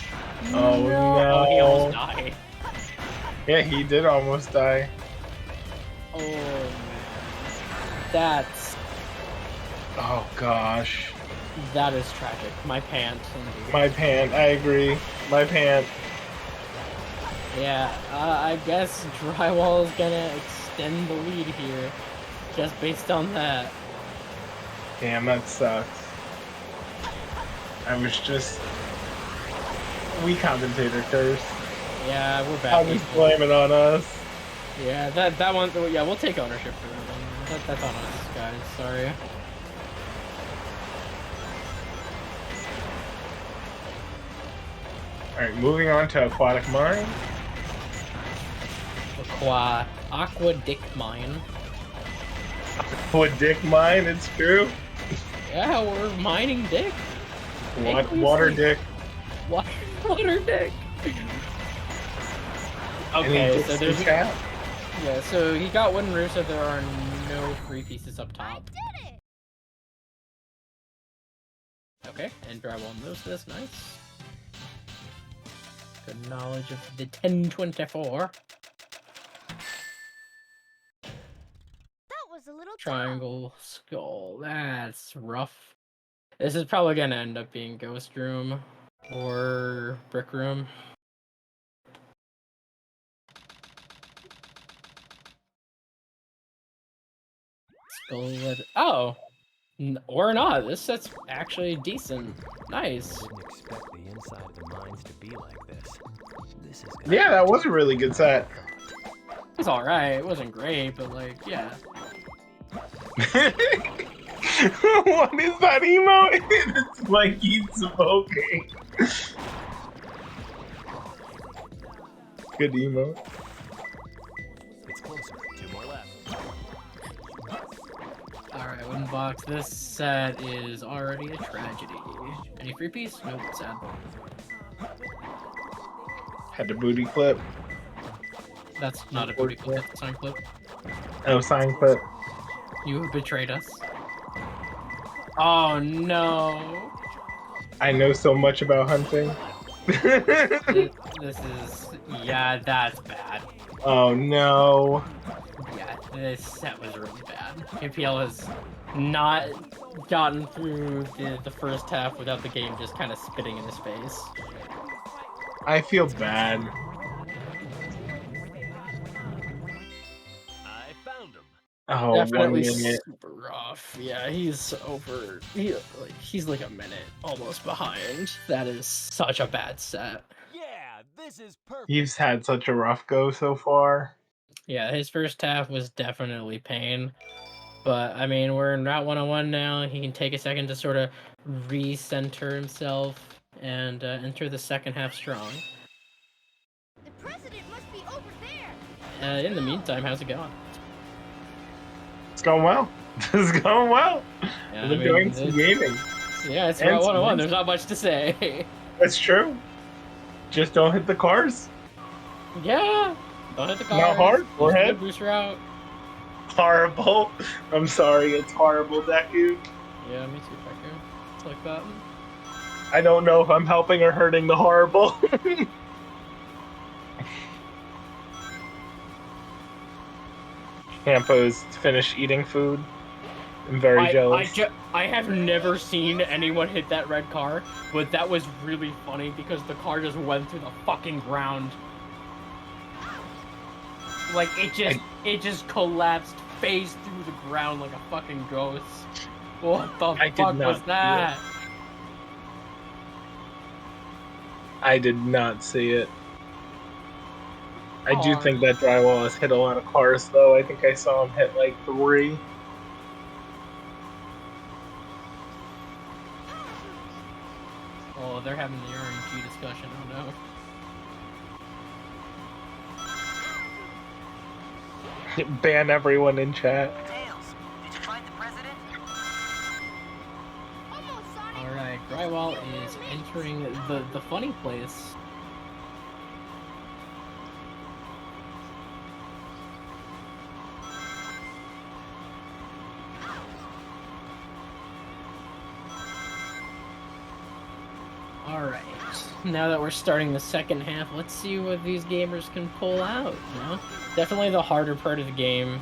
Oh no! Oh, he almost died. Yeah, he did almost die. Oh man, that's. Oh gosh. That is tragic. My pants. Indeed. My pant. I agree. My pant. Yeah, I guess Drywall is gonna extend the lead here, just based on that. Damn, that sucks. I was just... We commentator curse. Yeah, we're back. I'll just blame it on us. Yeah, that one. Yeah, we'll take ownership for it. That's on us, guys. Sorry. Alright, moving on to Aquatic Mine. Aqua Dick Mine. Aqua Dick Mine, it's true. Yeah, we're mining dick. Water dick. Water dick. Okay, so there's chat. Yeah, so he got wooden roof, so there are no free pieces up top. Okay, and Drywall knows this. Nice. Good knowledge of the 1024. That was a little Triangle skull. That's rough. This is probably gonna end up being Ghost Room or Brick Room. Oh, or not. This set's actually decent. Nice. Didn't expect the inside of the mines to be like this. This is. Yeah, that was a really good set. It's all right. It wasn't great, but like, yeah. What is that emote? It's like he's smoking. Good emote. It's closer. 2 more left. Alright, wooden box. This set is already a tragedy. Any free piece? Nope, sad. Had the booty clip. That's not a booty clip, that's a sign clip. Oh, sign clip. You betrayed us. Oh no! I know so much about hunting. This is... Yeah, that's bad. Oh no. Yeah, this set was really bad. KPL has not gotten through the first half without the game just kind of spitting in his face. I feel bad. I found him. Oh, 1 Definitely minute. super rough. Yeah, he's over. He's like a minute almost behind. That is such a bad set. Yeah, this is perfect. He's had such a rough go so far. Yeah, his first half was definitely pain. But I mean, we're in Route 101 now. He can take a second to sort of recenter himself and enter the second half strong. The president must be over there. In the meantime, how's it going? It's going well. It's going well. Yeah, I've been doing some gaming. Yeah, it's And Route some 101. There's not much to say. That's true. Just don't hit the cars. Yeah, don't hit the cars. Not hard. Use Forehead. the booster route. Horrible. I'm sorry. It's horrible, Deku. Yeah, me too, Deku. It's like that. I don't know if I'm helping or hurting the horrible. Campo's finished eating food. I'm very jealous. I have never seen anyone hit that red car, but that was really funny because the car just went through the fucking ground. Like it just collapsed face through the ground like a fucking ghost. What the fuck was that? I did not see it. I do think that drywall has hit a lot of cars, though. I think I saw him hit like 3. Oh, they're having the RNG discussion. Oh no. Ban everyone in chat. Alright, Drywall is entering the funny place. Alright, now that we're starting the second half, let's see what these gamers can pull out, you know? Definitely the harder part of the game.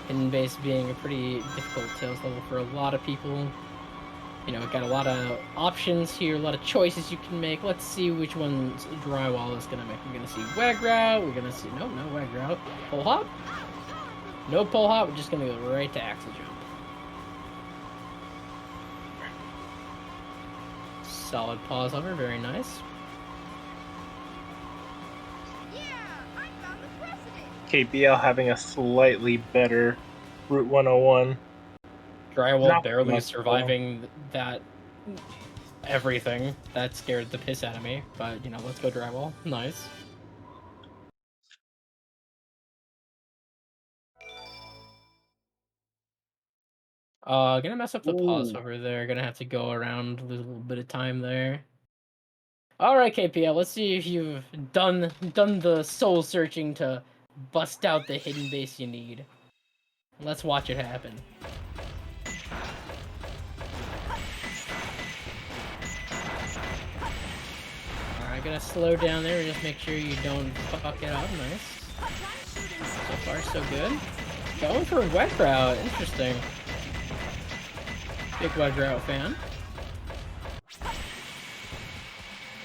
Hidden Base being a pretty difficult Tails level for a lot of people. You know, got a lot of options here, a lot of choices you can make. Let's see which ones Drywall is gonna make. We're gonna see Wag Route, we're gonna see, no Wag Route. Pole Hop? No Pole Hop, we're just gonna go right to Axle Jump. Solid pause hover, very nice. KPL having a slightly better Route 101. Drywall Not barely much, surviving that everything. That scared the piss out of me, but you know, let's go Drywall. Nice. Gonna mess up the pause over there. Gonna have to go around, lose a little bit of time there. Alright, KPL, let's see if you've done the soul searching to bust out the hidden base you need. Let's watch it happen. Alright, gonna slow down there and just make sure you don't fuck it up. Nice. So far, so good. Going for a wet route. Interesting. Big wet route fan.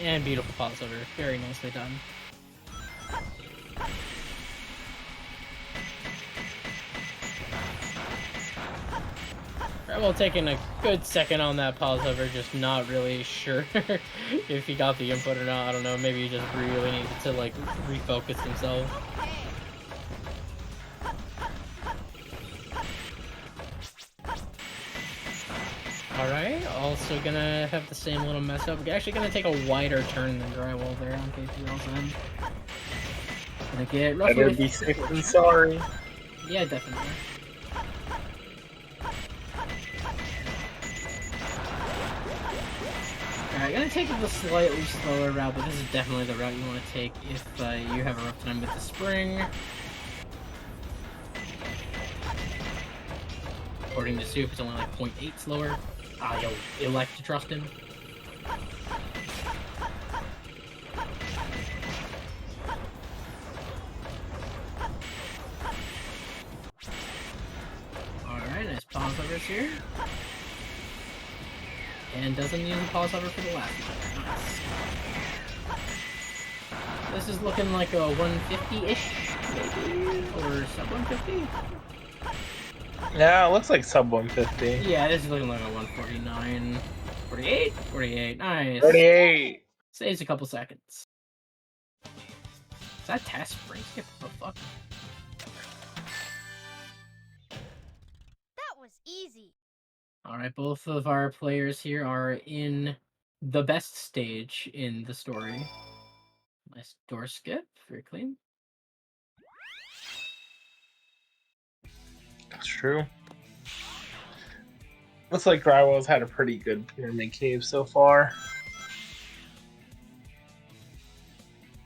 And beautiful pause over. Very nicely done. Well, taking a good second on that pause over, just not really sure if he got the input or not. I don't know, maybe he just really needed to like refocus himself. Alright, also gonna have the same little mess up. We're actually gonna take a wider turn than Drywall there on KPL's end. Gonna get roughly... Better be safe than sorry. Yeah, definitely. Alright, gonna take the slightly slower route, but this is definitely the route you want to take if you have a rough time with the spring. According to Soup, it's only like 0.8 slower. You'll elect to trust him. Alright, nice pause overs here. And doesn't use the pause hover for the last one. Nice. This is looking like a 150-ish maybe? Or sub 150? Yeah, it looks like sub 150. Yeah, this is looking like a 149. 48? 48, nice. 48. Saves a couple seconds. Is that test spring skip? What the fuck? That was easy. Alright, both of our players here are in the best stage in the story. Nice door skip, very clean. That's true. Looks like Drywall's had a pretty good pyramid cave so far.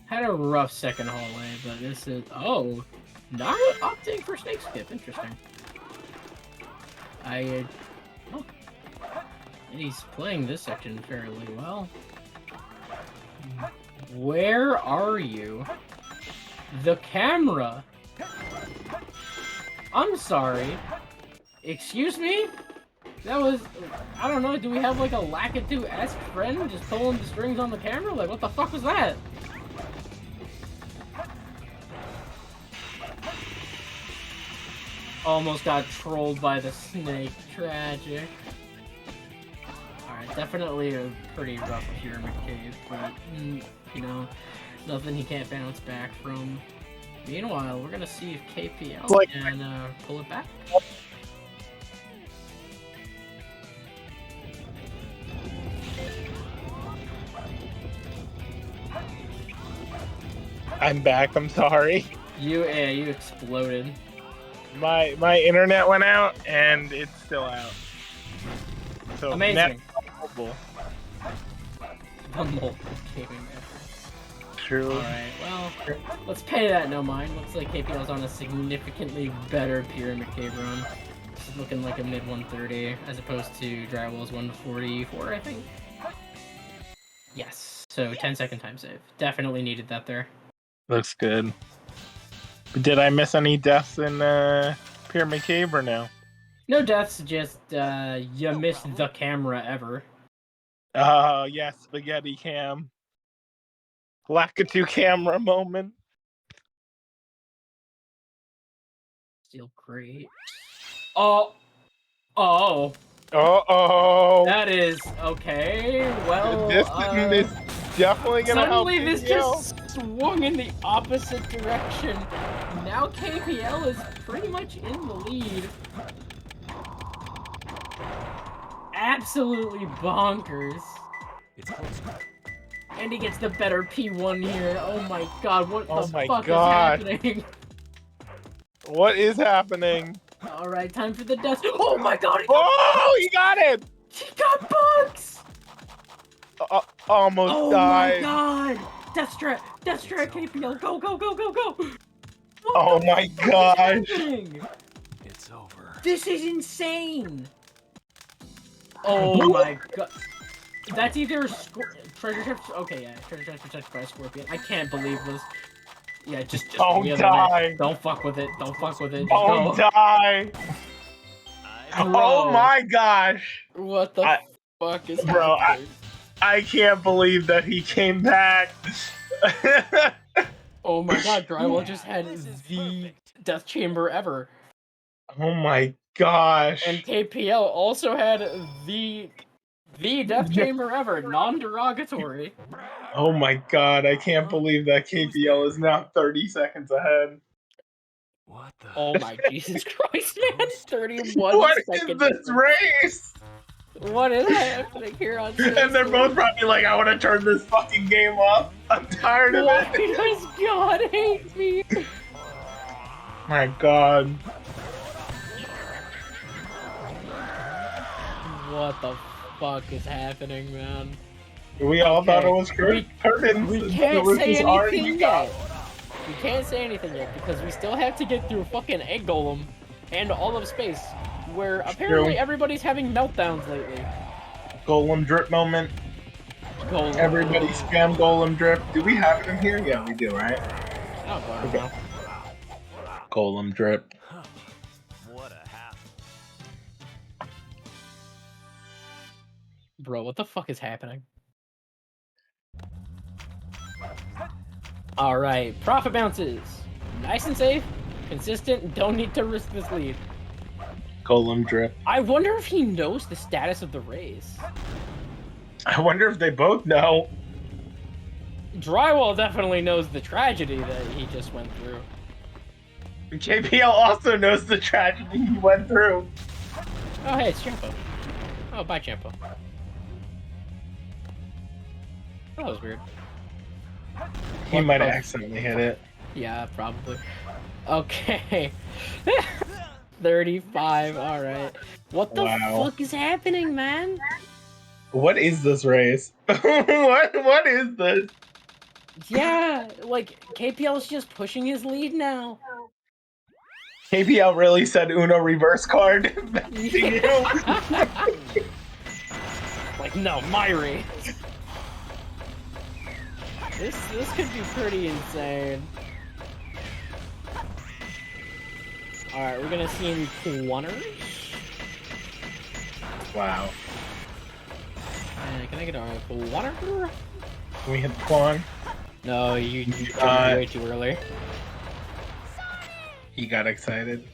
Had a rough second hallway, but this is... Oh! Not opting for snake skip, interesting. Oh. And he's playing this section fairly well. Where are you? The camera! I'm sorry. Excuse me? That was... I don't know, do we have like a Lakitu-esque friend just pulling the strings on the camera? Like, what the fuck was that? Almost got trolled by the snake. Tragic. Alright, definitely a pretty rough pyramid cave, but, you know, nothing he can't bounce back from. Meanwhile, we're gonna see if KPL can pull it back. I'm back, I'm sorry. You exploded. My internet went out and it's still out. So amazing. Mobile. The mobile gaming effort. True. Alright, well, let's pay that no mind. Looks like KPL's on a significantly better pyramid cave run. This is looking like a mid 130 as opposed to Drywall's 144, I think. Yes. So 10-second time save. Definitely needed that there. Looks good. Did I miss any deaths in Pyramid Cave or no? No deaths, just you missed the camera ever. Oh, yes, spaghetti cam. Lakitu camera moment. Still great. Oh. Oh. Uh-oh. That is okay. Well, this is definitely gonna help. Suddenly this just swung in the opposite direction. Now KPL is pretty much in the lead. Absolutely bonkers. It's close. And he gets the better P1 here. Oh my god, what the fuck God. is happening? What is happening? Alright, time for the death. Oh my god! He got it! He got bugs! Almost died. Oh my god! Death strat, KPL, go, go, go, go, go! Oh my gosh! It's over. This is insane! Oh my god. That's either treasure chest. Okay, yeah, treasure chest protected by a scorpion. I can't believe this. Yeah, just don't reel die. it. Don't fuck with it. Don't fuck with it. Don't die. Oh my gosh. What the fuck is bro, happening? I can't believe that he came back. Oh my god, Drywall just had the death chamber ever. Oh my gosh. And KPL also had the death chamber ever, non-derogatory. Oh my god, I can't believe that KPL is now 30 seconds ahead. What the? Oh my Jesus Christ, man! 31 What seconds. is this race? What is happening here on And they're both probably like, I want to turn this fucking game off. I'm tired of it. Because God hates me. My god. What the fuck is happening, man? We all thought it was We curtains. can't say anything yet. We can't say anything yet because we still have to get through fucking Egg Golem and all of space, where apparently everybody's having meltdowns lately. Golem drip moment. Golem. Everybody spam Golem drip. Do we have it in here? Yeah, we do, right? Oh, okay. Golem drip. What a half. Bro, what the fuck is happening? Alright, profit bounces. Nice and safe, consistent. Don't need to risk this lead. Golem drip. I wonder if he knows the status of the race. I wonder if they both know. Drywall definitely knows the tragedy that he just went through. JPL also knows the tragedy he went through. Oh, hey, it's Champo. Oh, bye, Champo. That was weird. He might have accidentally hit it. Yeah, probably. Okay. 35, alright. What the fuck is happening, man? What is this race? what is this? Yeah, like, KPL's just pushing his lead now. KPL really said Uno reverse card. Like, no, my race. This could be pretty insane. Alright, we're gonna see any corners. Wow. Can I get a corner? Can we hit Quan? No, you jumped way too early. He got excited.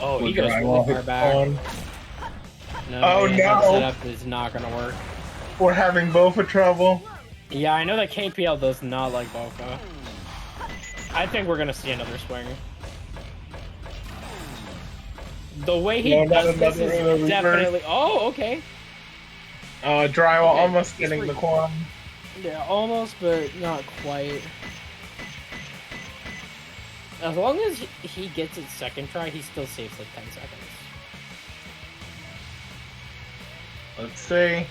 Oh, he goes really far back. No, Oh yeah, no! that setup is not gonna work. We're having Bofa trouble. Yeah, I know that KPL does not like Bofa. I think we're gonna see another swing. The way he does this is definitely... Oh, okay. Drywall almost getting the Quan. Yeah, almost, but not quite. As long as he gets it second try, he still saves like 10 seconds. Let's see.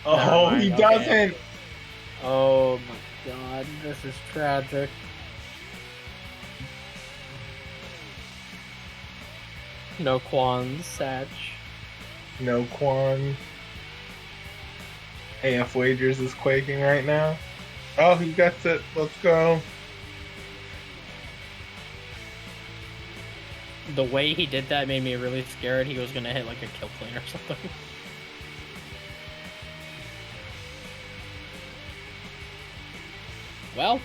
Oh, he doesn't! Oh my god, this is tragic. No Quan, Satch. No Quan. AF Wagers is quaking right now. Oh, he gets it. Let's go. The way he did that made me really scared he was gonna hit like a kill plane or something. Well,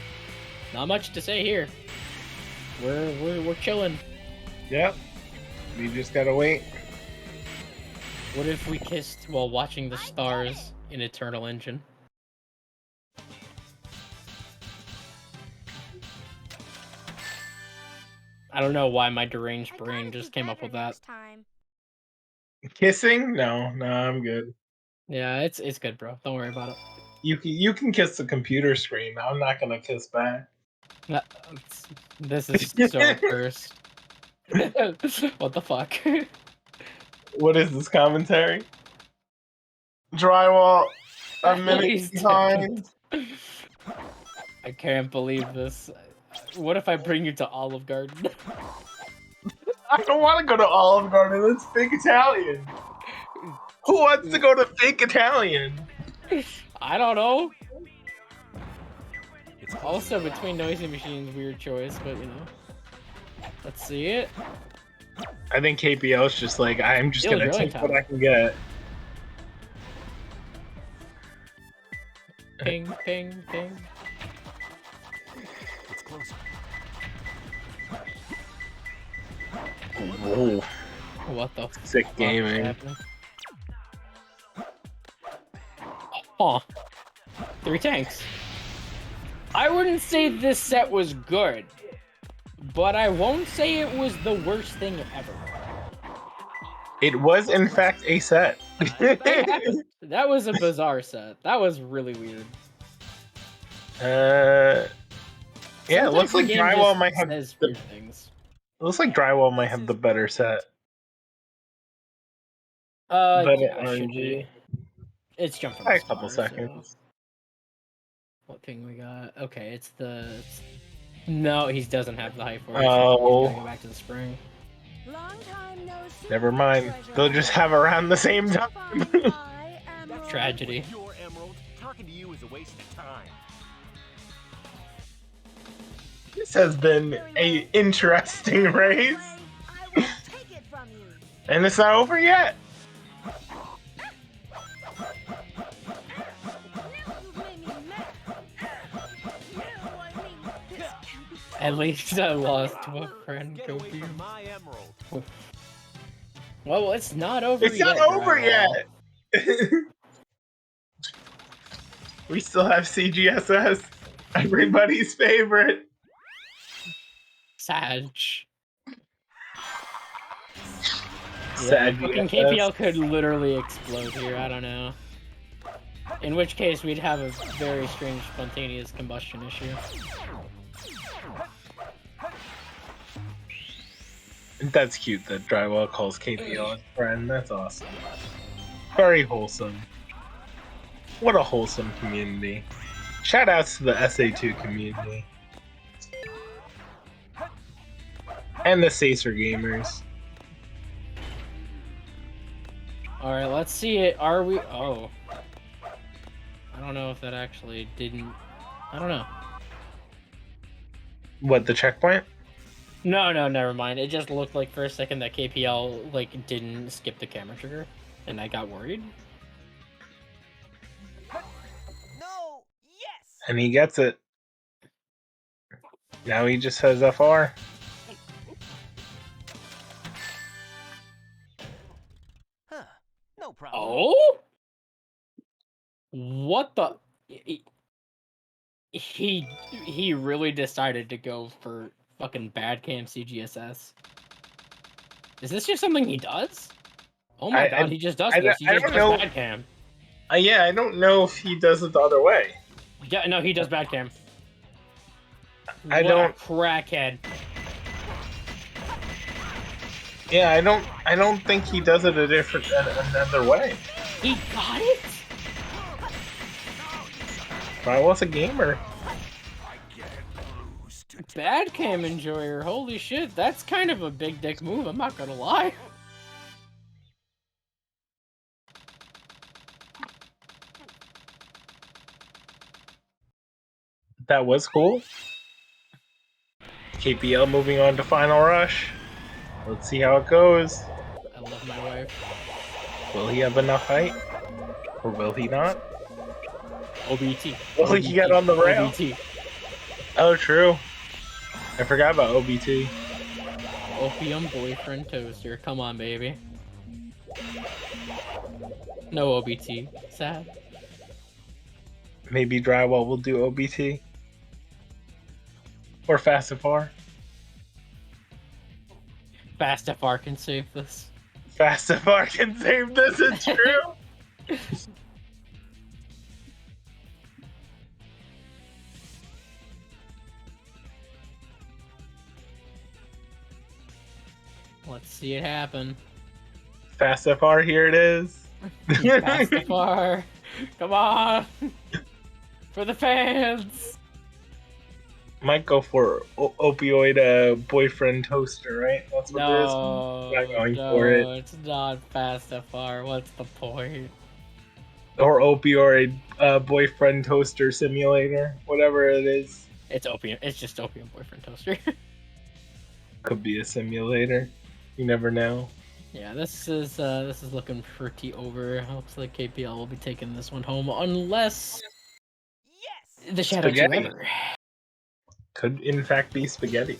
not much to say here. We're chilling. Yep. We just gotta wait. What if we kissed while watching the stars in Eternal Engine? I don't know why my deranged brain just came up with that. Kissing? No, I'm good. Yeah, it's good, bro. Don't worry about it. You can kiss the computer screen. I'm not gonna kiss back. This is so cursed. What the fuck? What is this commentary? Drywall, a minute behind. I can't believe this. What if I bring you to Olive Garden? I don't want to go to Olive Garden. That's fake Italian. Who wants to go to fake Italian? I don't know. Also, between Noisy Machines, weird choice, but you know. Let's see it. I think KPL's just like, I'm just gonna take what I can get. Ping, ping, ping. It's closer. Whoa. What the Sick gaming. Huh. 3 tanks. I wouldn't say this set was good, but I won't say it was the worst thing ever. It was, in fact, a set. That was a bizarre set. That was really weird. Yeah, it looks like Drywall might have weird things. It looks like Drywall might have the better set. Yeah, RNG. It's jumped from a couple seconds. So... What thing we got? Okay, it's the... No, he doesn't have the high force. Oh. He's gonna go back to the spring. Never mind. They'll just have around the same time. Tragedy. Your emerald. Talking to you is a waste of time. This has been a interesting race. And it's not over yet. At least I lost to a friend. Go you. Well, it's not over It's yet. not over Drywall. yet. We still have CGSS, everybody's favorite. Sag. Sad Fucking KPL could literally explode here. I don't know. In which case, we'd have a very strange spontaneous combustion issue. That's cute that Drywall calls KPL his friend. That's awesome. Very wholesome. What a wholesome community. Shoutouts to the SA2 community. And the Sacer gamers. Alright, let's see it. Are we... Oh. I don't know if that actually didn't... I don't know. What, the checkpoint? No, never mind. It just looked like for a second that KPL, like, didn't skip the camera trigger. And I got worried. No, yes. And he gets it. Now he just has FR. Huh. No problem. Oh? What the... He really decided to go for fucking bad cam CGSS. Is this just something he does? Oh my god, he just does this. He just does bad cam. Yeah, I don't know if he does it the other way. Yeah, no, he does bad cam. I What don't. a crackhead. Yeah, I don't think he does it another way. He got it? I was a gamer. Bad cam enjoyer. Holy shit, that's kind of a big dick move, I'm not gonna lie. That was cool. KPL moving on to Final Rush. Let's see how it goes. I love my wife. Will he have enough height? Or will he not? OBT. Will he get on the rail? OBT. Oh, true. I forgot about OBT. Opium boyfriend toaster. Come on, baby. No OBT. Sad. Maybe Drywall will do OBT. Or Fast FR. Fast FR can save this. Fast FR can save this, it's true! Let's see it happen. Fast FR, here it is. Fast FR. Come on! For the fans! Might go for opioid boyfriend toaster, right? That's what it is. Not going for it. It's not Fast FR. What's the point? Or opioid boyfriend toaster simulator, whatever it is. It's opium. It's just opium boyfriend toaster. Could be a simulator. You never know. Yeah, this is looking pretty over. Looks like KPL will be taking this one home, unless the Shadow Spaghetti. Ever. Could in fact be spaghetti.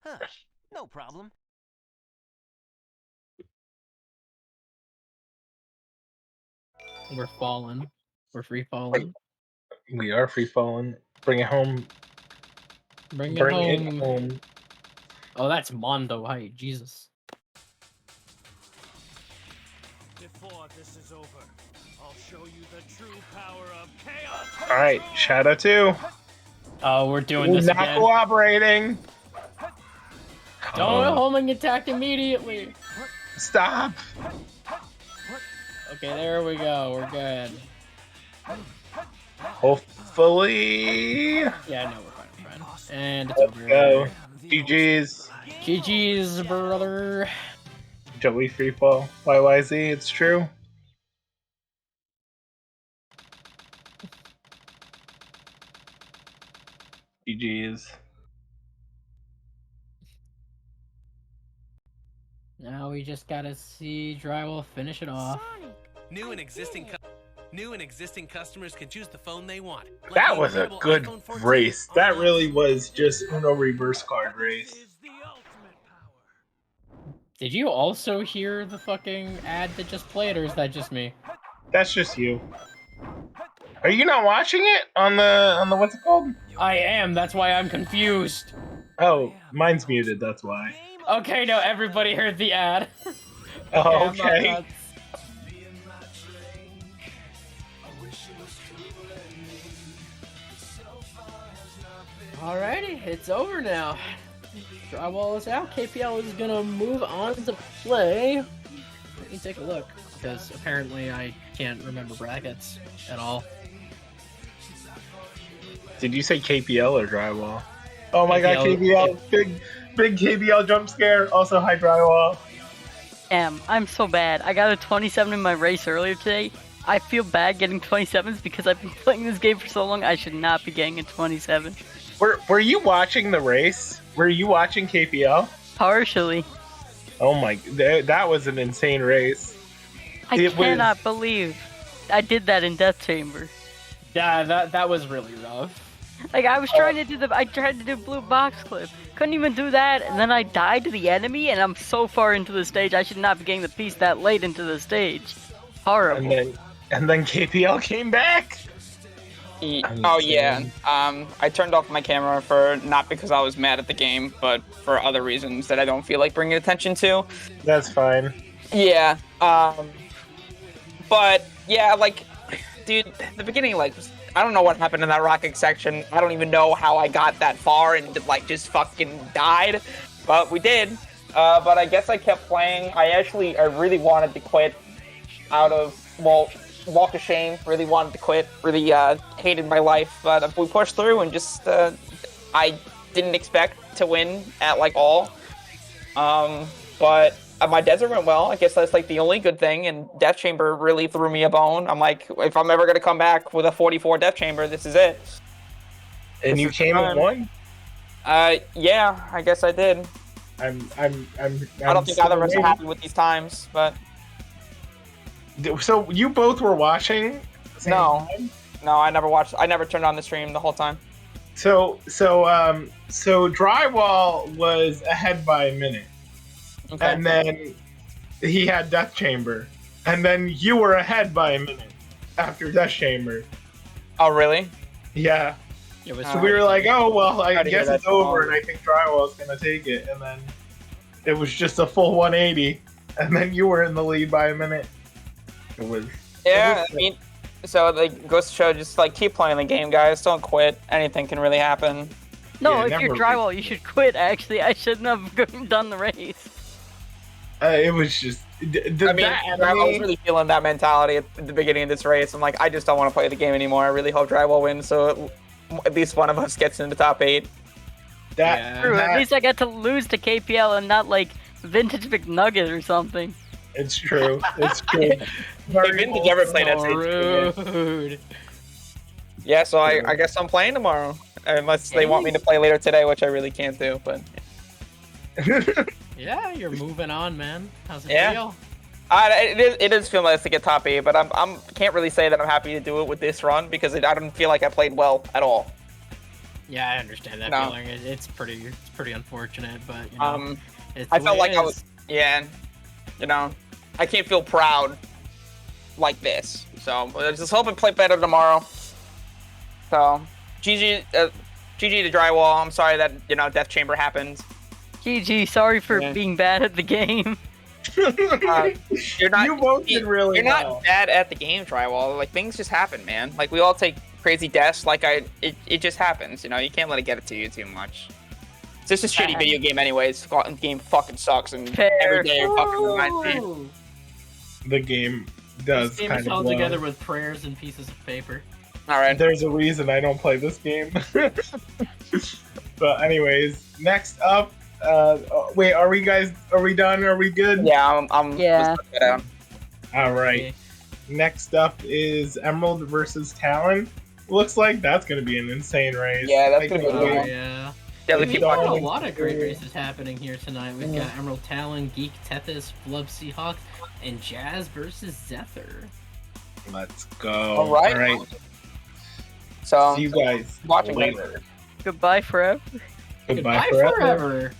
Huh. No problem. We're falling. We're free falling. We are free falling. Bring it home. Bring Bring it it home. home. Oh, that's Mondo height. Jesus. Before this is over, I'll show you the true power of chaos. Alright, Shadow 2. Oh, we're doing We're this not again. cooperating. Don't homing attack immediately. Stop. Okay, there we go. We're good. Hopefully. Yeah, no, we're fine, we're fine. And it's Let's over. go. GG's. GG's, brother. Joey Freefall. YYZ, it's true. GG's. Now we just gotta see Drywall finish it off. New and existing. New and existing customers can choose the phone they want. like That the was a incredible good iPhone 14 race. or That the really was just Uno reverse card race. Did you also hear the fucking ad that just played, or is that just me? That's just you. Are you not watching it on the what's it called? I am. That's why I'm confused. Oh, mine's muted. That's why. Okay, no, everybody heard the ad. Oh, I'm not okay. nuts. Alrighty, it's over now. Drywall is out. KPL is gonna move on to play. Let me take a look, because apparently I can't remember brackets at all. Did you say KPL or drywall? Oh my god, KPL. big KPL jump scare. Also, hi drywall. I'm so bad. I got a 27 in my race earlier today. I feel bad getting 27s because I've been playing this game for so long. I should not be getting a 27. Were you watching the race? Were you watching KPL? Partially. Oh my, that was an insane race. I cannot believe I did that in Death Chamber. Yeah, that was really rough. Like I was trying to do I tried to do blue box clip. Couldn't even do that, and then I died to the enemy, and I'm so far into the stage. I should not be getting the piece that late into the stage. Horrible. And then KPL came back. Oh yeah. I turned off my camera for not because I was mad at the game, but for other reasons that I don't feel like bringing attention to. That's fine. Yeah. But yeah, like, dude, the beginning, like, I don't know what happened in that rocket section. I don't even know how I got that far and like just fucking died, but we did. But I guess I kept playing. I really wanted to quit out of, well, walk of shame. Really wanted to quit. Really hated my life, but we pushed through and just I didn't expect to win at like all. But my desert went well. I guess that's like the only good thing, and Death Chamber really threw me a bone. I'm like, if I'm ever gonna come back with a 44 Death Chamber, this is it. And you came and won? Yeah, I guess I did. I don't think either of us are happy with these times, but so you both were watching? No, I never watched. I never turned on the stream the whole time. So Drywall was ahead by a minute. Okay. And then he had Death Chamber. And then you were ahead by a minute after Death Chamber. Oh, really? Yeah. So we were like, oh, well, I guess it's over, and I think Drywall's going to take it. And then it was just a full 180. And then you were in the lead by a minute. It was... Yeah, I mean, so like, goes to show, just like, keep playing the game, guys. Don't quit. Anything can really happen. No, if you're Drywall, you should quit, actually. I shouldn't have done the race. It was just... I was really feeling that mentality at the beginning of this race. I'm like, I just don't want to play the game anymore. I really hope Drywall wins, so at least one of us gets in the top 8. True, at least I got to lose to KPL and not, like, Vintage McNugget or something. It's true. It's true. Hey, Vintage ever played that rude. Yeah, so I guess I'm playing tomorrow. Unless they want me to play later today, which I really can't do, but... Yeah, you're moving on, man. How's it feel? It is feeling nice to get top 8, but I'm can't really say that I'm happy to do it with this run because I don't feel like I played well at all. Yeah, I understand that feeling. It's pretty unfortunate, but you know, I felt like I was I can't feel proud like this. So I just hope I play better tomorrow. So GG to Drywall. I'm sorry that Death Chamber happened. GG, sorry for being bad at the game. You're not bad at the game, Drywall. Like, things just happen, man. Like, we all take crazy deaths. Like, it just happens. You can't let it get it to you too much. It's just a shitty video game, anyways. The game fucking sucks, and every day it fucking reminds me. The game does kind of held together with prayers and pieces of paper. All right. There's a reason I don't play this game. But anyways, next up. Wait, are we done? Are we good? Yeah, I'm yeah. All right. Next up is Emerald versus Talon. Looks like that's gonna be an insane race. Yeah, that's gonna be cool. Yeah, we've got a lot of great races happening here tonight. We've got Emerald Talon, Geek Tethys, Flub Seahawk, and Jazz versus Zephyr. Let's go. All right. All right. So, See you guys watching later. Goodbye forever. Goodbye forever.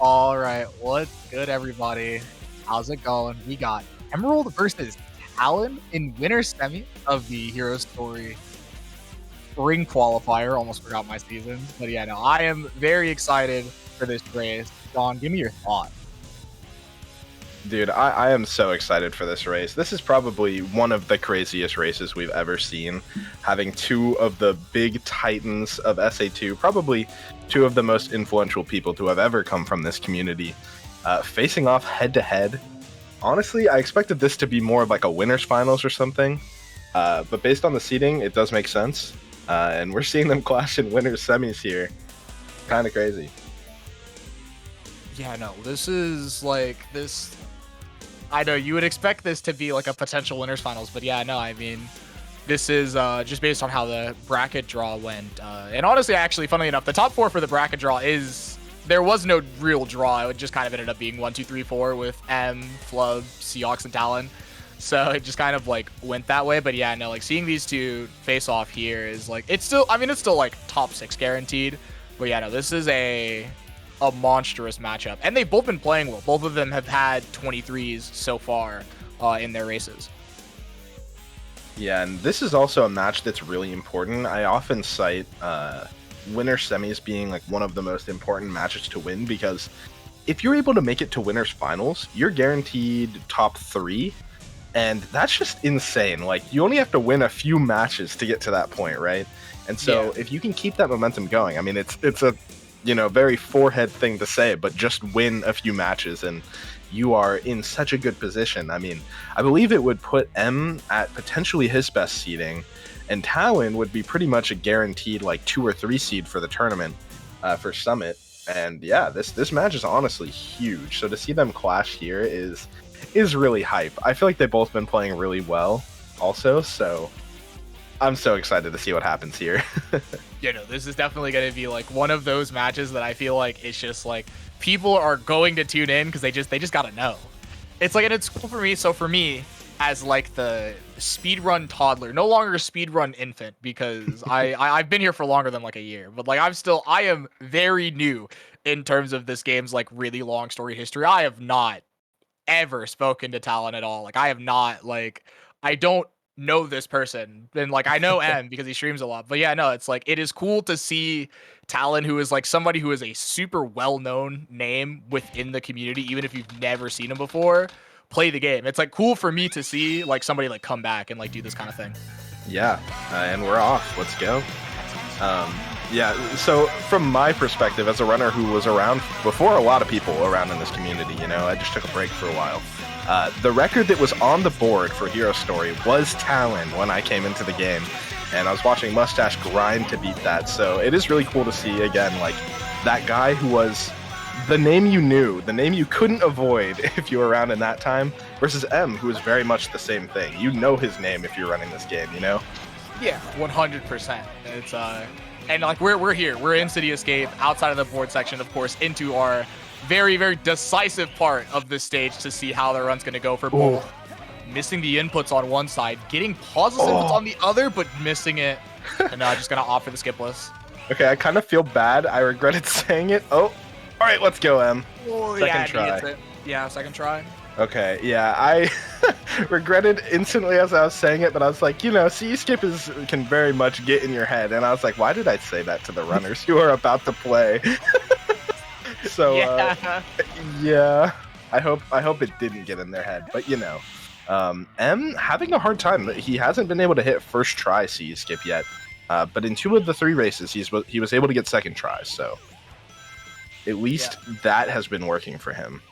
All right, what's good, everybody? How's it going? We got Emerald versus Talon in winner semi of the Hero Story Spring Qualifier. Almost forgot my seasons, but yeah, no, I am very excited for this race. Sean, give me your thoughts. Dude, I am so excited for this race. This is probably one of the craziest races we've ever seen. Having two of the big titans of SA2, probably two of the most influential people to have ever come from this community, facing off head-to-head. Honestly, I expected this to be more of like a winner's finals or something, but based on the seeding, it does make sense. And we're seeing them clash in winner's semis here. Kind of crazy. Yeah, no, this is like this. I know you would expect this to be like a potential winners finals, but yeah, no, I mean, this is just based on how the bracket draw went. And honestly, actually, funnily enough, the top four for the bracket draw there was no real draw. It just kind of ended up being 1, 2, 3, 4 with M, Flub, Seahawks, and Talon. So it just kind of like went that way. But yeah, no, like seeing these two face off here is like, it's still like top 6 guaranteed. But yeah, no, this is a monstrous matchup, and they've both been playing well. Both of them have had 23s so far in their races. Yeah, and this is also a match that's really important. I often cite winner semis being like one of the most important matches to win, because if you're able to make it to winners finals, you're guaranteed top 3, and that's just insane. Like, you only have to win a few matches to get to that point, right? And so if you can keep that momentum going, I mean, it's a very forehead thing to say, but just win a few matches and you are in such a good position. I mean, I believe it would put M at potentially his best seeding, and Talon would be pretty much a guaranteed like 2 or 3 seed for the tournament for Summit. And yeah, this match is honestly huge. So to see them clash here is really hype. I feel like they've both been playing really well also, so I'm so excited to see what happens here. This is definitely going to be like one of those matches that I feel like it's just like people are going to tune in because they just got to know. It's like, and it's cool for me. So for me, as like the speedrun toddler, no longer a speedrun infant, because I've been here for longer than like a year, but like I am very new in terms of this game's like really long story history. I have not ever spoken to Talon at all. Like I have not, like, I don't know this person, and like I know M because he streams a lot, but yeah, no, it's like it is cool to see Talon, who is like somebody who is a super well-known name within the community, even if you've never seen him before, play the game. It's like cool for me to see like somebody like come back and like do this kind of thing. Yeah, and we're off. Let's go. Yeah, so from my perspective as a runner who was around before a lot of people around in this community, I just took a break for a while. The record that was on the board for Hero Story was Talon when I came into the game, and I was watching Mustache grind to beat that, so it is really cool to see, again, like, that guy who was the name you knew, the name you couldn't avoid if you were around in that time, versus M, who is very much the same thing. You know his name if you're running this game, Yeah, 100%. It's, and like, we're here. We're in City Escape, outside of the board section, of course, into our very, very decisive part of this stage to see how the run's going to go for both. Missing the inputs on one side, getting pauses inputs on the other, but missing it. And just going to opt for the skip list. Okay, I kind of feel bad. I regretted saying it. Oh, all right, let's go, M. Second try. Yeah, second try. Okay, yeah, I regretted instantly as I was saying it, but I was like, CE skip can very much get in your head, and I was like, why did I say that to the runners who are about to play? So yeah, I hope it didn't get in their head, but M having a hard time. He hasn't been able to hit first try CE skip yet, but in 2 of the 3 races he was able to get second try, so at least that has been working for him.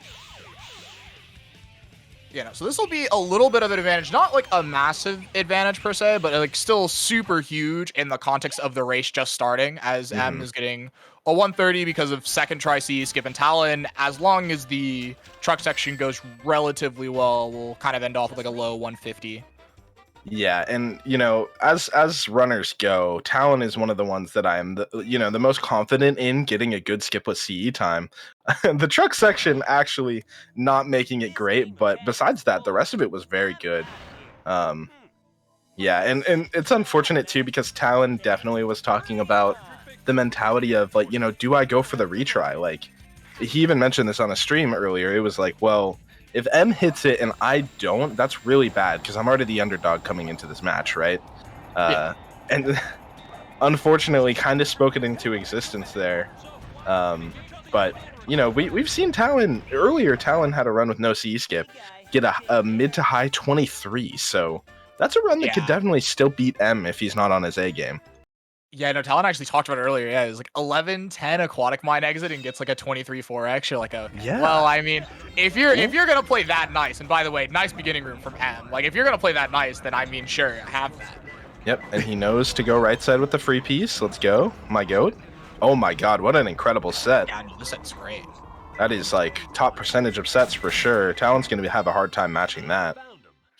So this will be a little bit of an advantage, not like a massive advantage per se, but like still super huge in the context of the race just starting, as M is getting a 130 because of second try CE skip, and Talon, as long as the truck section goes relatively well, will kind of end off with like a low 150. Yeah, and as runners go, Talon is one of the ones that I am the most confident in getting a good skip with CE time. The truck section actually not making it great, but besides that, the rest of it was very good. Yeah, and it's unfortunate too, because Talon definitely was talking about the mentality of like, do I go for the retry? Like, he even mentioned this on a stream earlier. It was like, well, if M hits it and I don't, that's really bad because I'm already the underdog coming into this match, right? And unfortunately, kind of spoken into existence there. But you know, we've seen Talon earlier. Talon had a run with no CE skip, get a mid to high 23. So that's a run that could definitely still beat M if he's not on his A game. Yeah, no, Talon actually talked about it earlier. Yeah, it was like 11-10 aquatic mine exit and gets like a 23-4x. You're like, okay. Yeah. Well, I mean, if you're gonna play that nice, and by the way, nice beginning room from M. Like, if you're gonna play that nice, then I mean, sure, have that. Yep, and he knows to go right side with the free piece. Let's go, my goat. Oh my god, what an incredible set. Yeah, no, this set's great. That is like top percentage of sets for sure. Talon's gonna have a hard time matching that.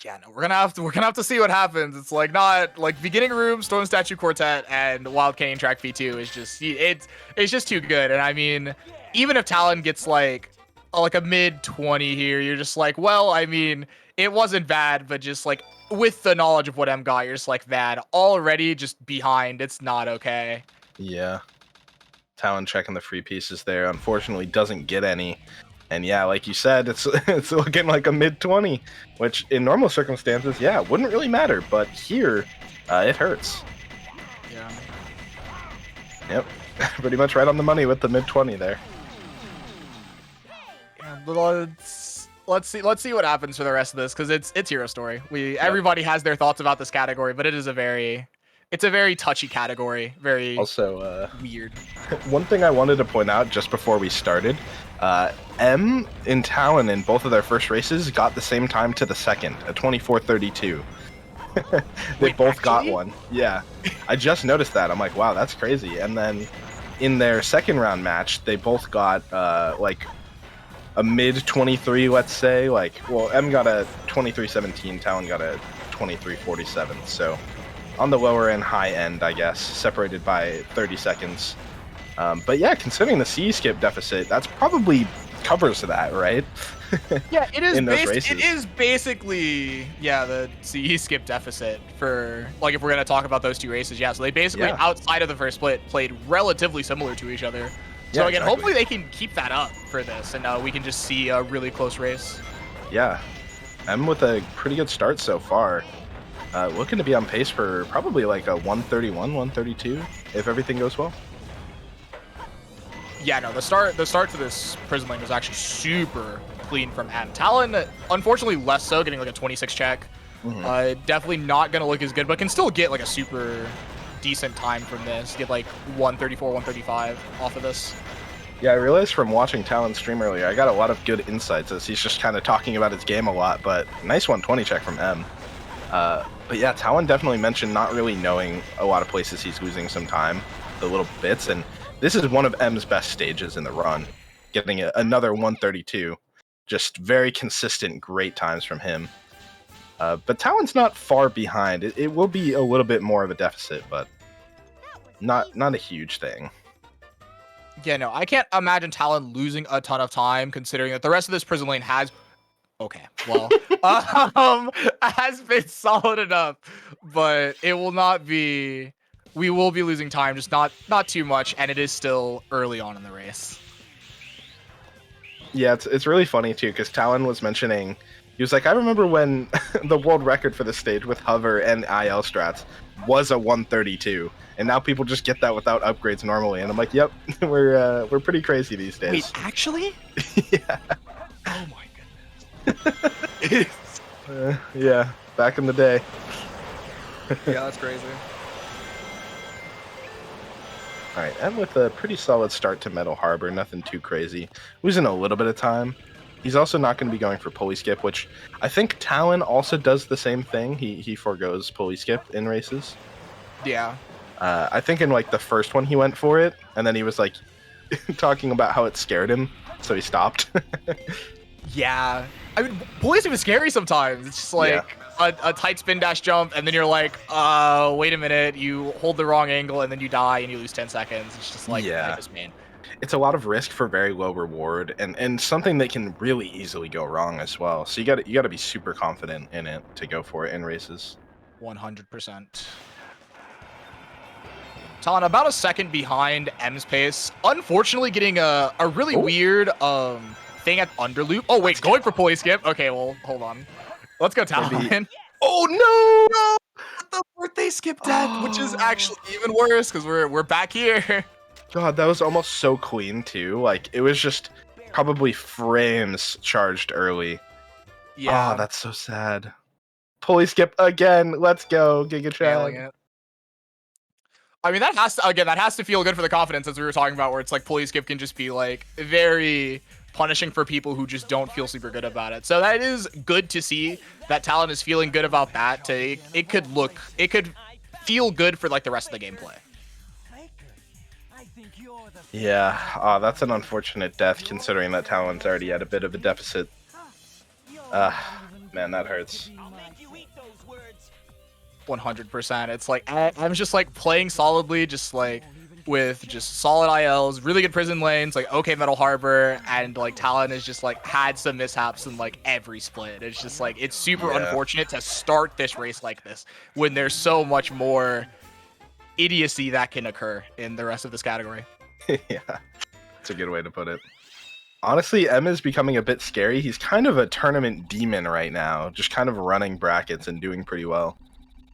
Yeah, no, we're gonna have to see what happens. It's like not like beginning room, Storm Statue Quartet, and Wild Canyon Track V2 is just it's just too good. And I mean, even if Talon gets like a mid 20 here, you're just like, well, I mean, it wasn't bad, but just like with the knowledge of what M got, you're just like that already just behind. It's not okay. Yeah. Talon checking the free pieces there. Unfortunately, doesn't get any. And yeah, like you said, it's looking like a mid 20, which in normal circumstances, yeah, wouldn't really matter. But here, it hurts. Yeah. Yep, pretty much right on the money with the mid 20 there. Yeah, let's see what happens for the rest of this because it's Hero Story. Everybody has their thoughts about this category, but it is a very touchy category. Very also weird. One thing I wanted to point out just before we started, M and Talon in both of their first races got the same time to the second, a 24:32. They both got one. Yeah, I just noticed that. I'm like, wow, that's crazy. And then in their second round match, they both got like a mid 23, let's say. Like, well, M got a 23:17, Talon got a 23:47. So on the lower and high end, I guess, separated by 30 seconds. But yeah, considering the CE skip deficit, that's probably covers that, right? Yeah, it is. In those races. It is basically the CE skip deficit for like if we're gonna talk about those two races. Yeah, so they basically outside of the first split played relatively similar to each other. So again, hopefully they can keep that up for this, and we can just see a really close race. Yeah, M with a pretty good start so far. Looking to be on pace for probably like a 131, 132 if everything goes well. Yeah, no, the start to this prison lane was actually super clean from M. Talon, unfortunately, less so, getting like a 26 check. Definitely not gonna look as good, but can still get like a super decent time from this. Get like 134, 135 off of this. Yeah, I realized from watching Talon stream earlier, I got a lot of good insights as he's just kind of talking about his game a lot, but nice 120 check from M. But yeah, Talon definitely mentioned not really knowing a lot of places he's losing some time, the little bits, and this is one of M's best stages in the run, getting another 132. Just very consistent, great times from him. But Talon's not far behind. It will be a little bit more of a deficit, but not a huge thing. Yeah, no, I can't imagine Talon losing a ton of time, considering that the rest of this prison lane has... Okay, well, has been solid enough, but it will not be... We will be losing time, just not too much, and it is still early on in the race. Yeah, it's really funny, too, because Talon was mentioning... He was like, I remember when the world record for this stage with hover and IL strats was a 132, and now people just get that without upgrades normally. And I'm like, yep, we're pretty crazy these days. Wait, actually? Yeah. Oh my goodness. Yeah, back in the day. Yeah, that's crazy. All right, and with a pretty solid start to Metal Harbor, nothing too crazy. Losing a little bit of time. He's also not going to be going for pulley skip, which I think Talon also does the same thing. He forgoes pulley skip in races. Yeah. I think in like the first one he went for it, and then he was like talking about how it scared him, so he stopped. Yeah. I mean, pulley skip is scary sometimes. It's just like a tight spin dash jump, and then you're like, wait a minute, you hold the wrong angle, and then you die, and you lose 10 seconds. It's just like, man. It's a lot of risk for very low reward, and something that can really easily go wrong as well. So you got to be super confident in it to go for it in races. 100%. Talon about a second behind M's pace. Unfortunately, getting a really weird thing at underloop. Oh wait, going for pulley skip. Okay, well hold on. Let's go Talon. Oh no! The birthday skip death, which is actually even worse because we're back here. God, that was almost so clean too. Like it was just probably frames charged early. Yeah. Oh, that's so sad. Pulley skip again. Let's go, Giga Failing Chad. it. I mean, that has to feel good for the confidence, as we were talking about, where it's like pulley skip can just be like very punishing for people who just don't feel super good about it. So that is good to see that Talon is feeling good about that. It could feel good for like the rest of the gameplay. Yeah, that's an unfortunate death considering that Talon's already had a bit of a deficit. Man, that hurts. 100%. It's like I'm just like playing solidly, just like with just solid ILs, really good prison lanes, like okay Metal Harbor, and like Talon has just like had some mishaps in like every split. It's just like it's super unfortunate to start this race like this when there's so much more idiocy that can occur in the rest of this category. Yeah, that's a good way to put it. Honestly, M is becoming a bit scary. He's kind of a tournament demon right now, just kind of running brackets and doing pretty well.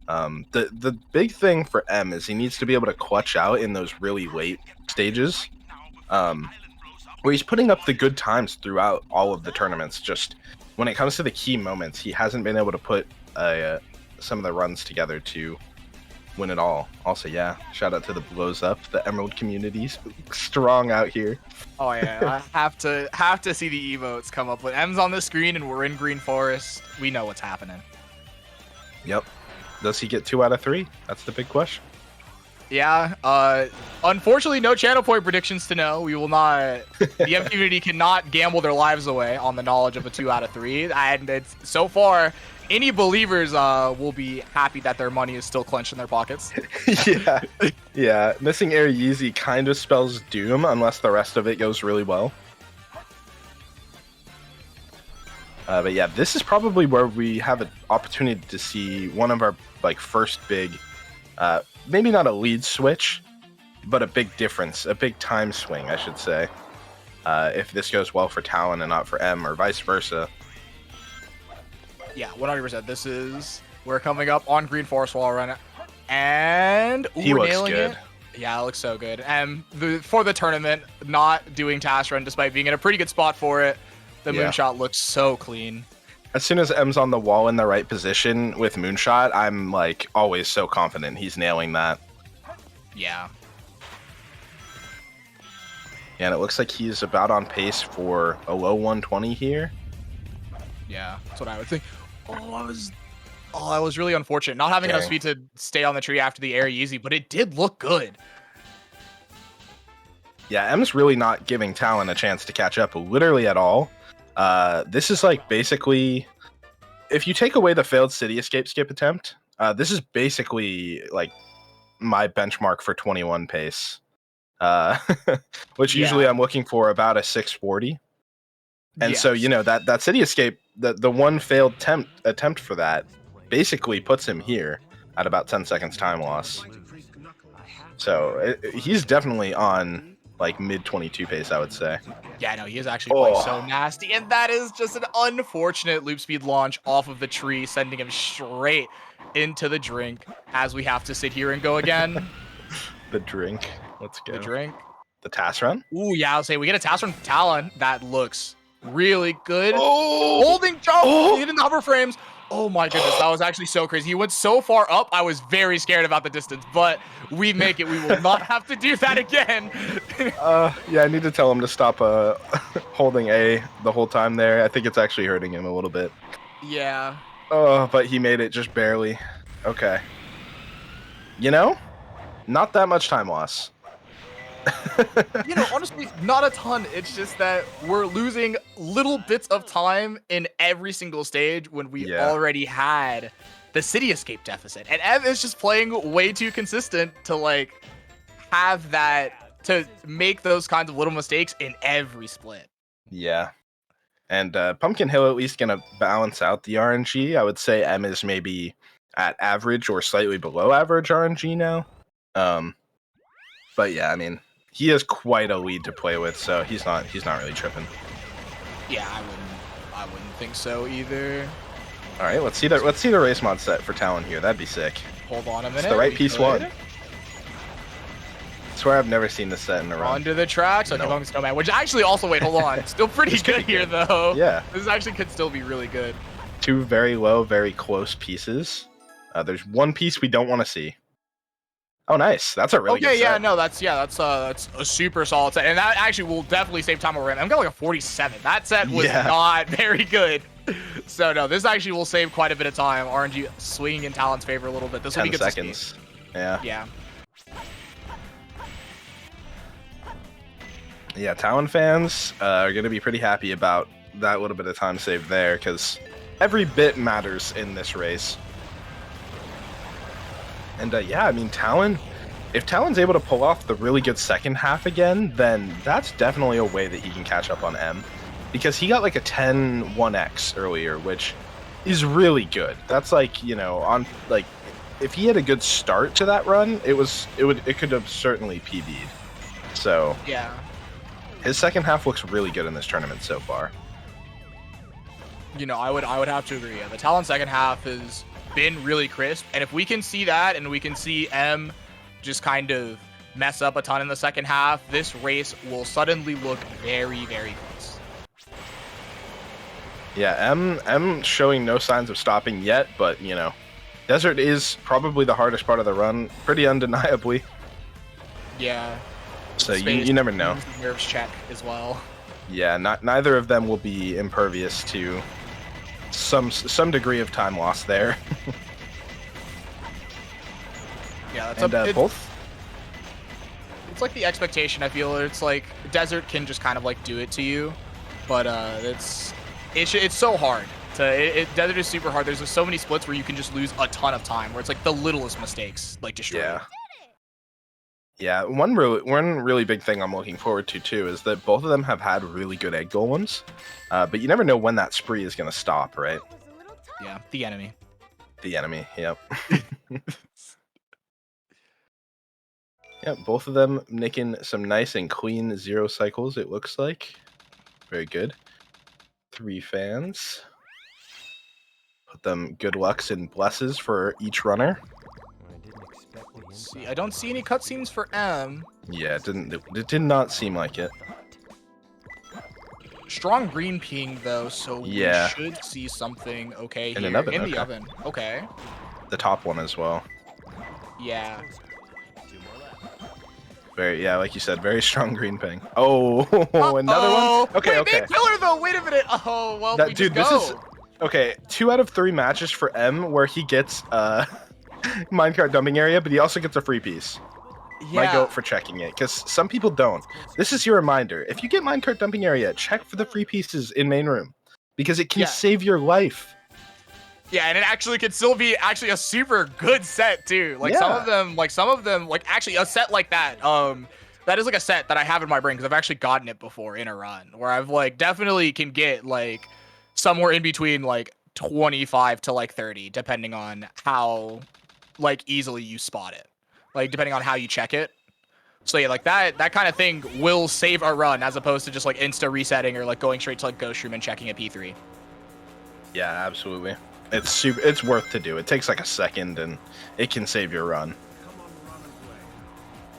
The big thing for M is he needs to be able to clutch out in those really late stages, where he's putting up the good times throughout all of the tournaments. Just when it comes to the key moments, he hasn't been able to put some of the runs together to win it all. Also, yeah, shout out to the Blows Up, the Emerald community's strong out here. Oh yeah, I have to see the emotes come up. When M's on the screen and we're in Green Forest, we know what's happening. Yep. Does he get 2 out of 3? That's the big question. Yeah. Unfortunately, no channel point predictions to know. We will not. The M community cannot gamble their lives away on the knowledge of a 2 out of 3. And it's so far, any believers will be happy that their money is still clenched in their pockets. Yeah. Missing Air Yeezy kind of spells doom unless the rest of it goes really well. But yeah, this is probably where we have an opportunity to see one of our like first big, maybe not a lead switch, but a big difference, a big time swing, I should say. If this goes well for Talon and not for M, or vice versa. Yeah, 100%. We're coming up on Green Forest Wall Run, and he we're looks nailing good. it. Yeah, it looks so good. And for the tournament, not doing Task Run despite being in a pretty good spot for it. The moonshot looks so clean. As soon as M's on the wall in the right position with moonshot, I'm like always so confident he's nailing that. Yeah. And it looks like he's about on pace for a low 120 here. Yeah, that's what I would think. That was really unfortunate. Not having enough speed to stay on the tree after the air Yeezy, but it did look good. Yeah, M's really not giving Talon a chance to catch up literally at all. This is like basically, if you take away the failed city escape skip attempt, this is basically like my benchmark for 21 pace, which usually I'm looking for about a 640. And so, you know, that city escape, the one failed attempt for that basically puts him here at about 10 seconds time loss. So he's definitely on like mid 22 pace, I would say. Yeah, no, he is actually playing so nasty, and that is just an unfortunate loop speed launch off of the tree, sending him straight into the drink as we have to sit here and go again. The drink. Let's go. The drink. The task run? Ooh, yeah, I'll say we get a task run from Talon. That looks really good. Holding jump, hitting the hover frames. Oh my goodness, that was actually so crazy. He went so far up, I was very scared about the distance, but we make it. We will not have to do that again. Yeah, I need to tell him to stop holding A the whole time there. I think it's actually hurting him a little bit. Yeah. Oh, but he made it just barely. Okay. You know, not that much time loss. You know, honestly, not a ton. It's just that we're losing little bits of time in every single stage when we already had the city escape deficit. And Ev is just playing way too consistent to like have that, to make those kinds of little mistakes in every split. Yeah. And Pumpkin Hill at least gonna balance out the RNG. I would say M is maybe at average or slightly below average RNG now. But yeah, I mean, he has quite a lead to play with, so he's not really tripping. Yeah, I wouldn't think so either. All right, let's see the race mod set for Talon here. That'd be sick. Hold on a minute. It's the right we piece could. one. I swear I've never seen this set in a run. Onto the tracks. Okay, Long Snowman. Which actually also, wait, hold on. Still pretty good here, though. Yeah. This actually could still be really good. Two very low, very close pieces. There's one piece we don't want to see. Oh, nice. That's a really good set. Yeah, no, that's a super solid set, and that actually will definitely save time over him. I'm got like a 47. That set was not very good. So no, this actually will save quite a bit of time. RNG swinging in Talon's favor a little bit. This will be good. 10 seconds. Yeah. Yeah. Yeah, Talon fans are going to be pretty happy about that little bit of time saved there, because every bit matters in this race. And yeah, I mean, Talon, if Talon's able to pull off the really good second half again, then that's definitely a way that he can catch up on M. Because he got like a 10-1x earlier, which is really good. That's like, you know, on like, if he had a good start to that run, it could have certainly PB'd. So yeah, his second half looks really good in this tournament so far. You know, I would have to agree. Yeah, the Talon second half has been really crisp, and if we can see that, and we can see M just kind of mess up a ton in the second half, this race will suddenly look very, very close. Yeah, M showing no signs of stopping yet, but you know, Desert is probably the hardest part of the run, pretty undeniably. Yeah. So you never know. Nerves check as well. Yeah, neither of them will be impervious to some degree of time loss there. Yeah, that's and both. It's like the expectation. I feel it's like Desert can just kind of like do it to you, but it's so hard. Desert is super hard. There's just so many splits where you can just lose a ton of time, where it's like the littlest mistakes like destroy. Yeah. Yeah, one really big thing I'm looking forward to too is that both of them have had really good egg golems, but you never know when that spree is going to stop, right? Yeah, the enemy. The enemy, yep. Yep, both of them nicking some nice and clean 0 cycles, it looks like. Very good. 3 fans. Put them good lucks and blesses for each runner. See, I don't see any cutscenes for M. Yeah, it did not seem like it. Strong green ping though, so yeah, we should see something okay in here. an oven, in the oven. Okay. The top one as well. Yeah. Yeah, like you said, very strong green ping. Oh, another one. Okay, Wait, main pillar though. Wait a minute. Oh, well, we dude, just this is okay. 2 out of 3 matches for M where he gets minecart dumping area, but he also gets a free piece. Yeah. My goat for checking it, because some people don't. This is your reminder. If you get minecart dumping area, check for the free pieces in main room, because it can save your life. Yeah, and it actually could still be actually a super good set too. Like some of them, like actually a set like that. That is like a set that I have in my brain because I've actually gotten it before in a run where I've like definitely can get like somewhere in between like 25 to like 30, depending on how like easily you spot it, like depending on how you check it. So yeah, like that kind of thing will save a run as opposed to just like insta resetting or like going straight to like Ghost Room and checking a P3. Yeah, absolutely. It's worth to do. It takes like a second and it can save your run.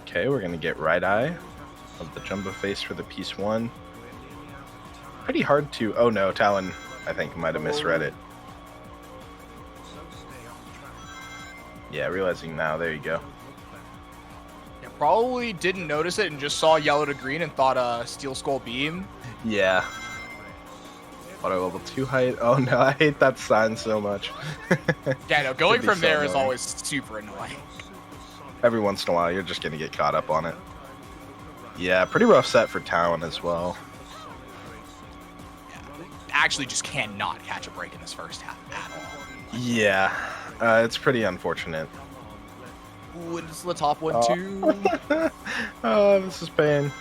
Okay, we're gonna get right eye of the jumbo face for the piece 1. Pretty hard to. Oh no, Talon I think might have misread it. Yeah, realizing now. There you go. Yeah, probably didn't notice it and just saw yellow to green and thought Steel Skull Beam. Yeah. Auto level 2 height. Oh no, I hate that sign so much. Yeah, no, going from so there is annoying. always super annoying. Every once in a while, you're just gonna get caught up on it. Yeah, pretty rough set for Talon as well. Actually just cannot catch a break in this first half at all. Yeah, it's pretty unfortunate. Ooh, and this is the top one too. Oh, this is pain.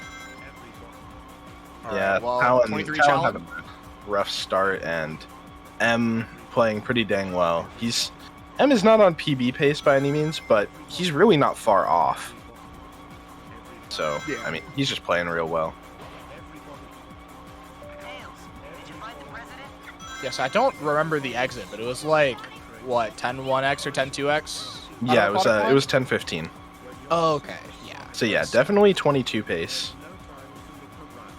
Yeah, well, Talon 23 had challenge. a rough start, and M playing pretty dang well. M is not on PB pace by any means, but he's really not far off. So, Yeah. I mean, he's just playing real well. Yes, I don't remember the exit, but it was like, what, 10-1x or 10-2x? Yeah, it was 10-15. Oh, okay, yeah. So yeah, definitely 22 pace.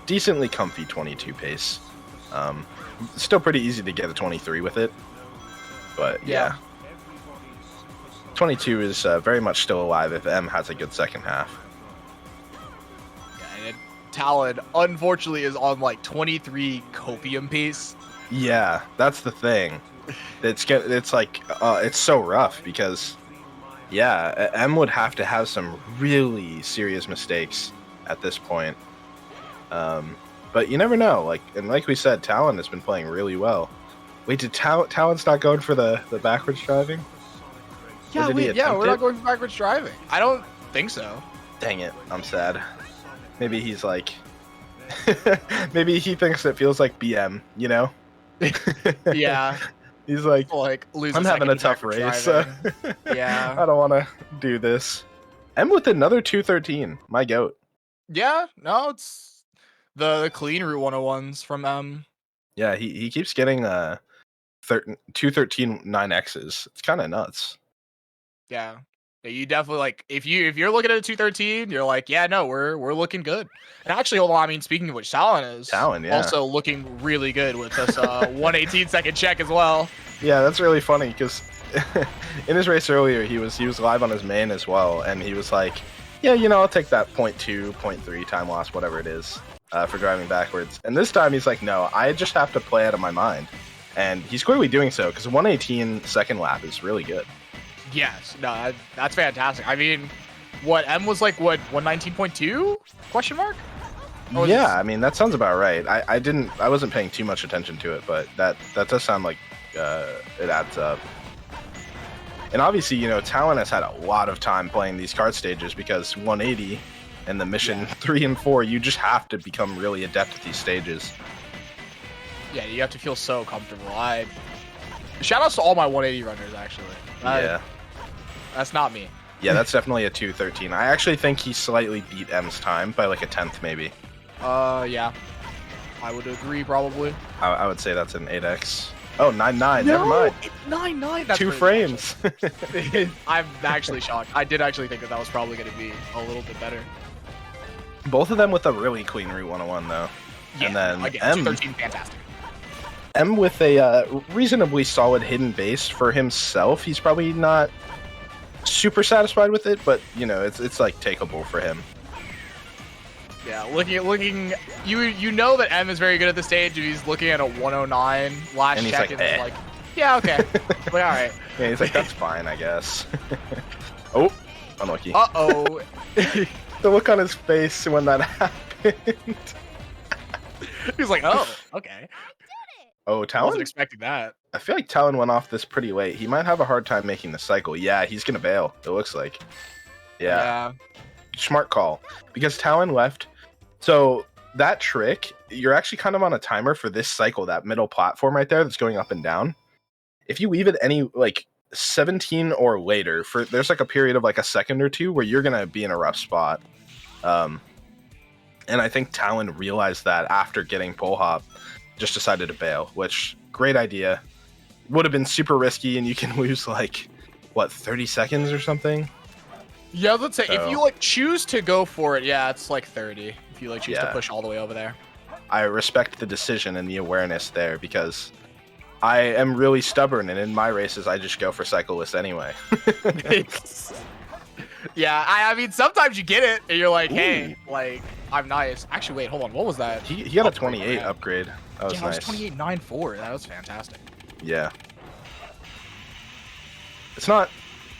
Decently comfy 22 pace. Still pretty easy to get a 23 with it. But yeah. 22 is very much still alive if M has a good second half. Yeah, and Talon, unfortunately, is on like 23 copium pace. Yeah, that's the thing. It's like it's so rough because yeah, M would have to have some really serious mistakes at this point. But you never know. Like we said, Talon has been playing really well. Wait, did Talon's not going for the backwards driving? Yeah, we're not going for backwards driving. I don't think so. Dang it, I'm sad. Maybe he's like, maybe he thinks it feels like BM, you know? Yeah. He's like lose I'm having a tough race. Yeah. I don't want to do this. M with another 213. My goat. Yeah, no, it's the clean route 101s from M. Yeah, he keeps getting 213 9x's. It's kind of nuts. Yeah. Yeah, you definitely like if you're looking at a 213, you're like, yeah, no, we're looking good. And actually, hold on, I mean, speaking of which, Talon is also looking really good with this 118-second check as well. Yeah, that's really funny because in his race earlier, he was live on his main as well, and he was like, yeah, you know, I'll take that 0.2, 0.3 time loss, whatever it is, for driving backwards. And this time he's like, no, I just have to play out of my mind. And he's clearly doing so because 118 second lap is really good. Yes, no, that's fantastic. I mean, what M was like? What 119.2? Question mark? Yeah, I mean that sounds about right. I wasn't paying too much attention to it, but that does sound like it adds up. And obviously, you know, Talon has had a lot of time playing these kart stages because 180 and the mission 3 and 4, you just have to become really adept at these stages. Yeah, you have to feel so comfortable. Shout outs to all my 180 runners, actually. Yeah. That's not me. Yeah, that's definitely a 213. I actually think he slightly beat M's time by like a 10th, maybe. Yeah. I would agree, probably. I would say that's an 8x. Oh, 9.9. Never mind. It's 9.9. That's 2 frames. I'm actually shocked. I did actually think that was probably going to be a little bit better. Both of them with a really clean Route 101, though. Yeah, and then again, M. 213, fantastic. M with a reasonably solid hidden base for himself. He's probably not super satisfied with it, but you know, it's like takeable for him. Yeah, looking, you know that M is very good at the stage. If he's looking at a 109 last And he's check, like, and it's like, yeah, okay, but all right. Yeah, he's like, that's fine, I guess. Oh, unlucky. Uh-oh. The look on his face when that happened. He's like, oh, okay. Oh, I Talon? wasn't expecting that. I feel like Talon went off this pretty late. He might have a hard time making the cycle. Yeah, he's gonna bail, it looks like. Yeah. Smart call. Because Talon left. So that trick, you're actually kind of on a timer for this cycle, that middle platform right there that's going up and down. If you leave it any like 17 or later, there's like a period of like a second or two where you're gonna be in a rough spot. And I think Talon realized that after getting pole hop, just decided to bail, which great idea. Would have been super risky, and you can lose like what 30 seconds or something. Yeah, let's say if you like choose to go for it, yeah, it's like 30. If you like choose to Yeah. push all the way over there. I respect the decision and the awareness there because I am really stubborn, and in my races I just go for cyclists anyway. Yeah, I mean sometimes you get it and you're like, hey, like I'm nice. Actually, wait, hold on, what was that? He got a 28 upgrade. That was yeah, nice. That was 28.94. That was fantastic. Yeah. It's not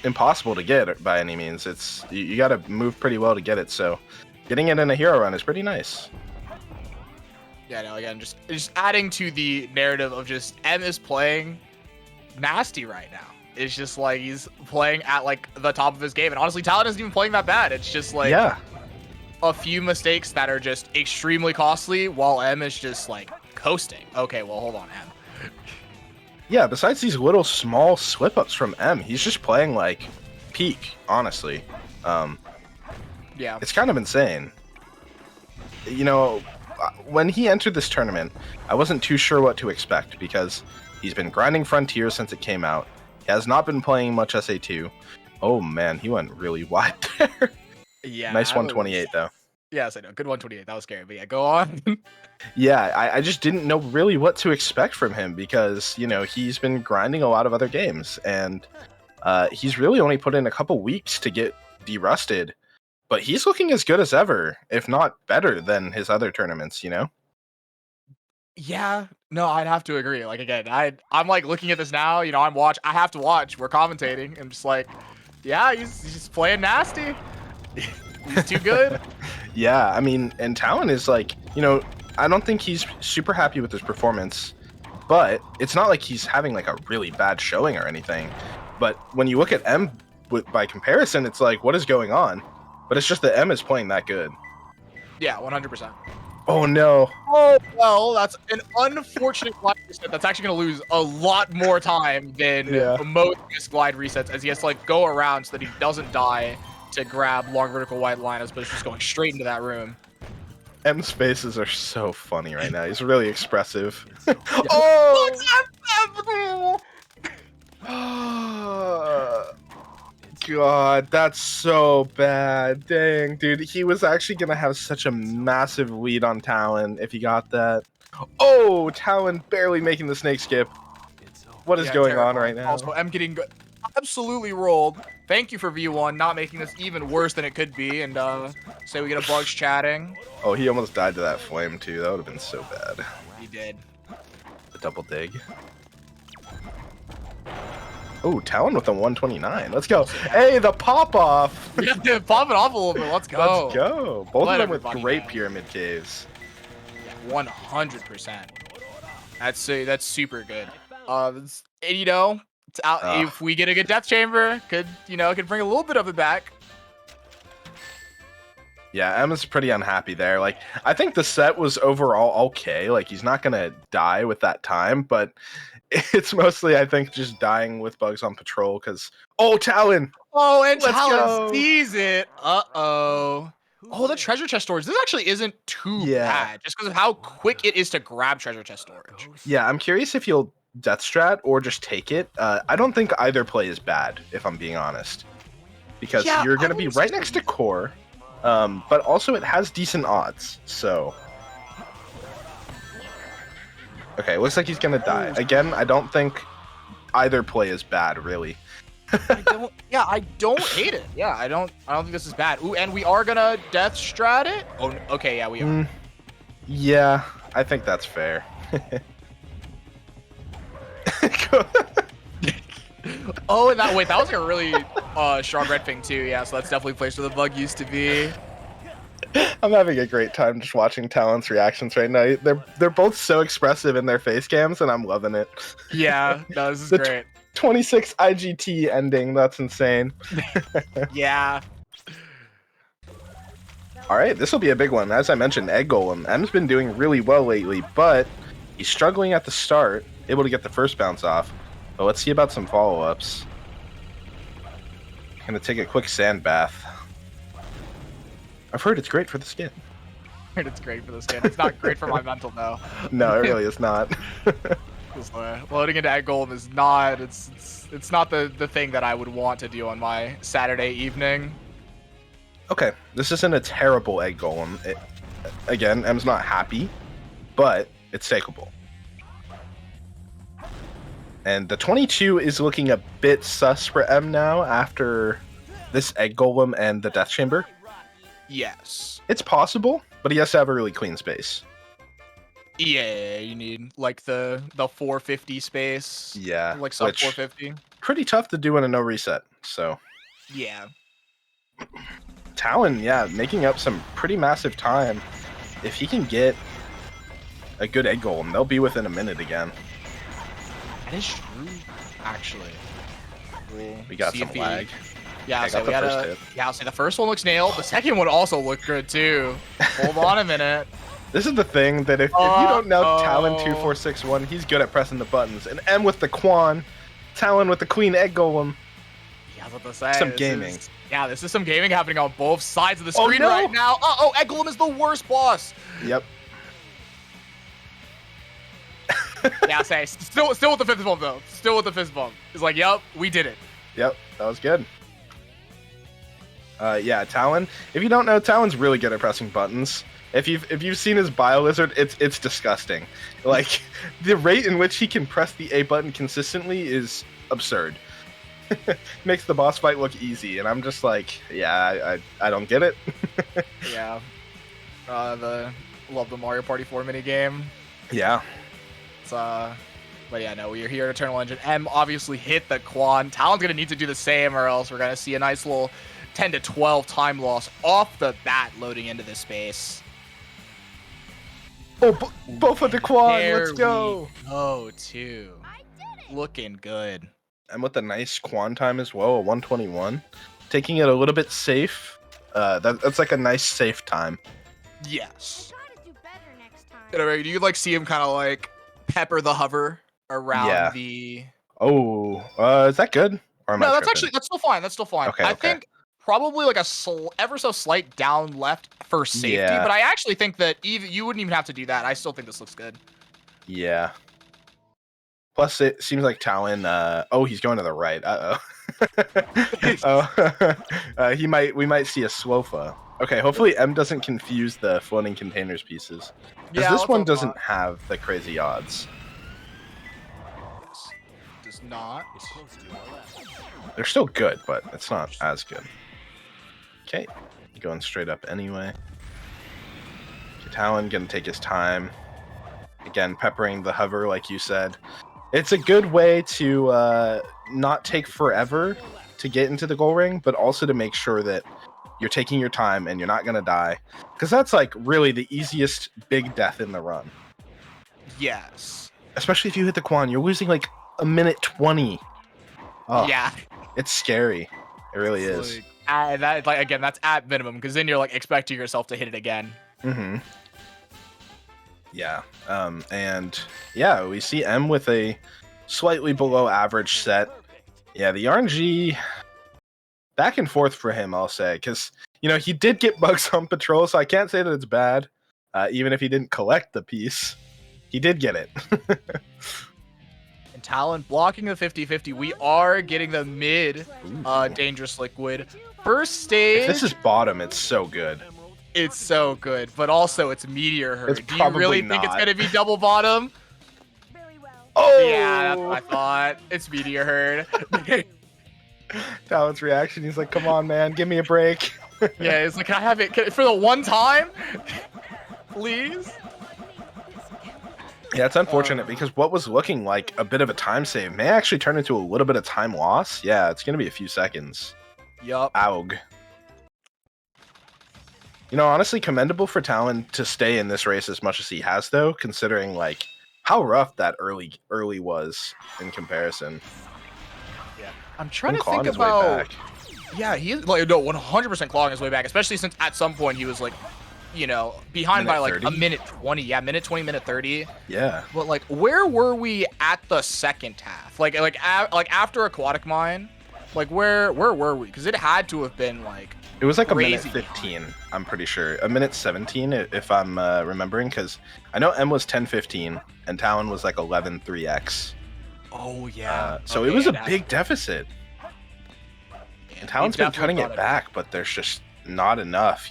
impossible to get by any means. It's you got to move pretty well to get it. So, getting it in a hero run is pretty nice. Yeah, no, again, just adding to the narrative of just M is playing nasty right now. It's just like he's playing at like the top of his game, and honestly, Talon isn't even playing that bad. It's just like a few mistakes that are just extremely costly, while M is just like coasting. Okay, well, hold on, M. Yeah, besides these little small slip ups from M, he's just playing like peak, honestly. Yeah. It's kind of insane. You know, when he entered this tournament, I wasn't too sure what to expect because he's been grinding Frontier since it came out. He has not been playing much SA2. Oh man, he went really wide there. Yeah. Nice 128 though. Yes, I know. Good 128. That was scary, but yeah, go on. Yeah, I just didn't know really what to expect from him because, you know, he's been grinding a lot of other games and he's really only put in a couple weeks to get derusted, but he's looking as good as ever, if not better than his other tournaments, you know? Yeah, no, I'd have to agree. Like again, I'm like looking at this now, you know, I have to watch. We're commentating. I'm just like, yeah, he's just playing nasty. He's too good. Yeah, I mean, and Talon is like, you know, I don't think he's super happy with his performance, but it's not like he's having like a really bad showing or anything. But when you look at M by comparison, it's like, what is going on? But it's just that M is playing that good. Yeah, 100%. Oh no. Oh, well, that's an unfortunate glide reset. That's actually going to lose a lot more time than most glide resets as he has to like go around so that he doesn't die to grab long vertical wide line as opposed to just going straight into that room. M's faces are so funny right now. He's really expressive. Oh! God, that's so bad. Dang, dude. He was actually going to have such a massive lead on Talon if he got that. Oh, Talon barely making the snake skip. What is going on right now? Also, M getting absolutely rolled. Thank you for V1 not making this even worse than it could be. And say we get a Bugs chatting. Oh, he almost died to that flame, too. That would have been so bad. He did. The double dig. Oh, Talon with a 129. Let's go. Hey, the pop-off. Yeah, pop it off a little bit. Let's go. Let's go. Both of them with great pyramid caves. Yeah, 100%. That's super good. And, you know, it's out, if we get a good death chamber, could bring a little bit of it back. Yeah, Emma's pretty unhappy there. Like, I think the set was overall okay. Like, he's not gonna die with that time, but it's mostly, I think, just dying with Bugs on patrol. Because Talon. Oh, and Let's Talon go. sees it. Oh, the treasure chest storage. This actually isn't too bad, just because of how quick it is to grab treasure chest storage. Yeah, I'm curious if he'll death strat or just take it. I don't think either play is bad, if I'm being honest, because you're gonna be right next to core. But also it has decent odds, so... Okay, looks like he's gonna die. Again, I don't think either play is bad, really. I don't hate it. Yeah, I don't think this is bad. Ooh, and we are gonna death strat it? Oh, okay, yeah, we are. Yeah, I think that's fair. Oh, and that was like a really strong red ping too. Yeah, so that's definitely a place where the bug used to be. I'm having a great time just watching Talon's reactions right now. They're both so expressive in their face cams, and I'm loving it. Yeah, no, this is the great. 26 IGT ending, that's insane. Yeah. All right, this will be a big one. As I mentioned, Egg Golem. M's been doing really well lately, but he's struggling at the start, able to get the first bounce off. But let's see about some follow-ups. Gonna take a quick sand bath. I've heard it's great for the skin. I heard it's great for the skin. It's not great for my mental though. No, it really is not. Loading into Egg Golem is not. It's not the thing that I would want to do on my Saturday evening. Okay, this isn't a terrible Egg Golem. Again, M's not happy, but it's takeable. And the 22 is looking a bit sus for M now after this Egg Golem and the Death Chamber. Yes. It's possible, but he has to have a really clean space. Yeah, you need like the 450 space. Yeah. Like sub 450. Pretty tough to do in a no reset, so. Yeah. Talon, making up some pretty massive time. If he can get a good Egg Golem, they'll be within a minute again. That is true, actually. We got some lag. Yeah, so we gotta. Yeah, the first one looks nailed. The second one also looked good too. Hold on a minute. This is the thing that if you don't know Talon 2461, he's good at pressing the buttons. And M with the Quan, Talon with the Queen Egg Golem. Yeah, I was about to say. Some gaming. Yeah, this is some gaming happening on both sides of the Oh, screen no. right now. Uh-oh, Eglum is the worst boss. Yep. Yeah, say still with the fist bump though. Still with the fist bump. It's like, yep, we did it. Yep, that was good. Yeah, Talon. If you don't know, Talon's really good at pressing buttons. If you've seen his Bio Lizard, it's disgusting. Like the rate in which he can press the A button consistently is absurd. Makes the boss fight look easy, and I'm just like, yeah, I don't get it. Yeah. Love the Mario Party 4 minigame. Yeah. It's but yeah, no, we are here at Eternal Engine. M obviously hit the Quan. Talon's gonna need to do the same, or else we're gonna see a nice little 10 to 12 time loss off the bat loading into this space. Oh, both of the Quan, There let's go. Oh, too. Looking good. And with a nice Quan time as well, a 121. Taking it a little bit safe. That's like a nice safe time. Yes. Do you like see him kind of like pepper the hover around the? Oh, is that good? Or am I No, that's tripping? still fine. That's still fine. Okay, I okay. think probably like a ever so slight down left for safety, Yeah. but I actually think that you wouldn't even have to do that. I still think this looks good. Yeah. Plus, it seems like Talon. Oh, he's going to the right. Oh, we might see a Swofa. Okay, hopefully M doesn't confuse the floating containers pieces. Because Yeah, this let's one hope doesn't not. have the crazy odds. Does not. They're still good, but it's not as good. Okay, going straight up anyway. Okay, Talon gonna take his time. Again, peppering the hover like you said. It's a good way to not take forever to get into the goal ring, but also to make sure that you're taking your time and you're not gonna die. Because that's like really the easiest big death in the run. Yes. Especially if you hit the Quan, you're losing like a minute 20. Oh, Yeah. It's scary. It really is. Again, that's at minimum, because then you're like expecting yourself to hit it again. Mm-hmm. Yeah. And yeah, we see M with a slightly below average set. Yeah, the RNG back and forth for him, I'll say, because he did get bugs on patrol, so I can't say that it's bad. Even if he didn't collect the piece, he did get it. And Talon blocking the 50-50. We are getting the mid dangerous liquid. First stage. If this is bottom, it's so good. It's so good, but also it's meteor herd. It's Do you really probably think it's not. gonna be double bottom? Oh! Yeah, that's what I thought. It's meteor herd. Talon's reaction, he's like, come on, man, give me a break. Yeah, it's like, can I have it for the one time? Please? Yeah, it's unfortunate because what was looking like a bit of a time save may actually turn into a little bit of time loss. Yeah, it's going to be a few seconds. Yup. Aug. Honestly, commendable for Talon to stay in this race as much as he has, though, considering, like, how rough that early was in comparison. Yeah. I'm trying to Clawing think his way about... back. Yeah, he is, 100% clawing his way back, especially since at some point he was, behind by, Minute 30? a minute 20. Yeah, minute 20, minute 30. Yeah. But, where were we at the second half? After Aquatic Mine? Where were we? Because it had to have been, It was like crazy a minute 15, I'm pretty sure. A minute 17, if I'm remembering, because I know M was 10:15, and Talon was 11:3x. Oh, yeah. So Okay, it was a yeah, big deficit. And Talon's we been cutting definitely it got back, but there's just not enough,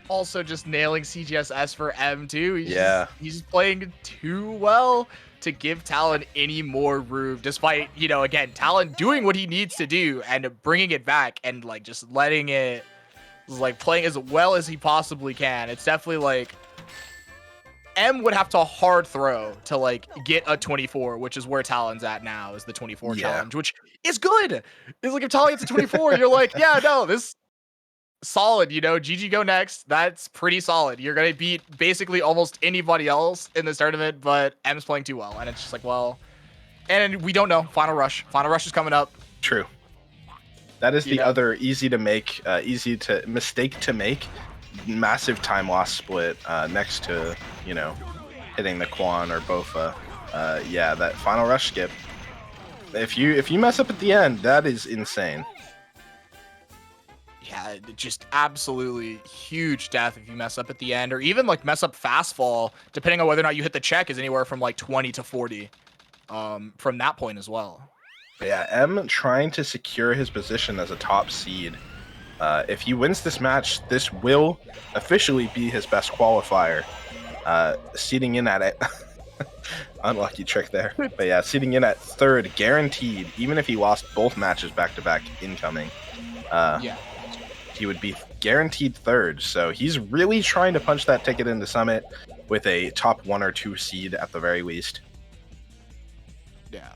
Also just nailing CGSS for M, too. Yeah. He's playing too well to give Talon any more room, despite, again, Talon doing what he needs to do and bringing it back and, just letting it, playing as well as he possibly can. It's definitely, M would have to hard throw to, get a 24, which is where Talon's at now, is the 24 challenge, which is good. It's if Talon gets a 24, you're like, yeah, no, this solid, GG go next. That's pretty solid. You're going to beat basically almost anybody else in this tournament, but M's playing too well. And it's just and we don't know. Final Rush. Final Rush is coming up. True. That is the other easy to mistake to make, massive time loss split next to, hitting the Quan or Bofa. Yeah, that Final Rush skip. If you mess up at the end, that is insane. yeah, just absolutely huge death if you mess up at the end, or even like mess up fast fall, depending on whether or not you hit the check, is anywhere from like 20 to 40 from that point as well. But yeah, M trying to secure his position as a top seed. If he wins this match, this will officially be his best qualifier. Seeding in at it. Unlucky trick there. But yeah, seeding in at third, guaranteed, even if he lost both matches back-to-back incoming. Yeah. He would be guaranteed third. So he's really trying to punch that ticket into Summit with a top 1 or 2 seed at the very least. Yeah.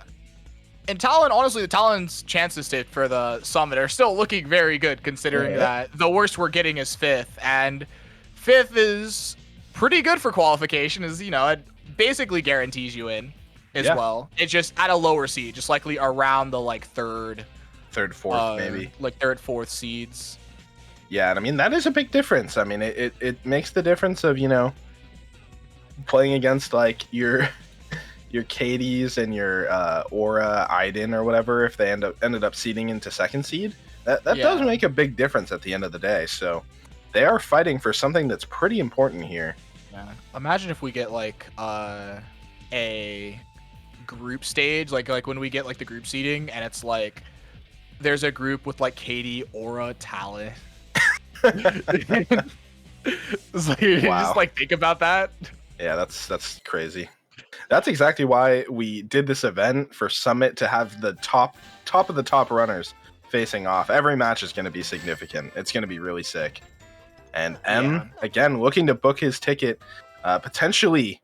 And Talon, honestly, the Talon's chances for the Summit are still looking very good, considering that the worst we're getting is 5th. And 5th is pretty good for qualification, is, you know, it basically guarantees you in as well. It's just at a lower seed, just likely around the, like, third, fourth, maybe. Like, third, fourth seeds. Yeah, and I mean, that is a big difference. I mean, it makes the difference of, you know, playing against, like, your Katie's and your Aura, Aiden, or whatever, if they ended up seeding into second seed, that does make a big difference at the end of the day. So they are fighting for something that's pretty important here. Yeah. Imagine if we get like a group stage, like when we get like the group seeding, and it's like there's a group with like Katie, Aura, Talon. It's like, you just like think about that. Yeah, that's crazy. That's exactly why we did this event for Summit, to have the top of the top runners facing off. Every match is going to be significant. It's going to be really sick. And M, again, looking to book his ticket, potentially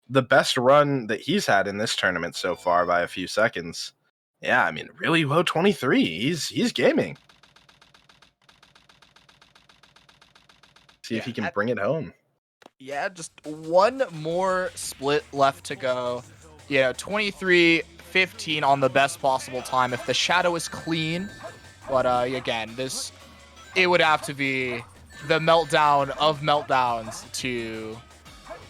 the best run that he's had in this tournament so far by a few seconds. Yeah, I mean, really low 23. He's gaming. See if he can bring it home. Yeah, just one more split left to go. You know, 23-15 on the best possible time if the shadow is clean. But again, it would have to be the meltdown of meltdowns to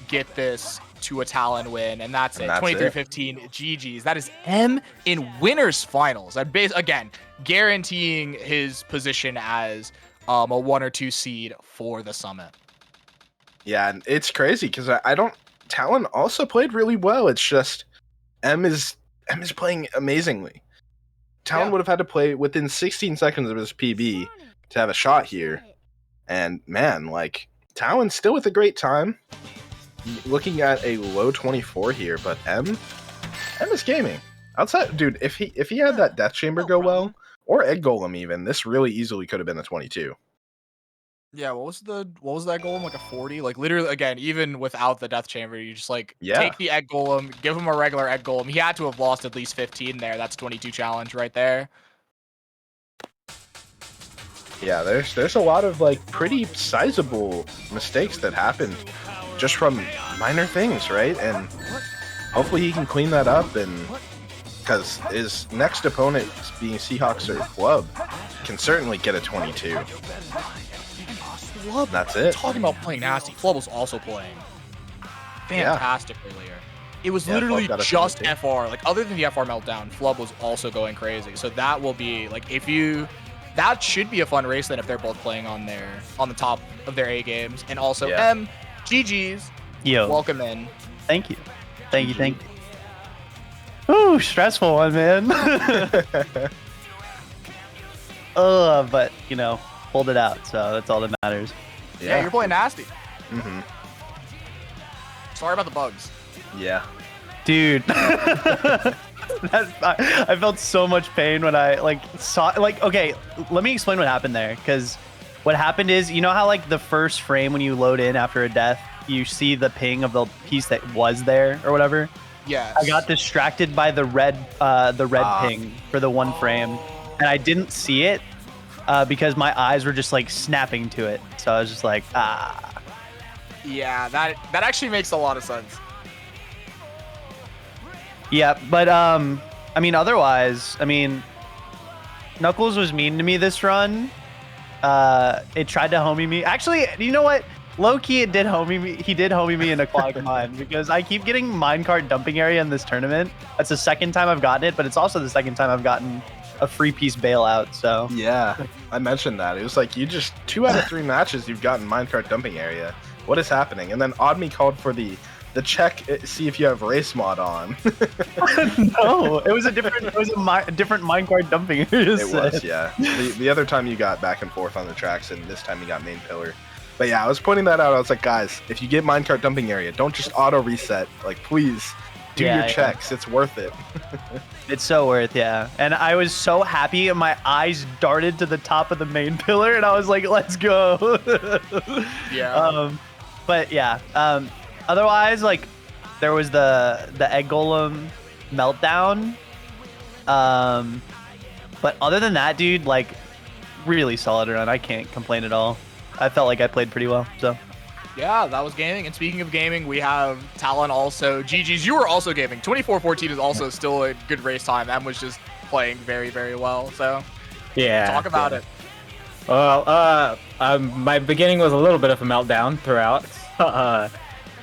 get this to a Talon win, and that's it. 23-15 GG's. That is M in winners finals. Again, guaranteeing his position as a 1 or 2 seed for the Summit. Yeah, and it's crazy because Talon also played really well. It's just M is playing amazingly. Talon would have had to play within 16 seconds of his PB to have a shot here. And man, like, Talon's still with a great time. Looking at a low 24 here, but M is gaming. Outside, dude, if he had that Death Chamber go well, or Egg Golem even, this really easily could have been a 22. Yeah, what was that golem, like a 40? Like literally, again, even without the Death Chamber, you just like take the Egg Golem, give him a regular Egg Golem. He had to have lost at least 15 there. That's 22 challenge right there. Yeah, there's a lot of like pretty sizable mistakes that happened just from minor things, right? And hopefully he can clean that up, and because his next opponent, being Seahawks or Flub, can certainly get a 22. Flub, that's it. Talking about playing nasty, Flub was also playing fantastic earlier. It was literally just FR. Like, other than the FR meltdown, Flub was also going crazy. So that will be like, that should be a fun race then if they're both playing on the top of their A games. And also M, GG's. Yo. Welcome in. Thank you. Thank you. Ooh, stressful one, man. But you know, pulled it out, so that's all that matters. Yeah, you're playing nasty. Mm-hmm. Sorry about the bugs. Yeah. Dude. I felt so much pain when I saw, okay, let me explain what happened there, because what happened is, you know how like the first frame when you load in after a death, you see the ping of the piece that was there or whatever? Yeah. I got distracted by the red ping for the one frame, and I didn't see it because my eyes were just like snapping to it. So I was just like, Yeah, that actually makes a lot of sense. Yeah, but I mean, otherwise, I mean, Knuckles was mean to me this run. It tried to homie me. Actually, you know what? Low key, it did homie me. He did homie me in Aquatic Mine, because I keep getting minecart dumping area in this tournament. That's the second time I've gotten it, but it's also the second time I've gotten a free piece bailout. So yeah, I mentioned that. It was like you just 2 out of 3 matches you've gotten minecart dumping area. What is happening? And then Oddme called for the check, see if you have race mod on. No, it was a different different minecart dumping area. It was, yeah. The other time you got back and forth on the tracks, and this time you got main pillar. But yeah, I was pointing that out. I was like, guys, if you get minecart dumping area, don't just auto reset. Like, please do your checks. It's worth it. It's so worth, yeah. And I was so happy, and my eyes darted to the top of the main pillar, and I was like, let's go. Yeah. But yeah. Otherwise, like, there was the egg golem meltdown. But other than that, dude, like, really solid run. I can't complain at all. I felt like I played pretty well. So. Yeah, that was gaming. And speaking of gaming, we have Talon also. GG's, you were also gaming. 24-14 is also still a good race time. Em was just playing very, very well. So yeah, talk about it. Well, my beginning was a little bit of a meltdown throughout. I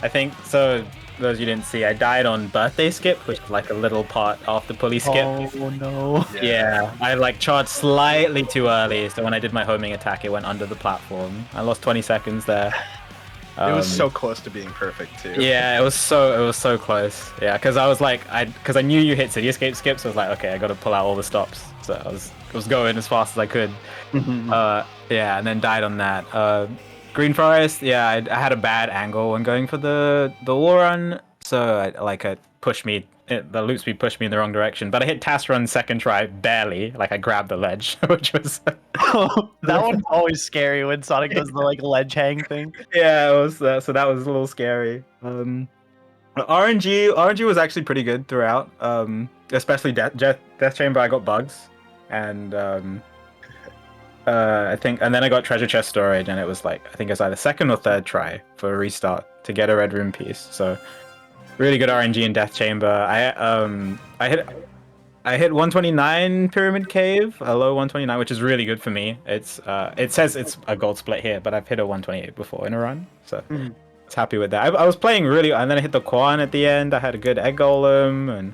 think so. Those you didn't see, I died on birthday skip, which is like a little part after pulley skip. Oh no! Yeah, I like charged slightly too early, so when I did my homing attack, it went under the platform. I lost 20 seconds there. It was so close to being perfect too. Yeah, it was so close. Yeah, because I was like, because I knew you hit city escape skip, so I was like, okay, I got to pull out all the stops. So I was going as fast as I could. Yeah, and then died on that. Green Forest, yeah, I had a bad angle when going for the wall run, so it pushed me. The loop speed pushed me in the wrong direction, but I hit task run second try barely. Like I grabbed the ledge, which was that one's always scary when Sonic does the like ledge hang thing. Yeah, it was. So that was a little scary. RNG was actually pretty good throughout. Especially Death Chamber, I got bugs, and I think, and then I got treasure chest storage, and it was like I think it was either second or third try for a restart to get a red room piece. So really good RNG in Death Chamber. I hit 129 Pyramid Cave, a low 129, which is really good for me. It's it says it's a gold split here, but I've hit a 128 before in a run, so I was happy with that. I was playing really, and then I hit the Quan at the end. I had a good egg golem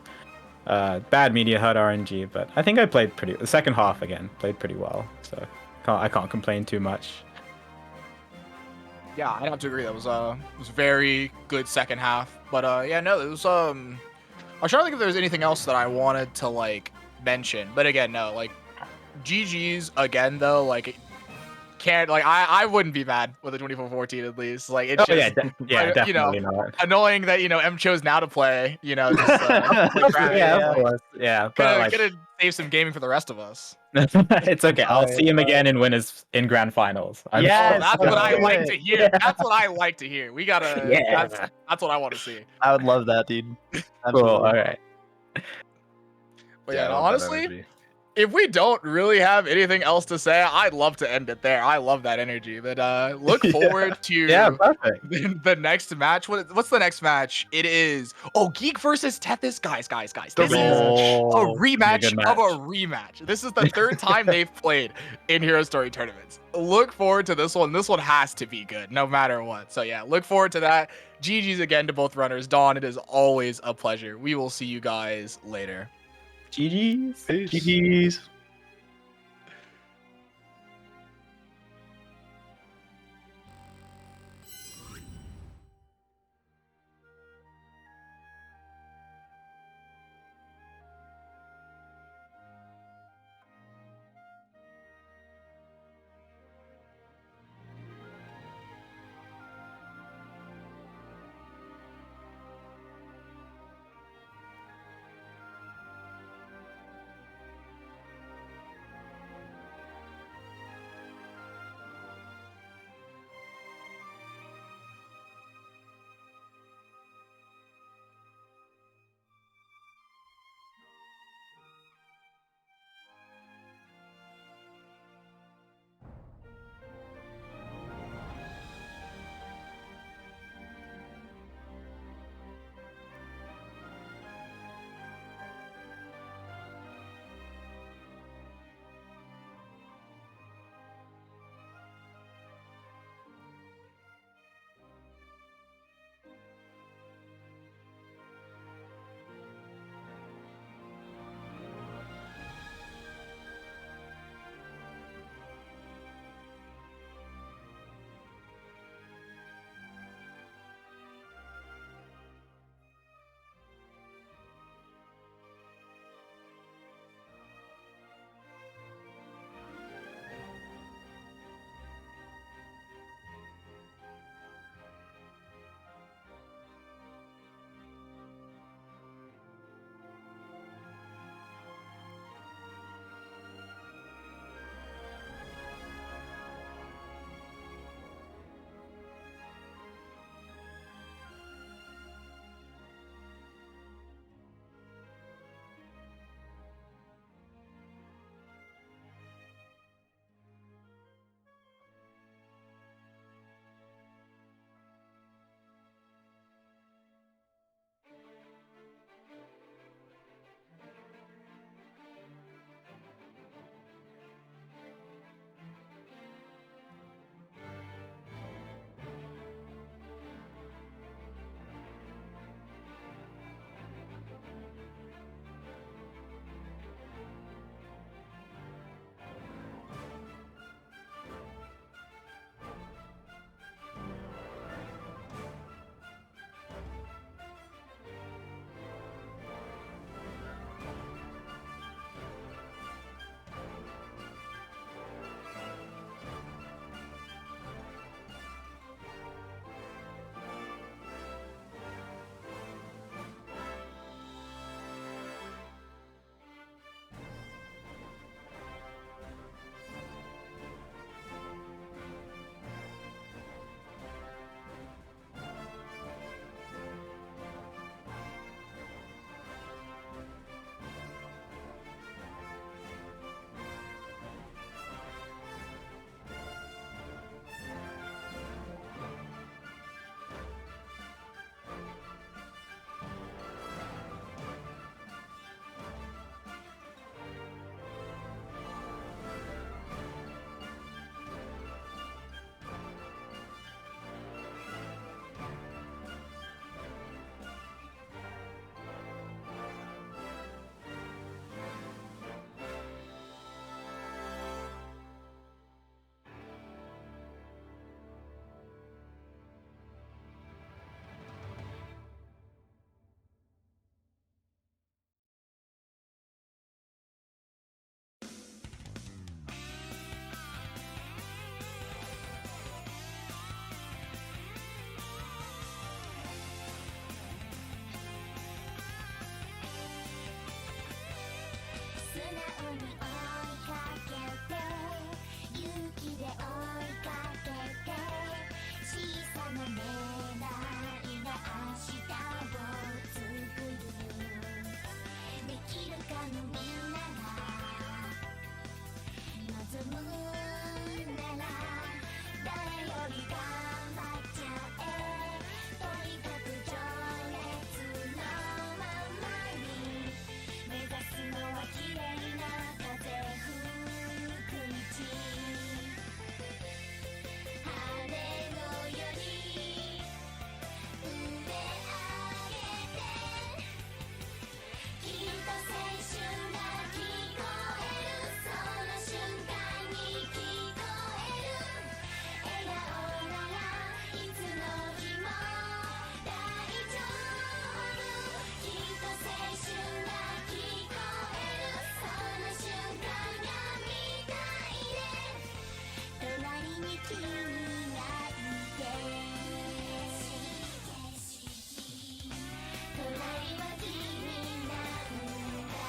and bad media hurt RNG, but I think I played the second half again played pretty well, so I can't complain too much. Yeah, I'd have to agree. That was very good second half. But yeah, no, it was I was trying to think if there was anything else that I wanted to like mention. But again, no, like GG's again though, like can't like I wouldn't be mad with a 24-14 at least. Like it's just Definitely not. annoying that M chose now to play. Just, of course. Yeah, but could have saved some gaming for the rest of us. It's okay. I'll see him again in winners in grand finals. That's what I like to hear. That's what I like to hear. We gotta. Yeah. That's what I want to see. I would love that, dude. Cool. All right. But yeah, honestly, if we don't really have anything else to say, I'd love to end it there. I love that energy. But look forward to the next match. What's the next match? It is Geek versus Tethys. Guys. This is a rematch of a rematch. This is the third time they've played in Hero Story tournaments. Look forward to this one. This one has to be good, no matter what. So yeah, look forward to that. GG's again to both runners. Dawn, it is always a pleasure. We will see you guys later. GG's. GG's. で追いかけて小さな願いが明日を作るできるかのみんなが望むなら誰より頑張っちゃえとにかく情熱のままに目指すのは綺麗な風吹く道晴れのように腕上げてきっと青春が聞こえるその瞬間に聞こえる笑顔ならいつの日も大丈夫きっと青春が聞こえるその瞬間が見たいね隣に君がいて隣は君なんだ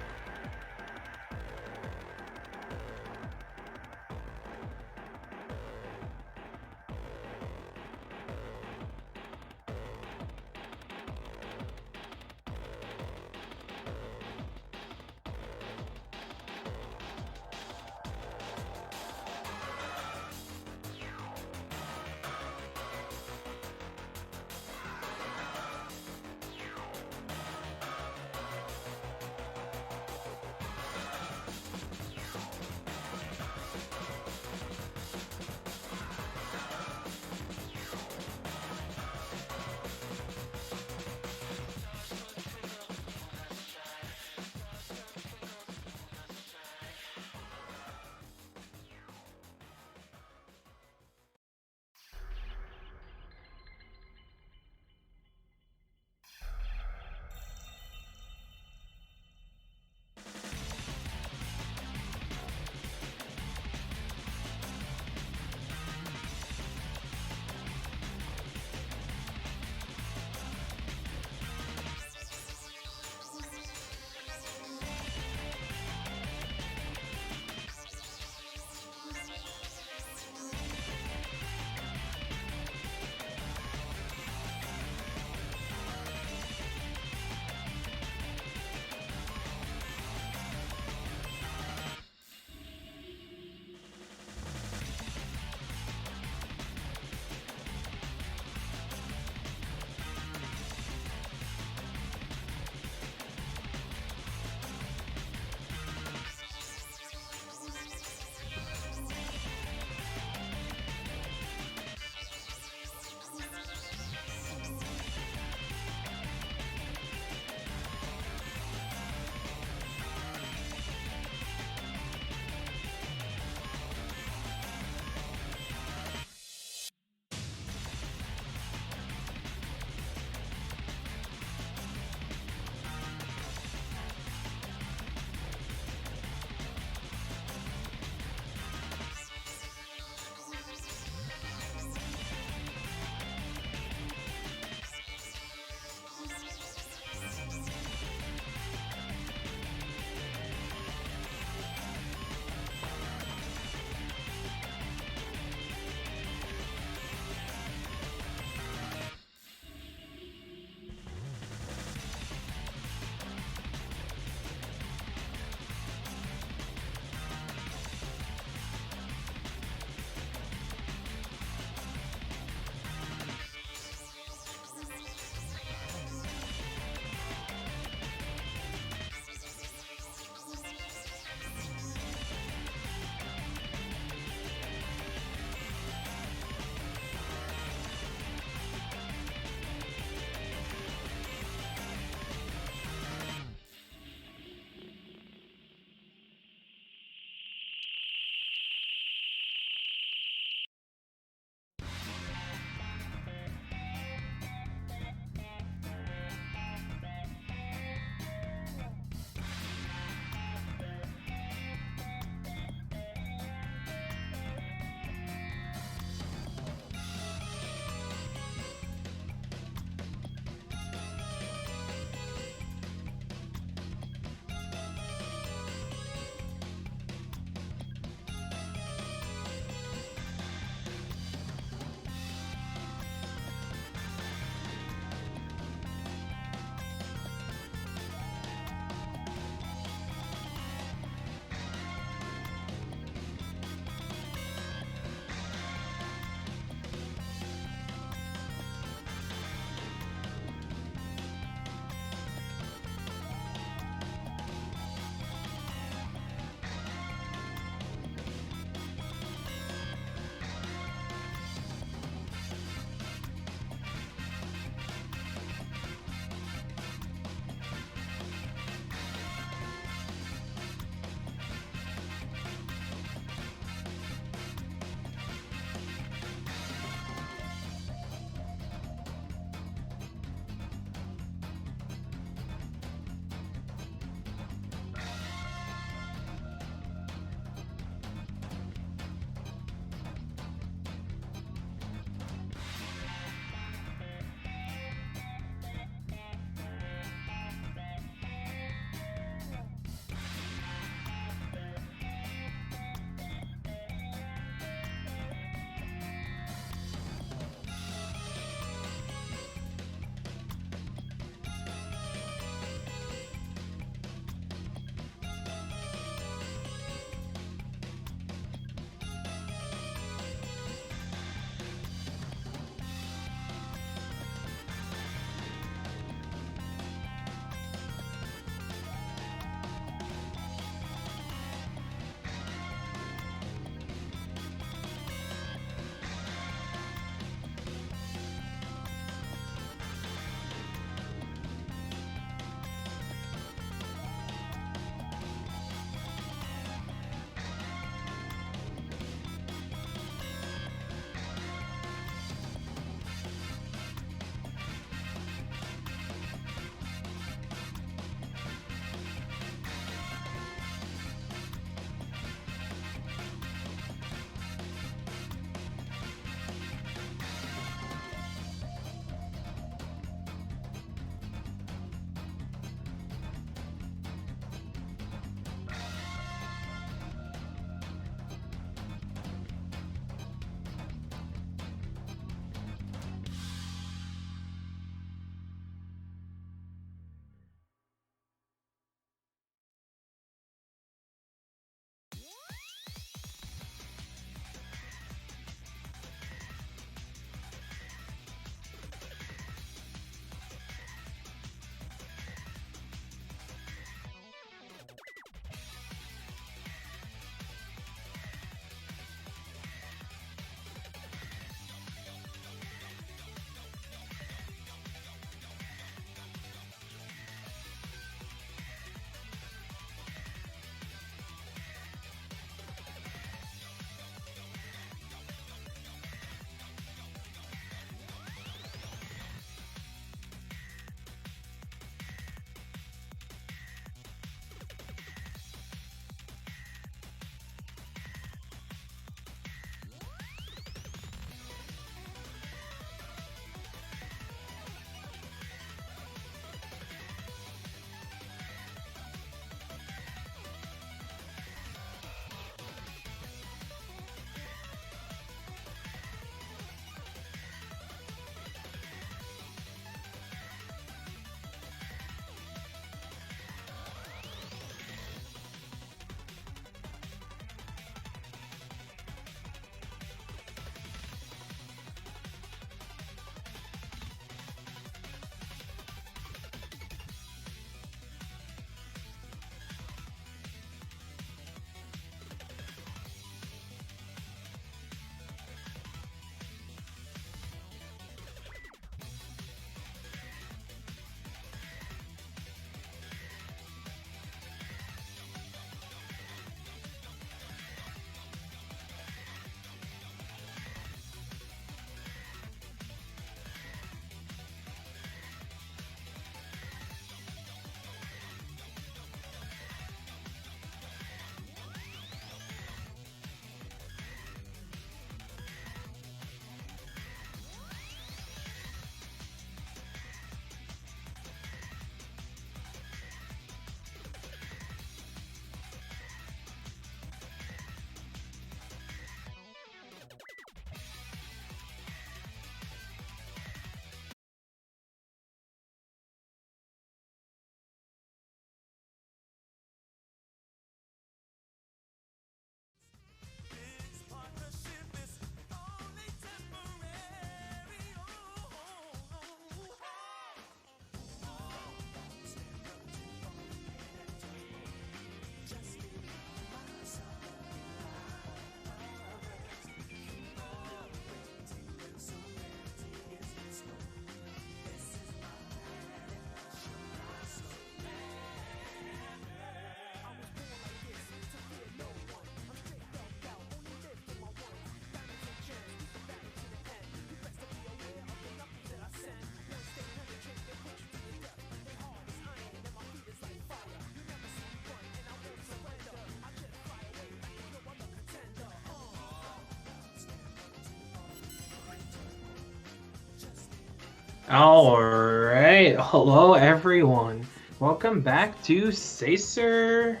Alright, hello everyone. Welcome back to Sacer.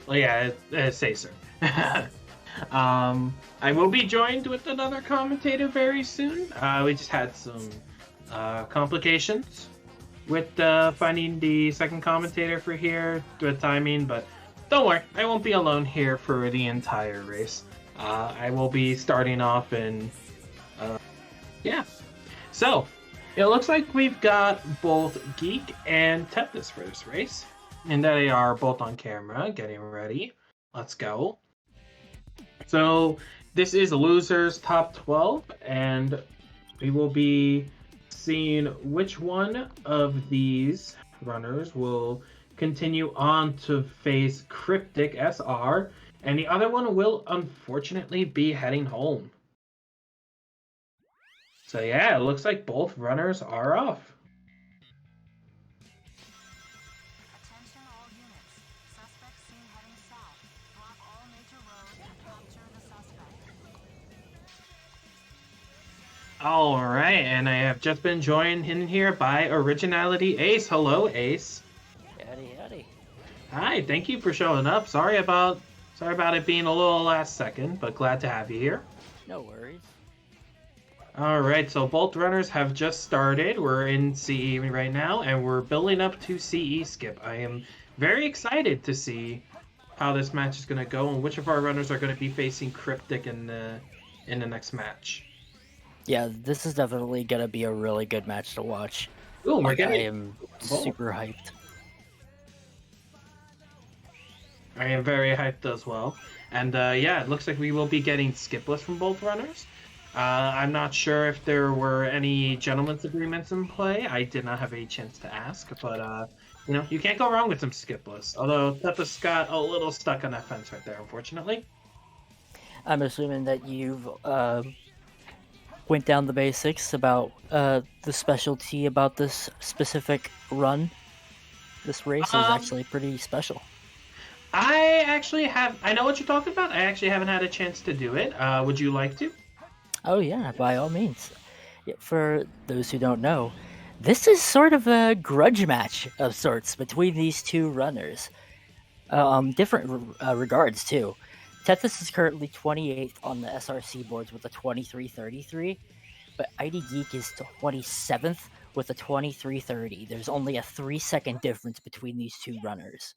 Well, yeah, Sacer. I will be joined with another commentator very soon. We just had some complications with finding the second commentator for here, with timing, but don't worry, I won't be alone here for the entire race. I will be starting off and yeah. So, it looks like we've got both Geek and Tethys for this race. And they are both on camera, getting ready. Let's go. So, this is Losers Top 12, and we will be seeing which one of these runners will continue on to face Cryptic SR, and the other one will unfortunately be heading home. So yeah, it looks like both runners are off. Attention all units. Suspect seen heading south. Block all major roads and capture the suspect. Alright, and I have just been joined in here by Originality Ace. Hello, Ace. Howdy, howdy. Hi, thank you for showing up. Sorry about it being a little last second, but glad to have you here. No worries. Alright, so both runners have just started. We're in CE right now, and we're building up to CE skip. I am very excited to see how this match is going to go and which of our runners are going to be facing Cryptic in the next match. Yeah, this is definitely going to be a really good match to watch. Ooh, we're I getting... am super hyped. I am very hyped as well. And yeah, it looks like we will be getting skipless from both runners. I'm not sure if there were any gentlemen's agreements in play. I did not have a chance to ask, but you know, you can't go wrong with some skipless. Although Tethys got a little stuck on that fence right there, unfortunately. I'm assuming that you've went down the basics about the specialty about this specific run. This race is actually pretty special. I actually have... I know what you're talking about. I actually haven't had a chance to do it. Would you like to? Oh yeah, by all means. For those who don't know, this is sort of a grudge match of sorts between these two runners. Different regards too. Tethys is currently 28th on the SRC boards with a 23.33, but ID Geek is 27th with a 23.30. There's only a 3-second difference between these two runners.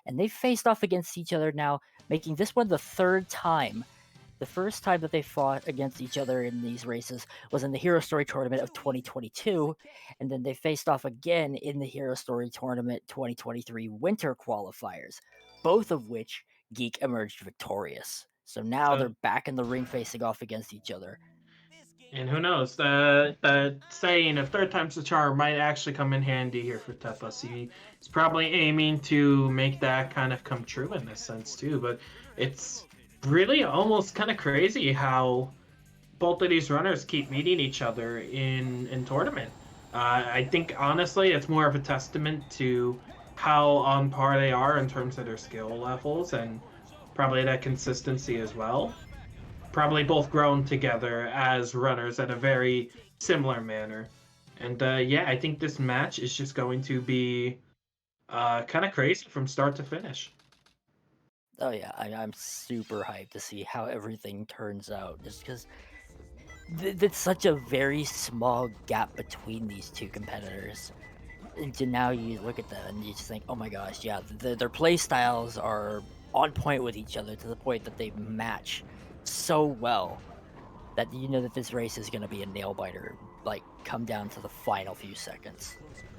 And they've faced off against each other now, making this one the third time. The first time that they fought against each other in these races was in the Hero Story Tournament of 2022, and then they faced off again in the Hero Story Tournament 2023 Winter Qualifiers, both of which Geek emerged victorious. So now they're back in the ring facing off against each other. And who knows, the saying of third time's the charm might actually come in handy here for Tethys. He's probably aiming to make that kind of come true in this sense too, but it's really almost kind of crazy how both of these runners keep meeting each other in tournament. I think honestly it's more of a testament to how on par they are in terms of their skill levels and probably that consistency as well. Probably both grown together as runners at a very similar manner. And yeah, I think this match is just going to be kind of crazy from start to finish. Oh yeah, I'm super hyped to see how everything turns out, just because it's such a very small gap between these two competitors. And now you look at them and you just think, oh my gosh, yeah, their play styles are on point with each other to the point that they match so well that you know that this race is going to be a nail biter, like come down to the final few seconds.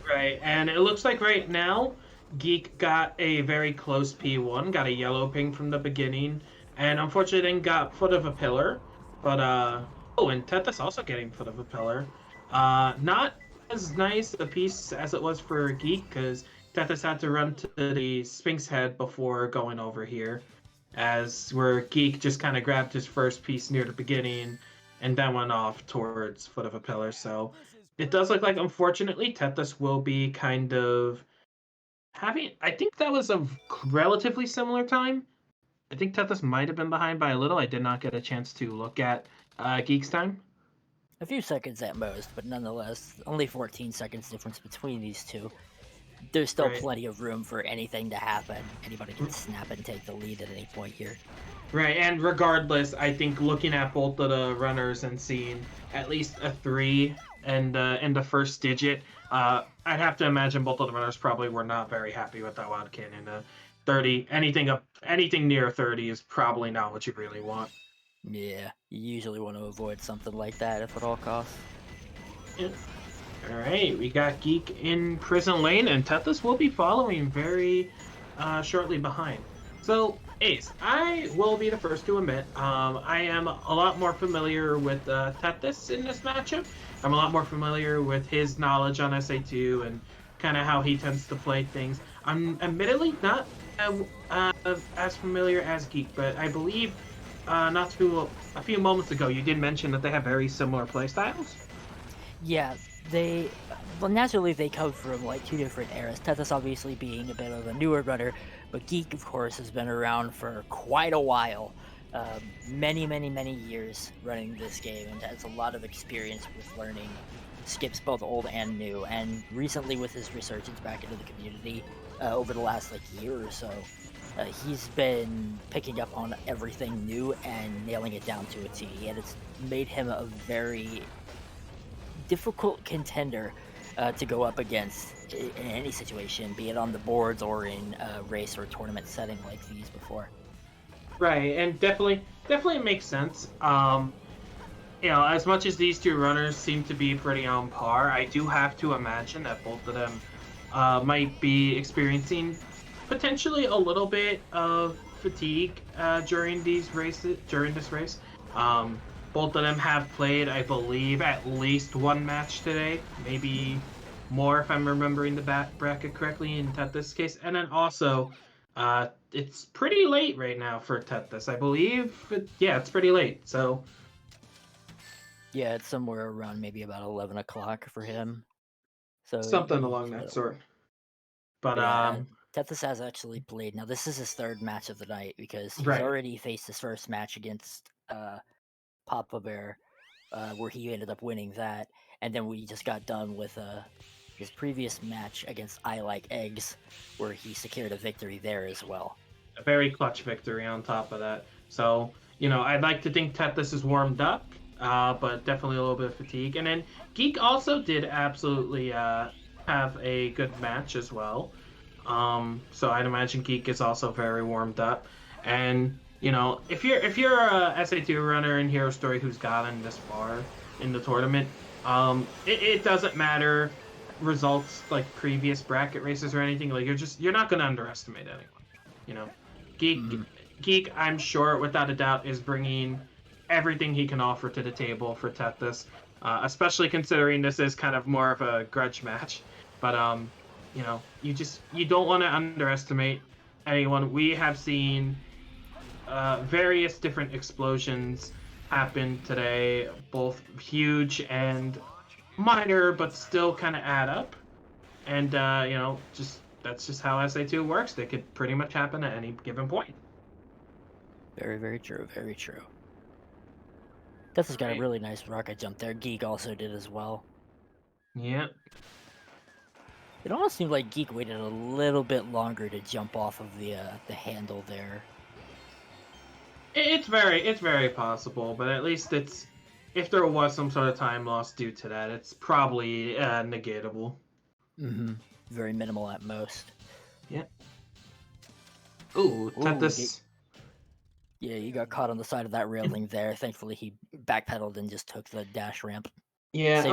Right, and it looks like right now Geek got a very close P1, got a yellow ping from the beginning, and unfortunately then got foot of a pillar. But oh, and Tethys also getting foot of a pillar. Not as nice a piece as it was for Geek, because Tethys had to run to the Sphinx head before going over here, as where Geek just kind of grabbed his first piece near the beginning and then went off towards foot of a pillar. So it does look like, unfortunately, Tethys will be kind of having... I think that was a relatively similar time. I think Tethys might have been behind by a little. I did not get a chance to look at Geek's time. A few seconds at most, but nonetheless, only 14 seconds difference between these two. There's still Right. plenty of room for anything to happen. Anybody can snap and take the lead at any point here. Right, and regardless, I think looking at both of the runners and seeing at least a 3 and in the first digit, I'd have to imagine both of the runners probably were not very happy with that wild cannon. 30, anything near 30 is probably not what you really want. Yeah, you usually want to avoid something like that if at all costs. Yeah. All right, we got Geek in Prison Lane, and Tethys will be following very shortly behind. So, Ace, I will be the first to admit, I am a lot more familiar with Tethys in this matchup. I'm a lot more familiar with his knowledge on SA2 and kind of how he tends to play things. I'm admittedly not as familiar as Geek, but I believe not too a few moments ago you did mention that they have very similar playstyles. Yeah, well, naturally they come from like two different eras. Tethys obviously being a bit of a newer runner, but Geek, of course, has been around for quite a while. Many years running this game and has a lot of experience with learning skips both old and new. And recently with his resurgence back into the community over the last like year or so, he's been picking up on everything new and nailing it down to a T. And it's made him a very difficult contender to go up against in any situation, be it on the boards or in a race or tournament setting like these before. Right, and definitely makes sense. As much as these two runners seem to be pretty on par, I do have to imagine that both of them might be experiencing potentially a little bit of fatigue during this race. Both of them have played, I believe, at least one match today, maybe more if I'm remembering the bracket correctly in Tethys' case. And then also, it's pretty late right now for Tethys, I believe. It's pretty late, so... Yeah, it's somewhere around maybe about 11 o'clock for him. So something along that sort. But Tethys has actually played. Now, this is his third match of the night because he's Right. already faced his first match against Papa Bear, where he ended up winning that. And then we just got done with his previous match against I Like Eggs, where he secured a victory there as well. A very clutch victory on top of that. So, I'd like to think Tethys is warmed up, but definitely a little bit of fatigue. And then Geek also did absolutely have a good match as well. So I'd imagine Geek is also very warmed up. And, if you're a SA2 runner in Hero Story who's gotten this far in the tournament, it doesn't matter results like previous bracket races or anything. Like you're not going to underestimate anyone. Geek, I'm sure without a doubt is bringing everything he can offer to the table for Tethys, especially considering this is kind of more of a grudge match. But you don't want to underestimate anyone. We have seen various different explosions happen today, both huge and minor, but still kind of add up. And that's just how SA2 works. They could pretty much happen at any given point. Very, very true. Very true. Tethys got a really nice rocket jump there. Geek also did as well. Yeah. It almost seemed like Geek waited a little bit longer to jump off of the handle there. It's very possible, but at least if there was some sort of time loss due to that, it's probably negatable. Mm-hmm. Very minimal at most. Yeah. Ooh, Tethys. Yeah, you got caught on the side of that railing there. Thankfully, he backpedaled and just took the dash ramp. Yeah,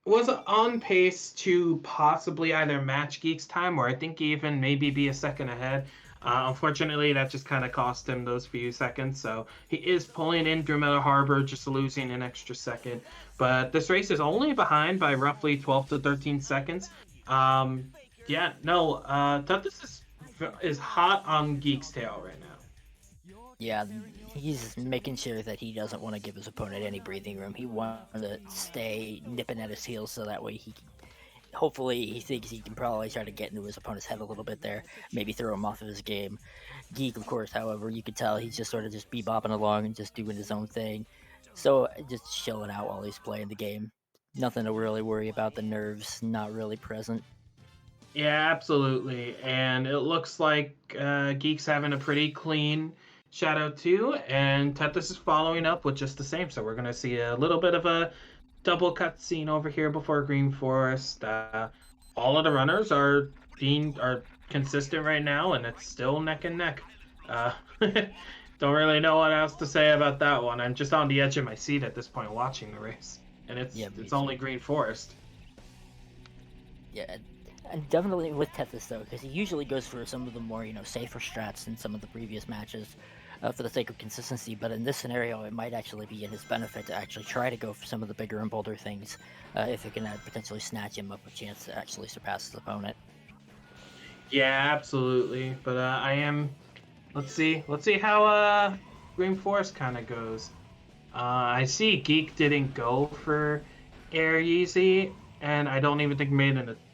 was on pace to possibly either match Geek's time or I think even maybe be a second ahead. Unfortunately, that just kind of cost him those few seconds. So he is pulling in through Meadow Harbor, just losing an extra second. But this race is only behind by roughly 12 to 13 seconds. Tethys is hot on Geek's tail right now. Yeah, he's making sure that he doesn't want to give his opponent any breathing room. He wants to stay nipping at his heels so that way hopefully he thinks he can probably try to get into his opponent's head a little bit there, maybe throw him off of his game. Geek, of course, however, you could tell he's just sort of just bebopping along and just doing his own thing. So just chilling out while he's playing the game. Nothing to really worry about. The nerves not really present. Yeah, absolutely. And it looks like Geek's having a pretty clean Shadow 2, and Tethys is following up with just the same. So we're going to see a little bit of a double cutscene over here before Green Forest. All of the runners are consistent right now, and it's still neck and neck. Don't really know what else to say about that one. I'm just on the edge of my seat at this point watching the race, and it's only Green Forest. Yeah, and definitely with Tethys though, because he usually goes for some of the more safer strats than some of the previous matches, for the sake of consistency. But in this scenario, it might actually be in his benefit to actually try to go for some of the bigger and bolder things, if it can potentially snatch him up a chance to actually surpass his opponent. Yeah, absolutely. But I am. Let's see how Green Forest kind of goes. I see Geek didn't go for Air Yeezy, and I don't even think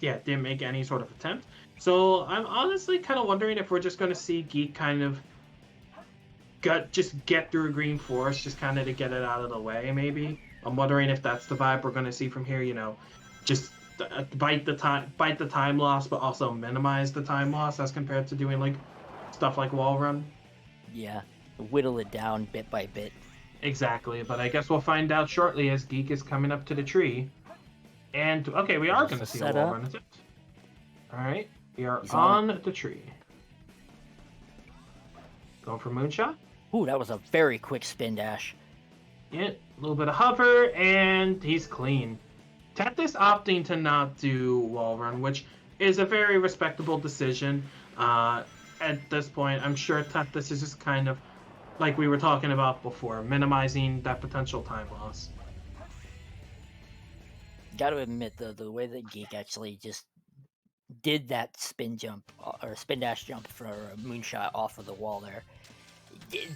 didn't make any sort of attempt. So I'm honestly kind of wondering if we're just going to see Geek kind of get through Green Forest, just kind of to get it out of the way. Maybe I'm wondering if that's the vibe we're going to see from here. Just bite the time loss, but also minimize the time loss as compared to doing like stuff like wall run. Yeah, whittle it down bit by bit. Exactly, but I guess we'll find out shortly as Geek is coming up to the tree. And okay, we are going to see a wall run attempt. All right, we are on the tree. Going for moonshot. Ooh, that was a very quick spin dash. Yeah, a little bit of hover, and he's clean. Tethys opting to not do wall run, which is a very respectable decision. At this point, I'm sure Tethys is just kind of, like we were talking about before, minimizing that potential time loss. Got to admit, the way that Geek actually just did that spin jump, or spin dash jump for a moonshot off of the wall there,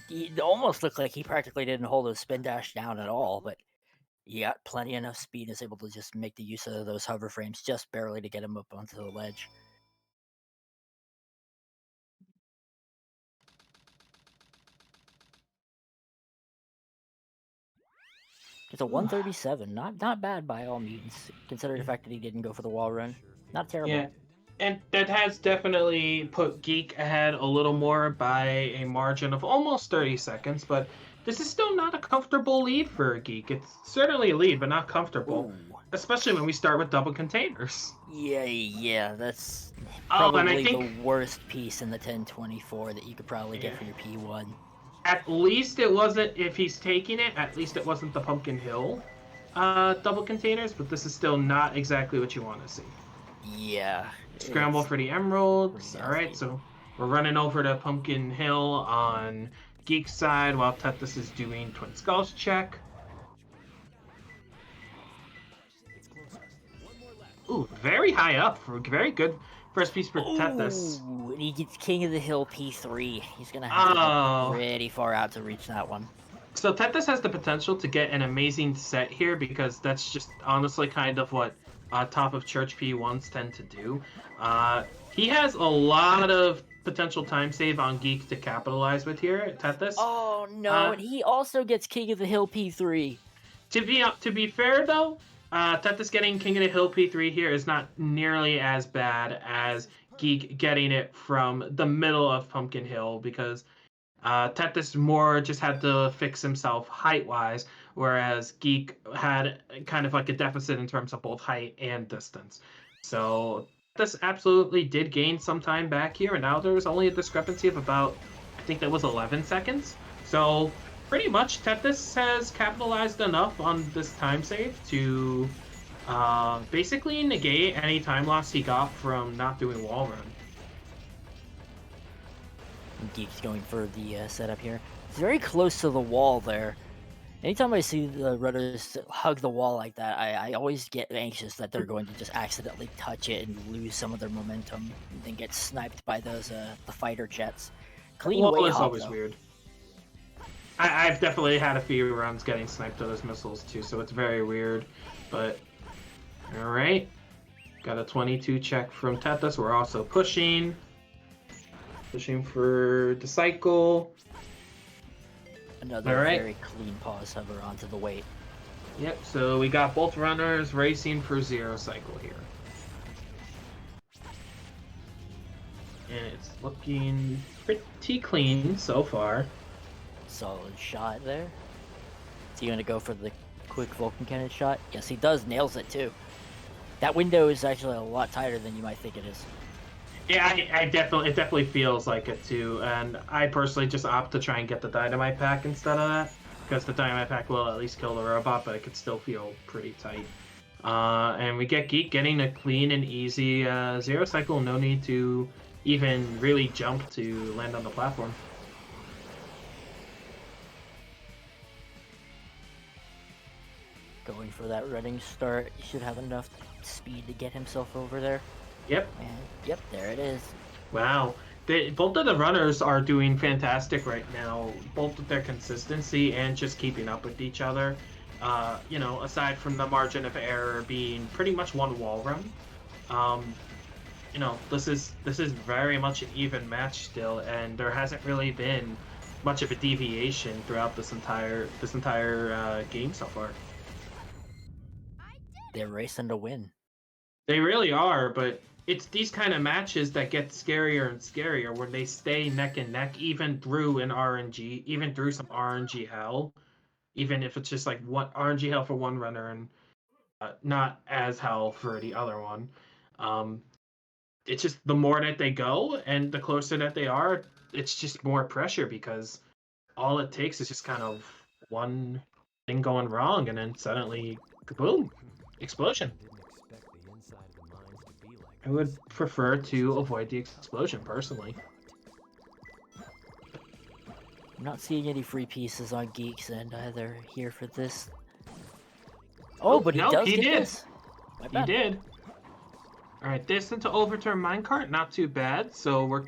it almost looked like he practically didn't hold his spin dash down at all, but he got plenty enough speed, is able to just make the use of those hover frames just barely to get him up onto the ledge. It's a 137, not bad by all means, considering the fact that he didn't go for the wall run. Not terrible. Yeah, and that has definitely put Geek ahead a little more by a margin of almost 30 seconds, but this is still not a comfortable lead for Geek. It's certainly a lead, but not comfortable, especially when we start with double containers. Yeah, that's and I probably think the worst piece in the 1024 that you could probably get for your P1. At least it wasn't, if he's taking it, at least it wasn't the Pumpkin Hill double containers, but this is still not exactly what you want to see. Yeah. Scramble for the emeralds. Alright, so we're running over to Pumpkin Hill on Geek's side while Tethys is doing Twin Skulls check. Ooh, very high up. Very good first piece for Tethys. Ooh, and he gets King of the Hill P3. He's going to have to go pretty far out to reach that one. So Tethys has the potential to get an amazing set here because that's just honestly kind of what top of church P1s tend to do. He has a lot of potential time save on Geek to capitalize with here, Tethys. Oh no, and he also gets King of the Hill P3. To be fair though, Tethys getting King of the Hill P3 here is not nearly as bad as Geek getting it from the middle of Pumpkin Hill because Tethys more just had to fix himself height-wise, whereas Geek had kind of like a deficit in terms of both height and distance. So Tethys absolutely did gain some time back here, and now there was only a discrepancy of about, I think that was 11 seconds. So pretty much Tethys has capitalized enough on this time save to basically negate any time loss he got from not doing wall run. Geek's going for the setup here. It's very close to the wall there. Anytime I see the runners hug the wall like that, I always get anxious that they're going to just accidentally touch it and lose some of their momentum and then get sniped by those the fighter jets. Clean wall way is hop, always though. weird. I've definitely had a few rounds getting sniped to those missiles too, so it's very weird. But alright. Got a 22 check from Tethys. We're also pushing. Pushing for the cycle. Another All right. very clean pause hover onto the weight. Yep, so we got both runners racing for zero cycle here. And it's looking pretty clean so far. Solid shot there. Is he gonna go for the quick Vulcan cannon shot? Yes, he does. Nails it too. That window is actually a lot tighter than you might think it is. Yeah, it definitely feels like it too, and I personally just opt to try and get the dynamite pack instead of that, because the dynamite pack will at least kill the robot, but it could still feel pretty tight. And we get Geek getting a clean and easy zero cycle, no need to even really jump to land on the platform. Going for that running start, he should have enough speed to get himself over there. Yep. And yep, there it is. Wow. Both of the runners are doing fantastic right now, both with their consistency and just keeping up with each other. You know, aside from the margin of error being pretty much one wall run. You know, this is very much an even match still, and there hasn't really been much of a deviation throughout this entire game so far. They're racing to win. They really are, but it's these kind of matches that get scarier and scarier when they stay neck and neck, even through an RNG, even through some RNG hell, even if it's just like one RNG hell for one runner and not as hell for the other one. It's just the more that they go and the closer that they are, it's just more pressure, because all it takes is just kind of one thing going wrong and then suddenly, kaboom, explosion. I would prefer to avoid the explosion, personally. I'm not seeing any free pieces on Geek's end either here for this. Oh, but he does get did. this. My He bad. did. All right, this into overturn minecart, not too bad. So we're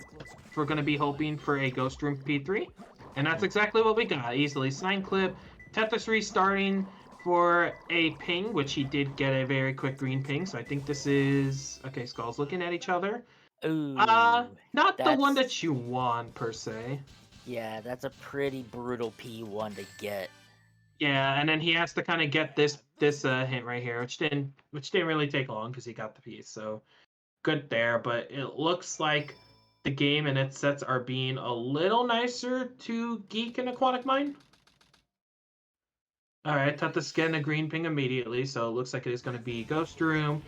going to be hoping for a ghost room P3, and that's exactly what we got. Easily sign clip, Tetris restarting for a ping, which he did get a very quick green ping. So I think this is okay. Skulls looking at each other. Ooh, not the one that's- that you want per se. Yeah, that's a pretty brutal P1 to get. Yeah, and then he has to kind of get this hint right here, which didn't really take long because he got the piece. So good there, but it looks like the game and its sets are being a little nicer to Geek and Aquatic Mind. All right, Tata's getting a green ping immediately, so it looks like it is going to be Ghost Room.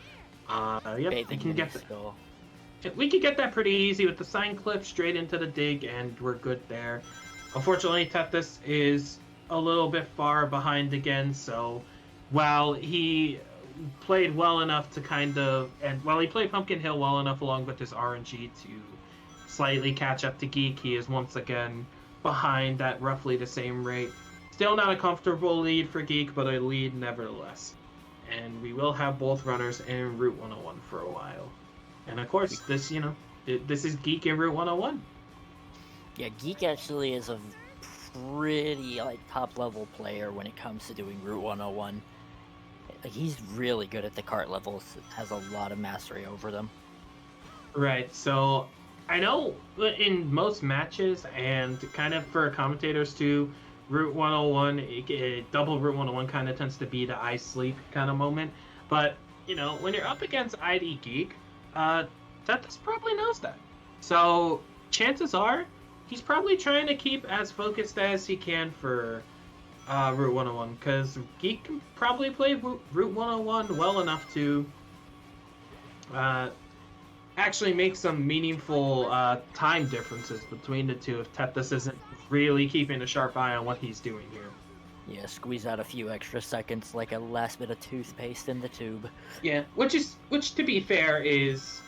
Yep, we can get that. We can get that pretty easy with the sign clip straight into the dig, and we're good there. Unfortunately, Tethys is a little bit far behind again, so while he played well enough to while he played Pumpkin Hill well enough along with his RNG to slightly catch up to Geek, he is once again behind at roughly the same rate. Still not a comfortable lead for Geek, but a lead nevertheless. And we will have both runners in Route 101 for a while. And of course, this is Geek in Route 101. Yeah, Geek actually is a pretty top level player when it comes to doing Route 101. He's really good at the cart levels, has a lot of mastery over them. Right, so I know in most matches and kind of for commentators too, Route 101, double Route 101 kind of tends to be the I sleep kind of moment. But, you know, when you're up against ID Geek, Tethys probably knows that. So chances are he's probably trying to keep as focused as he can for Route 101, because Geek can probably play Route 101 well enough to actually make some meaningful time differences between the two if Tethys isn't really keeping a sharp eye on what he's doing here. Yeah, squeeze out a few extra seconds like a last bit of toothpaste in the tube. Yeah, which to be fair is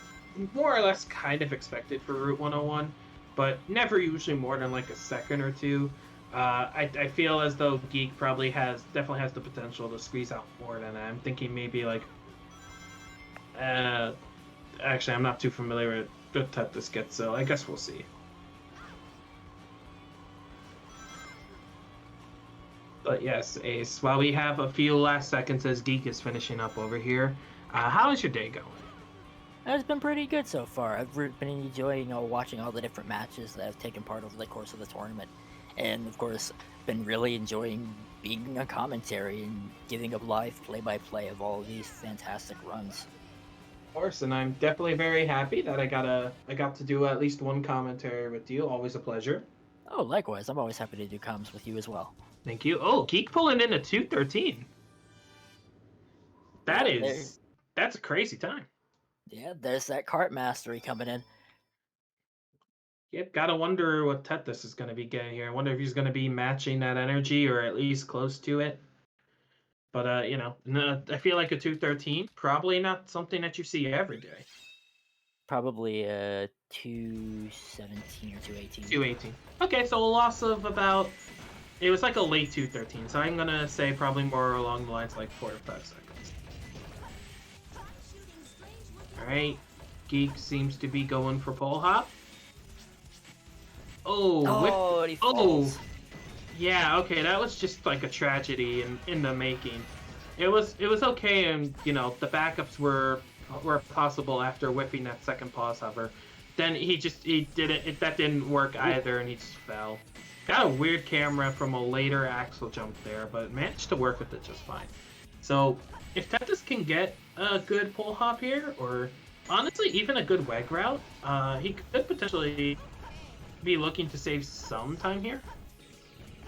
more or less kind of expected for Route 101, but never usually more than like a second or two. I feel as though Geek definitely has the potential to squeeze out more than that. I'm thinking maybe like actually I'm not too familiar with Tethys gets, so I guess we'll see. But yes, Ace, while we have a few last seconds as Geek is finishing up over here, how is your day going? It's been pretty good so far. I've been enjoying watching all the different matches that have taken part over the course of the tournament. and of course, been really enjoying being a commentary and giving a live play-by-play of all of these fantastic runs. Of course, and I'm definitely very happy that I got to do at least one commentary with you. Always a pleasure. Oh, likewise, I'm always happy to do comms with you as well. Thank you. Oh, Geek pulling in a 213. That's a crazy time. Yeah, there's that cart mastery coming in. Yep, gotta wonder what Tethys is gonna be getting here. I wonder if he's gonna be matching that energy or at least close to it. But you know, I feel like a 213 probably not something that you see every day. Probably 217 or 218. 218. Okay, so a loss of about. It was like a late 213, so I'm gonna say probably more along the lines like 4 or 5 seconds. Alright, Geek seems to be going for pole hop. Oh, he falls. Yeah, okay, that was just like a tragedy in the making. It was okay, and you know the backups were possible after whipping that second pause hover. Then he didn't. That didn't work either, and he just fell. Got a weird camera from a later axle jump there, but managed to work with it just fine. So if Tethys can get a good pull hop here, or honestly even a good weg route, he could potentially be looking to save some time here.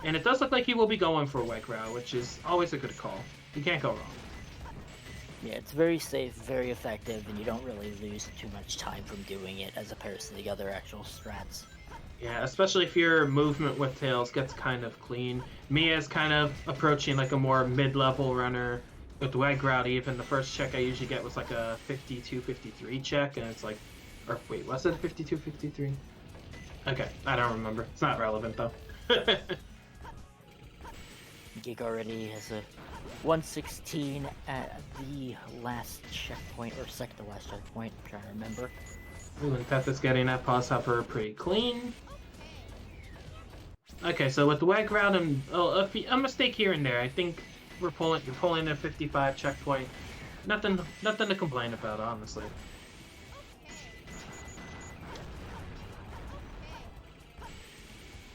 And it does look like he will be going for a weg route, which is always a good call. You can't go wrong. Yeah, it's very safe, very effective, and you don't really lose too much time from doing it as opposed to the other actual strats. Yeah, especially if your movement with tails gets kind of clean. Mia's kind of approaching like a more mid-level runner with weg route. Even the first check I usually get was like a 52-53 check, and it's like, or wait, was it a 52-53? Okay, I don't remember. It's not relevant though. Geek already has a 116 at the last checkpoint, or second to last checkpoint, I'm trying to remember. Ooh, and Tethys getting that pause hopper pretty clean. Okay, so with the weg route and a mistake here and there, I think you're pulling a 55 checkpoint. Nothing to complain about, honestly.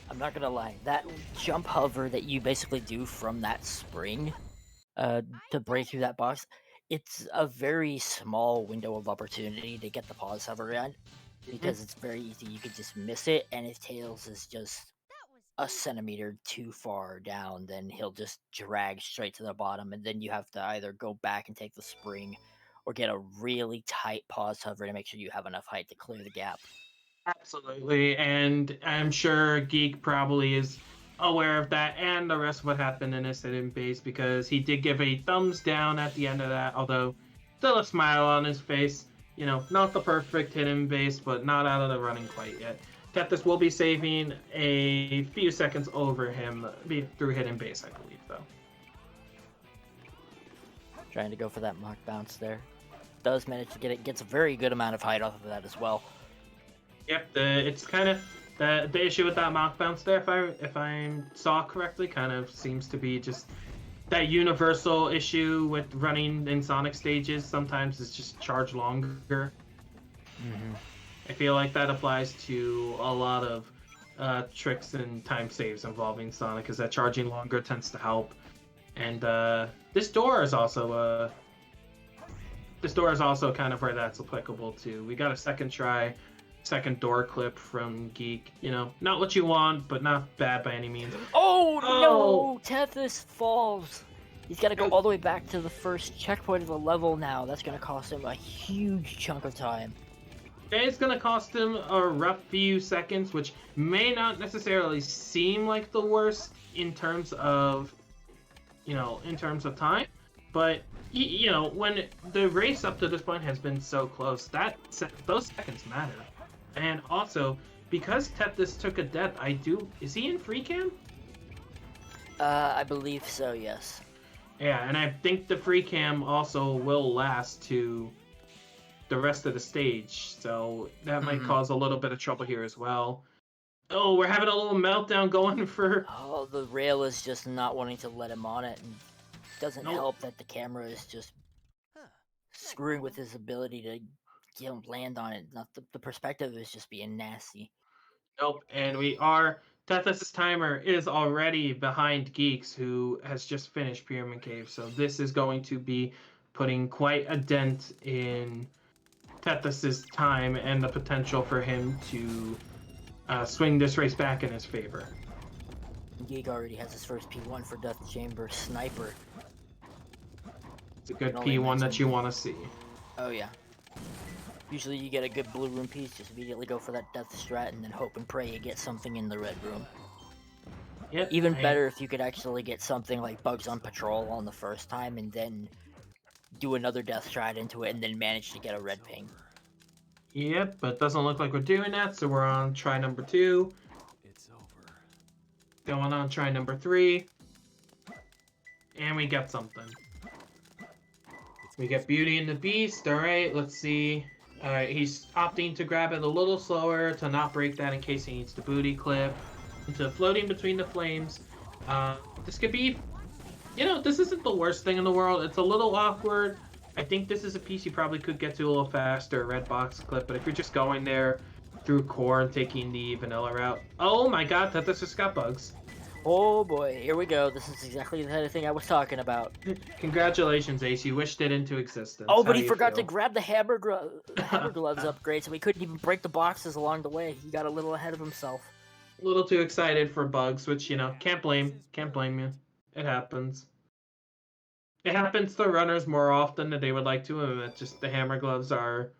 I'm not gonna lie, that jump hover that you basically do from that spring to break through that box, it's a very small window of opportunity to get the pause hover in, because it's very easy. You could just miss it, and if Tails is just a centimeter too far down, then he'll just drag straight to the bottom, and then you have to either go back and take the spring, or get a really tight pause hover to make sure you have enough height to clear the gap. Absolutely, and I'm sure Geek probably is aware of that and the rest of what happened in his hidden base, because he did give a thumbs down at the end of that, although still a smile on his face. You know, not the perfect hidden base, but not out of the running quite yet. Tethys will be saving a few seconds over him through hidden base, I believe, though. Trying to go for that mock bounce there. Does manage to get it, gets a very good amount of height off of that as well. Yep, it's kind of the issue with that mock bounce there, if I saw correctly, kind of seems to be just that universal issue with running in Sonic stages. Sometimes it's just charge longer. I feel like that applies to a lot of tricks and time saves involving Sonic, because that charging longer tends to help. And this door is also kind of where that's applicable too. We got a second door clip from Geek. You know, not what you want, but not bad by any means. Oh no! Tethys falls! He's got to go all the way back to the first checkpoint of the level now. That's going to cost him a huge chunk of time. It's going to cost him a rough few seconds, which may not necessarily seem like the worst in terms of, time. But, when the race up to this point has been so close, those seconds matter. And also, because Tethys took a death, is he in free cam? I believe so, yes. Yeah, and I think the free cam also will last to the rest of the stage, so that might cause a little bit of trouble here as well. Oh, we're having a little meltdown going for... Oh, the rail is just not wanting to let him on it, and it doesn't help that the camera is just screwing with his ability to land on it. Not the perspective is just being nasty. Nope, and we are Tethys' timer is already behind Geeks, who has just finished Pyramid Cave, so this is going to be putting quite a dent in Tethys' time and the potential for him to swing this race back in his favor. Geek already has his first P1 for Death Chamber Sniper. It's a good Can only P1 that imagine. you want to see. Oh yeah. Usually you get a good blue room piece, just immediately go for that death strat and then hope and pray you get something in the red room. Yep. Even better if you could actually get something like Bugs on Patrol on the first time and then do another death strat into it and then manage to get a red ping. Yep, but it doesn't look like we're doing that, so we're on try number 2. It's over. Going on try number 3. And we get something. We get Beauty and the Beast. Alright, let's see. Alright, he's opting to grab it a little slower to not break that in case he needs the booty clip. Into floating between the flames. This could be... You know, this isn't the worst thing in the world. It's a little awkward. I think this is a piece you probably could get to a little faster, red box clip, but if you're just going there through core and taking the vanilla route... Oh my god, Tethys just got bugs. Oh boy, here we go. This is exactly the kind of thing I was talking about. Congratulations, Ace. You wished it into existence. Oh, but How he do you forgot feel? to grab the hammer gloves upgrade, so he couldn't even break the boxes along the way. He got a little ahead of himself. A little too excited for bugs, which, you know, can't blame you. It happens. It happens to runners more often than they would like to admit. Just the hammer gloves are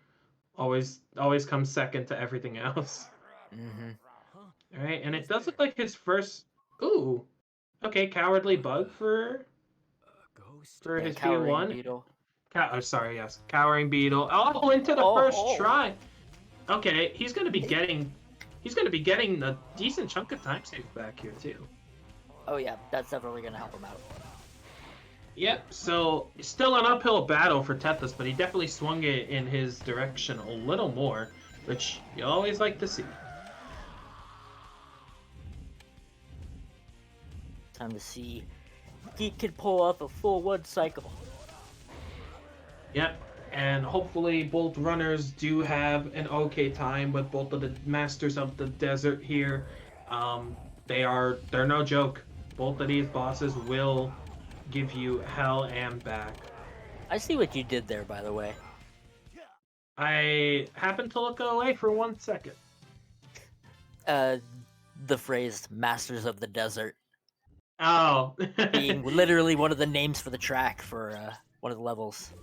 always come second to everything else. Mm-hmm. All right, and it does look like his first. Ooh, okay, cowardly bug for his Cowering P1. Beetle. Oh, sorry, yes, cowering beetle. Oh, into the first try. Okay, he's gonna be getting a decent chunk of time save back here too. Oh yeah, that's definitely gonna help him out. Yep, so still an uphill battle for Tethys, but he definitely swung it in his direction a little more, which you always like to see. Time to see Geek can pull off a full one cycle. Yep, and hopefully both runners do have an okay time with both of the masters of the desert here. They're no joke. Both of these bosses will give you hell and back. I see what you did there, by the way. I happened to look away for 1 second. The phrase "Masters of the Desert" Oh. being literally one of the names for the track for one of the levels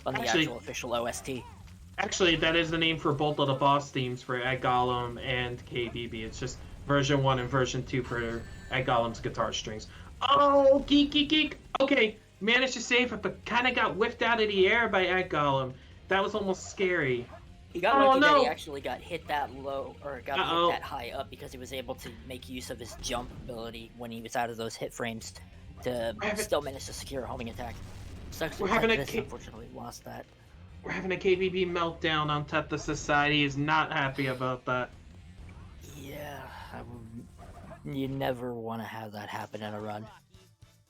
on the actual official OST. Actually, that is the name for both of the boss themes for Egg Golem and KBB. It's just version 1 and version 2 for Egg Golem's guitar strings. Oh, geek. Okay, managed to save it, but kind of got whiffed out of the air by Egg Golem. That was almost scary. He got lucky that he actually got hit that low, or got hit that high up, because he was able to make use of his jump ability when he was out of those hit frames to still manage to secure a homing attack. We're having unfortunately lost that. We're having a KBB meltdown on Tethys Society. Is not happy about that. Yeah, you never want to have that happen in a run.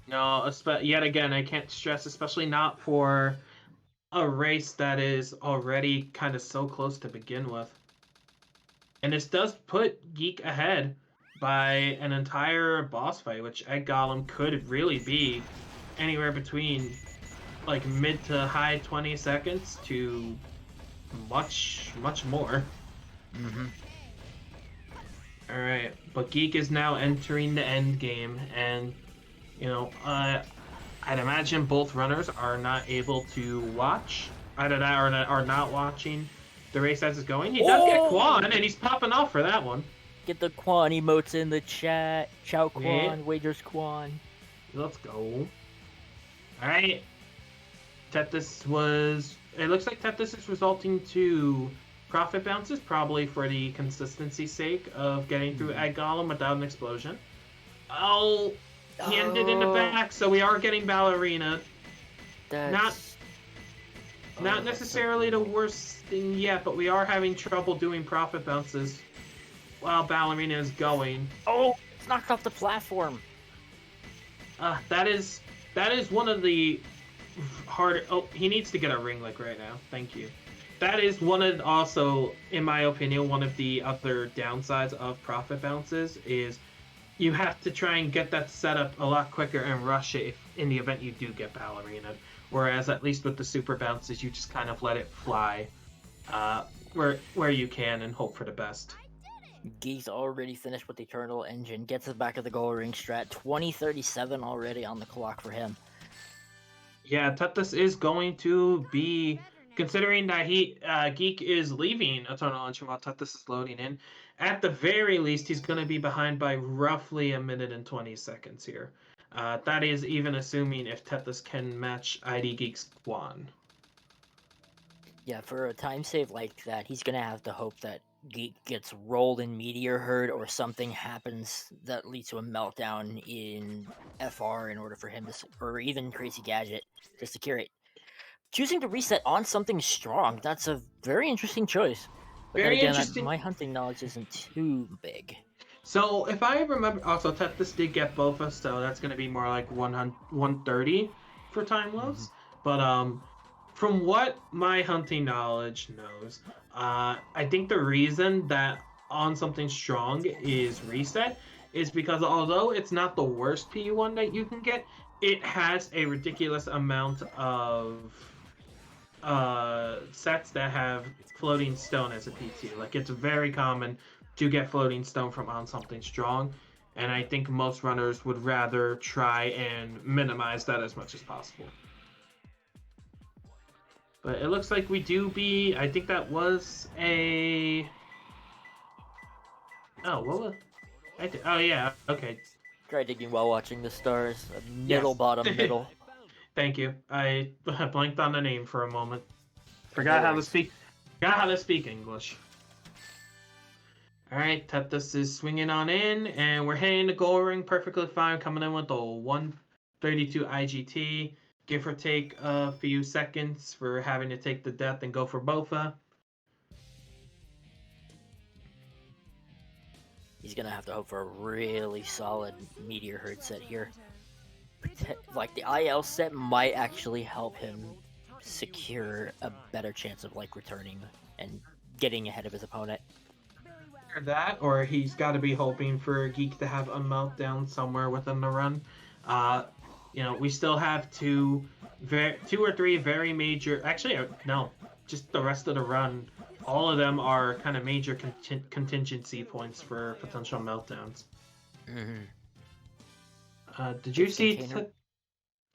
No, yet again, I can't stress, especially not for a race that is already kind of so close to begin with. And this does put Geek ahead by an entire boss fight, which Egg Golem could really be anywhere between like mid to high 20 seconds to much more. Mm-hmm. Alright, but Geek is now entering the end game, and you know, I'd imagine both runners are not able to watch. Either that or are not watching the race as it's going. He does get Quan, and he's popping off for that one. Get the Quan emotes in the chat. Ciao Quan, Yeah. wagers Quan. Let's go. Alright. Tethys was... It looks like Tethys is resulting to profit bounces, probably for the consistency's sake of getting through Egg Golem without an explosion. Oh... He ended in the back, so we are getting Ballerina. Not necessarily the worst thing yet, but we are having trouble doing profit bounces while Ballerina is going. Oh, it's knocked off the platform. That is one of the harder. Oh, he needs to get a ring like right now. Thank you. That is also, in my opinion, one of the other downsides of profit bounces is you have to try and get that set up a lot quicker and rush it if, in the event you do get ballerina. Whereas at least with the super bounces, you just kind of let it fly where you can and hope for the best. Geek's already finished with the Eternal Engine, gets us back at the goal ring strat. 20:37 already on the clock for him. Yeah, Tetris is going to be, considering that Geek is leaving Eternal Engine while Tetris is loading in, at the very least, he's going to be behind by roughly 1 minute and 20 seconds here. That is even assuming if Tetris can match ID Geek's Quan. Yeah, for a time save like that, he's gonna have to hope that Geek gets rolled in Meteor Herd or something happens that leads to a meltdown in FR in order for him to, or even Crazy Gadget to secure it. Choosing to reset on something strong, that's a very interesting choice. But Very then again, interesting. my hunting knowledge isn't too big. So if I remember, also Tetris did get Bofa, so that's going to be more like 130 for time loss. But from what my hunting knowledge knows, I think the reason that on something strong is reset is because although it's not the worst P1 that you can get, it has a ridiculous amount of sets that have floating stone as a PT. Like, it's very common to get floating stone from on something strong, and I think most runners would rather try and minimize that as much as possible. But it looks like we do be. I think that was a. Oh, what was? Oh yeah. Okay. Try digging while watching the stars. Middle, Yes. bottom, middle. Thank you. I blanked on the name for a moment. Forgot how to speak English. All right, Tetris is swinging on in, and we're hitting the goal ring perfectly fine, coming in with a 132 IGT. Give or take a few seconds for having to take the death and go for Bofa. He's gonna have to hope for a really solid Meteor Herd set here. Like, the IL set might actually help him secure a better chance of, like, returning and getting ahead of his opponent. Or that, or he's got to be hoping for Geek to have a meltdown somewhere within the run. We still have two or three very major. Actually, no, just the rest of the run. All of them are kind of major contingency points for potential meltdowns. Mm-hmm. Did you see?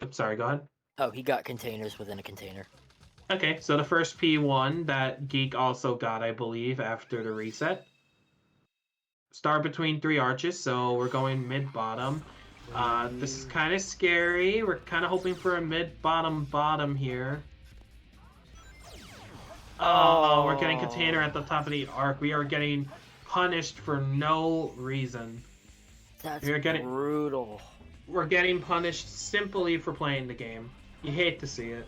I'm sorry. Go ahead. Oh, he got containers within a container. Okay, so the first P1 that Geek also got, I believe, after the reset. Star between three arches, so we're going mid-bottom. This is kind of scary. We're kind of hoping for a mid-bottom here. Oh, we're getting container at the top of the arc. We are getting punished for no reason. That's brutal. We're getting punished simply for playing the game. You hate to see it.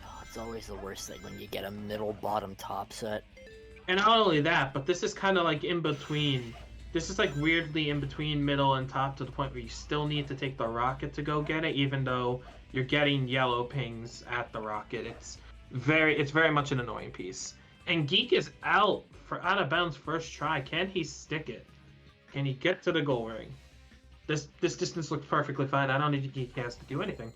Oh, it's always the worst thing when you get a middle, bottom, top set. And not only that, but this is kind of like in between. This is like weirdly in between middle and top to the point where you still need to take the rocket to go get it, even though you're getting yellow pings at the rocket. It's very much an annoying piece. And Geek is out of bounds first try. Can he stick it? Can he get to the goal ring? This distance looks perfectly fine. I don't think Geek has to do anything.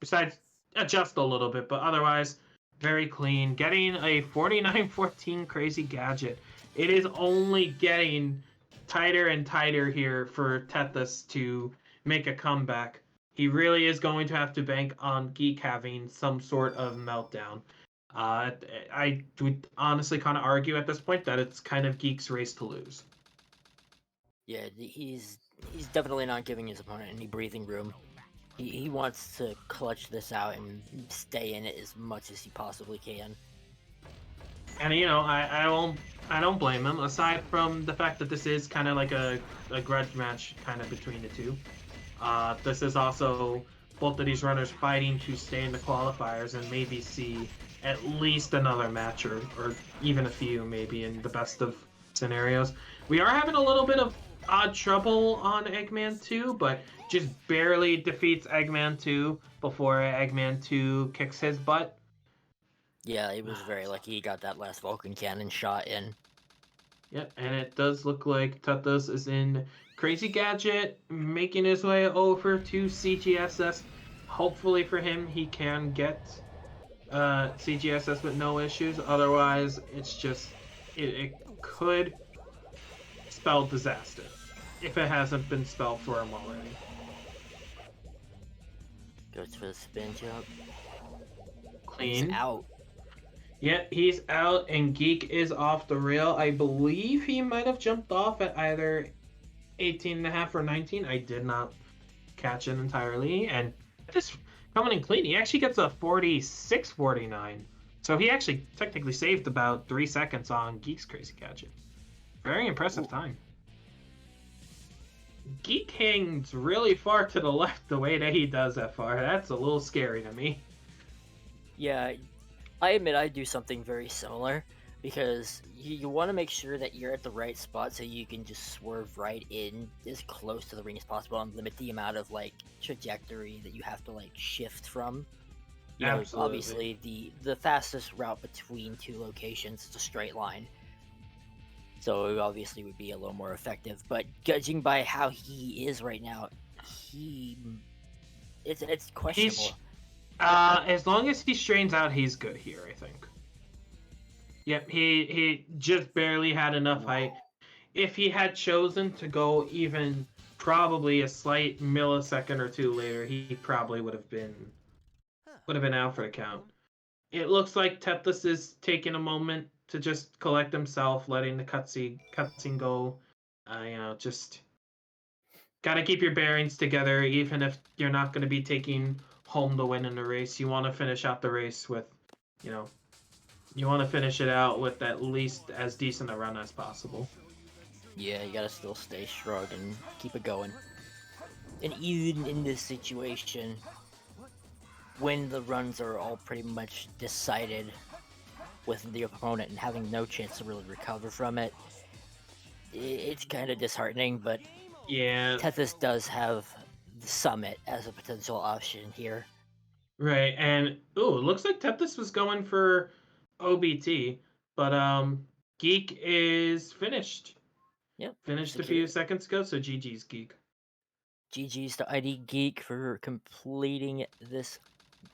Besides adjust a little bit, but otherwise very clean. Getting a 49-14 Crazy Gadget. It is only getting tighter and tighter here for Tetris to make a comeback. He really is going to have to bank on Geek having some sort of meltdown. I would honestly kind of argue at this point that it's kind of Geek's race to lose. Yeah, he's definitely not giving his opponent any breathing room. He wants to clutch this out and stay in it as much as he possibly can. And I don't blame him. Aside from the fact that this is kind of like a grudge match kind of between the two. This is also both of these runners fighting to stay in the qualifiers and maybe see at least another match or even a few maybe in the best of scenarios. We are having a little bit of odd trouble on Eggman 2, but just barely defeats Eggman 2 before Eggman 2 kicks his butt. Yeah, he was very lucky he got that last Vulcan cannon shot in. Yep, and it does look like Tuthos is in Crazy Gadget, making his way over to CGSS. Hopefully for him, he can get CGSS with no issues. Otherwise, it's just it could spell disaster if it hasn't been spelled for him already. Goes for the spin jump. Clean. He's out. Yep, he's out, and Geek is off the rail. I believe he might have jumped off at either 18.5 or 19. I did not catch it entirely. And this coming in clean, he actually gets a 46.49. So he actually technically saved about 3 seconds on Geek's Crazy Gadget. Very impressive time. Geek hangs really far to the left the way that he does that far. That's a little scary to me. Yeah, I admit I do something very similar because you want to make sure that you're at the right spot so you can just swerve right in as close to the ring as possible and limit the amount of like trajectory that you have to like shift from. You know, Absolutely. obviously the fastest route between two locations is a straight line. So it obviously would be a little more effective, but judging by how he is right now, it's questionable. As long as he strains out, he's good here, I think. Yep, he just barely had enough height. If he had chosen to go even probably a slight millisecond or two later, he probably would have been out for the count. It looks like Tethys is taking a moment to just collect himself, letting the cutscene go. Just gotta keep your bearings together, even if you're not gonna be taking home the win in the race. You want to finish out the race with, you want to finish it out with at least as decent a run as possible. Yeah, you gotta still stay strong and keep it going. And even in this situation, when the runs are all pretty much decided with the opponent and having no chance to really recover from it, it's kind of disheartening, but yeah, Tethys does have the Summit as a potential option here. Right, and it looks like Tethys was going for OBT, but Geek is finished. Yep. Finished a few seconds ago, so GG's Geek. GG's to ID Geek for completing this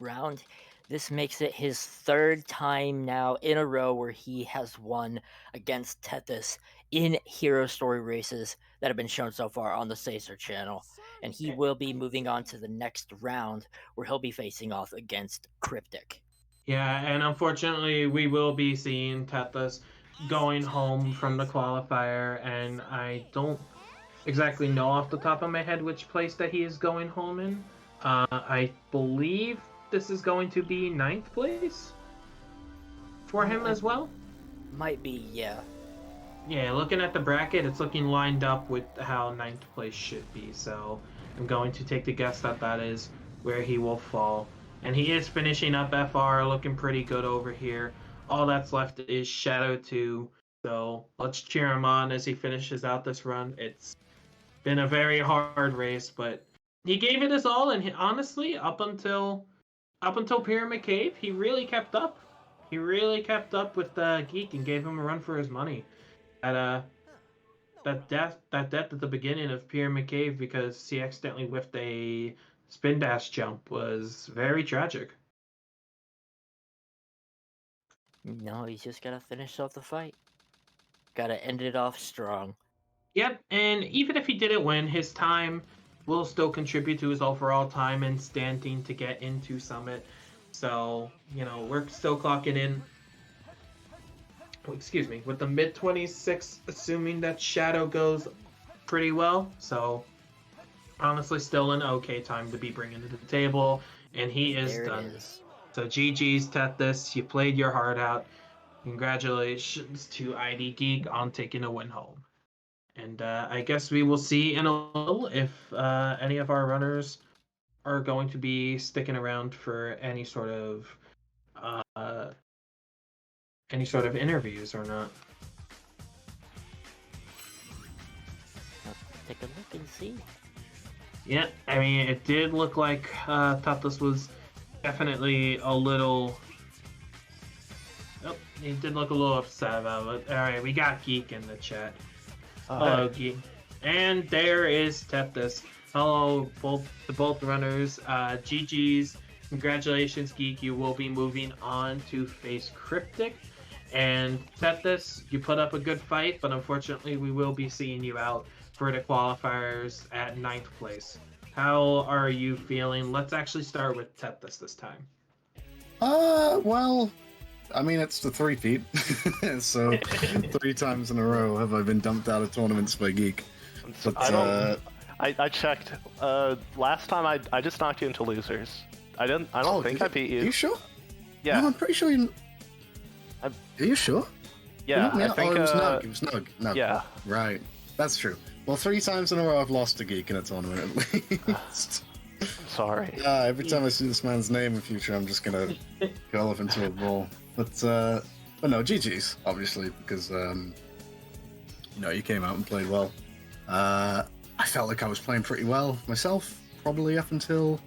round. This makes it his third time now in a row where he has won against Tethys in Hero Story races that have been shown so far on the Sacer channel. And he will be moving on to the next round where he'll be facing off against Cryptic. Yeah, and unfortunately, we will be seeing Tethys going home from the qualifier, and I don't exactly know off the top of my head which place that he is going home in. I believe this is going to be 9th place for him as well. Might be, yeah. Yeah, looking at the bracket, it's looking lined up with how 9th place should be, so I'm going to take the guess that that is where he will fall. And he is finishing up FR, looking pretty good over here. All that's left is Shadow 2, so let's cheer him on as he finishes out this run. It's been a very hard race, but he gave it his all, and honestly, up until Pyramid Cave, he really kept up. He really kept up with Geek and gave him a run for his money. That death at the beginning of Pyramid Cave because he accidentally whiffed a spin dash jump was very tragic. No, he's just gotta finish off the fight. Gotta end it off strong. Yep, and even if he didn't win, his time will still contribute to his overall time and standing to get into Summit. So, we're still clocking in, with the mid-26, assuming that Shadow goes pretty well. So, honestly, still an okay time to be bringing to the table, and he is done. So, GG's, Tethys, you played your heart out. Congratulations to ID Geek on taking a win home. And I guess we will see in a little if any of our runners are going to be sticking around for any sort of interviews or not. Let's take a look and see. Yeah, I mean, it did look like Tethys was definitely a little Oh, he did look a little upset about it. Alright, we got Geek in the chat. Hello, Geek. And there is Tethys. Hello, both runners. GG's. Congratulations, Geek. You will be moving on to face Cryptic. And Tethys, you put up a good fight, but unfortunately we will be seeing you out for the qualifiers at 9th place. How are you feeling? Let's actually start with Tethys this time. Well, I mean, it's the 3-peat. So 3 times in a row have I been dumped out of tournaments by Geek. But, I checked. Last time I just knocked you into losers. I don't think I beat you. Are you sure? Yeah. No, I'm pretty sure you. Are you sure? Yeah, I think it was Nug. Nug. It was Nug. Nug. Yeah. Right. That's true. Well, 3 times in a row I've lost to Geek in a tournament at least. Sorry. Every time I see this man's name in future, I'm just gonna go off into a ball. But no, GG's obviously because you came out and played well. I felt like I was playing pretty well myself, probably up until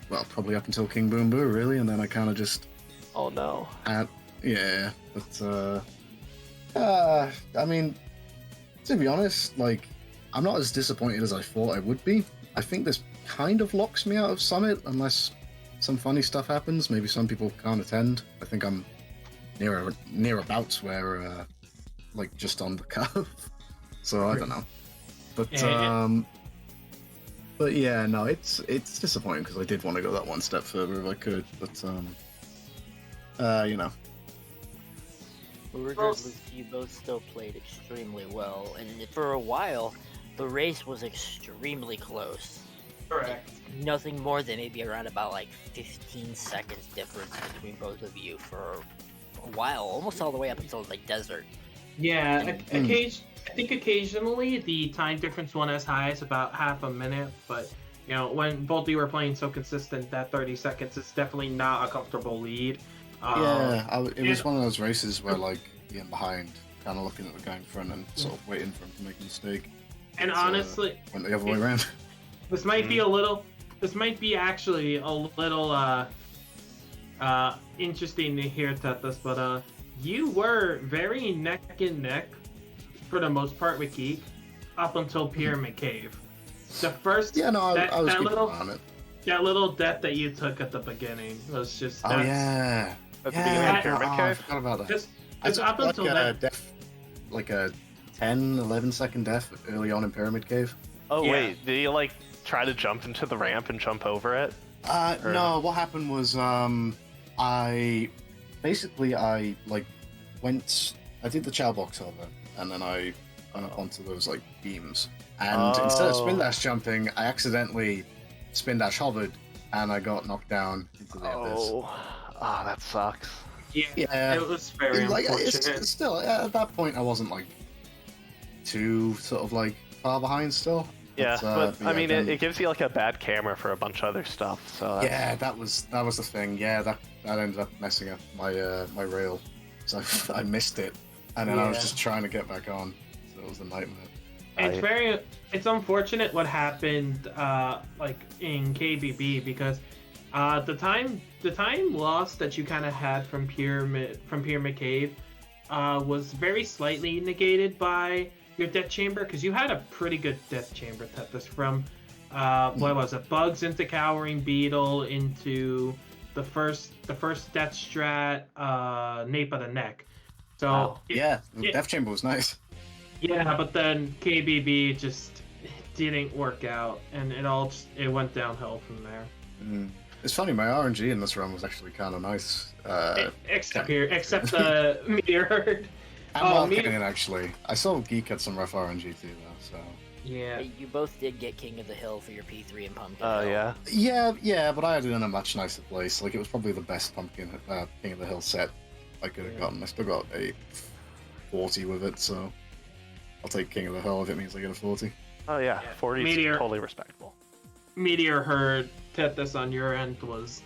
probably up until King Boom Boo, really, and then I kind of just. Oh no. Yeah, but I mean, to be honest, like, I'm not as disappointed as I thought I would be. I think this kind of locks me out of Summit unless some funny stuff happens. Maybe some people can't attend. I think I'm near abouts where, like, just on the curve. So I don't know. But yeah, no, it's disappointing because I did want to go that one step further if I could. But Well, regardless, you both still played extremely well, and for a while, the race was extremely close. Correct. Nothing more than maybe around about like 15 seconds difference between both of you for a while, almost all the way up until the desert. Yeah, I think occasionally the time difference went as high as about half a minute, but when both of you were playing so consistent, that 30 seconds is definitely not a comfortable lead. It was one of those races where, like, being behind, kind of looking at the guy in front and sort of waiting for him to make a mistake. And honestly, went the other way around. This might be actually a little interesting to hear, Tethys, but you were very neck and neck for the most part with Geek up until Pyramid Cave. The first I was good on it. That little death that you took at the beginning was just. Oh yeah. At the beginning of Pyramid Cave? I forgot about that. I took up until like a 10, 11 second death early on in Pyramid Cave. Oh wait, did you like try to jump into the ramp and jump over it? No, what happened was I did the chow box hover and then I went up onto those like beams. And instead of spin dash jumping, I accidentally spin dash hovered and I got knocked down into the abyss. That sucks. Yeah, it was very unfortunate. It's still, at that point, I wasn't like too sort of like far behind still. Yeah, but I mean, it gives you like a bad camera for a bunch of other stuff. So yeah, that was the thing. Yeah, that ended up messing up my my rail, so I missed it, and then I was just trying to get back on. So it was a nightmare. It's unfortunate what happened like in KBB because the time loss that you kind of had from Pyramid Cave was very slightly negated by your death chamber because you had a pretty good death chamber, Tethys, from what was it, bugs into cowering beetle into the first death strat nape of the neck. So the death chamber was nice. Yeah, but then KBB just didn't work out, and it went downhill from there. It's funny, my RNG in this run was actually kind of nice. Except the Meteor Herd. I'm not kidding, actually. I saw Geek had some rough RNG too, though, so... Yeah. You both did get King of the Hill for your P3 and Pumpkin. Yeah, but I had it in a much nicer place. Like, it was probably the best King of the Hill set I could have gotten. I still got a 40 with it, so... I'll take King of the Hill if it means I get a 40. Oh yeah, 40 is totally respectable. Meteor Herd, Tethys on your end was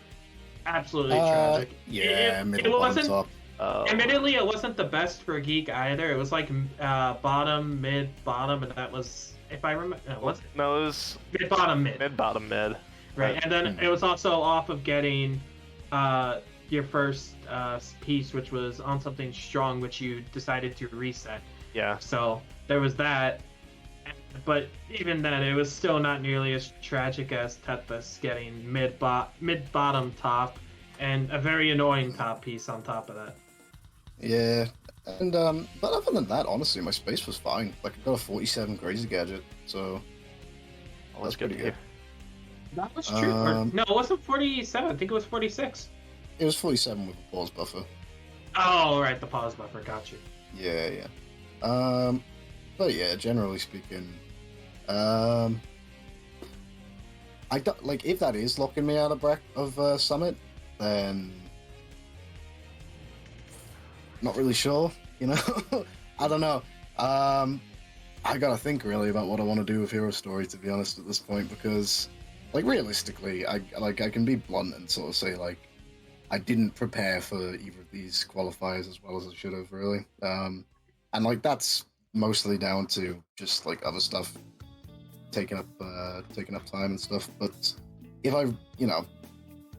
absolutely tragic. Yeah, it wasn't. Admittedly, it wasn't the best for Geek either. It was like bottom, mid, bottom, and that was, if I remember, No, it was mid, bottom, mid. Mid, bottom, mid. Right, and then it was also off of getting your first piece, which was on something strong, which you decided to reset. Yeah. So there was that. But even then, it was still not nearly as tragic as Tethys getting mid-bottom top, and a very annoying top piece on top of that. Yeah, and but other than that, honestly, my space was fine. Like, I got a 47 crazy gadget, so that's pretty good. That was true. No, it wasn't 47. I think it was 46. It was 47 with a pause buffer. Oh, right, the pause buffer. Got you. Yeah. But yeah, generally speaking, I don't like if that is locking me out of Summit, then not really sure. You know, I don't know. I gotta think really about what I want to do with Hero Story, to be honest, at this point, because, like, realistically, I can be blunt and sort of say, like, I didn't prepare for either of these qualifiers as well as I should have, really. And like that's mostly down to just like other stuff taking up time and stuff. But if I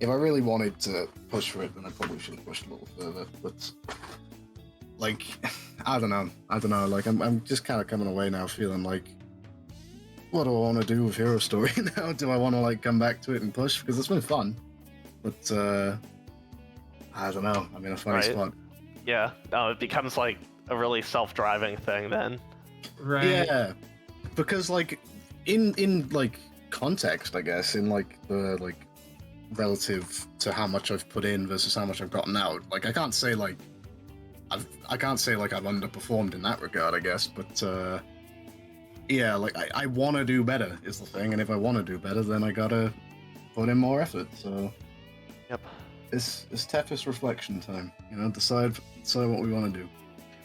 really wanted to push for it, then I probably should have pushed a little further. But like, I don't know. Like, I'm just kind of coming away now feeling like, what do I want to do with Hero Story now? Do I want to like come back to it and push? Because it's been fun, but I don't know. I'm in a funny spot. Yeah. No, it becomes like a really self-driving thing then. Right. Yeah, because like in like context, I guess, in like the like relative to how much I've put in versus how much I've gotten out. Like I can't say like I've underperformed in that regard, I guess. But yeah, like I want to do better is the thing, and if I want to do better, then I gotta put in more effort. So yep, it's Tethys reflection time. You know, decide what we want to do.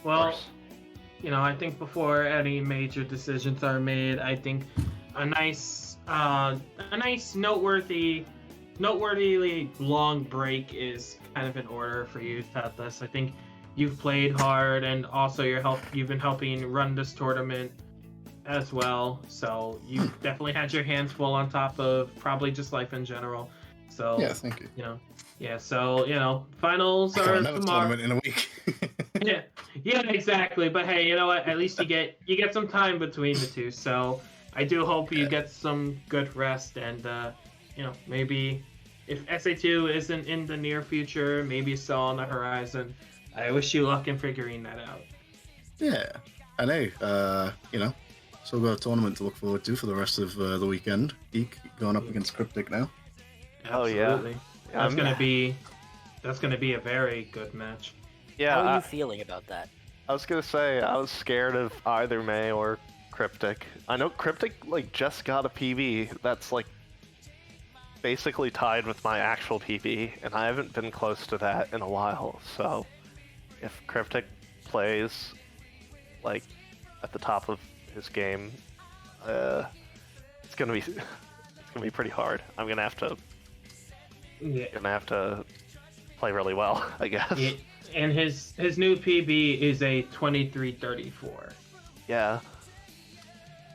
Well, you know, I think before any major decisions are made, I think a nice noteworthily long break is kind of in order for you, Tethys. I think you've played hard, and also you've been helping run this tournament as well. So you've definitely had your hands full on top of probably just life in general. So yeah, thank you. You know, yeah. So you know, finals I got are another tomorrow. tournament in a week. Yeah, exactly. But hey, you know what? At least you get some time between the two. So I do hope you get some good rest, and you know, maybe if SA2 isn't in the near future, maybe it's still on the horizon. I wish you luck in figuring that out. Yeah, and hey, you know, still got a tournament to look forward to for the rest of the weekend. Geek going up against Cryptic now. Absolutely. That's gonna be a very good match. Yeah. How are you feeling about that? I was gonna say I was scared of either May or Cryptic. I know Cryptic like just got a PB that's like basically tied with my actual PB, and I haven't been close to that in a while. So if Cryptic plays like at the top of his game, it's gonna be pretty hard. I'm gonna have to play really well, I guess. Yeah. And his new PB is a 23:34. Yeah.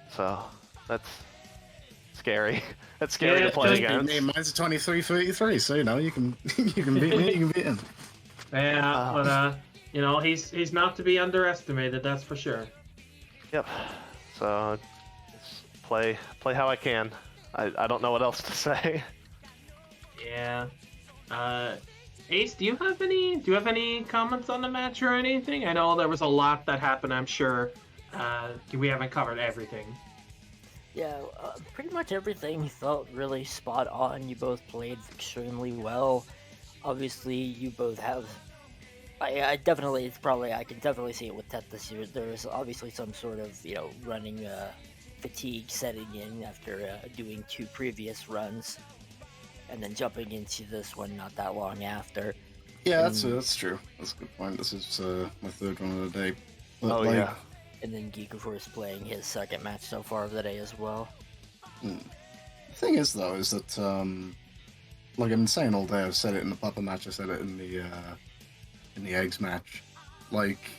So that's scary. That's scary to play against. Mine's a 23-33, so you know you can beat me, you can beat him. Yeah, but you know, he's not to be underestimated, that's for sure. Yep. So just play how I can. I don't know what else to say. Yeah. Ace, do you have any comments on the match or anything? I know there was a lot that happened, I'm sure. We haven't covered everything. Yeah, pretty much everything felt really spot on. You both played extremely well. Obviously, you both have. I can definitely see it with Tethys. There's obviously some sort of running fatigue setting in after doing 2 previous runs, and then jumping into this one not that long after. Yeah, that's true. That's a good point. This is my 3rd one of the day. But, yeah. And then Geek, of course, playing his 2nd match so far of the day as well. The thing is, though, is that, like I've been saying all day, I've said it in the Papa match, I said it in the Eggs match. Like,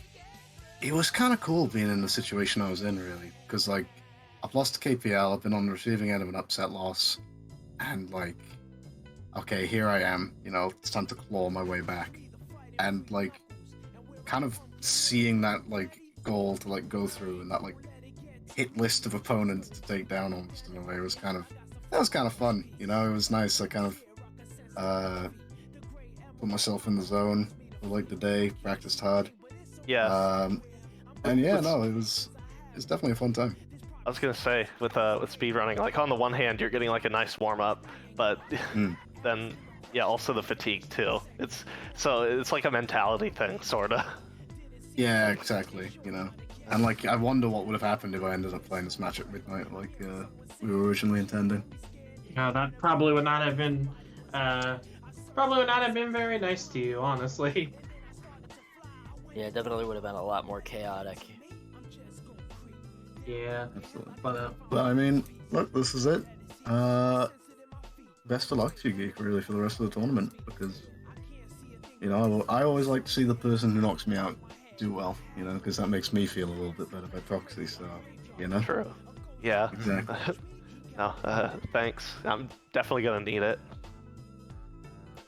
it was kind of cool being in the situation I was in, really. Because, like, I've lost to KPL, I've been on the receiving end of an upset loss, and, like, okay, here I am. You know, it's time to claw my way back, and like, kind of seeing that like goal to like go through and that like hit list of opponents to take down almost in a way was kind of fun. You know, it was nice. I kind of put myself in the zone for like the day, practiced hard. Yeah. And yeah, no, it's definitely a fun time. I was gonna say with speedrunning, like on the one hand you're getting like a nice warm up, but then yeah, also the fatigue too. It's like a mentality thing, sorta. Yeah, exactly. You know, and like I wonder what would have happened if I ended up playing this match at midnight, like we were originally intending. Yeah, that probably would not have been very nice to you, honestly. Yeah, it definitely would have been a lot more chaotic. Yeah. But I mean, look, this is it. Best of luck to you, Geek, really, for the rest of the tournament, because you know I always like to see the person who knocks me out do well, you know, because that makes me feel a little bit better by proxy. So, you know. True. Yeah. Exactly. No, thanks. I'm definitely gonna need it.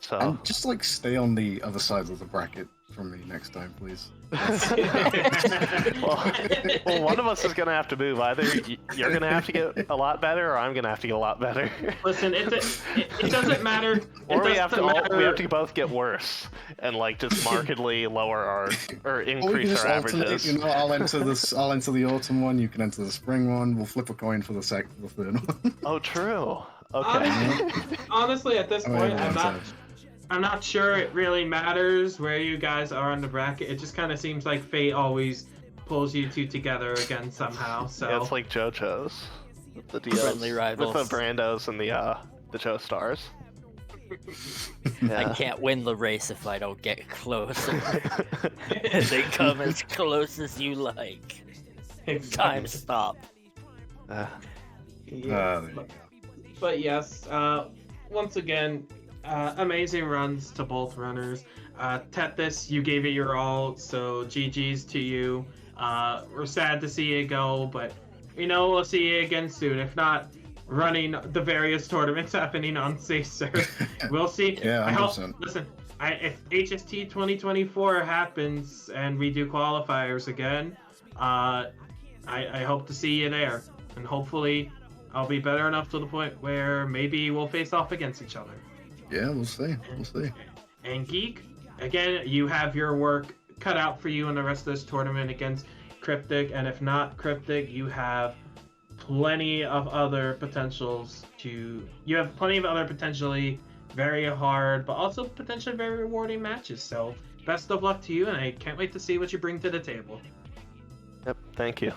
So. And just like stay on the other side of the bracket from me next time, please. well, one of us is gonna have to move. Either you're gonna have to get a lot better, or I'm gonna have to get a lot better. Listen, it doesn't matter. Or we have to both get worse and like just markedly lower or increase our averages. You know, I'll enter the autumn one. You can enter the spring one. We'll flip a coin for the third one. Oh, true. Okay. Honestly, at this point, I'm not sure it really matters where you guys are on the bracket. It just kind of seems like fate always pulls you two together again somehow. So yeah, it's like JoJo's with the Friendly rivals. with the Brandos and the Joe Stars. I can't win the race if I don't get closer. They come as close as you like. Time stop. But yes, once again, amazing runs to both runners. Tethys, you gave it your all, so GG's to you. We're sad to see it go, but you know, we'll see you again soon. If not, running the various tournaments happening on Safe Surf. We'll see. Yeah, 100%. If HST 2024 happens and we do qualifiers again, I hope to see you there. And hopefully I'll be better enough to the point where maybe we'll face off against each other. Yeah, we'll see. We'll see. And Geek, again, you have your work cut out for you in the rest of this tournament against Cryptic, and if not Cryptic, you have plenty of other potentials you have plenty of other potentially very hard, but also potentially very rewarding matches. So best of luck to you, and I can't wait to see what you bring to the table. Yep, thank you.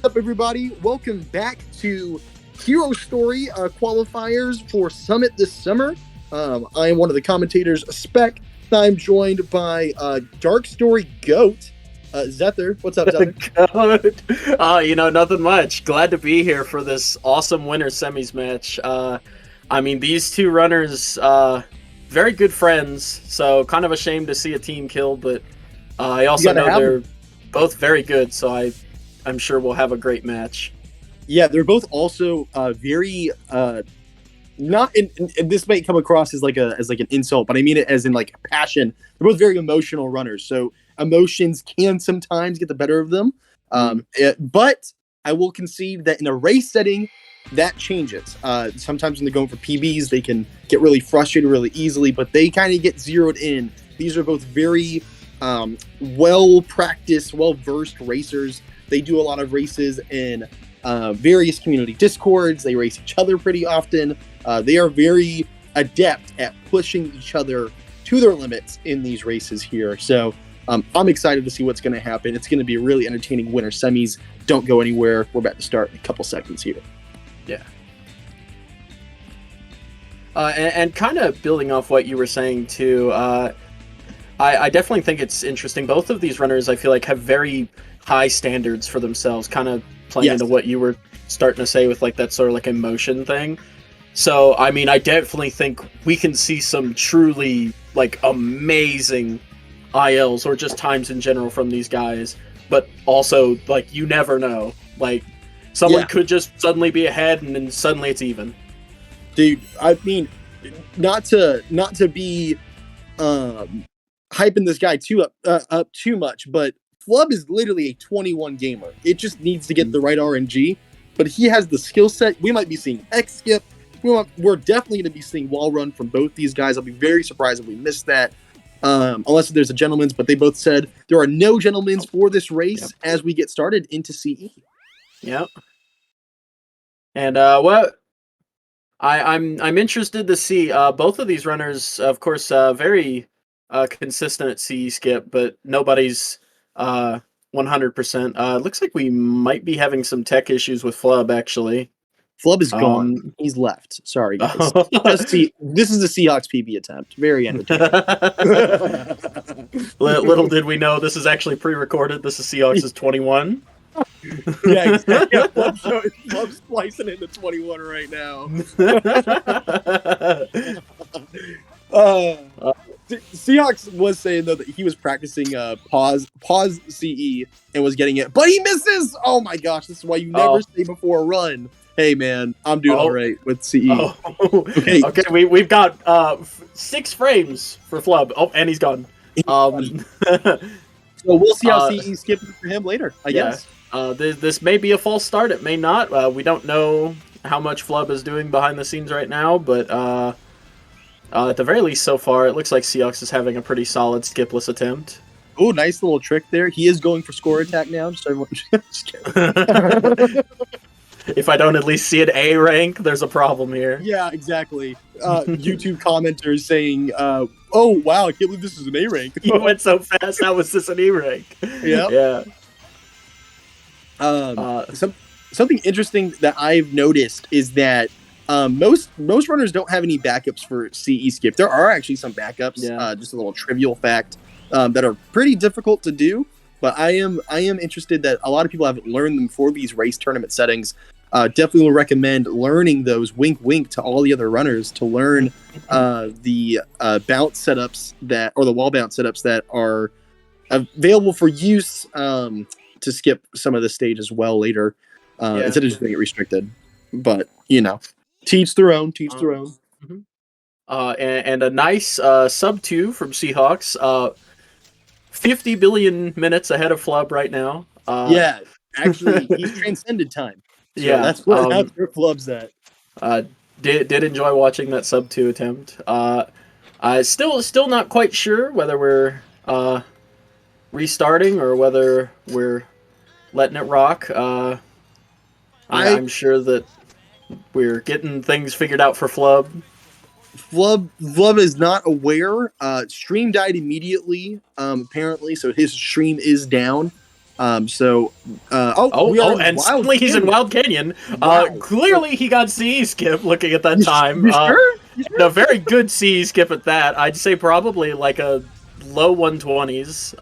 up, everybody? Welcome back to Hero Story qualifiers for Summit this summer. I am one of the commentators, Spec. I'm joined by Dark Story Goat, Zether. What's up, Zether? Nothing much. Glad to be here for this awesome winter semis match. These two runners, very good friends, so kind of ashamed to see a team killed, but I also know they're both very good, so I'm sure we'll have a great match. Yeah, they're both also very not in, and this might come across as like an insult, but I mean it as in like passion. They're both very emotional runners, so emotions can sometimes get the better of them. But I will concede that in a race setting, that changes. Sometimes when they're going for PBs, they can get really frustrated really easily, but they kind of get zeroed in. These are both very well-practiced, well-versed racers. They do a lot of races in various community discords. They race each other pretty often. They are very adept at pushing each other to their limits in these races here. So I'm excited to see what's going to happen. It's going to be a really entertaining winter semis. Don't go anywhere. We're about to start in a couple seconds here. Yeah. And kind of building off what you were saying too, I definitely think it's interesting. Both of these runners, I feel like, have very high standards for themselves, kind of playing into what you were starting to say with like that sort of like emotion thing. So, I definitely think we can see some truly like amazing ILs or just times in general from these guys. But also, like, you never know. Like, someone could just suddenly be ahead and then suddenly it's even. Dude, not to be hyping this guy up too much, but Flub is literally a 21 gamer. It just needs to get the right RNG, but he has the skill set. We might be seeing X skip. We're definitely going to be seeing wall run from both these guys. I'll be very surprised if we miss that, unless there's a gentleman's. But they both said there are no gentlemen's for this race as we get started into CE. Yep. And I'm interested to see both of these runners. Of course, very consistent at CE skip, but nobody's 100%. Looks like we might be having some tech issues with Flub, actually. Flub is gone. He's left. Sorry, guys. This is a Seahawks PB attempt. Very entertaining. Little did we know this is actually pre-recorded. This is Seahawks' 21. Yeah, exactly. Flub's splicing into 21 right now. Seahawks was saying though that he was practicing pause CE and was getting it, but he misses. Oh my gosh, this is why you never say before a run. Hey man, I'm doing all right with CE. Okay, we've got 6 frames for Flub. Oh, and he's gone. So we'll see how CE skips for him later, I guess. This may be a false start. It may not. We don't know how much Flub is doing behind the scenes right now, but at the very least so far, it looks like Seahawks is having a pretty solid skipless attempt. Oh, nice little trick there. He is going for score attack now. Just everyone. If I don't at least see an A rank, there's a problem here. Yeah, exactly. YouTube commenters saying, "Oh wow, I can't believe this is an A rank." You went so fast. How was this an E rank? Yeah. Something interesting that I've noticed is that most runners don't have any backups for CE skip. There are actually some backups. Just a little trivial fact that are pretty difficult to do. But I am interested that a lot of people haven't learned them for these race tournament settings. Definitely will recommend learning those. Wink, wink to all the other runners to learn the bounce setups or the wall bounce setups that are available for use to skip some of the stage as well later, instead of just being restricted. But teach their own. Teach their own. And a nice sub 2 from Seahawks. 50 billion minutes ahead of Flub right now. Actually, he's transcended time. So that's where Flub's at. Did enjoy watching that sub 2 attempt. Still not quite sure whether we're restarting or whether we're letting it rock. I'm sure that we're getting things figured out for Flub. Flub is not aware. Stream died immediately, apparently, so his stream is down. So, we are in and Wild suddenly he's in Canyon. Wild Canyon. Wow. Clearly he got CE skip looking at that time. You sure? And a very good CE skip at that. I'd say probably like a low 120s.